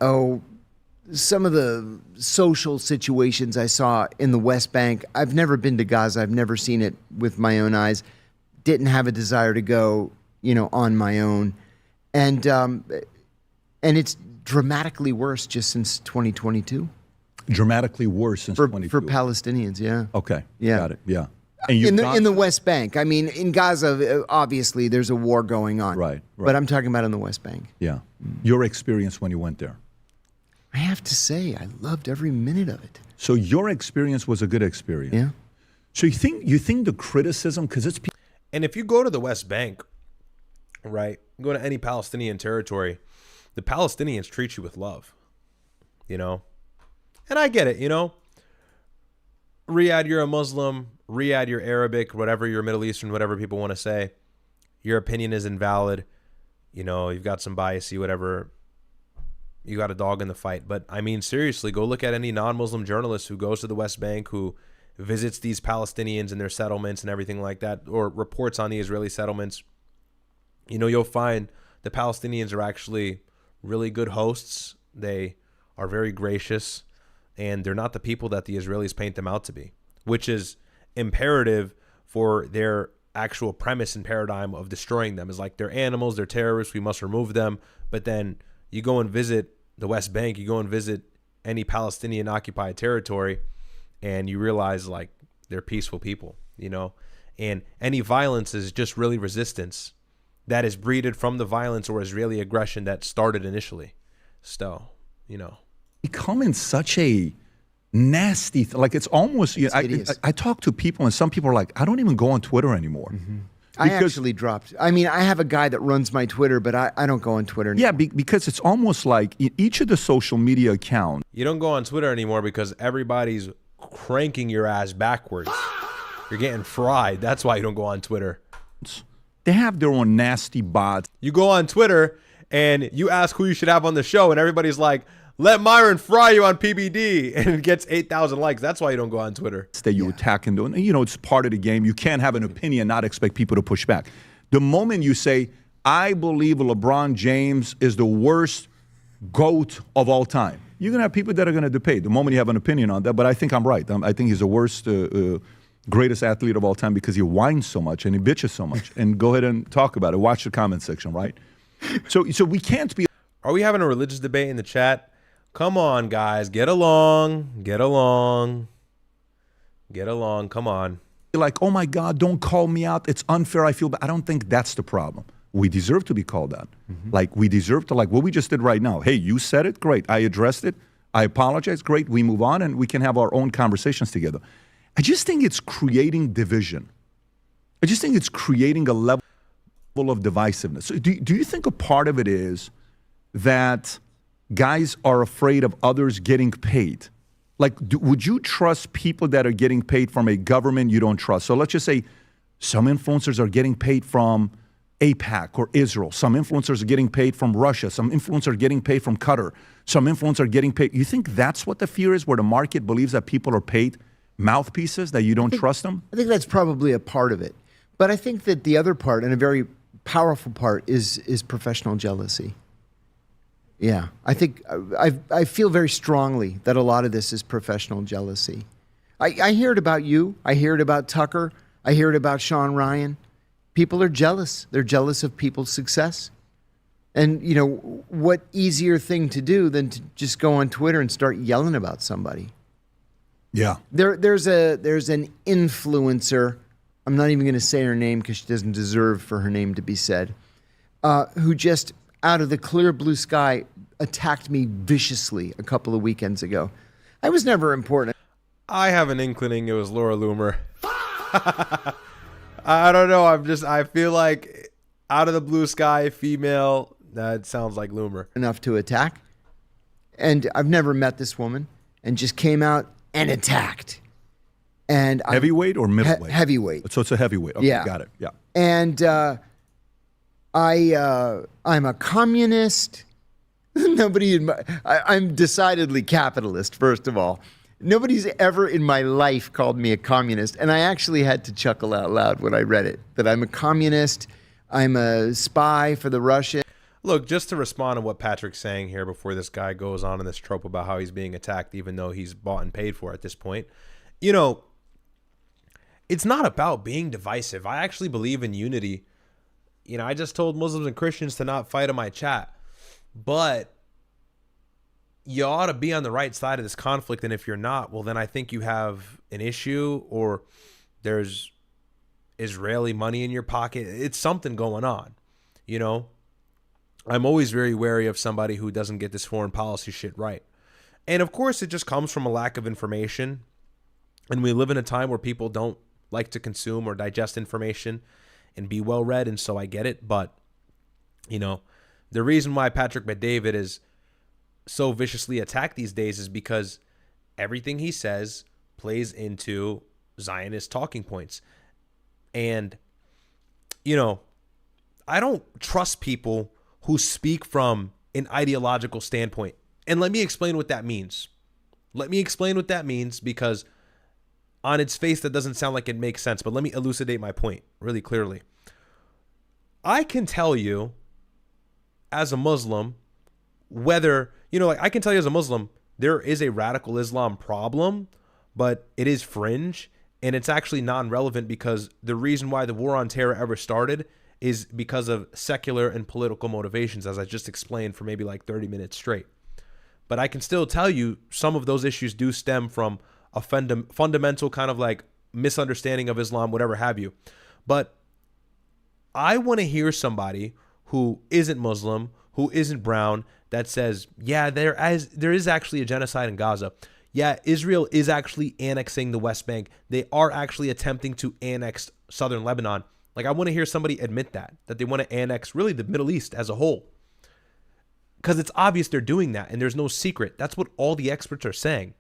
some of the social situations I saw in the West Bank. I've never been to Gaza. I've never seen it with my own eyes. Didn't have a desire to go, on my own. And it's dramatically worse just since 2022. Dramatically worse since 2022. For Palestinians, yeah. Okay, yeah. Got it, yeah. And in the West Bank. I mean, in Gaza, obviously, there's a war going on. Right. But I'm talking about in the West Bank. Yeah. Your experience when you went there? I have to say, I loved every minute of it. So your experience was a good experience. Yeah. So you think the criticism, because it's... And if you go to the West Bank, right, go to any Palestinian territory, the Palestinians treat you with love, And I get it, Riyadh, you're a Muslim. Riyadh, you're Arabic, whatever, you're Middle Eastern, whatever people want to say. Your opinion is invalid. You've got some biasy, whatever. You got a dog in the fight. But, I mean, seriously, go look at any non-Muslim journalist who goes to the West Bank, who visits these Palestinians and their settlements and everything like that, or reports on the Israeli settlements. You'll find the Palestinians are actually really good hosts. They are very gracious, and they're not the people that the Israelis paint them out to be, which is imperative for their actual premise and paradigm of destroying them. Is like, they're animals, they're terrorists, we must remove them. But then you go and visit the West Bank, you go and visit any Palestinian occupied territory, and you realize, like, they're peaceful people, and any violence is just really resistance that is breeded from the violence or Israeli aggression that started initially. So, become in such a nasty, like, it's almost, I talk to people, and some people are like, I don't even go on Twitter anymore. Mm-hmm. I actually dropped. I mean, I have a guy that runs my Twitter, but I don't go on Twitter anymore. Yeah, because it's almost like each of the social media accounts. You don't go on Twitter anymore because everybody's cranking your ass backwards. You're getting fried. That's why you don't go on Twitter. They have their own nasty bots. You go on Twitter and you ask who you should have on the show, and everybody's like, let Marin fry you on PBD, and it gets 8,000 likes. That's why you don't go on Twitter. That you attack and do, it's part of the game. You can't have an opinion and not expect people to push back. The moment you say, I believe LeBron James is the worst GOAT of all time, you're going to have people that are going to debate. The moment you have an opinion on that, but I think I'm right. I think he's the worst, greatest athlete of all time because he whines so much and he bitches so much. And go ahead and talk about it. Watch the comment section, right? So we can't be... Are we having a religious debate in the chat? Come on, guys. Get along. Get along. Get along. Come on. Like, oh my God, don't call me out. It's unfair. I feel bad. I don't think that's the problem. We deserve to be called out. Mm-hmm. Like, we deserve to, like what we just did right now. Hey, you said it. Great. I addressed it. I apologize. Great. We move on and we can have our own conversations together. I just think it's creating division. I just think it's creating a level of divisiveness. So do you think a part of it is that guys are afraid of others getting paid? Like, would you trust people that are getting paid from a government you don't trust? So let's just say some influencers are getting paid from AIPAC or Israel. Some influencers are getting paid from Russia. Some influencers are getting paid from Qatar. Some influencers are getting paid. You think that's what the fear is, where the market believes that people are paid mouthpieces, that you don't trust them? I think that's probably a part of it. But I think that the other part, and a very powerful part, is professional jealousy. Yeah, I think I feel very strongly that a lot of this is professional jealousy. I hear it about you. I hear it about Tucker. I hear it about Sean Ryan. People are jealous. They're jealous of people's success. And, what easier thing to do than to just go on Twitter and start yelling about somebody? Yeah. There's an influencer. I'm not even going to say her name because she doesn't deserve for her name to be said. Who just out of the clear blue sky attacked me viciously a couple of weekends ago. I was never important. I have an inkling it was Laura Loomer. I don't know. I feel like out of the blue sky, female, that sounds like Loomer. Enough to attack. And I've never met this woman, and just came out and attacked. And heavyweight or middleweight? Heavyweight. So it's a heavyweight. Okay, yeah. Got it. Yeah. And I'm a communist. I'm decidedly capitalist, first of all. Nobody's ever in my life called me a communist. And I actually had to chuckle out loud when I read it, that I'm a communist. I'm a spy for the Russians. Look, just to respond to what Patrick's saying here before this guy goes on in this trope about how he's being attacked, even though he's bought and paid for at this point. You know, it's not about being divisive. I actually believe in unity. You know, I just told Muslims and Christians to not fight on my chat. But you ought to be on the right side of this conflict. And if you're not, well, then I think you have an issue, or there's Israeli money in your pocket. It's something going on, you know? I'm always very wary of somebody who doesn't get this foreign policy shit right. And of course, it just comes from a lack of information. And we live in a time where people don't like to consume or digest information and be well read. And so I get it. But, you know, the reason why Patrick Bet-David is so viciously attacked these days is because everything he says plays into Zionist talking points. And, you know, I don't trust people who speak from an ideological standpoint. And let me explain what that means. Let me explain what that means, because on its face, that doesn't sound like it makes sense. But let me elucidate my point really clearly. I can tell you as a Muslim whether, you know, like I can tell you as a Muslim, there is a radical Islam problem, but it is fringe. And it's actually non-relevant, because the reason why the war on terror ever started is because of secular and political motivations, as I just explained for maybe like 30 minutes straight. But I can still tell you some of those issues do stem from a fundamental kind of like misunderstanding of Islam, whatever have you. But I want to hear somebody who isn't Muslim, who isn't brown, that says, yeah, there is actually a genocide in Gaza. Yeah, Israel is actually annexing the West Bank. They are actually attempting to annex southern Lebanon. Like, I want to hear somebody admit that they want to annex really the Middle East as a whole. Because it's obvious they're doing that, and there's no secret. That's what all the experts are saying.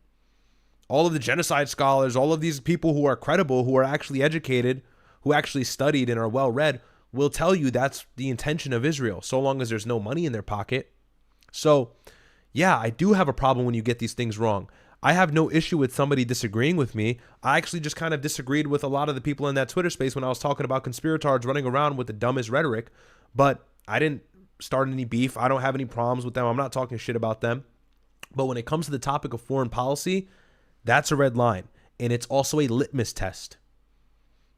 All of the genocide scholars, all of these people who are credible, who are actually educated, who actually studied and are well-read, will tell you that's the intention of Israel, so long as there's no money in their pocket. So, yeah, I do have a problem when you get these things wrong. I have no issue with somebody disagreeing with me. I actually just kind of disagreed with a lot of the people in that Twitter space when I was talking about conspirators running around with the dumbest rhetoric, but I didn't start any beef. I don't have any problems with them. I'm not talking shit about them. But when it comes to the topic of foreign policy, that's a red line. And it's also a litmus test,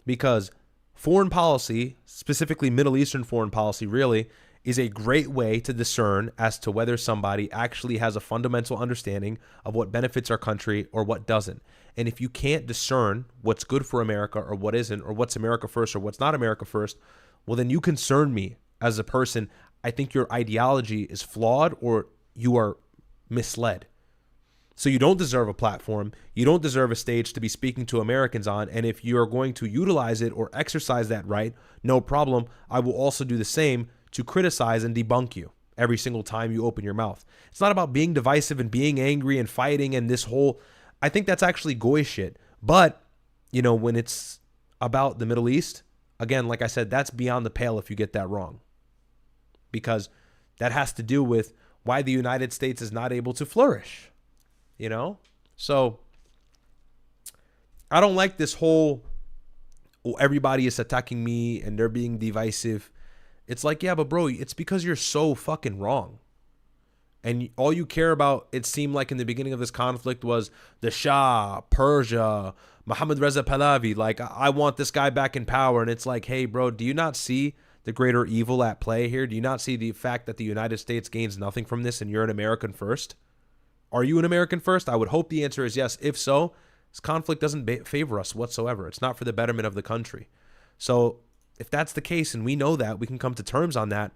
because foreign policy, specifically Middle Eastern foreign policy, really is a great way to discern as to whether somebody actually has a fundamental understanding of what benefits our country or what doesn't. And if you can't discern what's good for America or what isn't, or what's America first or what's not America first, well, then you concern me as a person. I think your ideology is flawed, or you are misled. So you don't deserve a platform. You don't deserve a stage to be speaking to Americans on. And if you're going to utilize it or exercise that right, no problem. I will also do the same to criticize and debunk you every single time you open your mouth. It's not about being divisive and being angry and fighting and this whole, I think that's actually goy shit. But, you know, when it's about the Middle East, again, like I said, that's beyond the pale if you get that wrong. Because that has to do with why the United States is not able to flourish, you know? So I don't like this whole, oh, everybody is attacking me and they're being divisive. It's like, yeah, but bro, it's because you're so fucking wrong. And all you care about, it seemed like in the beginning of this conflict, was the Shah, Persia, Mohammad Reza Pahlavi. Like, I want this guy back in power. And it's like, hey, bro, do you not see the greater evil at play here? Do you not see the fact that the United States gains nothing from this and you're an American first? Are you an American first? I would hope the answer is yes. If so, this conflict doesn't favor us whatsoever. It's not for the betterment of the country. So if that's the case, and we know that, we can come to terms on that,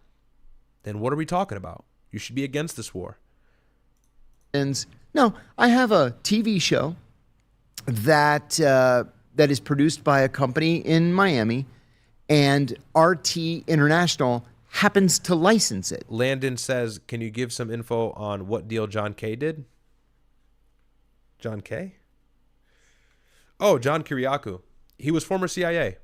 then what are we talking about? You should be against this war. And no, I have a TV show that that is produced by a company in Miami, and RT International happens to license it. Landon says, can you give some info on what deal John K did? John K? Oh, John Kiriakou. He was former CIA.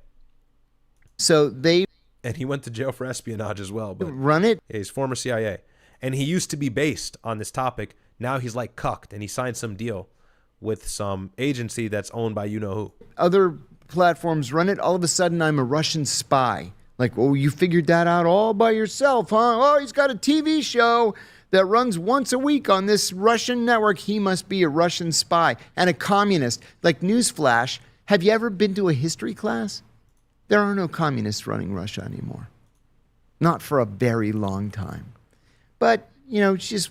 So they... And he went to jail for espionage as well. But run it? Yeah, he's former CIA. And he used to be based on this topic. Now he's like cucked, and he signed some deal with some agency that's owned by you-know-who. Other platforms run it. All of a sudden, I'm a Russian spy. Like, oh, you figured that out all by yourself, huh? Oh, he's got a TV show that runs once a week on this Russian network. He must be a Russian spy and a communist. Like, newsflash, have you ever been to a history class? There are no communists running Russia anymore. Not for a very long time. But, you know, she just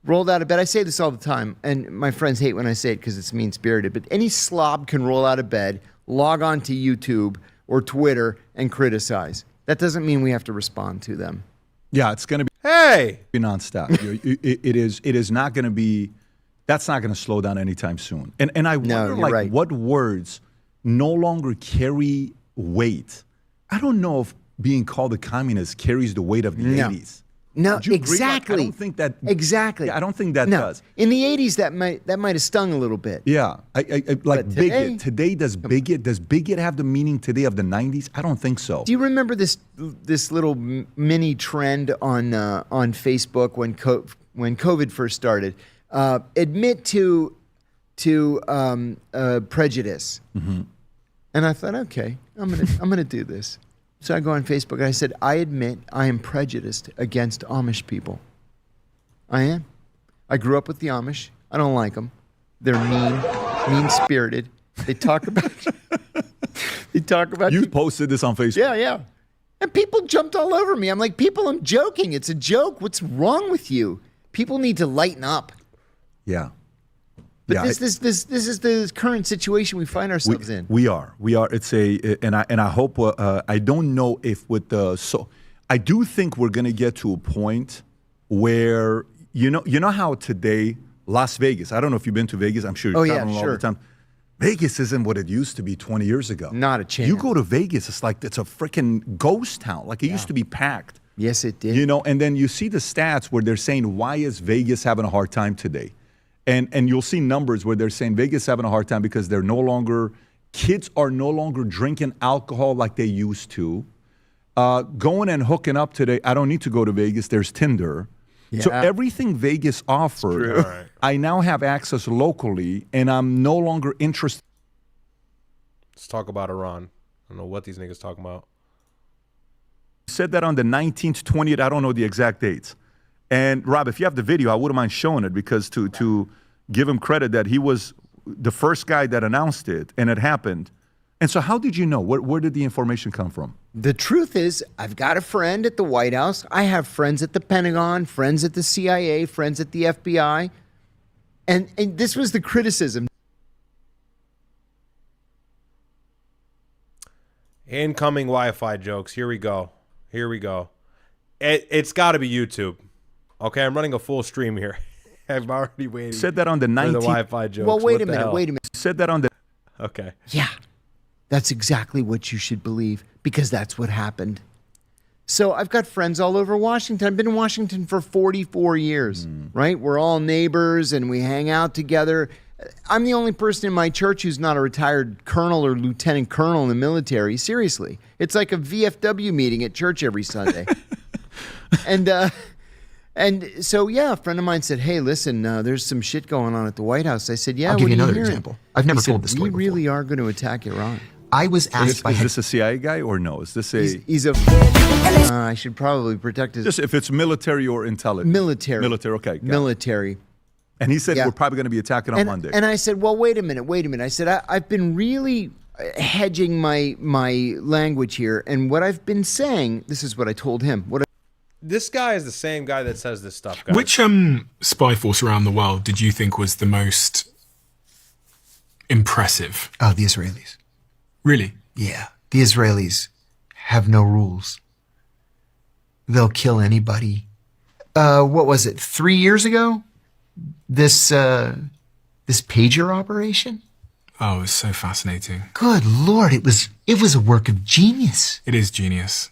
rolled out of bed. I say this all the time, and my friends hate when I say it because it's mean-spirited, but any slob can roll out of bed, log on to YouTube or Twitter and criticize. That doesn't mean we have to respond to them. Yeah, it's going to be be nonstop. It is not going to be. That's not going to slow down anytime soon. And I wonder, like, what words no longer carry weight. I don't know if being called a communist carries the weight of the 80s. No, Like, exactly. I don't think that. Exactly. Yeah, I don't think that does. In the 80s, that might have stung a little bit. Yeah, like But bigot. Today, does bigot have the meaning today of the 90s? I don't think so. Do you remember this little mini trend on Facebook when COVID first started? Admit to prejudice. Mm-hmm. And I thought, okay, I'm gonna do this. So I go on Facebook and I said, I admit I am prejudiced against Amish people. I am. I grew up with the Amish. I don't like them. They're mean-spirited. They talk about. You posted this on Facebook. Yeah. And people jumped all over me. I'm like, people, I'm joking. It's a joke. What's wrong with you? People need to lighten up. Yeah. But this is the current situation we find ourselves in. We are. It's and I hope. I don't know if with I do think we're gonna get to a point where you know how today Las Vegas. I don't know if you've been to Vegas. I'm sure you're traveling all the time. Vegas isn't what it used to be 20 years ago. Not a chance. You go to Vegas, it's like it's a freaking ghost town. Like it used to be packed. Yes, it did. You know, and then you see the stats where they're saying, why is Vegas having a hard time today? And you'll see numbers where they're saying Vegas is having a hard time because kids are no longer drinking alcohol like they used to. Going and hooking up today, I don't need to go to Vegas. There's Tinder. Yeah. So everything Vegas offered, I now have access locally, and I'm no longer interested. Let's talk about Iran. I don't know what these niggas talking about. Said that on the 19th, 20th, I don't know the exact dates. And Rob, if you have the video, I wouldn't mind showing it because to give him credit that he was the first guy that announced it and it happened. And so how did you know? Where did the information come from? The truth is, I've got a friend at the White House. I have friends at the Pentagon, friends at the CIA, friends at the FBI. And this was the criticism. Incoming Wi-Fi jokes. Here we go. It's got to be YouTube. Okay, I'm running a full stream here. I'm already waiting. Said that on the 19th. The Wi-Fi jokes. Well, wait a minute. Said that on the. Okay. Yeah, that's exactly what you should believe because that's what happened. So I've got friends all over Washington. I've been in Washington for 44 years, right? We're all neighbors and we hang out together. I'm the only person in my church who's not a retired colonel or lieutenant colonel in the military. Seriously. It's like a VFW meeting at church every Sunday. And so, a friend of mine said, hey, listen, there's some shit going on at the White House. I said, yeah, I'll give you another example. I've never told this story before. We really are going to attack Iran. I was asked Is this a CIA guy or no? Is this a... He's a... I should probably protect his... Just if it's military or intelligence. Military. Okay. Military. And he said, we're probably going to be attacking on Monday. And I said, well, wait a minute. I said, I've been really hedging my language here. And what I've been saying, this is what I told him. This guy is the same guy that says this stuff, guys. Which spy force around the world did you think was the most impressive? Oh, the Israelis. Really? Yeah. The Israelis have no rules. They'll kill anybody. What was it? 3 years ago? This pager operation? Oh, it was so fascinating. Good Lord, it was a work of genius. It is genius.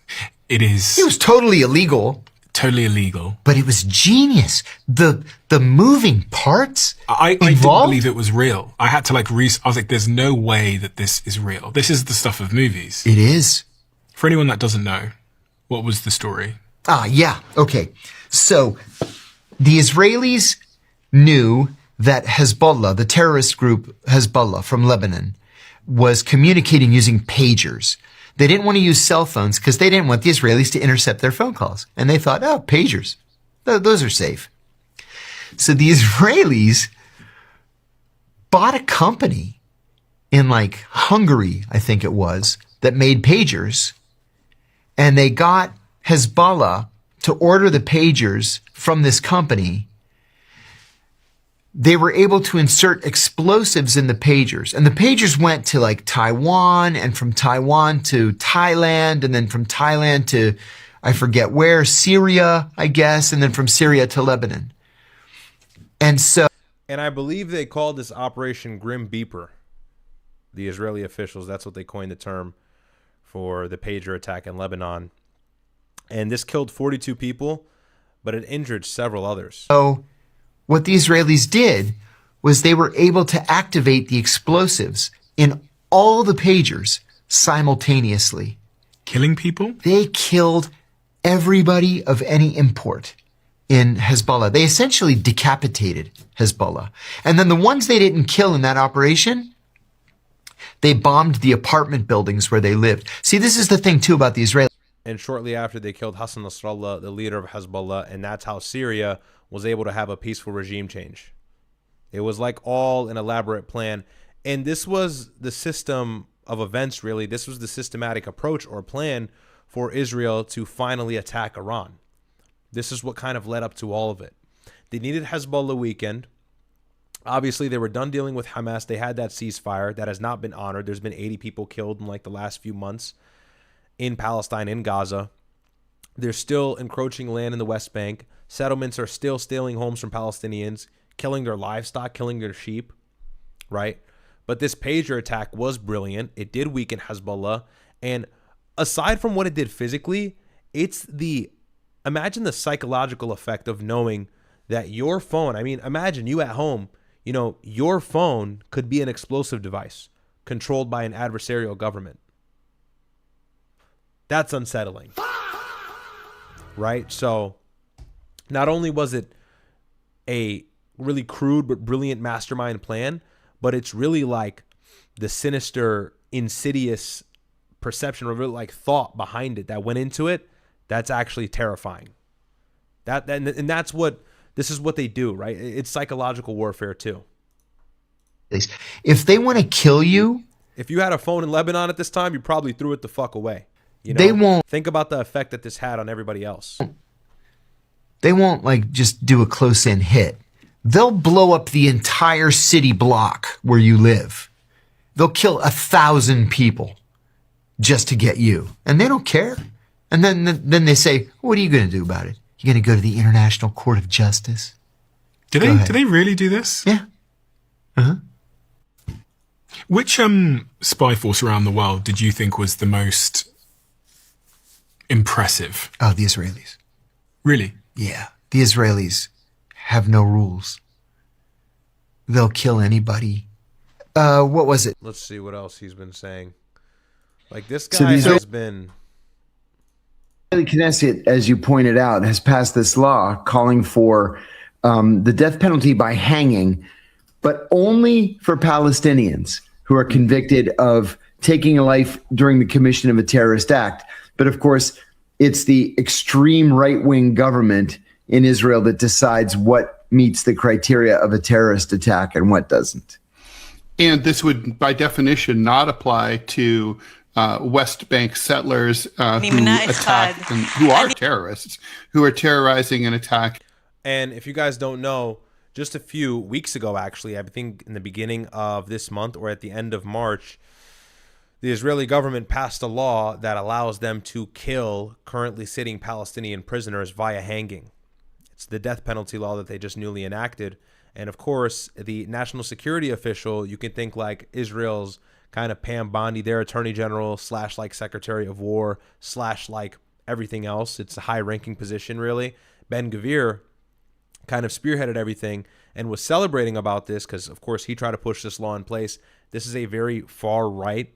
It was totally illegal. Totally illegal. But it was genius. The moving parts I didn't believe it was real. I had to I was like, there's no way that this is real. This is the stuff of movies. It is. For anyone that doesn't know, what was the story? Yeah. Okay. So the Israelis knew that Hezbollah, the terrorist group Hezbollah from Lebanon, was communicating using pagers. They didn't want to use cell phones because they didn't want the Israelis to intercept their phone calls. And they thought, oh, pagers, those are safe. So the Israelis bought a company in like Hungary, I think it was, that made pagers. And they got Hezbollah to order the pagers from this company. They were able to insert explosives in the pagers. And the pagers went to like Taiwan, and from Taiwan to Thailand, and then from Thailand to, I forget where, Syria, I guess, and then from Syria to Lebanon. And so... And I believe they called this Operation Grim Beeper. The Israeli officials, that's what they coined the term for the pager attack in Lebanon. And this killed 42 people, but it injured several others. So what the Israelis did was they were able to activate the explosives in all the pagers simultaneously. Killing people? They killed everybody of any import in Hezbollah. They essentially decapitated Hezbollah. And then the ones they didn't kill in that operation, they bombed the apartment buildings where they lived. See, this is the thing, too, about the Israelis. And shortly after, they killed Hassan Nasrallah, the leader of Hezbollah, and that's how Syria was able to have a peaceful regime change. It was like all an elaborate plan. And this was the system of events, really. This was the systematic approach or plan for Israel to finally attack Iran. This is what kind of led up to all of it. They needed Hezbollah weekend. Obviously, they were done dealing with Hamas. They had that ceasefire that has not been honored. There's been 80 people killed in like the last few months in Palestine, in Gaza. They're still encroaching land in the West Bank. Settlements are still stealing homes from Palestinians, killing their livestock, killing their sheep, right? But this pager attack was brilliant. It did weaken Hezbollah. And aside from what it did physically, imagine the psychological effect of knowing that your phone, I mean, imagine you at home, your phone could be an explosive device controlled by an adversarial government. That's unsettling, right? So not only was it a really crude but brilliant mastermind plan, but it's really like the sinister, insidious perception or really like thought behind it that went into it. That's actually terrifying. And that's what this is what they do, right? It's psychological warfare too. If they want to kill you, if you had a phone in Lebanon at this time, you probably threw it the fuck away. They won't think about the effect that this had on everybody else. They won't like just do a close-in hit. They'll blow up the entire city block where you live. They'll kill 1,000 people just to get you, and they don't care. And then they say, "What are you going to do about it? You're going to go to the International Court of Justice?" Do they really do this? Yeah. Uh-huh. Which spy force around the world did you think was the most impressive? Oh, the Israelis. Really? Yeah. The Israelis have no rules. They'll kill anybody. What was it? Let's see what else he's been saying. Like this guy has been... The Knesset, as you pointed out, has passed this law calling for the death penalty by hanging, but only for Palestinians who are convicted of taking a life during the commission of a terrorist act. But of course, it's the extreme right-wing government in Israel that decides what meets the criteria of a terrorist attack and what doesn't. And this would, by definition, not apply to West Bank settlers who attack and who are terrorists, who are terrorizing an attack. And if you guys don't know, just a few weeks ago, actually, I think in the beginning of this month or at the end of March, the Israeli government passed a law that allows them to kill currently sitting Palestinian prisoners via hanging. It's the death penalty law that they just newly enacted. And of course, the national security official, you can think like Israel's kind of Pam Bondi, their attorney general / like secretary of war / like everything else. It's a high ranking position, really. Ben Gvir kind of spearheaded everything and was celebrating about this because, of course, he tried to push this law in place. This is a very far right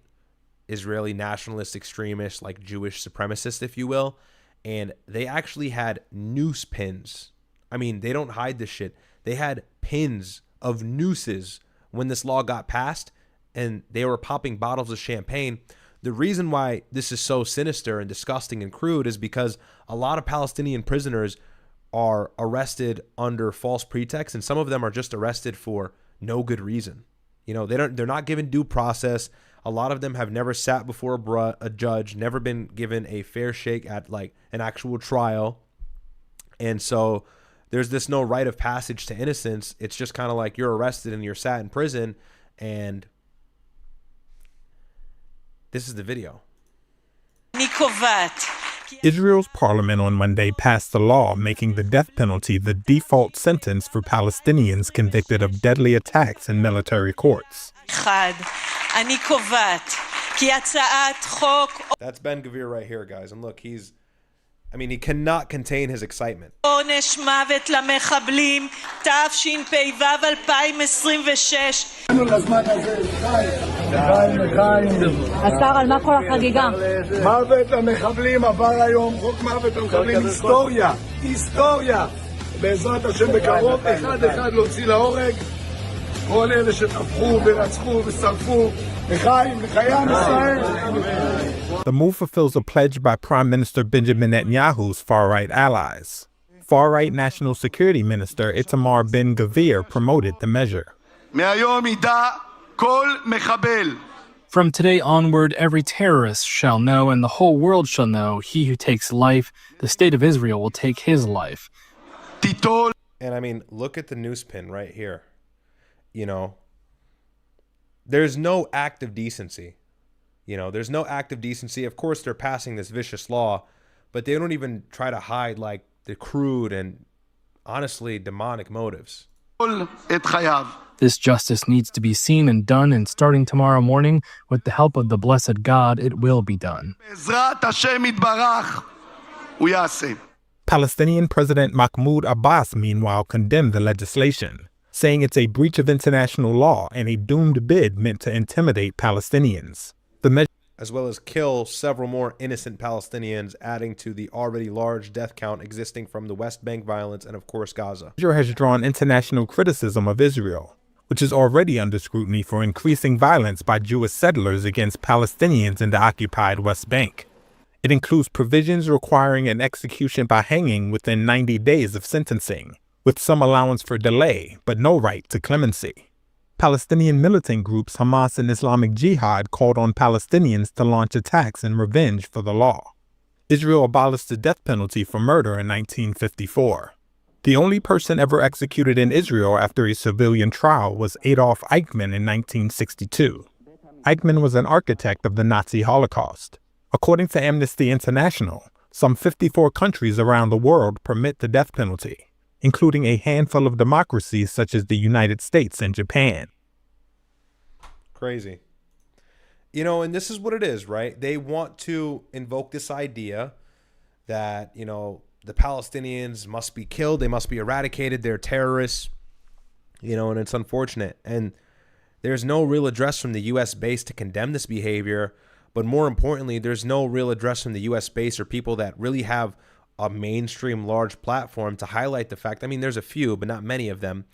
Israeli nationalist extremist, like Jewish supremacist, if you will. And they actually had noose pins. I mean, they don't hide this shit. They had pins of nooses when this law got passed, and they were popping bottles of champagne. The reason why this is so sinister and disgusting and crude is because a lot of Palestinian prisoners are arrested under false pretext, and some of them are just arrested for no good reason. You know, they're not given due process. A lot of them have never sat before a judge, never been given a fair shake at like an actual trial. And so there's this no rite of passage to innocence. It's just kind of like you're arrested and you're sat in prison. And this is the video. Israel's parliament on Monday passed a law making the death penalty the default sentence for Palestinians convicted of deadly attacks in military courts. That's Ben Gvir right here, guys. And look, he cannot contain his excitement. עונש מוות למחבלים, תשפ"ו 2026. השר, על מה כל החגיגה? מוות למחבלים עבר היום, חוק מוות למחבלים, היסטוריה, היסטוריה. בעזרת השם בקרוב, אחד להוציא להורג, כל אלה שטבחו ורצחו ושרפו, לחיים, לחיי עם ישראל. The move fulfills a pledge by Prime Minister Benjamin Netanyahu's far-right allies. Far-right National Security Minister Itamar Ben-Gvir promoted the measure. מהיום ידע כל מחבל. From today onward, every terrorist shall know, and the whole world shall know, he who takes life, the state of Israel will take his life. And I mean, look at the newspin right here. You know, there's no act of decency. You know, there's no act of decency. Of course, they're passing this vicious law, but they don't even try to hide like the crude and honestly demonic motives. This justice needs to be seen and done, and starting tomorrow morning, with the help of the blessed God, it will be done. Palestinian President Mahmoud Abbas, meanwhile, condemned the legislation, saying it's a breach of international law and a doomed bid meant to intimidate Palestinians. The measure, as well as kill several more innocent Palestinians, adding to the already large death count existing from the West Bank violence and, of course, Gaza. Has drawn international criticism of Israel, which is already under scrutiny for increasing violence by Jewish settlers against Palestinians in the occupied West Bank. It includes provisions requiring an execution by hanging within 90 days of sentencing, with some allowance for delay, but no right to clemency. Palestinian militant groups Hamas and Islamic Jihad called on Palestinians to launch attacks in revenge for the law. Israel abolished the death penalty for murder in 1954. The only person ever executed in Israel after a civilian trial was Adolf Eichmann in 1962. Eichmann was an architect of the Nazi Holocaust. According to Amnesty International, some 54 countries around the world permit the death penalty, including a handful of democracies such as the United States and Japan. Crazy. You know, and this is what it is, right? They want to invoke this idea that, you know, the Palestinians must be killed, they must be eradicated, they're terrorists, you know, and it's unfortunate. And there's no real address from the U.S. base to condemn this behavior, but more importantly, there's no real address from the U.S. base or people that really have a mainstream large platform to highlight the fact, I mean, there's a few, but not many of them,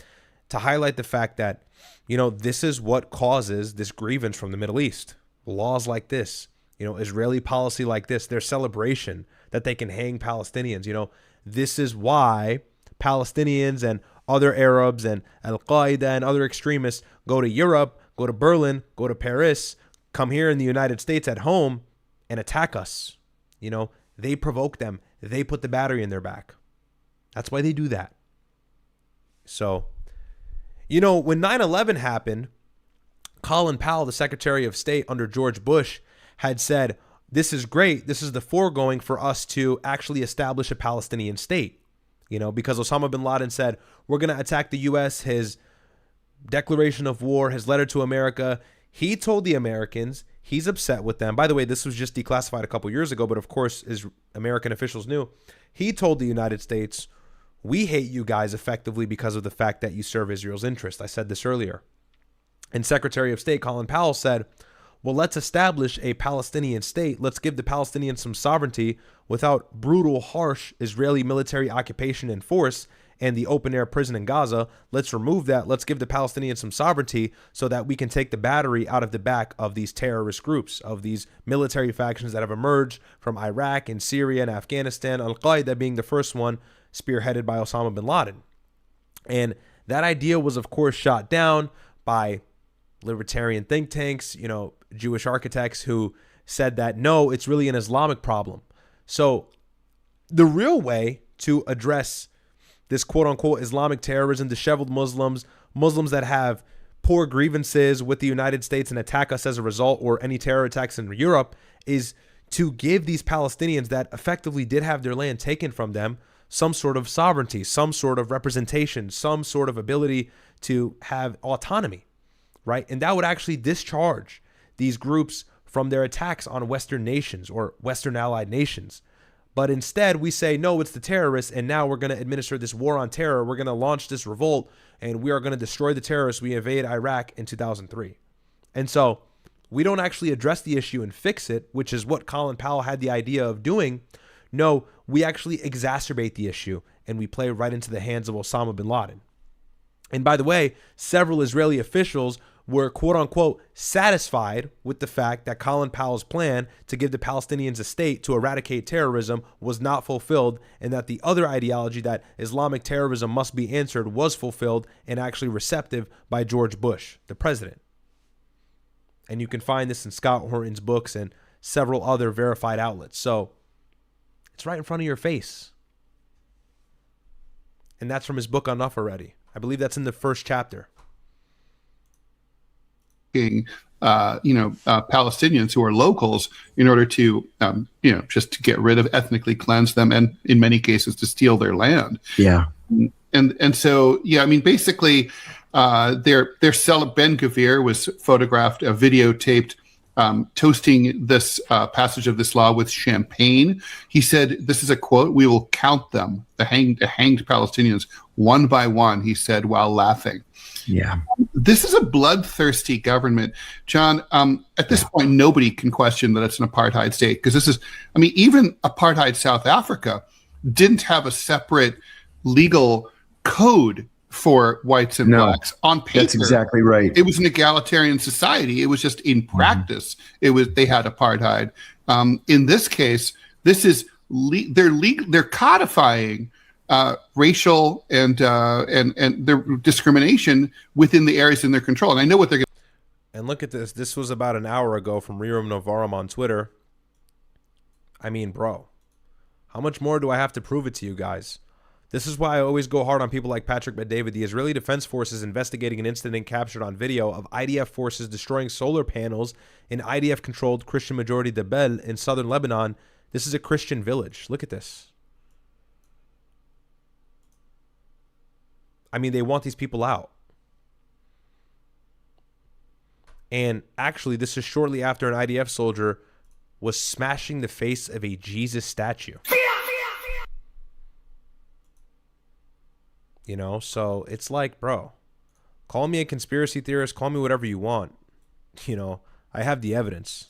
to highlight the fact that, you know, this is what causes this grievance from the Middle East. Laws like this, you know, Israeli policy like this, their celebration that they can hang Palestinians. You know, this is why Palestinians and other Arabs and Al-Qaeda and other extremists go to Europe, go to Berlin, go to Paris, come here in the United States at home and attack us. You know, they provoke them. They put the battery in their back. That's why they do that. So, you know, when 9/11 happened, Colin Powell, the Secretary of State under George Bush, had said, this is great. This is the foregoing for us to actually establish a Palestinian state. You know, because Osama bin Laden said, we're going to attack the U.S., his declaration of war, his letter to America. He told the Americans he's upset with them. By the way, this was just declassified a couple years ago, but of course, as American officials knew, he told the United States, we hate you guys effectively because of the fact that you serve Israel's interest. I said this earlier. And Secretary of State Colin Powell said, well, let's establish a Palestinian state. Let's give the Palestinians some sovereignty without brutal, harsh Israeli military occupation and force. and the open air prison in Gaza. Let's remove that. Let's give the Palestinians some sovereignty so that we can take the battery out of the back of these terrorist groups, of these military factions that have emerged from Iraq and Syria and Afghanistan, Al-Qaeda being the first one, spearheaded by Osama bin Laden. And that idea was, of course, shot down by libertarian think tanks, Jewish architects who said that, no, it's really an Islamic problem. So the real way to address this quote unquote Islamic terrorism, disheveled Muslims that have poor grievances with the United States and attack us as a result, or any terror attacks in Europe, is to give these Palestinians that effectively did have their land taken from them some sort of sovereignty, some sort of representation, some sort of ability to have autonomy, right? And that would actually discharge these groups from their attacks on Western nations or Western allied nations. But instead we say, no, it's the terrorists, and now we're going to administer this war on terror. We're going to launch this revolt, and we are going to destroy the terrorists. We invade Iraq in 2003. And so we don't actually address the issue and fix it, which is what Colin Powell had the idea of doing. No, we actually exacerbate the issue, and we play right into the hands of Osama bin Laden. And by the way, several Israeli officials were quote unquote satisfied with the fact that Colin Powell's plan to give the Palestinians a state to eradicate terrorism was not fulfilled, and that the other ideology that Islamic terrorism must be answered was fulfilled and actually receptive by George Bush, the president. And you can find this in Scott Horton's books and several other verified outlets. So it's right in front of your face. And that's from his book Enough Already. I believe that's in the first chapter. Palestinians who are locals in order to, just to get rid of, ethnically cleanse them, and in many cases to steal their land. Yeah. And so, basically, Ben Gvir was photographed, videotaped, toasting this passage of this law with champagne. He said, this is a quote, "We will count them, the hanged Palestinians, one by one," he said, while laughing. Yeah. This is a bloodthirsty government, John. At this point, nobody can question that it's an apartheid state, because this is, even apartheid South Africa didn't have a separate legal code for whites and blacks. On paper, that's exactly right. It was an egalitarian society. It was just in practice, they had apartheid. In this case, this is they're codifying racial and their discrimination within the areas in their control. And I know what they're going to. And look at this. This was about an hour ago from Rerum Novarum on Twitter. Bro, how much more do I have to prove it to you guys? This is why I always go hard on people like Patrick Bet-David. The Israeli Defense Forces investigating an incident captured on video of IDF forces destroying solar panels in IDF-controlled Christian-majority Debel in southern Lebanon. This is a Christian village. Look at this. They want these people out. And actually, this is shortly after an IDF soldier was smashing the face of a Jesus statue. So it's like, bro, call me a conspiracy theorist, call me whatever you want. I have the evidence.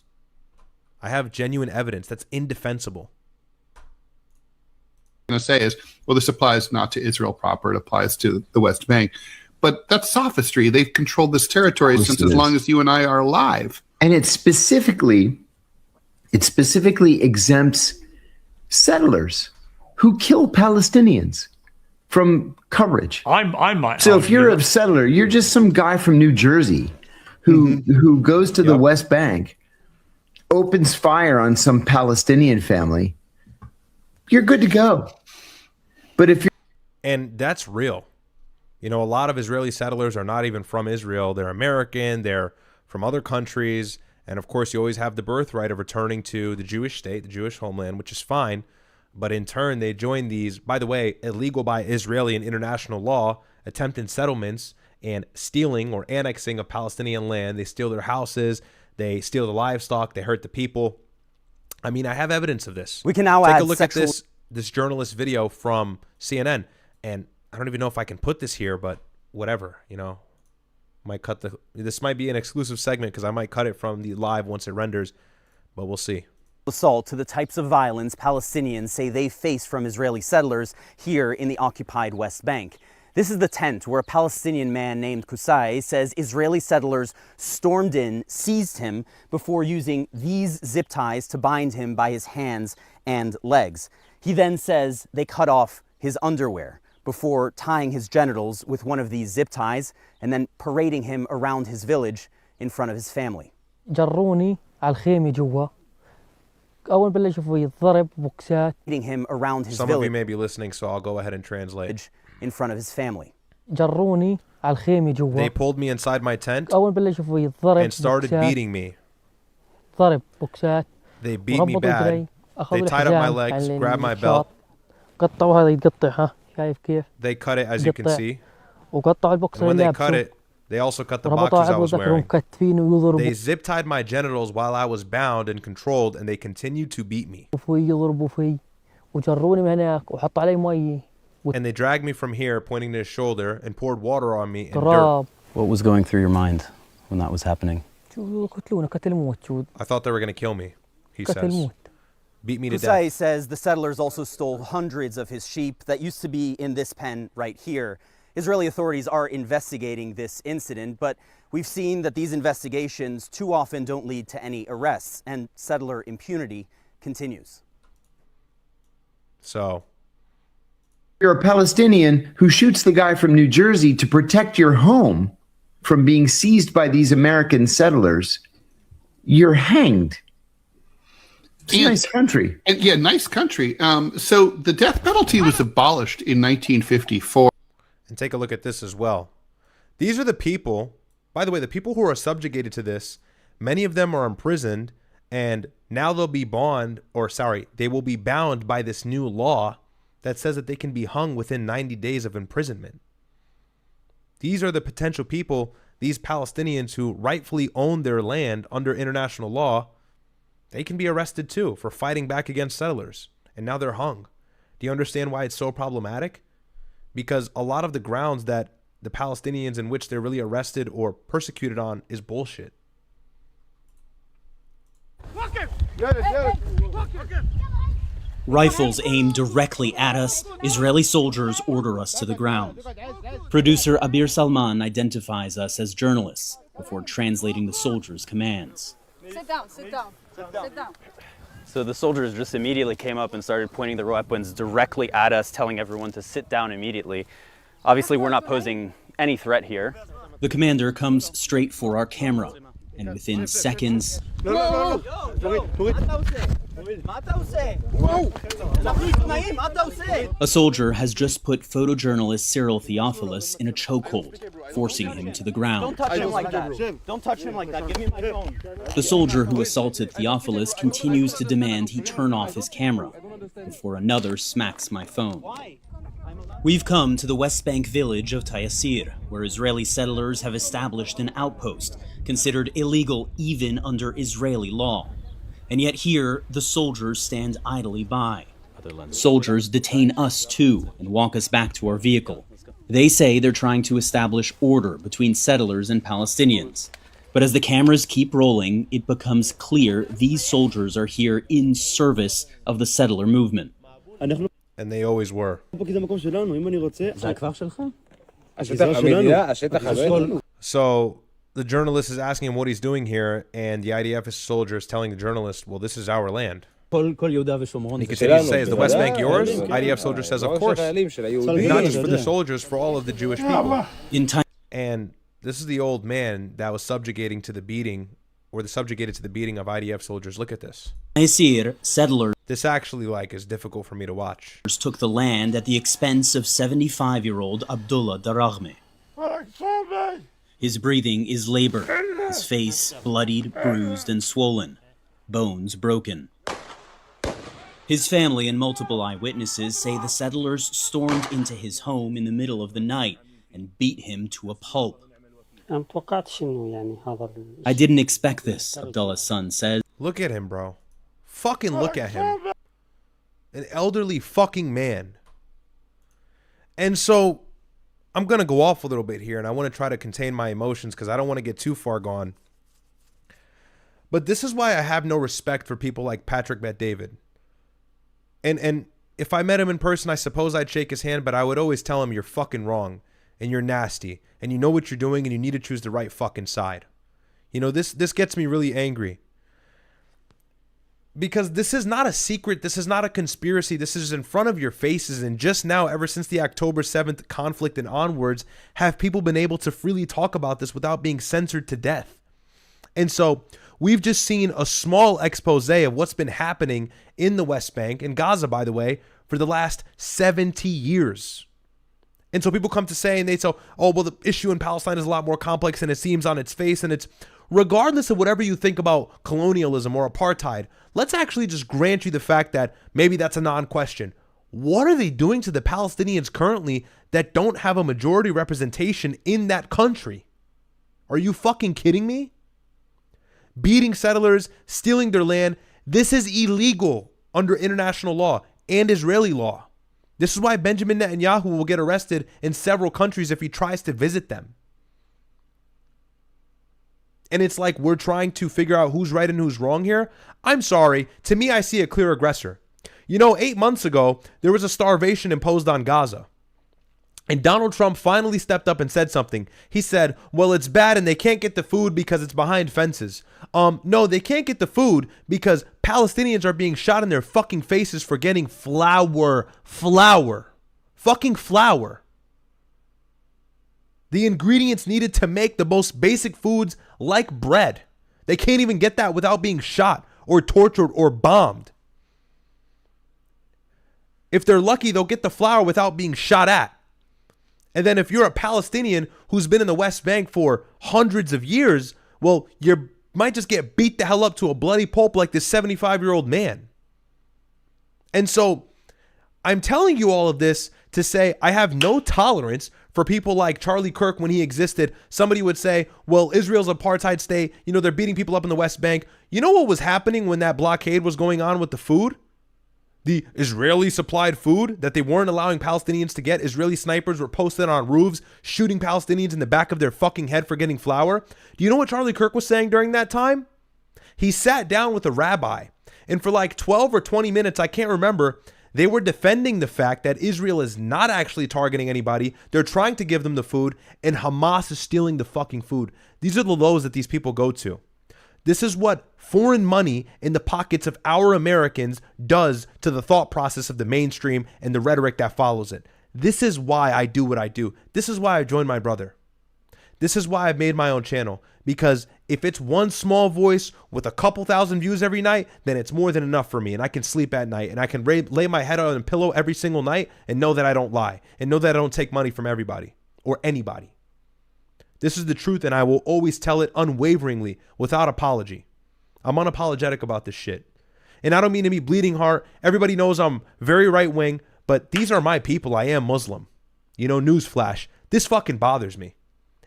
I have genuine evidence that's indefensible. Going to say is, well, this applies not to Israel proper, it applies to the West Bank. But that's sophistry. They've controlled this territory since as long as you and I are alive. And it specifically exempts settlers who kill Palestinians from coverage. So if you're a settler, you're just some guy from New Jersey who goes to the West Bank, opens fire on some Palestinian family, you're good to go. But if you're... And that's real. A lot of Israeli settlers are not even from Israel. They're American. They're from other countries. And of course, you always have the birthright of returning to the Jewish state, the Jewish homeland, which is fine. But in turn, they join these, by the way, illegal by Israeli and international law, attempted settlements and stealing or annexing of Palestinian land. They steal their houses. They steal the livestock. They hurt the people. I have evidence of this. We can now take add a look at this journalist video from CNN, and I don't even know if I can put this here, but whatever, might cut this might be an exclusive segment because I might cut it from the live once it renders, but we'll see. Assault to the types of violence Palestinians say they face from Israeli settlers here in the occupied West Bank. This is the tent where a Palestinian man named Kusai says Israeli settlers stormed in, seized him before using these zip ties to bind him by his hands and legs. He then says they cut off his underwear before tying his genitals with one of these zip ties and then parading him around his village in front of his family. جروني على الخيمة جوا. أول بلشوا في ضرب بوكسات. Leading him around his Some village. of you may be listening, so I'll go ahead and translate. In front of his family. جروني على الخيمة جوا. They pulled me inside my tent أول بلشوا في ضرب and started beating me. ضرب بوكسات. They beat me bad. They tied up my legs, grabbed my belt. قطعوا هذا يتقطع ها شايف كيف؟ They cut it, as you can see. وقطعوا البوكسر And when اللي they cut لابسه. it, they also cut the boxers I was wearing. مكتفين ويضربوا. They zip tied my genitals while I was bound and controlled, and they continued to beat me. في يضربوا في وجروني من هناك وحطوا علي مي. And they dragged me from here, pointing to his shoulder, and poured water on me and dirt. تراب. What was going through your mind when that was happening? شو قتلونا قتل موت شو. I thought they were going to kill me, he قتل says. موت. Beat me to Kusai death. says the settlers also stole hundreds of his sheep that used to be in this pen right here. Israeli authorities are investigating this incident, but we've seen that these investigations too often don't lead to any arrests, and settler impunity continues. So, you're a Palestinian who shoots the guy from New Jersey to protect your home from being seized by these American settlers, you're hanged. It's a nice country. And yeah, nice country. So the death penalty was abolished in 1954. and take a look at this as well. These are the people, by the way, the people who are subjugated to this, many of them are imprisoned, and now they'll be they will be bound by this new law that says that they can be hung within 90 days of imprisonment. These are the potential people, these Palestinians who rightfully own their land under international law. They can be arrested too for fighting back against settlers, and now they're hung. Do you understand why it's so problematic? Because a lot of the grounds that the Palestinians in which they're really arrested or persecuted on is bullshit. Rifles aimed directly at us, Israeli soldiers order us to the ground. Producer Abir Salman identifies us as journalists before translating the soldiers' commands. Sit down, sit down, sit down. So the soldiers just immediately came up and started pointing their weapons directly at us, telling everyone to sit down immediately. Obviously, we're not posing any threat here. The commander comes straight for our camera, and within seconds, a soldier has just put photojournalist Cyril Theophilus in a chokehold, forcing him to the ground. Don't touch him like that. Don't touch him like that. Give me my phone. The soldier who assaulted Theophilus continues to demand he turn off his camera before another smacks my phone. We've come to the West Bank village of Tayassir, where Israeli settlers have established an outpost considered illegal even under Israeli law. And yet here, the soldiers stand idly by. Soldiers detain us too and walk us back to our vehicle. They say they're trying to establish order between settlers and Palestinians. But as the cameras keep rolling, it becomes clear these soldiers are here in service of the settler movement. And they always were. So the journalist is asking him what he's doing here, and the IDF soldier is telling the journalist, well, this is our land. And he continues to say, is the West Bank yours? IDF soldier says, of course. Not just for the soldiers, for all of the Jewish people. And this is the old man that was subjugated to the beating of IDF soldiers. Look at this. Settlers. This actually is difficult for me to watch. Took the land at the expense of 75-year-old Abdullah Daraghme. His breathing is labored, his face bloodied, bruised, and swollen, bones broken. His family and multiple eyewitnesses say the settlers stormed into his home in the middle of the night and beat him to a pulp. I didn't expect this, Abdullah's son says. Look at him, bro. Fucking look at him. An elderly fucking man. And so I'm going to go off a little bit here, and I want to try to contain my emotions because I don't want to get too far gone. But this is why I have no respect for people like Patrick Bet-David. And if I met him in person, I suppose I'd shake his hand, but I would always tell him you're fucking wrong and you're nasty and you know what you're doing and you need to choose the right fucking side. You know, this gets me really angry. Because this is not a secret. This is not a conspiracy. This is in front of your faces. And just now, ever since the October 7th conflict and onwards, have people been able to freely talk about this without being censored to death. And so we've just seen a small expose of what's been happening in the West Bank, and Gaza, by the way, for the last 70 years. And so people come to say, and they say, oh, well, the issue in Palestine is a lot more complex than it seems on its face. And it's regardless of whatever you think about colonialism or apartheid, let's actually just grant you the fact that maybe that's a non-question. What are they doing to the Palestinians currently that don't have a majority representation in that country? Are you fucking kidding me? Beating settlers, stealing their land. This is illegal under international law and Israeli law. This is why Benjamin Netanyahu will get arrested in several countries if he tries to visit them. And it's like we're trying to figure out who's right and who's wrong here. I'm sorry. To me, I see a clear aggressor. You know, 8 months ago, there was a starvation imposed on Gaza. And Donald Trump finally stepped up and said something. He said, well, it's bad and they can't get the food because it's behind fences. No, they can't get the food because Palestinians are being shot in their fucking faces for getting flour. Fucking flour. The ingredients needed to make the most basic foods like bread. They can't even get that without being shot or tortured or bombed. If they're lucky, they'll get the flour without being shot at. And then if you're a Palestinian who's been in the West Bank for hundreds of years, well, you might just get beat the hell up to a bloody pulp like this 75-year-old man. And so I'm telling you all of this to say I have no tolerance for people like Charlie Kirk when he existed. Somebody would say, well, Israel's apartheid state, you know, they're beating people up in the West Bank. You know what was happening when that blockade was going on with the food? The Israeli supplied food that they weren't allowing Palestinians to get. Israeli snipers were posted on roofs, shooting Palestinians in the back of their fucking head for getting flour. Do you know what Charlie Kirk was saying during that time? He sat down with a rabbi, and for like 12 or 20 minutes, I can't remember, they were defending the fact that Israel is not actually targeting anybody. They're trying to give them the food, and Hamas is stealing the fucking food. These are the lows that these people go to. This is what foreign money in the pockets of our Americans does to the thought process of the mainstream and the rhetoric that follows it. This is why I do what I do. This is why I joined my brother. This is why I've made my own channel. Because if it's one small voice with a couple thousand views every night, then it's more than enough for me. And I can sleep at night. And I can lay my head on a pillow every single night and know that I don't lie. And know that I don't take money from everybody or anybody. This is the truth, and I will always tell it unwaveringly, without apology. I'm unapologetic about this shit. And I don't mean to be bleeding heart. Everybody knows I'm very right-wing, but these are my people. I am Muslim. You know, newsflash. This fucking bothers me.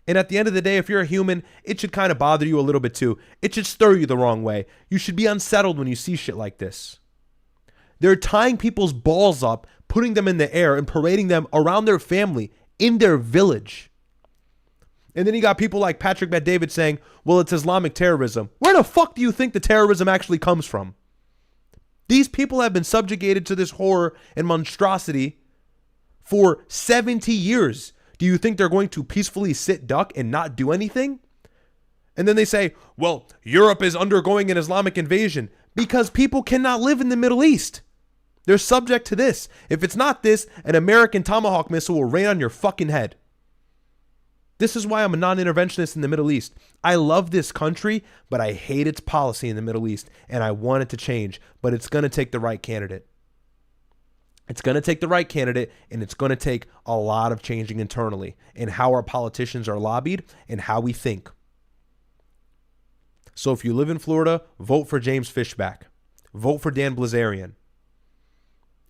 And at the end of the day, if you're a human, it should kind of bother you a little bit too. It should stir you the wrong way. You should be unsettled when you see shit like this. They're tying people's balls up, putting them in the air, and parading them around their family in their village. And then you got people like Patrick Bet-David saying, well, it's Islamic terrorism. Where the fuck do you think the terrorism actually comes from? These people have been subjugated to this horror and monstrosity for 70 years. Do you think they're going to peacefully sit duck and not do anything? And then they say, well, Europe is undergoing an Islamic invasion because people cannot live in the Middle East. They're subject to this. If it's not this, an American Tomahawk missile will rain on your fucking head. This is why I'm a non-interventionist in the Middle East. I love this country, but I hate its policy in the Middle East, and I want it to change, but it's going to take the right candidate. It's going to take the right candidate, and it's going to take a lot of changing internally in how our politicians are lobbied and how we think. So if you live in Florida, vote for James Fishback. Vote for Dan Blazarian.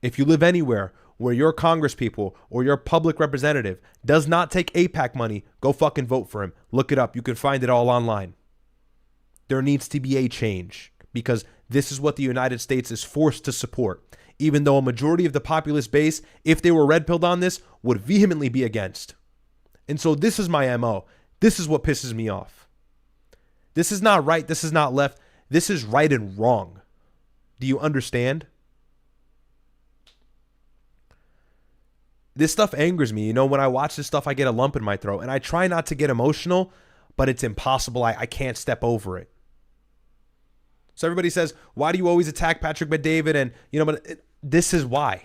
If you live anywhere where your congresspeople or your public representative does not take AIPAC money, go fucking vote for him. Look it up. You can find it all online. There needs to be a change because this is what the United States is forced to support, even though a majority of the populist base, if they were red-pilled on this, would vehemently be against. And so this is my MO. This is what pisses me off. This is not right. This is not left. This is right and wrong. Do you understand? This stuff angers me. You know, when I watch this stuff, I get a lump in my throat. And I try not to get emotional, but it's impossible. I can't step over it. So everybody says, why do you always attack Patrick Bet-David? And, you know, but this is why.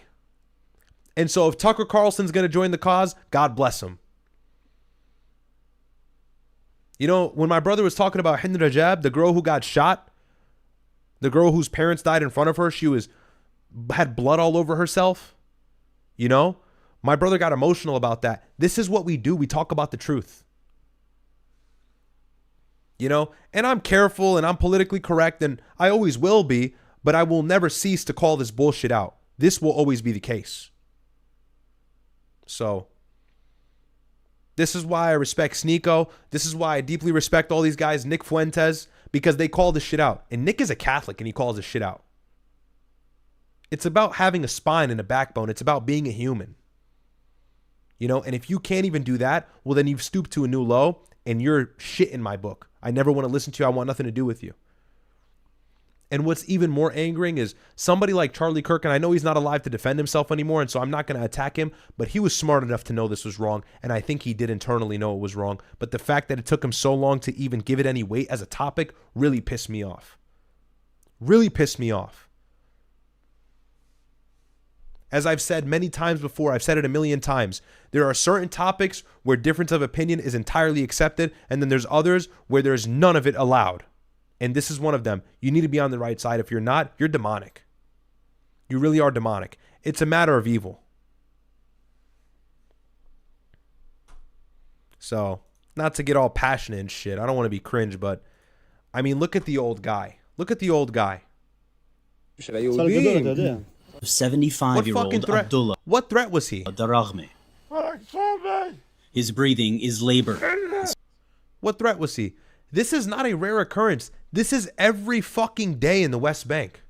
And so if Tucker Carlson's going to join the cause, God bless him. You know, when my brother was talking about Hind Rajab, the girl who got shot, the girl whose parents died in front of her, she had blood all over herself. You know, my brother got emotional about that. This is what we do. We talk about the truth. You know, and I'm careful and I'm politically correct and I always will be, but I will never cease to call this bullshit out. This will always be the case. So this is why I respect Sneeko. This is why I deeply respect all these guys, Nick Fuentes, because they call this shit out. And Nick is a Catholic and he calls this shit out. It's about having a spine and a backbone. It's about being a human. You know, and if you can't even do that, well, then you've stooped to a new low and you're shit in my book. I never want to listen to you. I want nothing to do with you. And what's even more angering is somebody like Charlie Kirk, and I know he's not alive to defend himself anymore, and so I'm not going to attack him, but he was smart enough to know this was wrong, and I think he did internally know it was wrong. But the fact that it took him so long to even give it any weight as a topic really pissed me off. Really pissed me off. As I've said many times before, I've said it a million times, there are certain topics where difference of opinion is entirely accepted, and then there's others where there's none of it allowed. And this is one of them. You need to be on the right side. If you're not, you're demonic. You really are demonic. It's a matter of evil. So, not to get all passionate and shit. I don't want to be cringe, but I mean, look at the old guy. Look at the old guy. 75-year-old Abdullah. What threat was he? Daraghme. His breathing is labored. What threat was he? This is not a rare occurrence. This is every fucking day in the West Bank.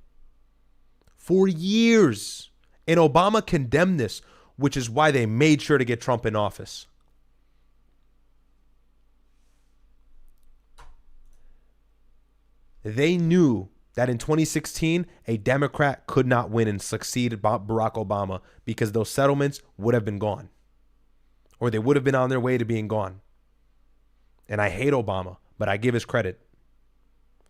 For years. And Obama condemned this, which is why they made sure to get Trump in office. They knew that in 2016, a Democrat could not win and succeed Barack Obama because those settlements would have been gone. Or they would have been on their way to being gone. And I hate Obama, but I give his credit.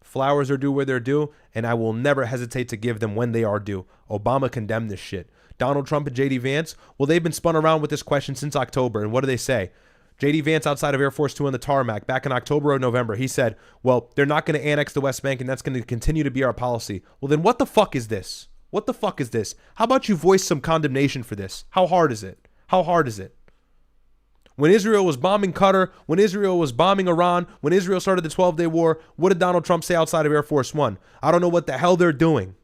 Flowers are due where they're due, and I will never hesitate to give them when they are due. Obama condemned this shit. Donald Trump and J.D. Vance, well, they've been spun around with this question since October, and what do they say? J.D. Vance outside of Air Force 2 on the tarmac back in October or November, he said, well, they're not going to annex the West Bank, and that's going to continue to be our policy. Well, then what the fuck is this? What the fuck is this? How about you voice some condemnation for this? How hard is it? How hard is it? When Israel was bombing Qatar, when Israel was bombing Iran, when Israel started the 12-day war, what did Donald Trump say outside of Air Force One? I don't know what the hell they're doing.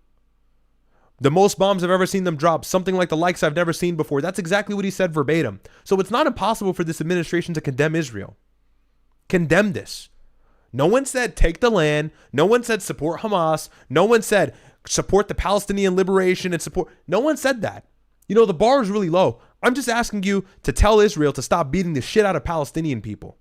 The most bombs I've ever seen them drop, something like the likes I've never seen before. That's exactly what he said verbatim. So it's not impossible for this administration to condemn Israel. Condemn this. No one said take the land. No one said support Hamas. No one said support the Palestinian liberation and support. No one said that. You know, the bar is really low. I'm just asking you to tell Israel to stop beating the shit out of Palestinian people.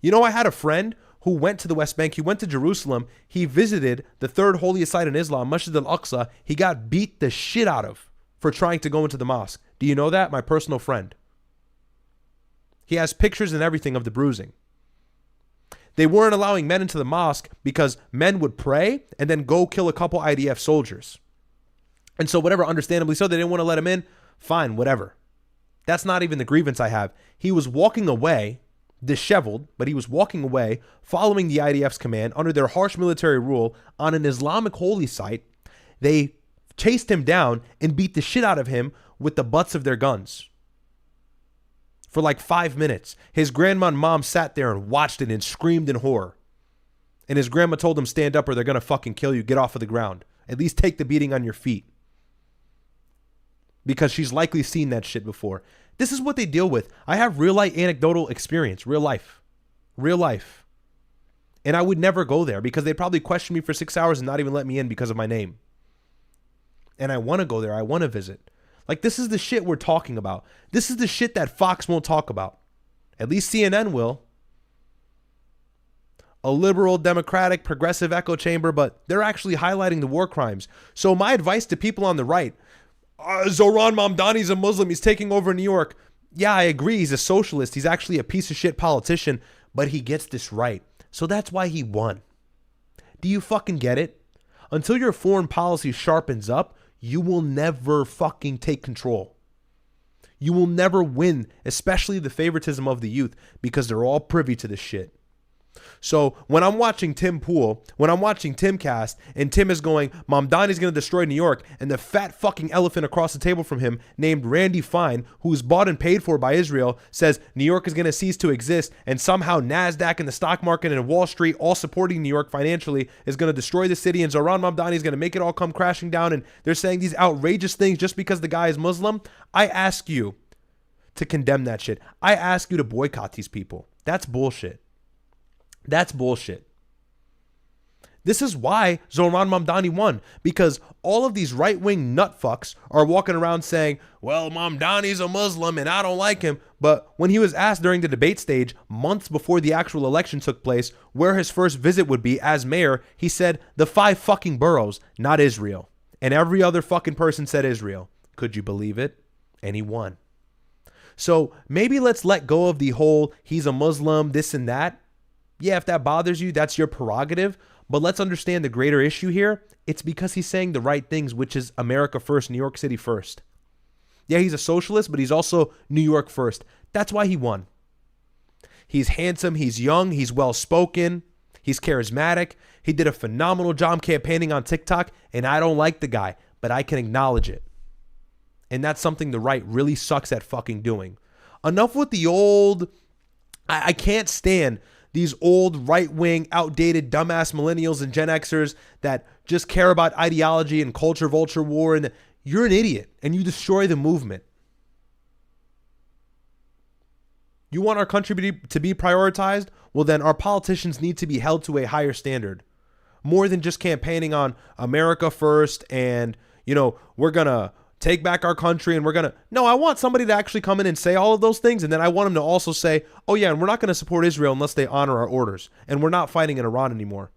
You know, I had a friend who went to the West Bank. He went to Jerusalem. He visited the third holiest site in Islam, Masjid al-Aqsa. He got beat the shit out of for trying to go into the mosque. Do you know that? My personal friend. He has pictures and everything of the bruising. They weren't allowing men into the mosque because men would pray and then go kill a couple IDF soldiers. And so whatever, understandably so, they didn't want to let him in. Fine, whatever. That's not even the grievance I have. He was walking away, disheveled, but he was walking away, following the IDF's command under their harsh military rule on an Islamic holy site. They chased him down and beat the shit out of him with the butts of their guns for like 5 minutes. His grandma and mom sat there and watched it and screamed in horror. And his grandma told him, stand up or they're going to fucking kill you. Get off of the ground. At least take the beating on your feet. Because she's likely seen that shit before. This is what they deal with. I have real life anecdotal experience, real life. Real life. And I would never go there because they'd probably question me for 6 hours and not even let me in because of my name. And I want to go there. I want to visit. Like, this is the shit we're talking about. This is the shit that Fox won't talk about. At least CNN will. a liberal, democratic, progressive echo chamber, but they're actually highlighting the war crimes. So my advice to people on the right, Zohran Mamdani's a Muslim, he's taking over New York. Yeah, I agree, he's a socialist. He's actually a piece of shit politician, but he gets this right. So that's why he won. Do you fucking get it? Until your foreign policy sharpens up, you will never fucking take control. You will never win, especially the favoritism of the youth, because they're all privy to this shit. So when I'm watching Tim Pool, when I'm watching Timcast, and Tim is going, Mamdani's going to destroy New York, and the fat fucking elephant across the table from him, named Randy Fine, who's bought and paid for by Israel, says New York is going to cease to exist, and somehow NASDAQ and the stock market and Wall Street, all supporting New York financially, is going to destroy the city, and Zohran Mamdani is going to make it all come crashing down, and they're saying these outrageous things just because the guy is Muslim. I ask you to condemn that shit. I ask you to boycott these people. That's bullshit. That's bullshit. This is why Zohran Mamdani won, because all of these right-wing nutfucks are walking around saying, well, Mamdani's a Muslim and I don't like him. But when he was asked during the debate stage, months before the actual election took place, where his first visit would be as mayor, he said the 5 fucking boroughs, not Israel. And every other fucking person said Israel. Could you believe it? And he won. So maybe let's let go of the whole he's a Muslim, this and that. Yeah, if that bothers you, that's your prerogative. But let's understand the greater issue here. It's because he's saying the right things, which is America first, New York City first. Yeah, he's a socialist, but he's also New York first. That's why he won. He's handsome, he's young, he's well-spoken, he's charismatic. He did a phenomenal job campaigning on TikTok, and I don't like the guy, but I can acknowledge it. And that's something the right really sucks at fucking doing. Enough with the old... I can't stand these old right-wing, outdated, dumbass millennials and Gen Xers that just care about ideology and culture vulture war. And you're an idiot and you destroy the movement. You want our country to be prioritized? Well, then our politicians need to be held to a higher standard. More than just campaigning on America first and, we're going to take back our country and we're going to... No, I want somebody to actually come in and say all of those things. And then I want them to also say, oh yeah, and we're not going to support Israel unless they honor our orders. And we're not fighting in Iran anymore.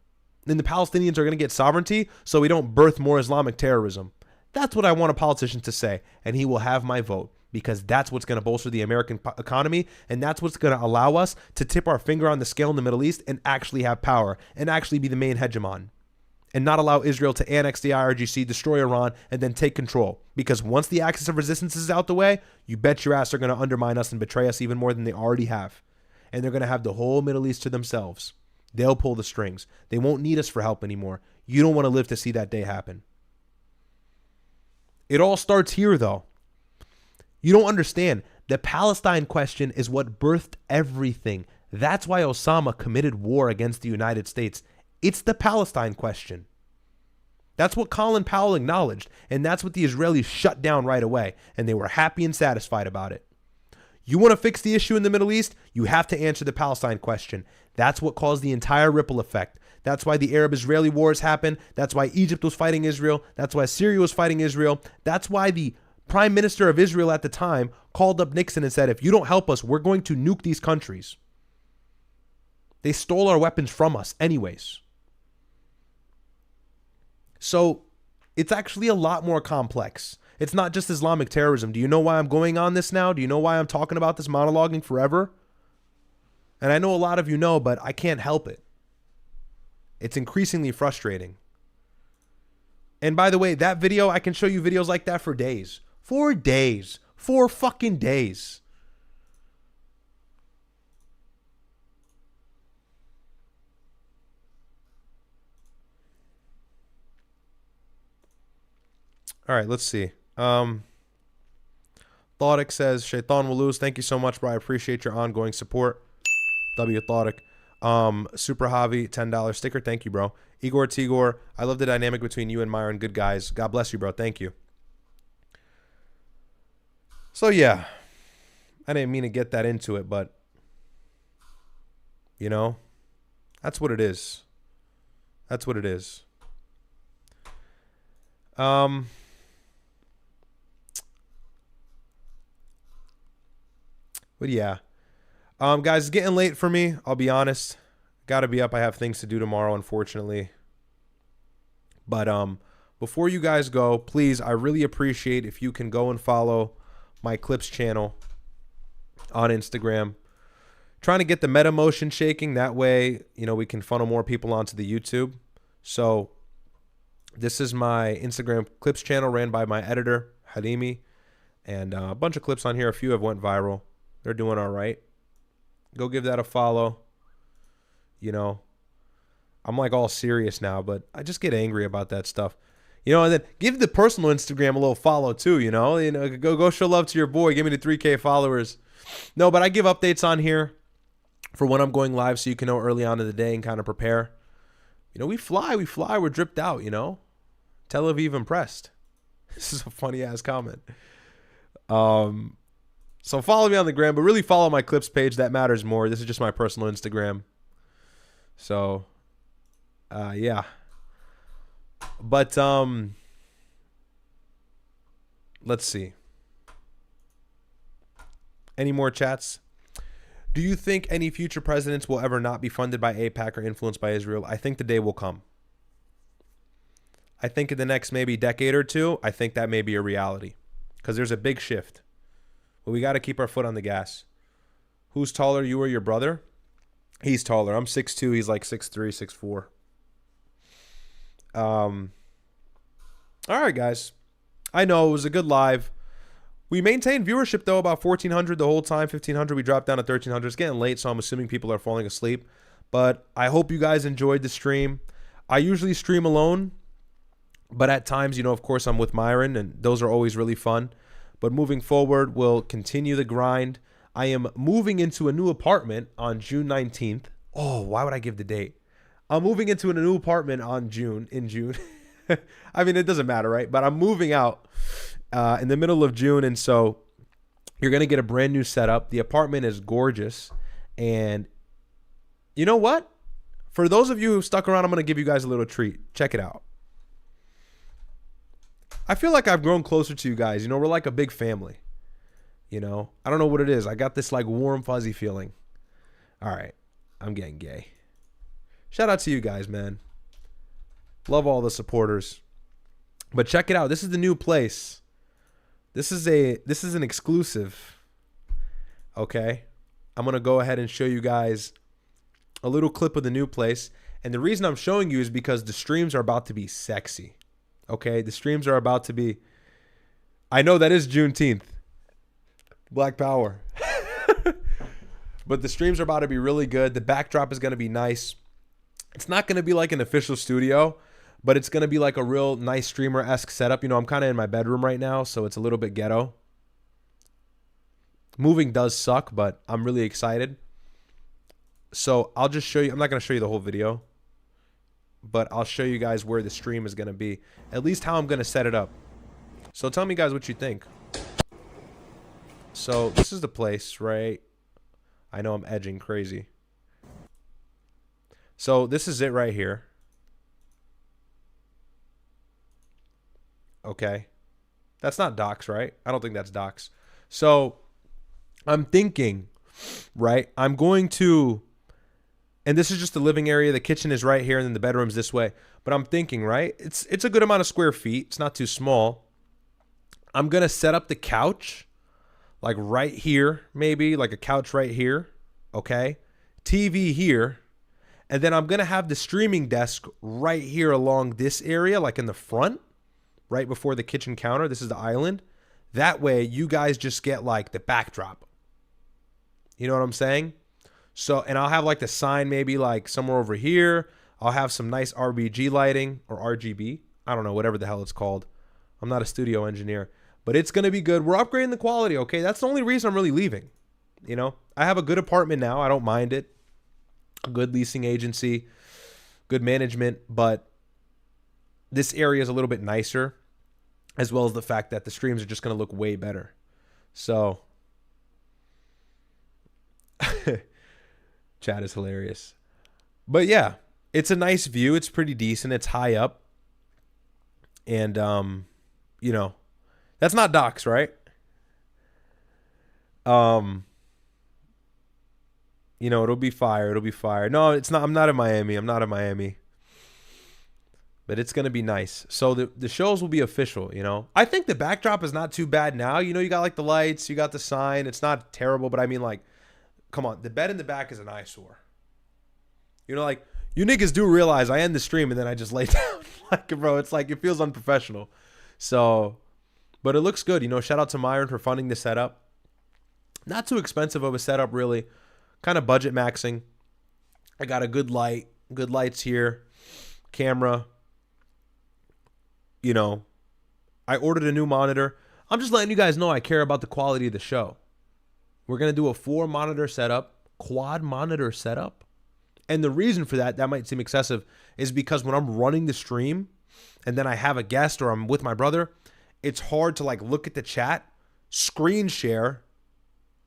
And the Palestinians are going to get sovereignty so we don't birth more Islamic terrorism. That's what I want a politician to say. And he will have my vote because that's what's going to bolster the American economy. And that's what's going to allow us to tip our finger on the scale in the Middle East and actually have power and actually be the main hegemon. And not allow Israel to annex the IRGC, destroy Iran, and then take control. Because once the axis of resistance is out the way, you bet your ass they're going to undermine us and betray us even more than they already have. And they're going to have the whole Middle East to themselves. They'll pull the strings. They won't need us for help anymore. You don't want to live to see that day happen. It all starts here, though. You don't understand. The Palestine question is what birthed everything. That's why Osama committed war against the United States. It's the Palestine question. That's what Colin Powell acknowledged, and that's what the Israelis shut down right away, and they were happy and satisfied about it. You want to fix the issue in the Middle East? You have to answer the Palestine question. That's what caused the entire ripple effect. That's why the Arab-Israeli wars happened. That's why Egypt was fighting Israel. That's why Syria was fighting Israel. That's why the Prime Minister of Israel at the time called up Nixon and said, if you don't help us, we're going to nuke these countries. They stole our weapons from us anyways. So it's actually a lot more complex. It's not just Islamic terrorism. Do you know why I'm going on this now? Do you know why I'm talking about this, monologuing forever? And I know a lot of you know, but I can't help it. It's increasingly frustrating. And by the way, that video, I can show you videos like that for days. 4 days. 4 fucking days. All right, let's see. Thoughtic says, Shaitan will lose. Thank you so much, bro. I appreciate your ongoing support. W Thoughtic. Super Javi, $10 sticker. Thank you, bro. Igor Tigor, I love the dynamic between you and Myron. Good guys. God bless you, bro. Thank you. So, yeah. I didn't mean to get that into it, but, that's what it is. That's what it is. But yeah, guys, it's getting late for me. I'll be honest. Got to be up. I have things to do tomorrow, unfortunately. But before you guys go, please, I really appreciate if you can go and follow my Clips channel on Instagram. Trying to get the meta motion shaking. That way, you know, we can funnel more people onto the YouTube. So this is my Instagram Clips channel ran by my editor, Halimi. And a bunch of clips on here. A few have went viral. They're doing all right. Go give that a follow. You know, I'm like all serious now, but I just get angry about that stuff. You know, and then give the personal Instagram a little follow too, you know. Go show love to your boy. Give me the 3K followers. No, but I give updates on here for when I'm going live so you can know early on in the day and kind of prepare. You know, we fly, we're dripped out, you know. Tel Aviv impressed. This is a funny ass comment. So follow me on the gram, but really follow my Clips page. That matters more. This is just my personal Instagram. So, yeah. But, let's see. Any more chats? Do you think any future presidents will ever not be funded by AIPAC or influenced by Israel? I think the day will come. I think in the next maybe decade or two, I think that may be a reality. Because there's a big shift. But we got to keep our foot on the gas. Who's taller, you or your brother? He's taller. I'm 6'2". He's like 6'3", 6'4". All right, guys. I know it was a good live. We maintained viewership, though, about 1,400 the whole time. 1,500. We dropped down to 1,300. It's getting late, so I'm assuming people are falling asleep. But I hope you guys enjoyed the stream. I usually stream alone. But at times, you know, of course, I'm with Marin, and those are always really fun. But moving forward, we'll continue the grind. I am moving into a new apartment on June 19th. Oh, why would I give the date? I'm moving into a new apartment in June. I mean, it doesn't matter, right? But I'm moving out in the middle of June. And so you're going to get a brand new setup. The apartment is gorgeous. And you know what? For those of you who stuck around, I'm going to give you guys a little treat. Check it out. I feel like I've grown closer to you guys. You know, we're like a big family. You know, I don't know what it is. I got this like warm, fuzzy feeling. All right. I'm getting gay. Shout out to you guys, man. Love all the supporters. But check it out. This is the new place. This is an exclusive. Okay. I'm going to go ahead and show you guys a little clip of the new place. And the reason I'm showing you is because the streams are about to be sexy. Okay. The streams are about to be, I know that is Juneteenth. Black Power. But the streams are about to be really good. The backdrop is going to be nice. It's not going to be like an official studio, but it's going to be like a real nice streamer-esque setup. You know, I'm kind of in my bedroom right now, so it's a little bit ghetto. Moving does suck, but I'm really excited. So I'll just show you. I'm not going to show you the whole video, but I'll show you guys where the stream is going to be. At least how I'm going to set it up. So tell me, guys, what you think. So this is the place, right? I know I'm edging crazy. So this is it right here. Okay. That's not docs, right? I don't think that's docs. So I'm thinking, right? I'm going to, and this is just the living area. The kitchen is right here and then the bedroom's this way. But I'm thinking, right? It's a good amount of square feet. It's not too small. I'm going to set up the couch like right here, maybe like a couch right here. Okay. TV here. And then I'm going to have the streaming desk right here along this area, like in the front, right before the kitchen counter. This is the island. That way you guys just get like the backdrop. You know what I'm saying? So, and I'll have like the sign maybe like somewhere over here. I'll have some nice RBG lighting or RGB. I don't know, whatever the hell it's called. I'm not a studio engineer, but it's going to be good. We're upgrading the quality. Okay. That's the only reason I'm really leaving. You know, I have a good apartment now. I don't mind it. A good leasing agency, good management, but this area is a little bit nicer, as well as the fact that the streams are just going to look way better. So, chat is hilarious. But yeah, it's a nice view. It's pretty decent. It's high up. And, you know, that's not docs, right? You know, it'll be fire. It'll be fire. No, it's not. I'm not in Miami. I'm not in Miami. But it's going to be nice. So the shows will be official, you know. I think the backdrop is not too bad now. You know, you got like the lights, you got the sign. It's not terrible, but I mean, like, come on. The bed in the back is an eyesore. You know, like, you niggas do realize I end the stream and then I just lay down. Like, bro, it's like, it feels unprofessional. So, but it looks good. You know, shout out to Marin for funding the setup. Not too expensive of a setup, really. Kind of budget maxing. I got a good light, good lights here, camera. You know, I ordered a new monitor. I'm just letting you guys know I care about the quality of the show. We're going to do a 4-monitor setup, quad monitor setup. And the reason for that might seem excessive, is because when I'm running the stream and then I have a guest or I'm with my brother, it's hard to like look at the chat, screen share,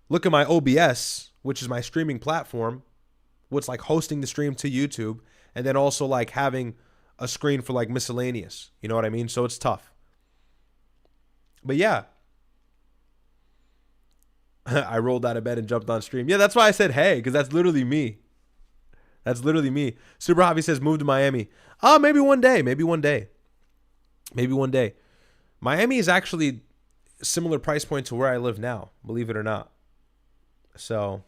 look at my OBS, which is my streaming platform, what's like hosting the stream to YouTube, and then also like having a screen for like miscellaneous. You know what I mean? So it's tough. But yeah. I rolled out of bed and jumped on stream. Yeah, that's why I said hey, because that's literally me. That's literally me. Super Hobby says move to Miami. Oh, maybe one day. Maybe one day. Maybe one day. Miami is actually similar price point to where I live now, believe it or not. So,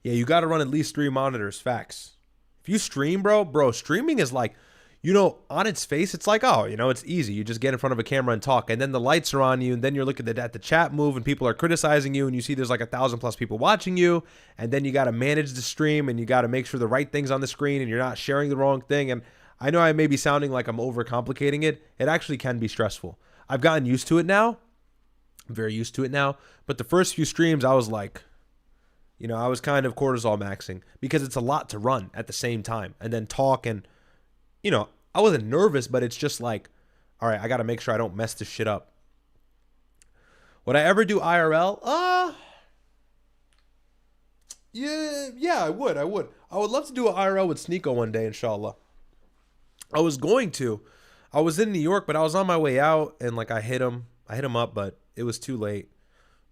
yeah, you got to run at least 3 monitors. Facts. If you stream, bro, streaming is like, you know, on its face, it's like, oh, you know, it's easy. You just get in front of a camera and talk, and then the lights are on you, and then you're looking at the chat move, and people are criticizing you, and you see there's like 1,000+ people watching you, and then you got to manage the stream, and you got to make sure the right thing's on the screen, and you're not sharing the wrong thing. And I know I may be sounding like I'm overcomplicating it. It actually can be stressful. I've gotten used to it now. I'm very used to it now. But the first few streams, I was like, you know, I was kind of cortisol maxing because it's a lot to run at the same time and then talk. And, you know, I wasn't nervous, but it's just like, all right, I got to make sure I don't mess this shit up. Would I ever do IRL? Yeah, I would. I would love to do an IRL with Sneeko one day, inshallah. I was going to. I was in New York, but I was on my way out, and like I hit him up, but it was too late.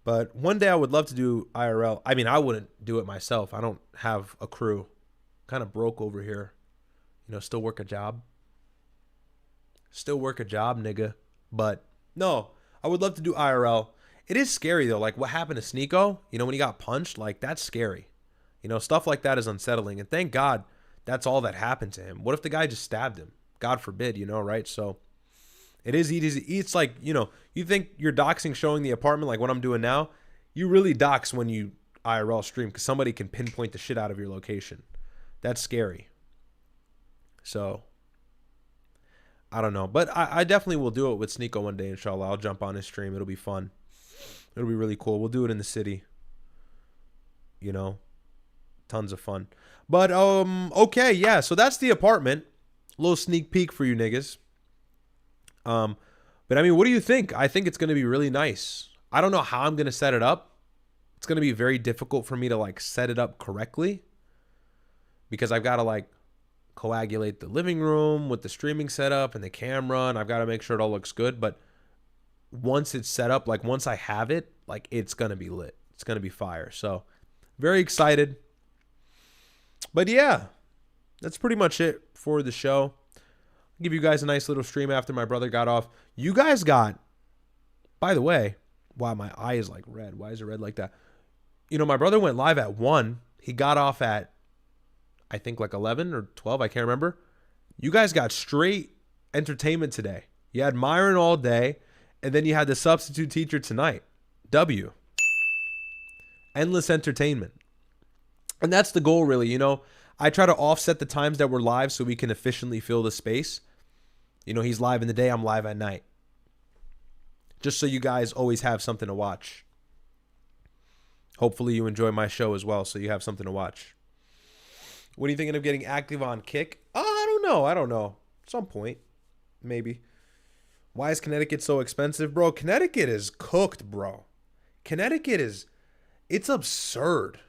But one day I would love to do IRL. I mean, I wouldn't do it myself. I don't have a crew. Kind of broke over here. You know, still work a job. Still work a job, nigga. But no, I would love to do IRL. It is scary though. Like what happened to Sneeko, you know, when he got punched, like that's scary. You know, stuff like that is unsettling. And thank God that's all that happened to him. What if the guy just stabbed him? God forbid, you know, right? So it is easy. It's like, you know, you think you're doxing showing the apartment like what I'm doing now. You really dox when you IRL stream because somebody can pinpoint the shit out of your location. That's scary. So I don't know. But I definitely will do it with Sneeko one day, inshallah. I'll jump on his stream. It'll be fun. It'll be really cool. We'll do it in the city. You know, tons of fun. But, okay, yeah. So that's the apartment. A little sneak peek for you niggas. But I mean, what do you think? I think it's going to be really nice. I don't know how I'm going to set it up. It's going to be very difficult for me to like set it up correctly because I've got to like coagulate the living room with the streaming setup and the camera, and I've got to make sure it all looks good. But once it's set up, like once I have it, like it's going to be lit. It's going to be fire. So very excited. But yeah, that's pretty much it for the show. I'll give you guys a nice little stream after my brother got off. You guys got, by the way, wow, my eye is like red. Why is it red like that? You know, my brother went live at 1. He got off at, I think like 11 or 12. I can't remember. You guys got straight entertainment today. You had Myron all day, and then you had the substitute teacher tonight. W. Endless entertainment. And that's the goal, really. You know, I try to offset the times that we're live so we can efficiently fill the space. You know, he's live in the day, I'm live at night. Just so you guys always have something to watch. Hopefully you enjoy my show as well, so you have something to watch. What are you thinking of getting active on Kick? I don't know. At some point, maybe. Why is Connecticut so expensive? Bro, Connecticut is cooked, bro. Connecticut is, it's absurd.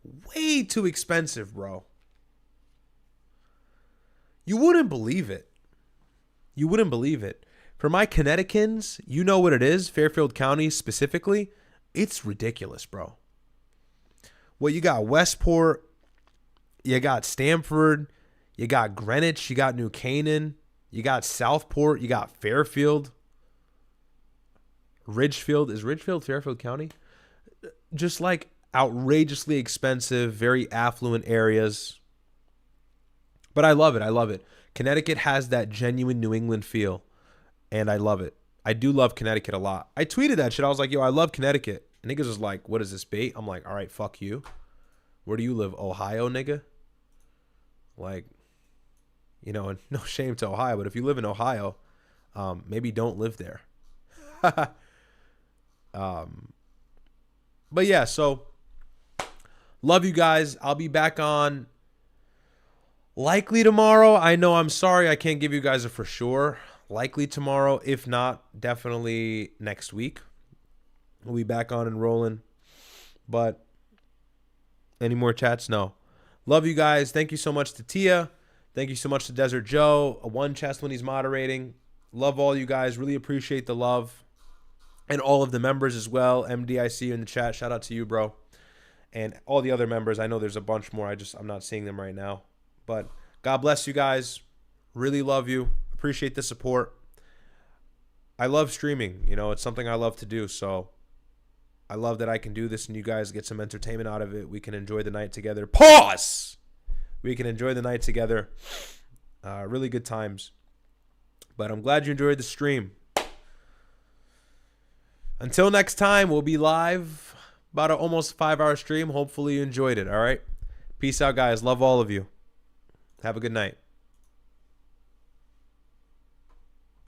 Way too expensive, bro. You wouldn't believe it. You wouldn't believe it. For my Connecticutans, you know what it is, Fairfield County specifically, it's ridiculous, bro. Well, you got Westport, you got Stamford, you got Greenwich, you got New Canaan, you got Southport, you got Fairfield, Ridgefield. Is Ridgefield Fairfield County? Just like outrageously expensive, very affluent areas. But I love it. I love it. Connecticut has that genuine New England feel, and I love it. I do love Connecticut a lot. I tweeted that shit. I was like, yo, I love Connecticut. And niggas was like, what is this, bait? I'm like, all right, fuck you. Where do you live? Ohio, nigga? Like, you know, no shame to Ohio, but if you live in Ohio, maybe don't live there. But yeah, so love you guys. I'll be back on likely tomorrow. I know, I'm sorry I can't give you guys a for sure. Likely tomorrow. If not, definitely next week. We'll be back on and rolling. But any more chats? No. Love you guys. Thank you so much to Tia. Thank you so much to Desert Joe. One chest when he's moderating. Love all you guys. Really appreciate the love. And all of the members as well. MD, I see you in the chat. Shout out to you, bro. And all the other members. I know there's a bunch more. I'm not seeing them right now. But God bless you guys. Really love you. Appreciate the support. I love streaming. You know, it's something I love to do. So I love that I can do this and you guys get some entertainment out of it. We can enjoy the night together. Pause! We can enjoy the night together. Really good times. But I'm glad you enjoyed the stream. Until next time, we'll be live. About an almost 5-hour stream. Hopefully you enjoyed it. All right? Peace out, guys. Love all of you. Have a good night.